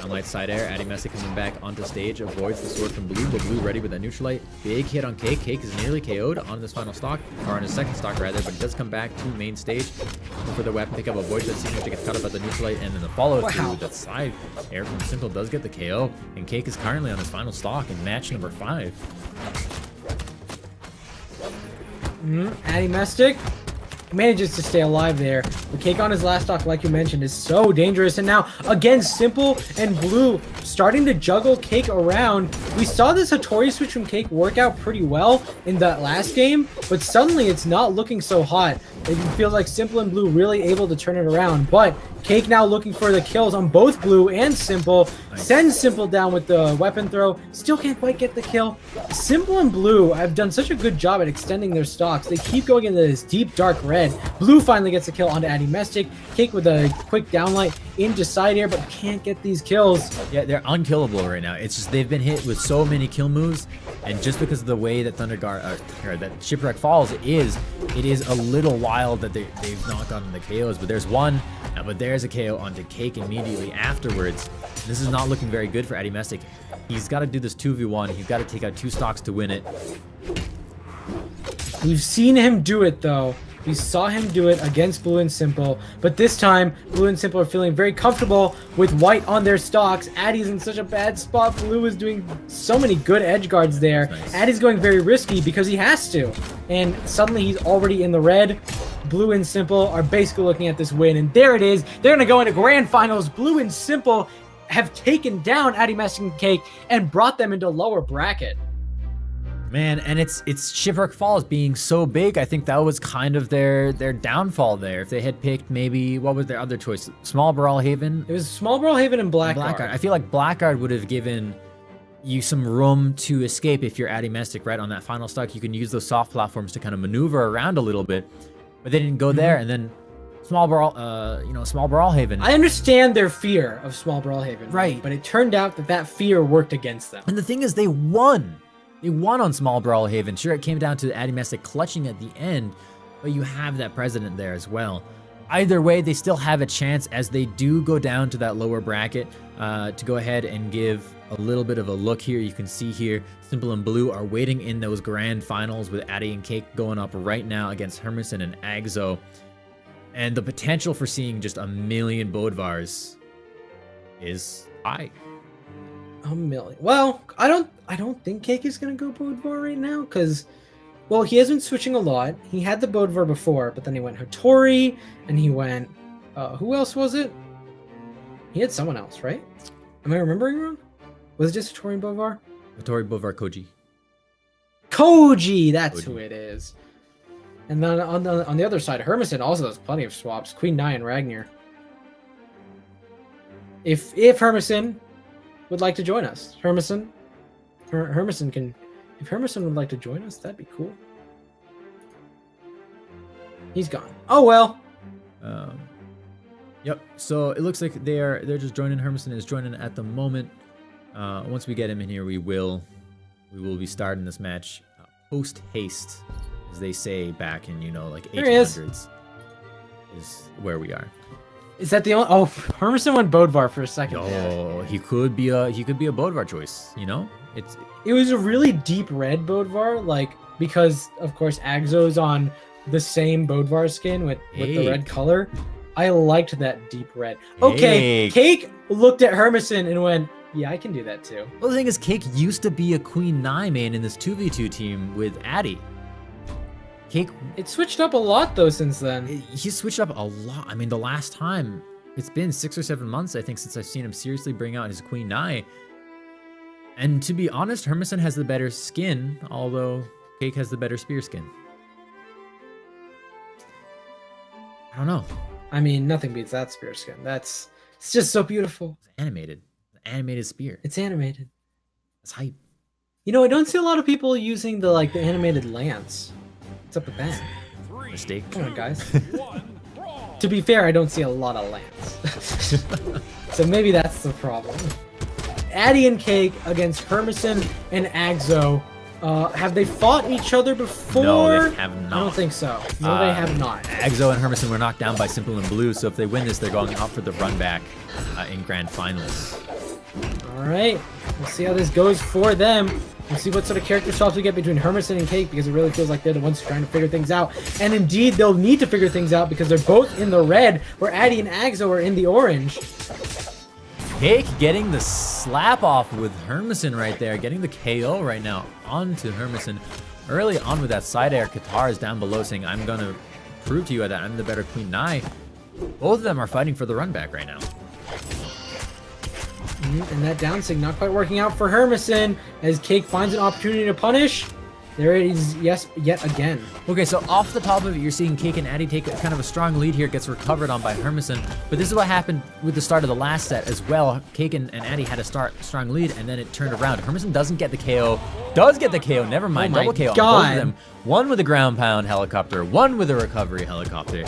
Speaker 5: On light side air, Addy Messick coming back onto stage, avoids the sword from Blue, but Blue ready with that neutralite. Big hit on Cake. Cake is nearly KO'd on this final stock, or on his second stock rather, but he does come back to main stage for the weapon pickup, avoids that signature, gets caught up at the neutralite, and then the follow through with that side air from Simple does get the KO, and Cake is currently on his final stock in match number 5.
Speaker 6: Addy Messick manages to stay alive there. The Cake on his last stock, like you mentioned, is so dangerous. And now, again, Simple and Blue starting to juggle Cake around. We saw this Hattori switch from Cake work out pretty well in that last game, but suddenly it's not looking so hot. It feels like Simple and Blue really able to turn it around. But Cake now looking for the kills on both Blue and Simple. Nice. Sends Simple down with the weapon throw. Still can't quite get the kill. Simple and Blue have done such a good job at extending their stocks. They keep going into this deep dark red. Blue finally gets a kill onto Addy Messick. Cake with a quick downlight into side air, but can't get these kills.
Speaker 5: Yeah, they're unkillable right now. It's just they've been hit with so many kill moves, and just because of the way that that Shipwreck Falls is, it is a little wild that they've not gotten the KOs. But there's one, but there's a KO onto Cake immediately afterwards. This is not looking very good for Addy Messick. He's got to do this 2v1. He's got to take out 2 stocks to win it.
Speaker 6: We've seen him do it though. We saw him do it against Blue and Simple, but this time Blue and Simple are feeling very comfortable with white on their stocks. Addy's in such a bad spot. Blue is doing so many good edge guards there. Nice. Addy's going very risky because he has to, and suddenly he's already in the red. Blue and Simple are basically looking at this win, and there it is. They're going to go into grand finals. Blue and Simple have taken down Addy Messick and Cake and brought them into lower bracket.
Speaker 5: Man, and it's Shipwreck Falls being so big. I think that was kind of their downfall there. If they had picked maybe, what was their other choice? Small Brawl Haven?
Speaker 6: It was Small Brawl Haven and Blackguard.
Speaker 5: I feel like Blackguard would have given you some room to escape if you're Addy Messick, right? On that final stock, you can use those soft platforms to kind of maneuver around a little bit. But they didn't go there, and then Small Brawl, Small Brawl Haven.
Speaker 6: I understand their fear of Small Brawl Haven.
Speaker 5: Right.
Speaker 6: But it turned out that fear worked against them.
Speaker 5: And the thing is, they won. They won on Small Brawl Haven. Sure, it came down to Addy Messick clutching at the end, but you have that president there as well. Either way, they still have a chance as they do go down to that lower bracket to go ahead and give a little bit of a look here. You can see here, Simple and Blue are waiting in those grand finals with Addy and Cake going up right now against Hermison and Agzo. And the potential for seeing just a million Bodvars is high.
Speaker 6: A million. Well, I don't think Cake is gonna go Bodvar right now because, well, he has been switching a lot. He had the Bodvar before, but then he went Hattori and he went. Who else was it? He had someone else, right? Am I remembering wrong? Was it just Hattori and Bodvar?
Speaker 5: Hattori, Bodvar, Koji.
Speaker 6: Koji, that's who it is. And then on the other side, Hermison also has plenty of swaps. Queen Nai and Ragnar. If Hermison would like to join us, Hermison can. If Hermison would like to join us, that'd be cool. He's gone. Oh well.
Speaker 5: Yep. So it looks like they're just joining. Hermison is joining at the moment. Once we get him in here, we will be starting this match post haste, as they say back in like 1800s. Is where we are.
Speaker 6: Is that the only? Oh, Hermison went Bodvar for a second.
Speaker 5: Oh, he could be a Bodvar choice.
Speaker 6: It was a really deep red Bodvar, like because of course Agzo's on the same Bodvar skin with the red color. I liked that deep red. Okay, Cake looked at Hermison and went, yeah, I can do that too.
Speaker 5: Well, the thing is, Cake used to be a Queen Nai main in this 2v2 team with Addy. Cake...
Speaker 6: It switched up a lot, though, since then.
Speaker 5: He switched up a lot. I mean, the last time, it's been 6 or 7 months, I think, since I've seen him seriously bring out his Queen Nai. And to be honest, Hermison has the better skin, although Cake has the better spear skin. I don't know.
Speaker 6: I mean, nothing beats that spear skin. It's just so beautiful.
Speaker 5: It's animated. An animated spear.
Speaker 6: It's animated.
Speaker 5: It's hype.
Speaker 6: You know, I don't see a lot of people using the animated lance. What's up with that?
Speaker 5: Mistake.
Speaker 6: Come on, guys. To be fair, I don't see a lot of lance. So maybe that's the problem. Addy and Cake against Hermison and Agzo. Have they fought each other before?
Speaker 5: No, they have not.
Speaker 6: I don't think so. No, they have not.
Speaker 5: Agzo and Hermison were knocked down by Simple and Blue, so if they win this, they're going out for the run back in Grand Finals.
Speaker 6: All right, we'll see how this goes for them. We'll see what sort of character swaps we get between Hermison and Cake, because it really feels like they're the ones trying to figure things out. And indeed, they'll need to figure things out because they're both in the red, where Addy and Agzo are in the orange.
Speaker 5: Cake getting the slap off with Hermison right there, getting the KO right now onto Hermison. Early on with that side air, Qatar is down below saying, I'm going to prove to you that I'm the better Queen Nai. Both of them are fighting for the run back right now.
Speaker 6: And that down sig not quite working out for Hermison as Cake finds an opportunity to punish. There it is, yes, yet again.
Speaker 5: Okay, so off the top of it, you're seeing Cake and Addy take kind of a strong lead here, gets recovered on by Hermison. But this is what happened with the start of the last set as well. Cake and Addy had a strong lead, and then it turned around. Hermison doesn't get the KO, does get the KO, never mind, double KO on both of them. One with a ground pound helicopter, one with a recovery helicopter.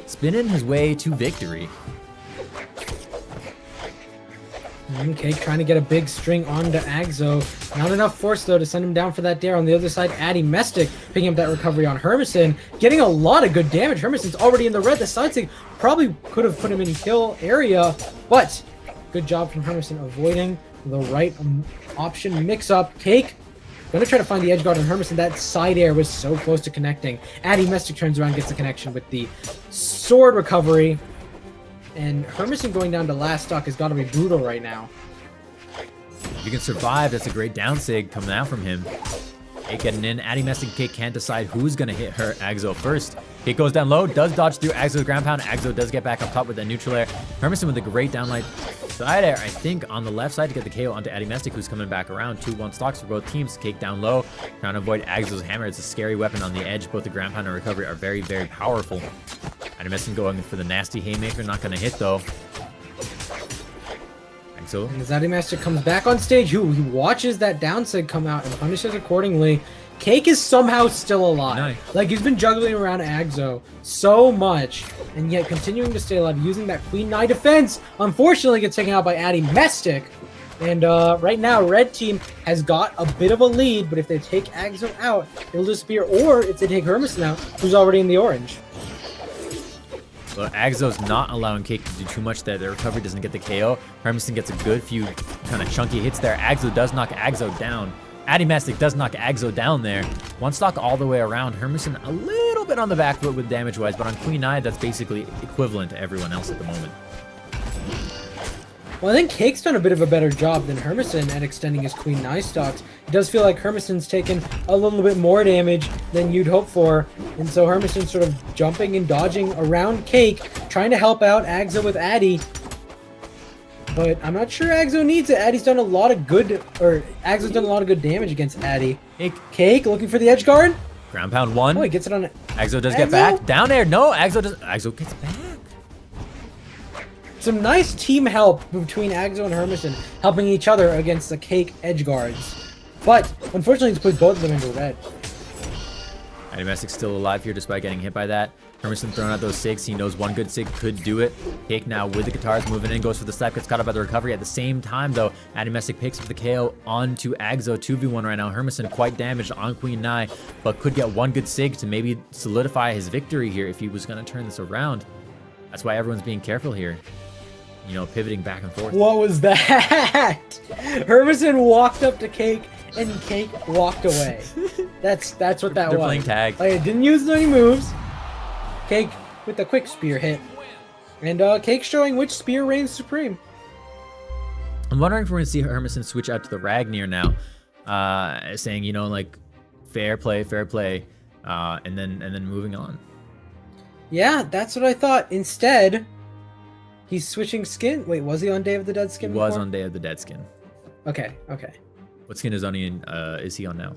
Speaker 5: Spinning his way to victory.
Speaker 6: Cake trying to get a big string onto Agzo. Not enough force, though, to send him down for that dare. On the other side, Addy Mestic picking up that recovery on Hermison, getting a lot of good damage. Hermison's already in the red. The side sig probably could have put him in kill area, but good job from Hermison avoiding the right option mix-up. Cake gonna try to find the edge guard on Hermison. That side air was so close to connecting. Addy Mestic turns around, gets the connection with the sword recovery. And Hermison going down to last stock has got to be brutal right now.
Speaker 5: If you can survive, that's a great down sig coming out from him. Cake getting in. Addy Mestic and Cake can't decide who's going to hit her Agzo first. Cake goes down low, does dodge through Agzo's ground pound. Agzo does get back up top with that neutral air. Hermison with a great downlight side air, I think, on the left side to get the KO onto Addy Mestic, who's coming back around. 2-1 stocks for both teams. Cake down low, trying to avoid Agzo's hammer. It's a scary weapon on the edge. Both the ground pound and recovery are very, very powerful. Addy Mestic going for the nasty haymaker, not going to hit though. So.
Speaker 6: And as Addy Mestic comes back on stage, he watches that down sig come out and punishes accordingly. Cake is somehow still alive.
Speaker 5: Nice.
Speaker 6: Like, he's been juggling around Agzo so much, and yet continuing to stay alive using that Queen Nai defense. Unfortunately, gets taken out by Addy Mestic. And right now, Red Team has got a bit of a lead, but if they take Agzo out, it'll disappear. Or if they take Hermison out, who's already in the orange.
Speaker 5: Well, Agzo's not allowing Cake to do too much there. The recovery doesn't get the KO. Hermison gets a good few kind of chunky hits there. Agzo does knock Agzo down. Addy Mestic does knock Agzo down there. One stock all the way around. Hermison a little bit on the back foot with damage-wise, but on Queen Nai, that's basically equivalent to everyone else at the moment.
Speaker 6: Well, I think Cake's done a bit of a better job than Hermison at extending his Queen Nai stocks. It does feel like Hermison's taken a little bit more damage than you'd hope for, and so Hermison's sort of jumping and dodging around Cake, trying to help out Agzo with Addy. But I'm not sure Agzo needs it. Addy's done a lot of good, or Agzo's done a lot of good damage against Addy. Cake looking for the edge guard.
Speaker 5: Ground pound one.
Speaker 6: Oh, he gets it on it.
Speaker 5: Agzo does get back. Down air. No, Agzo gets back.
Speaker 6: Some nice team help between Agzo and Hermison, helping each other against the Cake edge guards. But unfortunately, it's put both of them into red.
Speaker 5: Addy Mestic's still alive here despite getting hit by that. Hermison throwing out those sigs. He knows one good sig could do it. Cake now with the guitars moving in, goes for the slap, gets caught up by the recovery. At the same time, though, Addy Mestic picks up the KO onto Agzo. 2v1 right now. Hermison quite damaged on Queen Nai, but could get one good sig to maybe solidify his victory here if he was going to turn this around. That's why everyone's being careful here. You know, pivoting back and forth.
Speaker 6: What was that? Hermison walked up to Cake, and Cake walked away. That's what that was.
Speaker 5: They're playing tag.
Speaker 6: Like, it didn't use any moves. Cake with a quick spear hit. And Cake showing which spear reigns supreme.
Speaker 5: I'm wondering if we're gonna see Hermison switch out to the Ragnar now, saying, you know, like, fair play, and then moving on.
Speaker 6: Yeah, that's what I thought. Instead, he's switching skin. Wait, was he on Day of the Dead skin?
Speaker 5: He was
Speaker 6: before?
Speaker 5: on Day of the Dead skin.
Speaker 6: Okay.
Speaker 5: What skin is he on now?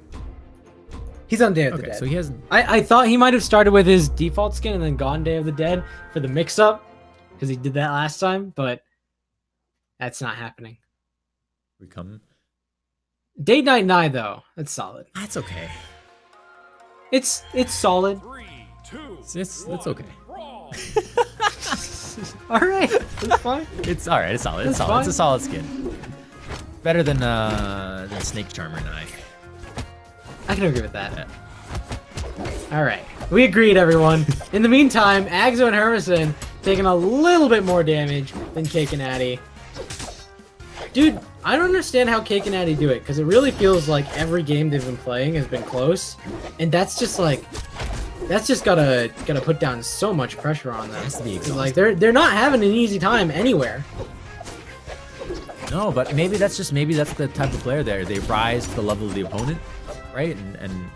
Speaker 6: He's on Day of the
Speaker 5: Okay,
Speaker 6: Dead.
Speaker 5: so he hasn't.
Speaker 6: I thought he might have started with his default skin and then gone Day of the Dead for the mix-up, because he did that last time, but that's not happening.
Speaker 5: We come.
Speaker 6: Day Night Night though, that's solid.
Speaker 5: That's okay.
Speaker 6: It's solid.
Speaker 3: 3, 2,
Speaker 5: It's okay.
Speaker 3: Brawl.
Speaker 6: All right, it's fine.
Speaker 5: It's all right. It's solid. It's
Speaker 6: That's
Speaker 5: solid. It's a
Speaker 6: fine.
Speaker 5: solid skin. Better than Snake Charmer and I.
Speaker 6: I can agree with that. All right, we agreed, everyone. In the meantime, Agzo and Hermison taking a little bit more damage than Cake and Addy. Dude, I don't understand how Cake and Addy do it, because it really feels like every game they've been playing has been close, and that's just gotta put down so much pressure on them.
Speaker 5: Has to be
Speaker 6: 'Cause,
Speaker 5: exhausting.
Speaker 6: like they're not having an easy time anywhere.
Speaker 5: No, but maybe that's the type of player there. They rise to the level of the opponent, right? And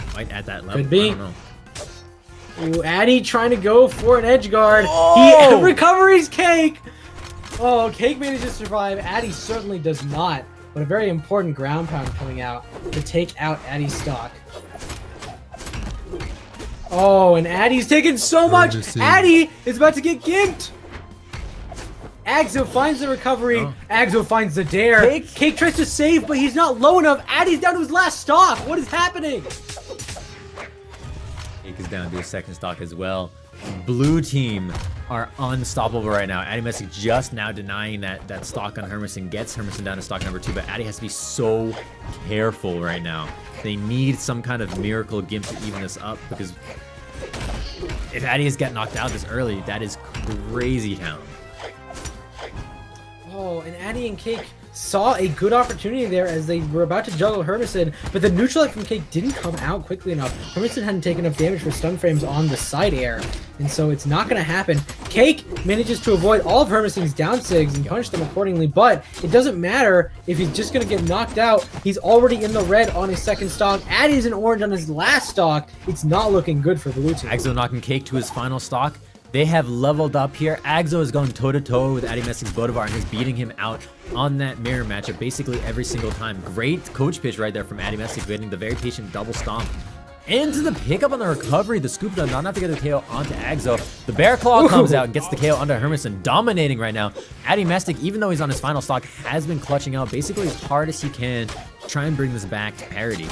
Speaker 5: fight at that level.
Speaker 6: Could be.
Speaker 5: I don't know.
Speaker 6: Ooh, Addy trying to go for an edge guard.
Speaker 5: Oh!
Speaker 6: He recovers Cake. Oh, Cake manages to survive. Addy certainly does not. But a very important ground pound coming out to take out Addy's stock. Oh, and Addy's taking so much. Addy is about to get gimped. Agzo finds the recovery.
Speaker 5: Oh.
Speaker 6: Agzo finds the dare. Cake tries to save, but he's not low enough. Addy's down to his last stock. What is happening?
Speaker 5: Cake is down to his second stock as well. Blue team are unstoppable right now. Addy Messick just now denying that stock on Hermison, gets Hermison down to stock number 2, but Addy has to be so careful right now. They need some kind of miracle gimp to even this up, because if Addy has got knocked out this early, that is crazy town.
Speaker 6: Oh, and Addy and Cake saw a good opportunity there as they were about to juggle Hermison, but the neutral act from Cake didn't come out quickly enough. Hermison hadn't taken enough damage for stun frames on the side air, and so it's not going to happen. Cake manages to avoid all of Hermison's down sigs and punish them accordingly, but it doesn't matter if he's just going to get knocked out. He's already in the red on his second stock. Addy's in orange on his last stock. It's not looking good for blue team.
Speaker 5: Agzo knocking Cake to his final stock. They have leveled up here. Agzo is going toe-to-toe with Addy Messick's Bolivar and is beating him out on that mirror matchup basically every single time. Great coach pitch right there from Addy Messick, getting the very patient double stomp. Into the pickup on the recovery. The scoop does not have to get the KO onto Agzo. The Bear Claw comes out and gets the KO onto Hermison, dominating right now. Addy Messick, even though he's on his final stock, has been clutching out basically as hard as he can to try and bring this back to parity.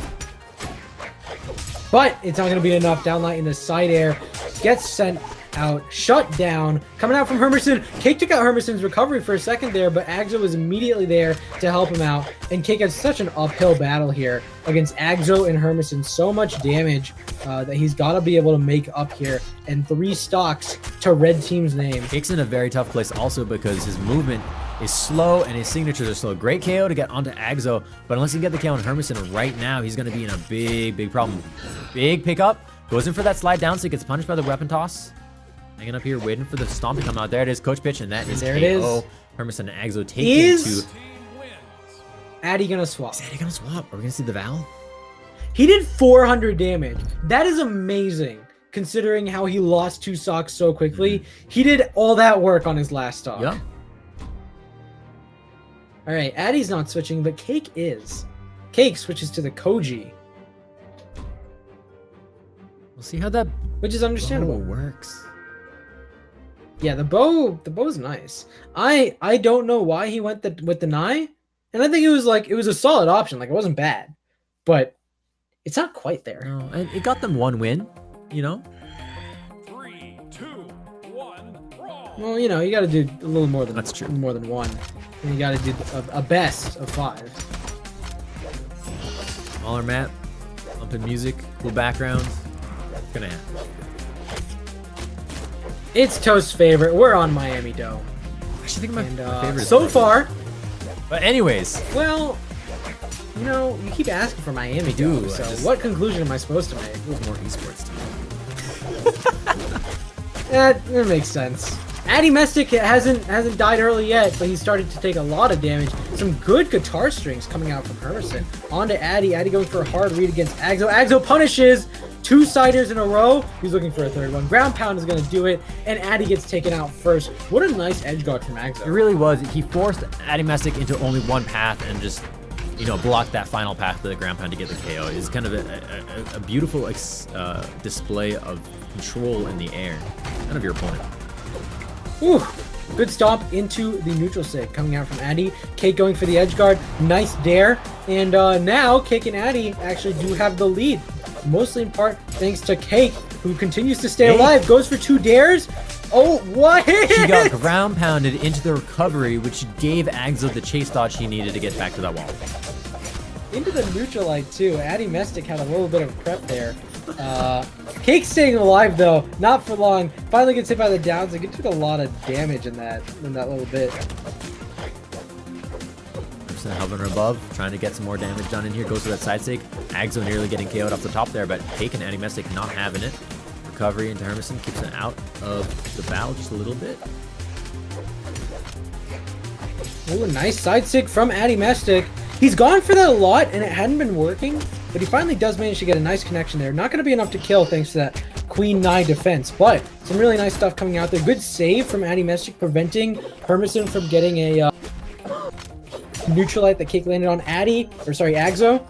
Speaker 6: But it's not going to be enough. Downlight in the side air. Gets sent out. Shut down. Coming out from Hermison. Cake took out Hermison's recovery for a second there, but Agzo was immediately there to help him out. And Cake had such an uphill battle here against Agzo and Hermison. So much damage that he's got to be able to make up here. And 3 stocks to red team's name.
Speaker 5: Cake's in a very tough place also because his movement is slow and his signatures are slow. Great KO to get onto Agzo, but unless he can get the KO on Hermison right now, he's going to be in a big problem. Big pickup. Goes in for that slide down so he gets punished by the weapon toss. Hanging up here, waiting for the stomp to come out. There it is, coach pitch, and that is
Speaker 6: there
Speaker 5: KO.
Speaker 6: it is.
Speaker 5: Hermison and Agzo take
Speaker 6: Is
Speaker 5: it to...
Speaker 6: Addy gonna swap?
Speaker 5: Is Addy gonna swap? Are we gonna see the Val?
Speaker 6: He did 400 damage. That is amazing, considering how he lost 2 stocks so quickly. He did all that work on his last stock.
Speaker 5: Yeah.
Speaker 6: All right, Addy's not switching, but Cake is. Cake switches to the Koji,
Speaker 5: We'll see how that
Speaker 6: which is understandable.
Speaker 5: works.
Speaker 6: Yeah, the bow's nice. I don't know why he went with the Nai, and I think it was a solid option. Like, it wasn't bad, but it's not quite there.
Speaker 5: No, and it got them 1 win, you know?
Speaker 3: 3, 2, 1, Brawl.
Speaker 6: Well, you know, you got to do a little more than
Speaker 5: That's true.
Speaker 6: more than 1, and you got to do a best of 5.
Speaker 5: Smaller map, bumping music, cool background. Gonna happen.
Speaker 6: It's Toast's favorite. We're on Miami Doe,
Speaker 5: I actually think my
Speaker 6: and
Speaker 5: favorite. is
Speaker 6: so
Speaker 5: Miami.
Speaker 6: far,
Speaker 5: But anyways,
Speaker 6: well, you know, you keep asking for Miami
Speaker 5: do,
Speaker 6: Doe.
Speaker 5: I
Speaker 6: So
Speaker 5: just-
Speaker 6: what conclusion am I supposed to make?
Speaker 5: it was more esports team.
Speaker 6: That makes sense. Addy Mestic hasn't died early yet, but he's started to take a lot of damage. Some good guitar strings coming out from Hermison. On to Addy. Addy going for a hard read against Agzo. Agzo punishes 2 siders in a row. He's looking for a third one. Ground pound is going to do it, and Addy gets taken out first. What a nice edge guard from Agzo.
Speaker 5: It really was. He forced Addy Mestic into only one path and just, blocked that final path to the ground pound to get the KO. It's kind of a beautiful display of control in the air. None of your opponent.
Speaker 6: Ooh, good stomp into the neutral sig coming out from Addy. Cake going for the edge guard. Nice dare. And now Cake and Addy actually do have the lead. Mostly in part thanks to Cake, who continues to stay alive. Goes for 2 dares. Oh, what?
Speaker 5: He got ground pounded into the recovery, which gave Agzo the chase dodge he needed to get back to that wall.
Speaker 6: Into the neutralite too. Addy Mestic had a little bit of prep there. Cake staying alive though, not for long. Finally gets hit by the downs. It took a lot of damage in that little bit.
Speaker 5: Hovering above, trying to get some more damage done in here. Goes for that side stake. Agzo nearly getting KO'd off the top there, but Cake and Addy Mestic not having it. Recovery into Hermison keeps it out of the battle just a little bit.
Speaker 6: Oh, a nice side stick from Addy Mestic. He's gone for that a lot, and it hadn't been working, but he finally does manage to get a nice connection there. Not going to be enough to kill thanks to that Queen 9 defense, but some really nice stuff coming out there. Good save from Addy Mestic, preventing Hermison from getting a neutralite that Cake landed on Agzo.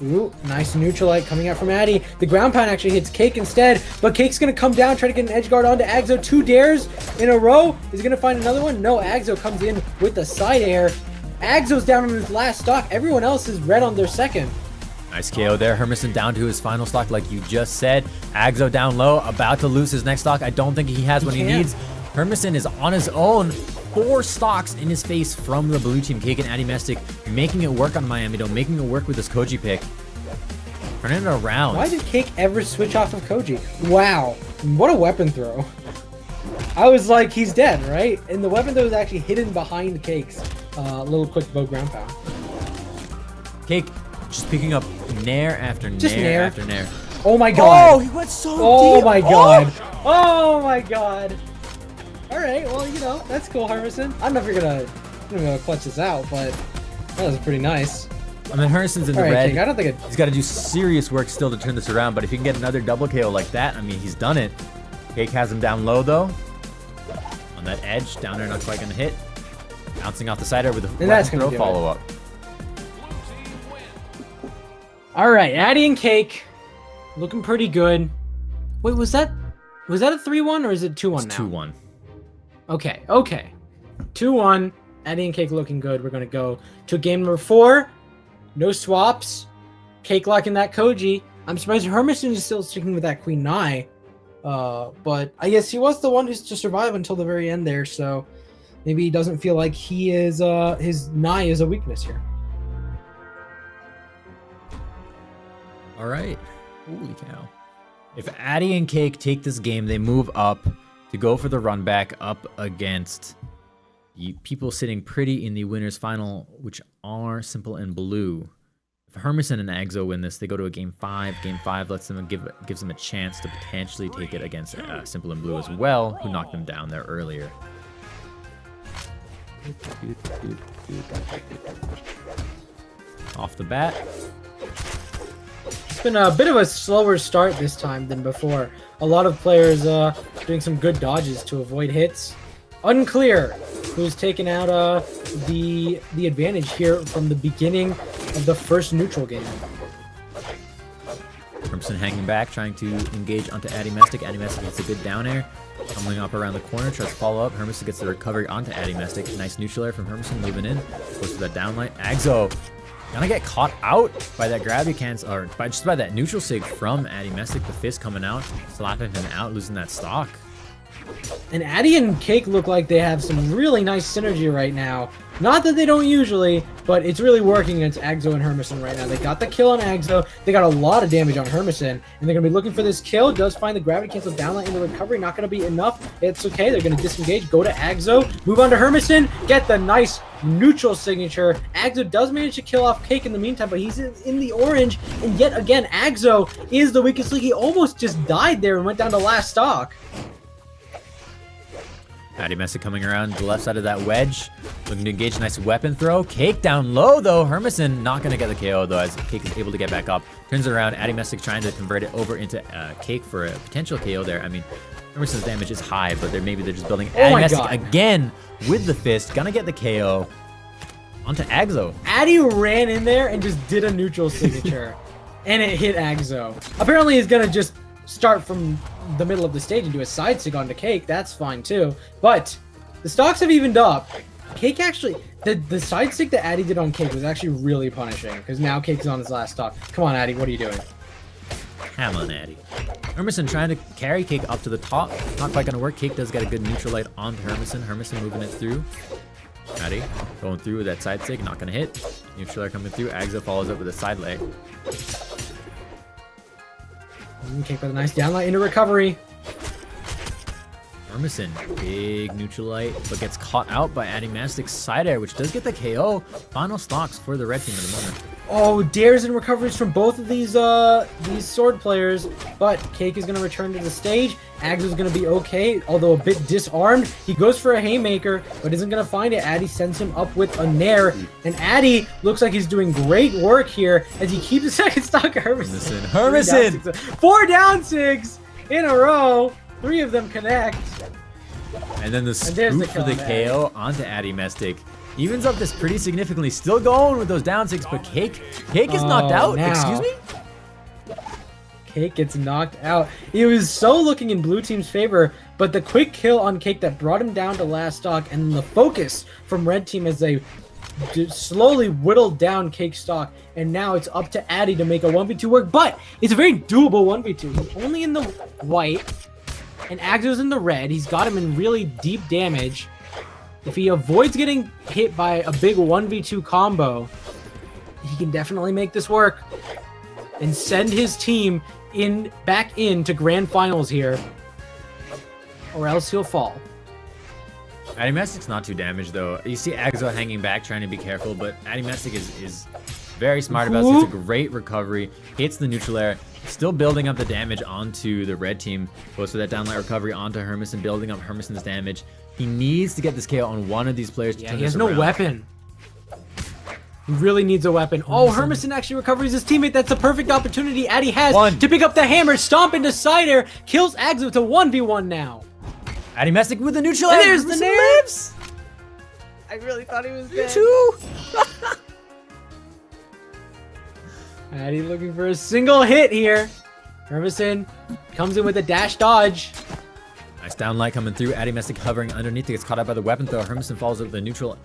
Speaker 6: Ooh, nice neutralite coming out from Addy. The ground pound actually hits Cake instead, but Cake's going to come down, try to get an edge guard onto Agzo. 2 dares in a row. Is he going to find another one? No, Agzo comes in with the side air. Agzo's down on his last stock. Everyone else is red on their second.
Speaker 5: Nice KO there. Hermison down to his final stock like you just said. Agzo down low, about to lose his next stock. I don't think he has what he needs. Hermison is on his own. 4 stocks in his face from the blue team. Cake and Addy Mestic making it work on Miami, though, making it work with this Koji pick. Turning it around.
Speaker 6: Why did Cake ever switch off of Koji? Wow, what a weapon throw. I was like, he's dead, right? And the weapon throw was actually hidden behind Cake's little quick bow ground pound.
Speaker 5: Cake just picking up nair after nair after nair.
Speaker 6: Oh my god.
Speaker 5: Oh, he went so deep.
Speaker 6: Oh my god. Oh my god. All right, well, that's cool, Hermison. I don't know if you're gonna clutch this out, but that was pretty nice.
Speaker 5: I mean, Hermison's in the red.
Speaker 6: King, I don't think
Speaker 5: he's got to do serious work still to turn this around, but if he can get another double KO like that, I mean, he's done it. Cake has him down low, though. On that edge, down there, not quite going to hit. Bouncing off the sider with a weapon throw follow-up.
Speaker 6: All right, Addy and Cake looking pretty good. Wait, was that a 3-1 or is it 2-1 now?
Speaker 5: It's 2-1.
Speaker 6: Okay. 2-1. Addy and Cake looking good. We're going to go to game number 4. No swaps. Cake locking that Koji. I'm surprised Hermison is still sticking with that Queen Nai. But I guess he was the one who's to survive until the very end there, so maybe he doesn't feel like he is his Nai is a weakness here.
Speaker 5: All right. Holy cow. If Addy and Cake take this game, they move up to go for the run back up against the people sitting pretty in the winner's final, which are Simple and Blue. If Hermison and Agzo win this, they go to a game 5. Game 5 gives them a chance to potentially take it against Simple and Blue as well, who knocked them down there earlier. Off the bat.
Speaker 6: It's been a bit of a slower start this time than before. A lot of players doing some good dodges to avoid hits. Unclear who's taken out the advantage here from the beginning of the first neutral game.
Speaker 5: Hermison hanging back, trying to engage onto Addy Mestic. Addy Mestic gets a good down air. Tumbling up around the corner, tries to follow up. Hermison gets the recovery onto Addy Mestic. Nice neutral air from Hermison, moving in. Goes to that downlight. Agzo gonna get caught out by that grabby cancel, or just by that neutral sig from Addy Mestic. The fist coming out, slapping him out, losing that stock.
Speaker 6: And Addy and Cake look like they have some really nice synergy right now. Not that they don't usually, but it's really working against Agzo and Hermison right now. They got the kill on Agzo. They got a lot of damage on Hermison, and they're going to be looking for this kill. Does find the gravity cancel downlight in the recovery. Not going to be enough. It's okay. They're going to disengage. Go to Agzo. Move on to Hermison. Get the nice neutral signature. Agzo does manage to kill off Cake in the meantime, but he's in the orange. And yet again, Agzo is the weakest link. He almost just died there and went down to last stock.
Speaker 5: Addy Messick coming around the left side of that wedge. Looking to engage a nice weapon throw. Cake down low, though. Hermison not going to get the KO, though, as Cake is able to get back up. Turns it around. Addy Messick trying to convert it over into Cake for a potential KO there. I mean, Hermison's damage is high, but maybe they're just building Addy Messick again with the fist. Gonna get the KO onto Agzo.
Speaker 6: Addy ran in there and just did a neutral signature, and it hit Agzo. Apparently, he's going to just start from the middle of the stage and do a side sig onto Cake. That's fine too. But the stocks have evened up. Cake actually, the side sig that Addy did on Cake was actually really punishing because now Cake's on his last stock. Come on, Addy, what are you doing?
Speaker 5: Come on, Addy. Hermison trying to carry Cake up to the top. Not quite gonna work. Cake does get a good neutral light onto Hermison. Hermison moving it through. Addy going through with that side sig. Not gonna hit. Neutral light coming through. Agzo follows up with a side leg.
Speaker 6: Cake with a nice downlight into recovery.
Speaker 5: Hermison, big neutral light, but gets caught out by Addy Messick's side air, which does get the KO. Final stocks for the red team at the moment.
Speaker 6: Oh, dares and recoveries from both of these sword players, but Cake is going to return to the stage. Agzo's going to be okay, although a bit disarmed. He goes for a haymaker, but isn't going to find it. Addy sends him up with a nair, and Addy looks like he's doing great work here as he keeps the second stock of Hermison.
Speaker 5: Hermison!
Speaker 6: 4 down 6 in a row. 3 of them connect.
Speaker 5: And then the scoop for the KO onto Addy Messick. Evens up this pretty significantly. Still going with those down 6, but Cake is knocked out.
Speaker 6: Now.
Speaker 5: Excuse me?
Speaker 6: Cake gets knocked out. He was so looking in blue team's favor, but the quick kill on Cake that brought him down to last stock, and the focus from red team as they slowly whittled down Cake's stock, and now it's up to Addy to make a 1v2 work, but it's a very doable 1v2. He's only in the white, and Agzo's in the red. He's got him in really deep damage. If he avoids getting hit by a big 1v2 combo, he can definitely make this work and send his team back into grand finals here, or else he'll fall.
Speaker 5: Addy Messick's not too damaged, though. You see Agzo hanging back, trying to be careful, but Addy Messick is very smart about this. It's a great recovery. Hits the neutral air. Still building up the damage onto the red team. Goes for that downlight recovery onto Hermison, building up Hermison's damage. He needs to get this KO on one of these players to turn
Speaker 6: he has
Speaker 5: this
Speaker 6: no
Speaker 5: around.
Speaker 6: weapon. He really needs a weapon. Oh, Hermison actually recovers his teammate. That's the perfect opportunity Addy has to pick up the hammer, stomp into side air, kills Agzo to 1v1 now.
Speaker 5: Addy Messick with the neutral
Speaker 6: And
Speaker 5: air.
Speaker 6: there's the
Speaker 5: Hermison
Speaker 6: nair.
Speaker 5: lives.
Speaker 6: I really thought he was
Speaker 5: Me too.
Speaker 6: Addy looking for a single hit here. Hermison comes in with a dash dodge.
Speaker 5: Nice downlight coming through. Addy Messick hovering underneath. He gets caught out by the weapon throw. Hermison follows up with the neutral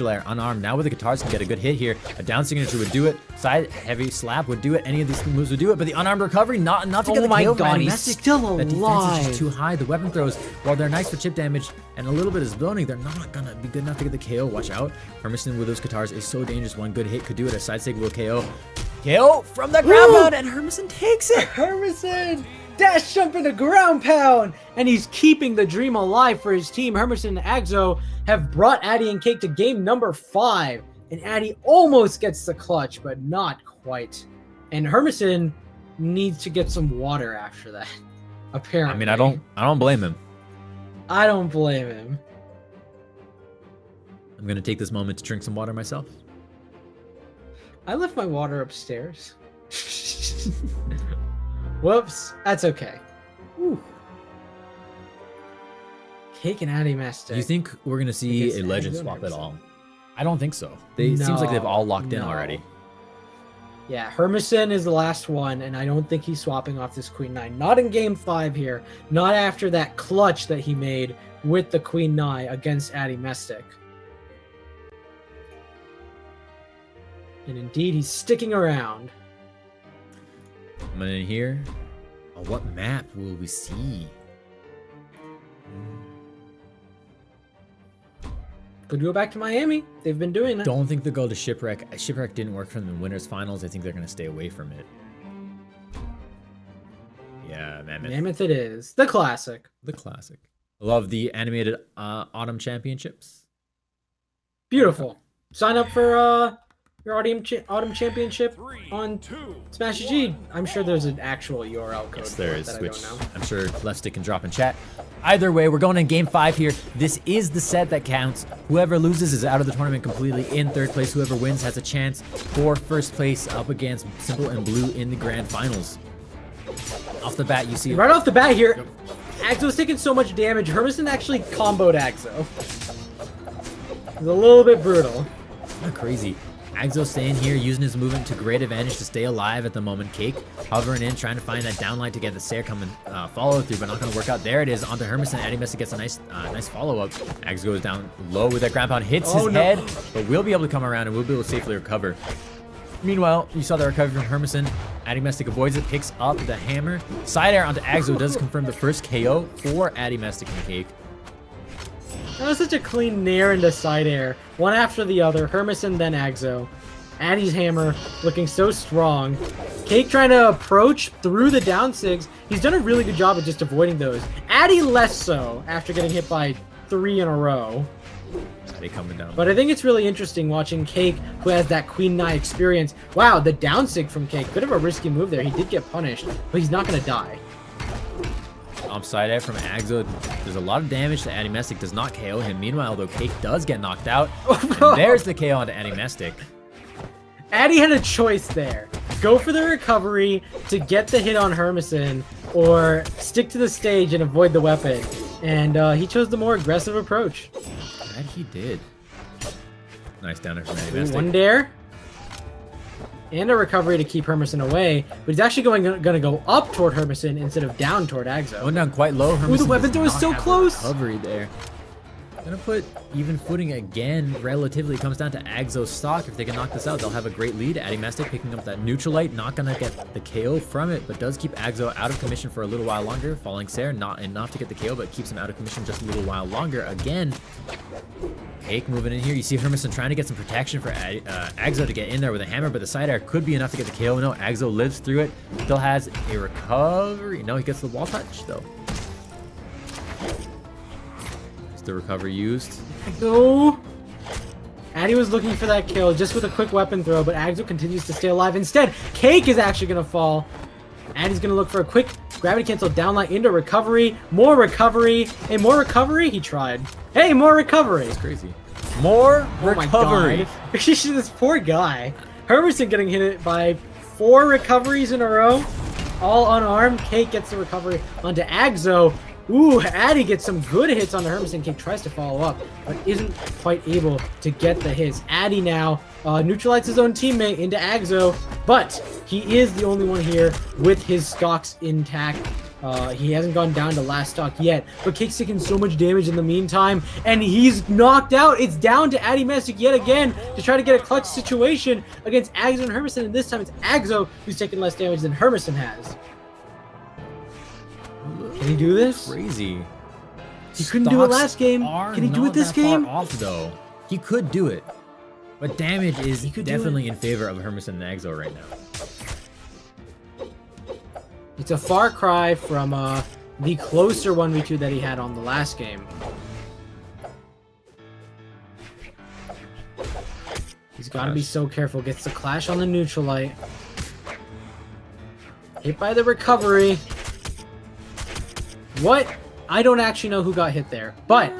Speaker 5: air unarmed. Now with the guitars can get a good hit here. A down signature would do it. Side heavy slap would do it. Any of these moves would do it. But the unarmed recovery, not enough to get the
Speaker 6: my
Speaker 5: KO for
Speaker 6: God,
Speaker 5: Addy
Speaker 6: he's
Speaker 5: Messick.
Speaker 6: still
Speaker 5: That defense is
Speaker 6: alive.
Speaker 5: just too high. The weapon throws, while they're nice for chip damage and a little bit is loading, they're not gonna be good enough to get the KO. Watch out. Hermison with those guitars is so dangerous. One good hit could do it. A side sig will KO. KO from the ground pound, and Hermison takes it.
Speaker 6: Hermison dash jump into ground pound, and he's keeping the dream alive for his team. Hermison and Agzo have brought Addy and Cake to game number 5, and Addy almost gets the clutch, but not quite. And Hermison needs to get some water after that. Apparently,
Speaker 5: I mean, I don't blame him.
Speaker 6: I don't blame him.
Speaker 5: I'm gonna take this moment to drink some water myself.
Speaker 6: I left my water upstairs. Whoops, that's okay. Whew. Cake and Addy Messick.
Speaker 5: Do you think we're gonna see
Speaker 6: Against
Speaker 5: a legend
Speaker 6: Agzo and
Speaker 5: swap at
Speaker 6: Hermison.
Speaker 5: all? I don't think so. It seems like they've all locked in
Speaker 6: No.
Speaker 5: already.
Speaker 6: Yeah, Hermison is the last one, and I don't think he's swapping off this Queen 9. Not in game 5 here. Not after that clutch that he made with the Queen 9 against Addy Messick. And indeed, he's sticking around.
Speaker 5: Coming in here. Oh, what map will we see?
Speaker 6: Could go back to Miami. They've been doing it.
Speaker 5: Don't think they'll go to Shipwreck. Shipwreck didn't work from the winners finals. I think they're gonna stay away from it. Yeah, Mammoth.
Speaker 6: Mammoth it is. The classic.
Speaker 5: The classic. I love the animated autumn championships.
Speaker 6: Beautiful. Sign up for your autumn championship
Speaker 3: Three,
Speaker 6: on
Speaker 3: two,
Speaker 6: Smash G. I'm sure there's an actual URL code
Speaker 5: Yes,
Speaker 6: for
Speaker 5: there
Speaker 6: it
Speaker 5: is,
Speaker 6: that
Speaker 5: which
Speaker 6: I don't know.
Speaker 5: I'm sure left stick can drop in chat. Either way, we're going in game 5 here. This is the set that counts. Whoever loses is out of the tournament completely in third place. Whoever wins has a chance for first place up against Simple and Blue in the grand finals. Off the bat, you see
Speaker 6: Right off the bat here, Axo's taking so much damage. Hermison actually comboed Axo. It's a little bit brutal.
Speaker 5: Kinda crazy. Axo staying here, using his movement to great advantage to stay alive at the moment. Cake hovering in, trying to find that downlight to get the Sair coming, follow through, but not going to work out. There it is, onto Hermison. Eddie Messi gets a nice follow-up. Axo goes down low with that ground pound, hits his head, but will be able to come around and will be able to safely recover. Meanwhile, you saw the recovery from Hermison. Adimestic avoids it, picks up the hammer. Side air onto Axo does confirm the first KO for Adimestic and Cake.
Speaker 6: That was such a clean nair into side air. One after the other. Hermison, then Axo. Addy's hammer looking so strong. Cake trying to approach through the down sigs. He's done a really good job of just avoiding those. Addy less so after getting hit by 3 in a row.
Speaker 5: They coming down.
Speaker 6: But I think it's really interesting watching Cake, who has that Queen Nine experience. Wow, the down sig from Cake. Bit of a risky move there. He did get punished, but he's not going to die.
Speaker 5: Side air from Axo. There's a lot of damage to Adimestic. Does not KO him. Meanwhile, though, Cake does get knocked out. And there's the KO onto Adimestic.
Speaker 6: Addy had a choice there. Go for the recovery to get the hit on Hermison, or stick to the stage and avoid the weapon. And he chose the more aggressive approach.
Speaker 5: That he did. Nice down there from Adimestic.
Speaker 6: One dare. And a recovery to keep Hermison away. But he's actually going to go up toward Hermison instead of down toward Axo.
Speaker 5: Going down quite low.
Speaker 6: Ooh, the weapon throw is so close.
Speaker 5: Recovery there. Gonna put even footing again. Relatively comes down to Axo's stock. If they can knock this out, they'll have a great lead. Adimestic picking up that neutralite, not gonna get the KO from it, but does keep Axo out of commission for a little while longer. Falling Sair, not enough to get the KO, but keeps him out of commission just a little while longer. Again, Cake moving in here. You see Hermison trying to get some protection for Axo to get in there with a hammer, but the side air could be enough to get the KO. No, Axo lives through it. Still has a recovery. No, he gets the wall touch though. The recovery used.
Speaker 6: No. Addy was looking for that kill just with a quick weapon throw, but Axo continues to stay alive. Instead, Cake is actually going to fall. Addy's going to look for a quick gravity cancel downlight into recovery. More recovery. Hey, more recovery? He tried. Hey, more recovery.
Speaker 5: That's crazy. More recovery.
Speaker 6: Oh my god. This poor guy. Hermison getting hit by 4 recoveries in a row. All unarmed. Cake gets the recovery onto Axo. Ooh, Addy gets some good hits on the Hermison. Cake tries to follow up, but isn't quite able to get the hits. Addy now neutralizes his own teammate into Axo, but he is the only one here with his stocks intact. He hasn't gone down to last stock yet, but Cake's taking so much damage in the meantime, and he's knocked out. It's down to Adimestic yet again to try to get a clutch situation against Axo and Hermison, and this time it's Axo who's taking less damage than Hermison has. Can he do this?
Speaker 5: Crazy.
Speaker 6: He couldn't do it last game. Can he do it this game?
Speaker 5: Off though. He could do it, but damage is definitely in favor of Hermison and Axo right now.
Speaker 6: It's a far cry from the closer 1v2 that he had on the last game. He's got to be so careful. Gets the clash on the neutral light. Hit by the recovery. What? I don't actually know who got hit there, but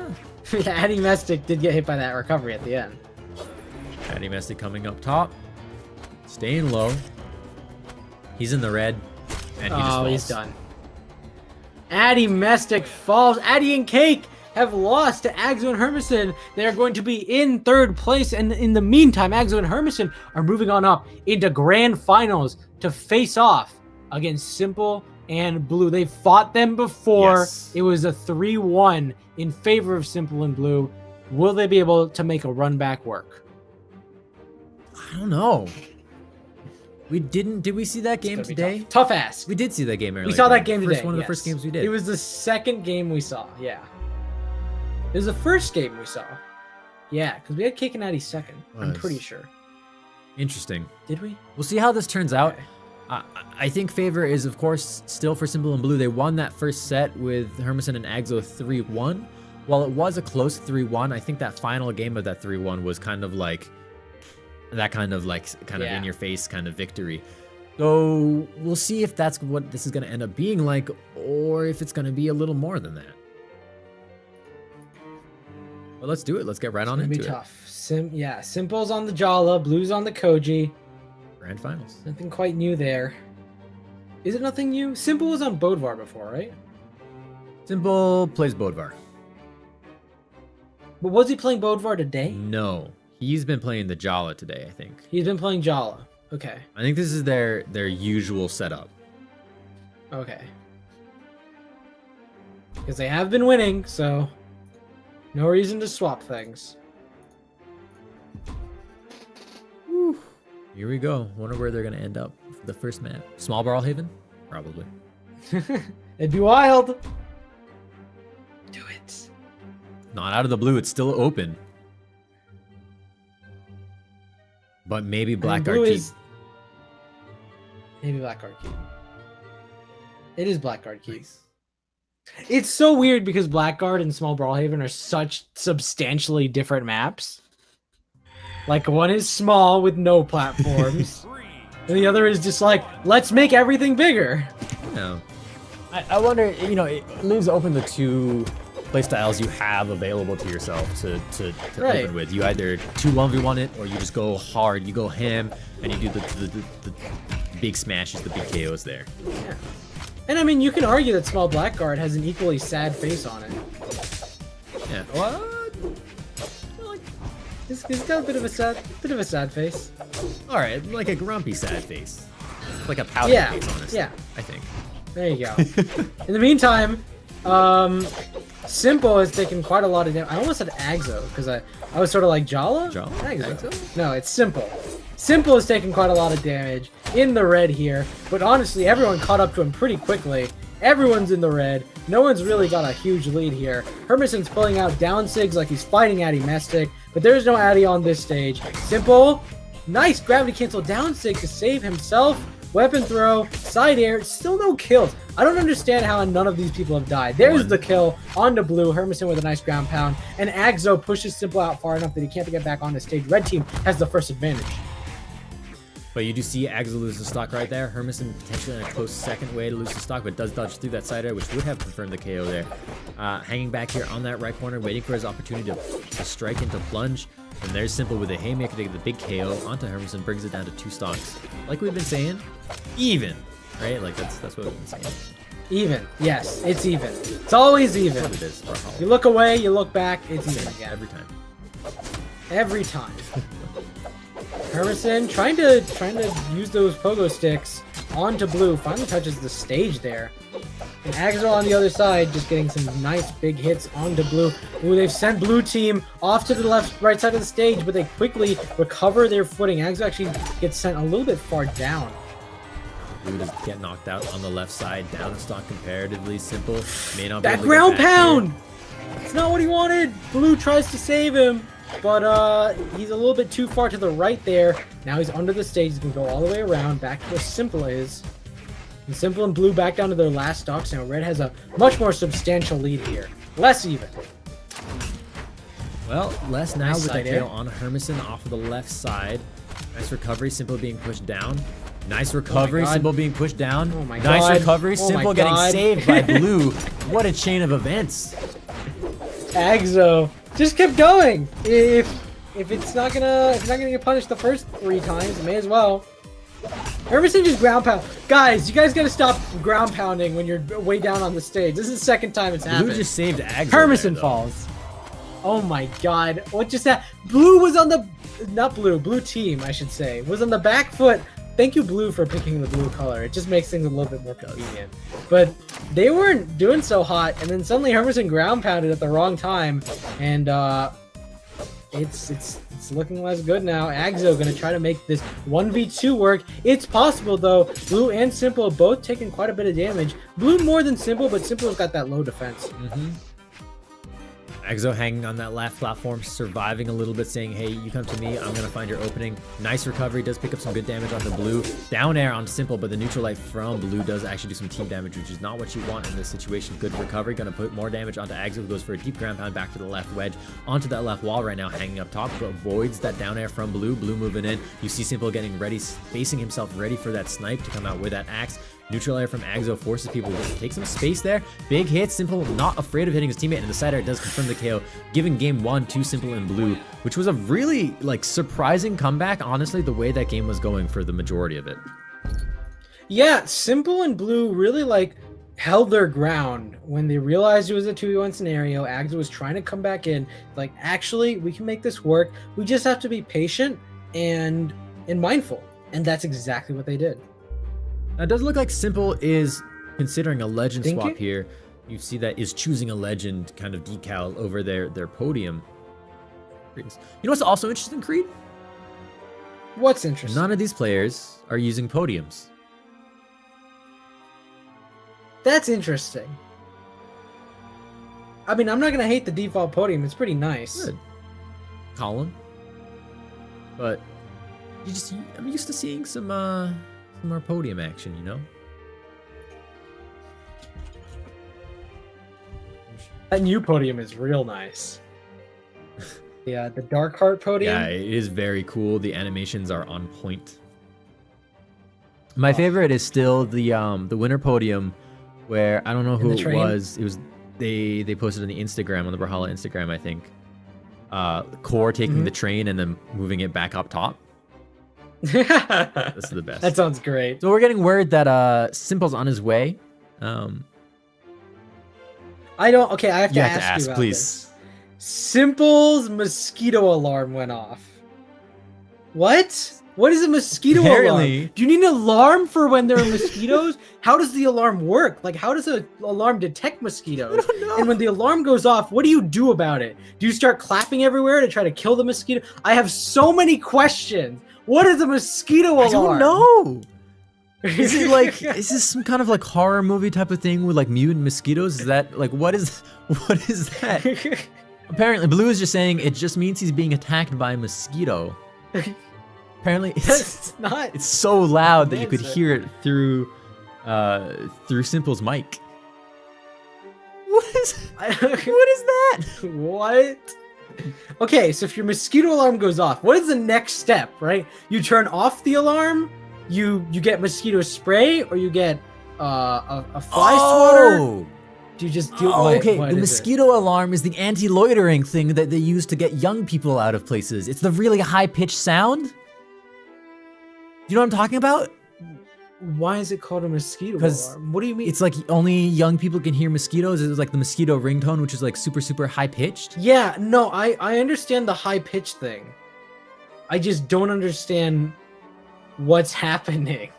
Speaker 6: Adimestic did get hit by that recovery at the end.
Speaker 5: Adimestic coming up top, staying low. He's in the red, and he just falls.
Speaker 6: He's done. Adimestic falls. Addy and Cake have lost to Axo and Hermison. They are going to be in third place, and in the meantime, Axo and Hermison are moving on up into grand finals to face off against Simple and Blue. They fought them before.
Speaker 5: Yes.
Speaker 6: It was a 3-1 in favor of Simple and Blue. Will they be able to make a run back work?
Speaker 5: I don't know. We didn't. Did we see that game today?
Speaker 6: Tough ask.
Speaker 5: We did see that game earlier.
Speaker 6: We saw that game today.
Speaker 5: One of the first games we did.
Speaker 6: It was the second game we saw. Yeah. It was the first game we saw. Yeah, because we had Cake and Natty second. I'm
Speaker 5: Was.
Speaker 6: pretty sure.
Speaker 5: Interesting.
Speaker 6: Did we?
Speaker 5: We'll see how this turns out.
Speaker 6: Okay.
Speaker 5: I think favor is, of course, still for Simple and Blue. They won that first set with Hermison and Agzo 3-1. While it was a close 3-1, I think that final game of that 3-1 was kind of like that kind of in your face kind of victory. So we'll see if that's what this is going to end up being like, or if it's going to be a little more than that. Well, let's do it. Let's get right on into
Speaker 6: It's gonna be tough. Simple's on the Jala, Blue's on the Koji.
Speaker 5: Grand finals.
Speaker 6: Nothing quite new there. Is it nothing new? Simple was on Bodvar before, right?
Speaker 5: Simple plays Bodvar.
Speaker 6: But was he playing Bodvar today?
Speaker 5: No, he's been playing the Jala today, I think.
Speaker 6: He's been playing Jala. Okay.
Speaker 5: I think this is their usual setup.
Speaker 6: Okay. Because they have been winning, so no reason to swap things.
Speaker 5: Here we go. Wonder where they're gonna end up for the first map. Small Brawl Haven? Probably.
Speaker 6: It'd be wild. Do it.
Speaker 5: Not out of the blue. It's still open. But maybe Blackguard Keep.
Speaker 6: Maybe Blackguard Keep. It is Blackguard Keep. Nice. It's so weird because Blackguard and Small Brawlhaven are such substantially different maps. Like, one is small with no platforms, and the other is just like, let's make everything bigger.
Speaker 5: No. I wonder, you know, it leaves open the two playstyles you have available to yourself to
Speaker 6: Right.
Speaker 5: open with. You either 2-1v1 it, or you just go hard, you go ham, and you do the big smashes, the big KOs there.
Speaker 6: Yeah. And I mean, you can argue that Small Blackguard has an equally sad face on it.
Speaker 5: Yeah. What?
Speaker 6: He's got a bit of a sad face.
Speaker 5: All right, like a grumpy sad face, like a pouty face, honestly.
Speaker 6: Yeah.
Speaker 5: I think.
Speaker 6: There you go. In the meantime, Simple has taken quite a lot of damage. I almost said Agzo because I was sort of like Jala.
Speaker 5: Agzo?
Speaker 6: No, it's Simple. Simple has taken quite a lot of damage in the red here, but honestly, everyone caught up to him pretty quickly. Everyone's in the red. No one's really got a huge lead here. Hermison's pulling out down sigs like he's fighting Addy Mestic, but there's no Addy on this stage. Simple, nice gravity cancel down sig to save himself. Weapon throw, side air, still no kills. I don't understand how none of these people have died. There's the kill onto Blue. Hermison with a nice ground pound, and Agzo pushes Simple out far enough that he can't get back on the stage. Red team has the first advantage.
Speaker 5: But you do see Agzo lose the stock right there. Hermison potentially in a close second way to lose the stock, but does dodge through that side air, which would have confirmed the KO there. Hanging back here on that right corner, waiting for his opportunity to strike into plunge. And there's Simple with a haymaker to get the big KO onto Hermison, brings it down to 2 stocks. Like we've been saying, even, right? Like that's what we've been saying.
Speaker 6: Even, yes, it's even. It's always even.
Speaker 5: That's what it is for Hollow.
Speaker 6: You look away, you look back, it's even again.
Speaker 5: Every time.
Speaker 6: Every time. Hermison trying to use those pogo sticks onto Blue. Finally touches the stage there. And Agzo on the other side just getting some nice big hits onto Blue. Ooh, they've sent Blue team off to the right side of the stage, but they quickly recover their footing. Agzo actually gets sent a little bit far down.
Speaker 5: Blue does get knocked out on the left side, down a stock comparatively. Simple. May not be
Speaker 6: That
Speaker 5: able to get
Speaker 6: ground
Speaker 5: back
Speaker 6: pound!
Speaker 5: here.
Speaker 6: It's not what he wanted. Blue tries to save him, but he's a little bit too far to the right there. Now he's under the stage. He's going to go all the way around back to where Simple is. And Simple and Blue back down to their last stocks. Now Red has a much more substantial lead here. Less even.
Speaker 5: Well, less now
Speaker 6: Nice
Speaker 5: with the
Speaker 6: side air.
Speaker 5: KO on Hermison off of the left side. Nice recovery. Simple being pushed down. Nice recovery.
Speaker 6: God.
Speaker 5: Simple being pushed down.
Speaker 6: Oh my
Speaker 5: Nice
Speaker 6: God.
Speaker 5: recovery.
Speaker 6: Oh my
Speaker 5: Simple getting
Speaker 6: God.
Speaker 5: saved by Blue. What a chain of events.
Speaker 6: Agzo just kept going. If it's not gonna get punished the first 3 times, it may as well. Hermison just ground pound. Guys, you guys gotta stop ground pounding when you're way down on the stage. This is the second time it's happened.
Speaker 5: Blue just saved Agzo.
Speaker 6: Hermison
Speaker 5: there, though.
Speaker 6: falls. Oh my God! What just happened? Blue was on the Blue team, I should say, was on the back foot. Thank you, Blue, for picking the blue color. It just makes things a little bit more convenient. But they weren't doing so hot, and then suddenly Hermison ground pounded at the wrong time, and it's looking less good now. Agzo gonna try to make this 1v2 work. It's possible though. Blue and Simple both taking quite a bit of damage. Blue more than Simple, but Simple's got that low defense.
Speaker 5: Exo hanging on that left platform, surviving a little bit, saying, hey, you come to me, I'm going to find your opening. Nice recovery, does pick up some good damage onto Blue. Down air on Simple, but the neutral light from Blue does actually do some team damage, which is not what you want in this situation. Good recovery, going to put more damage onto Exo, who goes for a deep ground pound back to the left wedge, onto that left wall right now, hanging up top, but avoids that down air from Blue. Blue moving in. You see Simple getting ready, facing himself ready for that snipe to come out with that axe. Neutral air from Exo forces people to take some space there. Big hit, Simple not afraid of hitting his teammate, and the side air does confirm the KO, giving game 1 to Simple and Blue, which was a really like surprising comeback, honestly, the way that game was going for the majority of it.
Speaker 6: Yeah, Simple and Blue really like held their ground when they realized it was a 2v1 scenario. Exo was trying to come back in, like, actually, we can make this work. We just have to be patient and mindful, and that's exactly what they did.
Speaker 5: Now, it does look like Simple is considering a legend swap here. You see that is choosing a legend kind of decal over their podium. You know what's also interesting, Creed?
Speaker 6: What's interesting?
Speaker 5: None of these players are using podiums.
Speaker 6: That's interesting. I mean, I'm not gonna hate the default podium. It's pretty nice.
Speaker 5: Good. Colin. But I'm used to seeing some more podium action, you know?
Speaker 6: That new podium is real nice. Yeah, the Dark Heart podium.
Speaker 5: Yeah, it is very cool. The animations are on point. My favorite is still the winner podium, where I don't know who it was. It was they posted on the Instagram, on the Brawlhalla Instagram, I think. Core taking the train and then moving it back up top. This is the best.
Speaker 6: That sounds great.
Speaker 5: So we're getting word that Simple's on his way.
Speaker 6: I have to ask you about
Speaker 5: please.
Speaker 6: this. Simple's mosquito alarm went off. What? What is a mosquito alarm? Do you need an alarm for when there are mosquitoes? How does the alarm work? Like, how does an alarm detect mosquitoes?
Speaker 5: I don't know.
Speaker 6: And when the alarm goes off, what do you do about it? Do you start clapping everywhere to try to kill the mosquito? I have so many questions. What is a mosquito alarm?
Speaker 5: I don't know. Is it like, is this some kind of like horror movie type of thing with like mutant mosquitoes? Is that like, what is that? Apparently, Blue is just saying it just means he's being attacked by a mosquito. Apparently, it's so loud that you could hear it through Simple's mic. What is that?
Speaker 6: What? Okay, so if your mosquito alarm goes off, what is the next step, right? You turn off the alarm, you get mosquito spray, or you get a fly swatter? Do you just do
Speaker 5: okay, the mosquito alarm is the anti-loitering thing that they use to get young people out of places. It's the really high-pitched sound. You know what I'm talking about?
Speaker 6: Why is it called a mosquito alarm? What do you mean?
Speaker 5: It's like only young people can hear mosquitoes. It's like the mosquito ringtone, which is like super, super high-pitched.
Speaker 6: Yeah, no, I understand the high-pitched thing. I just don't understand what's happening.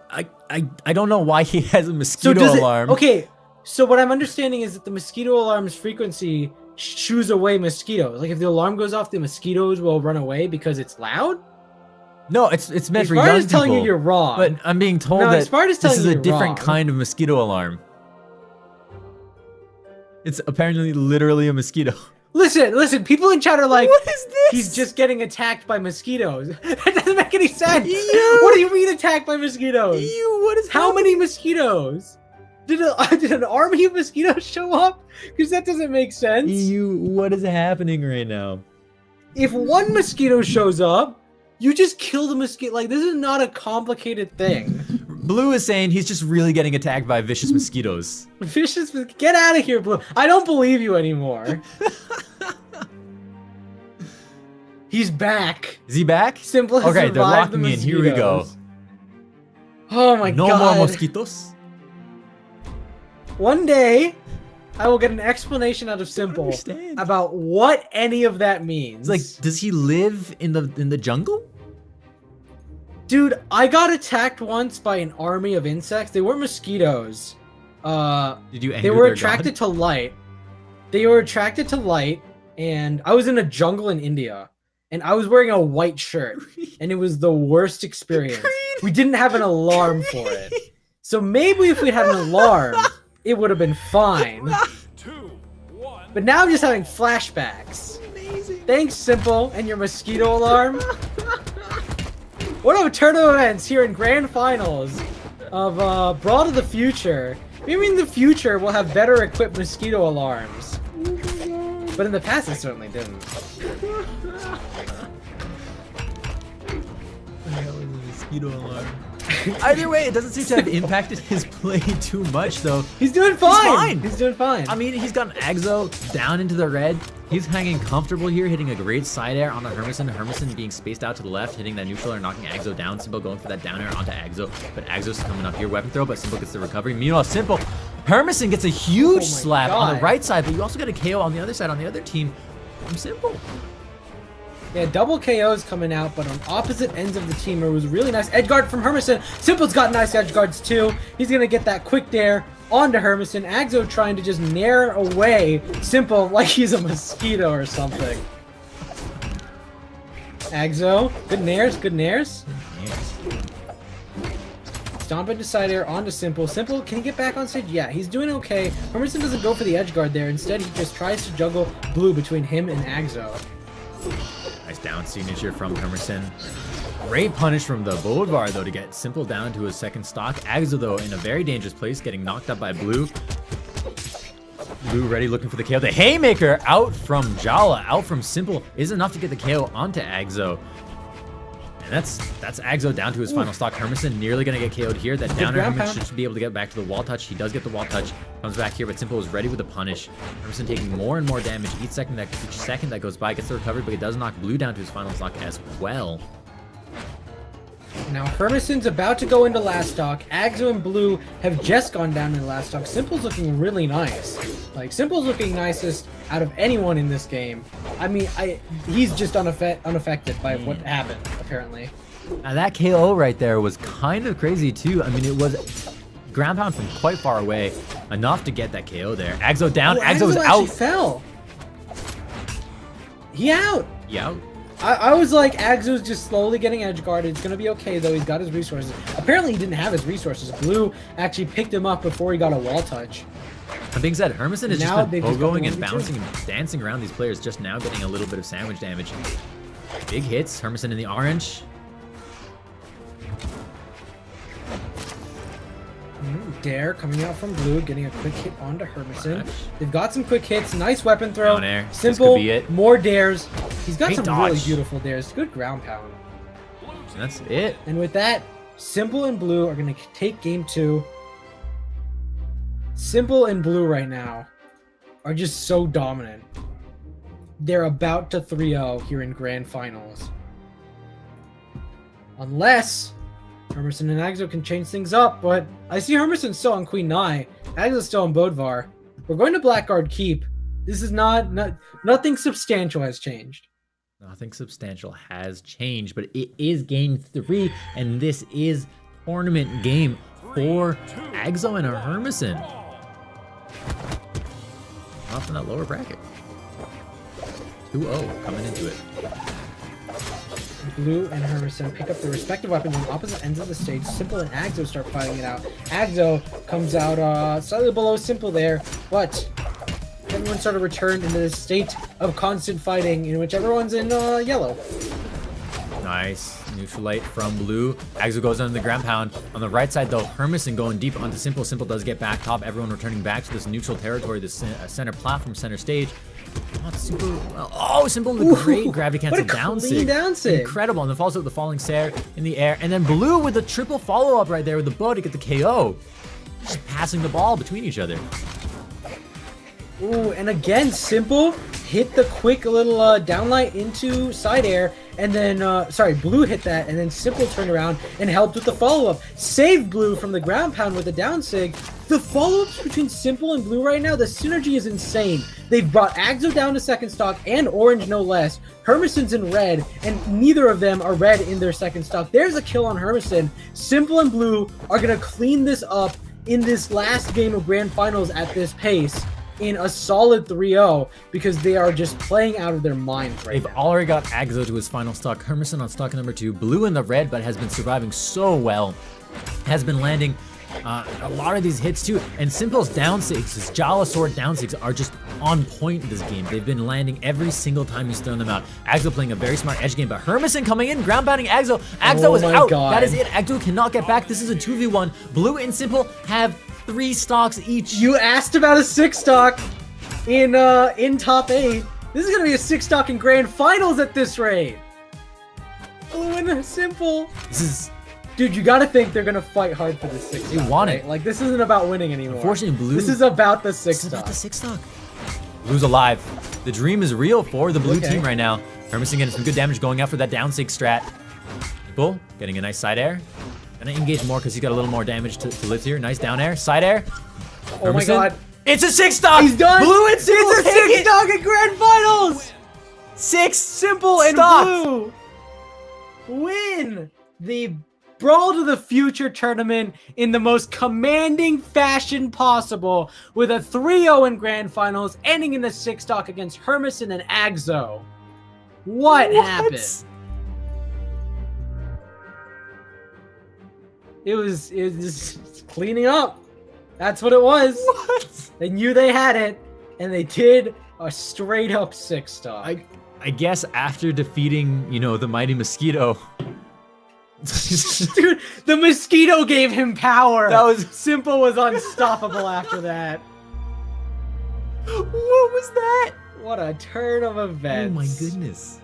Speaker 5: I don't know why he has a mosquito alarm.
Speaker 6: Okay, so what I'm understanding is that the mosquito alarm's frequency shoos away mosquitoes. Like if the alarm goes off, the mosquitoes will run away because it's loud?
Speaker 5: No, it's meant for young people.
Speaker 6: As far as telling you you're wrong.
Speaker 5: But I'm being told that this is a different kind of mosquito alarm. It's apparently literally a mosquito.
Speaker 6: Listen, people in chat are like,
Speaker 5: what is this?
Speaker 6: He's just getting attacked by mosquitoes. That doesn't make any sense. What do you mean attacked by mosquitoes?
Speaker 5: What is
Speaker 6: How many mosquitoes? Did an army of mosquitoes show up? Because that doesn't make sense.
Speaker 5: What is happening right now?
Speaker 6: If one mosquito shows up, you just kill the mosquito. Like, this is not a complicated thing.
Speaker 5: Blue is saying he's just really getting attacked by vicious mosquitoes.
Speaker 6: Get out of here, Blue. I don't believe you anymore. He's back.
Speaker 5: Is he back?
Speaker 6: Simple has
Speaker 5: okay, they're
Speaker 6: survived
Speaker 5: locking
Speaker 6: the
Speaker 5: in. Here we go.
Speaker 6: Oh my god.
Speaker 5: No more mosquitoes.
Speaker 6: One day, I will get an explanation out of Simple about what any of that means.
Speaker 5: It's like, does he live in the jungle?
Speaker 6: Dude, I got attacked once by an army of insects. They weren't mosquitoes.
Speaker 5: Did you anger
Speaker 6: They were
Speaker 5: their
Speaker 6: attracted
Speaker 5: god?
Speaker 6: to light. They were attracted to light, and I was in a jungle in India, and I was wearing a white shirt, and it was the worst experience. We didn't have an alarm for it. So maybe if we had an alarm, it would have been fine.
Speaker 3: 2, 1,
Speaker 6: but now I'm just having flashbacks.
Speaker 5: Amazing.
Speaker 6: Thanks, Simple, and your mosquito alarm. What a turn of events here in grand finals of Brawl to the Future. Maybe in the future we'll have better equipped mosquito alarms. But in the past it certainly didn't.
Speaker 5: Mosquito alarm. Either way, it doesn't seem to have impacted his play too much, though.
Speaker 6: He's doing fine.
Speaker 5: fine.
Speaker 6: He's doing fine.
Speaker 5: I mean, he's got an Exo down into the red. He's hanging comfortable here, hitting a great side air onto Hermison. Hermison being spaced out to the left, hitting that neutral air, knocking Exo down. Simple going for that down air onto Exo, but Exo's coming up here. Weapon throw, but Simple gets the recovery. Meanwhile, Simple, Hermison gets a huge slap on the right side, but you also get a KO on the other side, on the other team from Simple.
Speaker 6: Yeah, double KOs coming out, but on opposite ends of the team, it was really nice edge guard from Hermison. Simple's got nice edge guards too. He's gonna get that quick dare onto Hermison. Axo trying to just nair away Simple like he's a mosquito or something. Axo, good nairs, good nairs. Stomp into side air onto Simple. Simple, can he get back on stage? Yeah, he's doing okay. Hermison doesn't go for the edge guard there. Instead, he just tries to juggle blue between him and Axo.
Speaker 5: Nice down signature from Hermison. Great punish from the Bodvar, though, to get Simple down to his second stock. Axo, though, in a very dangerous place, getting knocked up by Blue. Blue ready, looking for the KO. The Haymaker out from Jala, out from Simple, is enough to get the KO onto Axo. And that's Axo down to his final stock. Hermison nearly going to get KO'd here. That down air Hermison should be able to get back to the wall touch. He does get the wall touch. Comes back here, but Simple is ready with the punish. Hermison taking more and more damage each second that goes by. Gets the recovery, but he does knock Blue down to his final stock as well.
Speaker 6: Now Hermison's about to go into last stock. Axo and Blue have just gone down into last stock. Simple's looking really nice. Like, Simple's looking nicest out of anyone in this game. I mean, he's just unaffected by what happened, apparently.
Speaker 5: Now that KO right there was kind of crazy too. I mean, it was ground pound from quite far away, enough to get that KO there. Axo down,
Speaker 6: Oh,
Speaker 5: Axo's
Speaker 6: Axo
Speaker 5: out.
Speaker 6: actually fell. He out.
Speaker 5: Yeah.
Speaker 6: I was like, Axo's just slowly getting edge guarded. It's gonna be okay though. He's got his resources. Apparently, he didn't have his resources. Blue actually picked him up before he got a wall touch.
Speaker 5: That being said, Hermison has
Speaker 6: Now
Speaker 5: just been
Speaker 6: they've just got
Speaker 5: pogoing
Speaker 6: the
Speaker 5: and
Speaker 6: 1v2.
Speaker 5: bouncing and dancing around these players, just now getting a little bit of sandwich damage. Big hits, Hermison in the orange.
Speaker 6: Dare coming out from Blue, getting a quick hit onto Hermison.
Speaker 5: Flash.
Speaker 6: They've got some quick hits, nice weapon throw.
Speaker 5: Down air. This
Speaker 6: Simple,
Speaker 5: could be it.
Speaker 6: more dares. He's got
Speaker 5: Great
Speaker 6: some
Speaker 5: dodge.
Speaker 6: really beautiful dares. Good ground pound.
Speaker 5: And that's it.
Speaker 6: And with that, Simple and Blue are going to take game 2. Simple and Blue right now are just so dominant. They're about to 3-0 here in grand finals. Unless Hermison and Axo can change things up, but I see Hermison still on Queen Nai. Axo's still on Bodvar. We're going to Blackguard Keep. This is nothing substantial has changed.
Speaker 5: Nothing substantial has changed, but it is game 3, and this is tournament game for Axo and Hermison. Off in that lower bracket. 2-0 coming into it.
Speaker 6: Blue and Hermison pick up their respective weapons on opposite ends of the stage. Simple and Axo start fighting it out. Axo comes out slightly below Simple there, but everyone sort of returned into this state of constant fighting in which everyone's in yellow.
Speaker 5: Nice. Neutral light from Blue. Axo goes under the ground pound. On the right side, though, Hermison going deep onto Simple. Simple does get back top. Everyone returning back to this neutral territory, this center platform, center stage. Not super well. Oh, Simple with a great gravity cancel down
Speaker 6: clean down sig.
Speaker 5: Incredible. And then follows up with the falling Sair in the air. And then Blue with a triple follow-up right there with the bow to get the KO. Just passing the ball between each other.
Speaker 6: Ooh, and again, Simple hit the quick little downlight into side air, and then, Blue hit that, and then Simple turned around and helped with the follow-up. Saved Blue from the ground pound with the down sig. The follow-ups between Simple and Blue right now, the synergy is insane. They've brought Axo down to second stock, and orange no less. Hermison's in red, and neither of them are red in their second stock. There's a kill on Hermison. Simple and Blue are going to clean this up in this last game of grand finals at this pace, in a solid 3-0, because they are just playing out of their minds right
Speaker 5: They've
Speaker 6: now.
Speaker 5: already got Axo to his final stock. Hermison on stock number 2. Blue in the red, but has been surviving so well. Has been landing A lot of these hits too. And Simple's down sigs, his Jala Sword down sigs are just on point in this game. They've been landing every single time he's thrown them out. Axo playing a very smart edge game, but Hermison coming in, ground pounding Axo. Axo is out.
Speaker 6: God.
Speaker 5: That is it. Axo cannot get back. This is a 2v1. Blue and Simple have 3 stocks each.
Speaker 6: You asked about a 6 stock in top 8. This is gonna be a 6 stock in grand finals at this rate. Blue and Simple.
Speaker 5: This is...
Speaker 6: Dude, you gotta think they're gonna fight hard for the 6 stock.
Speaker 5: They want
Speaker 6: right?
Speaker 5: it.
Speaker 6: Like, this isn't about winning anymore.
Speaker 5: Unfortunately, Blue...
Speaker 6: This is about the 6
Speaker 5: This is
Speaker 6: stock.
Speaker 5: about the 6 stock. Blue's alive. The dream is real for the blue team right now. Hermison getting some good damage going out for that down 6 strat. Simple getting a nice side air. Gonna engage more because he's got a little more damage to lift here. Nice down air. Side air.
Speaker 6: Oh my
Speaker 5: Hermison.
Speaker 6: god.
Speaker 5: It's a 6 stock!
Speaker 6: He's done!
Speaker 5: Blue and Simple
Speaker 6: It's a
Speaker 5: take
Speaker 6: 6
Speaker 5: it!
Speaker 6: stock in grand finals!
Speaker 5: 6
Speaker 6: Simple and
Speaker 5: stocks.
Speaker 6: Blue win the Brawl to the Future tournament in the most commanding fashion possible with a 3-0 in grand finals, ending in the 6 stock against Hermison and Axo. What happened? It was just cleaning up. That's what it was.
Speaker 5: What?
Speaker 6: They knew they had it, and they did a straight up 6 stock.
Speaker 5: I guess after defeating, you know, the mighty Mosquito.
Speaker 6: Dude, the mosquito gave him power.
Speaker 5: That was...
Speaker 6: Simple was unstoppable after that.
Speaker 5: What was that?
Speaker 6: What a turn of events.
Speaker 5: Oh my goodness.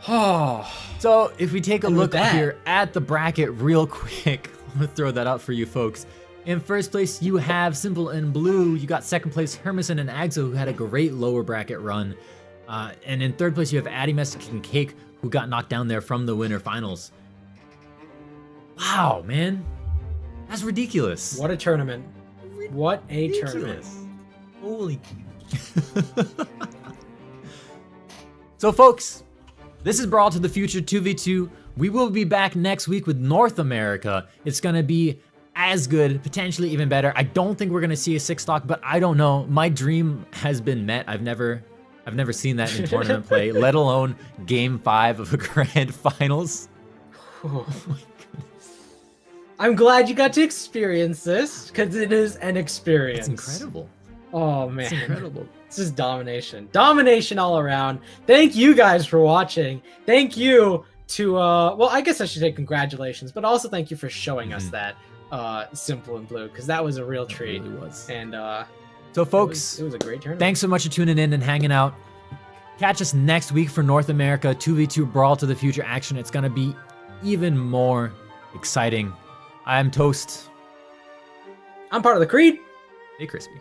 Speaker 6: Oh.
Speaker 5: So if we take a
Speaker 6: And with
Speaker 5: look
Speaker 6: that-
Speaker 5: here at the bracket real quick, I'm gonna throw that up for you folks. In first place, you have Simple and Blue. You got second place, Hermison and Axo, who had a great lower bracket run. And in third place, you have Addy Messick and Cake, who got knocked down there from the winter finals. Wow, man. That's ridiculous.
Speaker 6: What a tournament. What a tournament.
Speaker 5: Ridiculous. Holy. So, folks, this is Brawl to the Future 2v2. We will be back next week with North America. It's going to be as good, potentially even better. I don't think we're going to see a 6 stock, but I don't know. My dream has been met. I've never seen that in tournament play, let alone game 5 of a grand finals.
Speaker 6: Oh my goodness. I'm glad you got to experience this, because it is an experience.
Speaker 5: It's incredible.
Speaker 6: Oh man.
Speaker 5: It's incredible.
Speaker 6: This is domination. Domination all around. Thank you guys for watching. Thank you to, well, I guess I should say congratulations, but also thank you for showing us that Simple and Blue, because that was a real treat.
Speaker 5: It really was.
Speaker 6: And
Speaker 5: So, folks,
Speaker 6: it was a great tournament.
Speaker 5: thanks so much for tuning in and hanging out. Catch us next week for North America 2v2 Brawl to the Future action. It's going to be even more exciting. I'm Toast.
Speaker 6: I'm part of the Creed.
Speaker 5: Hey, Crispy.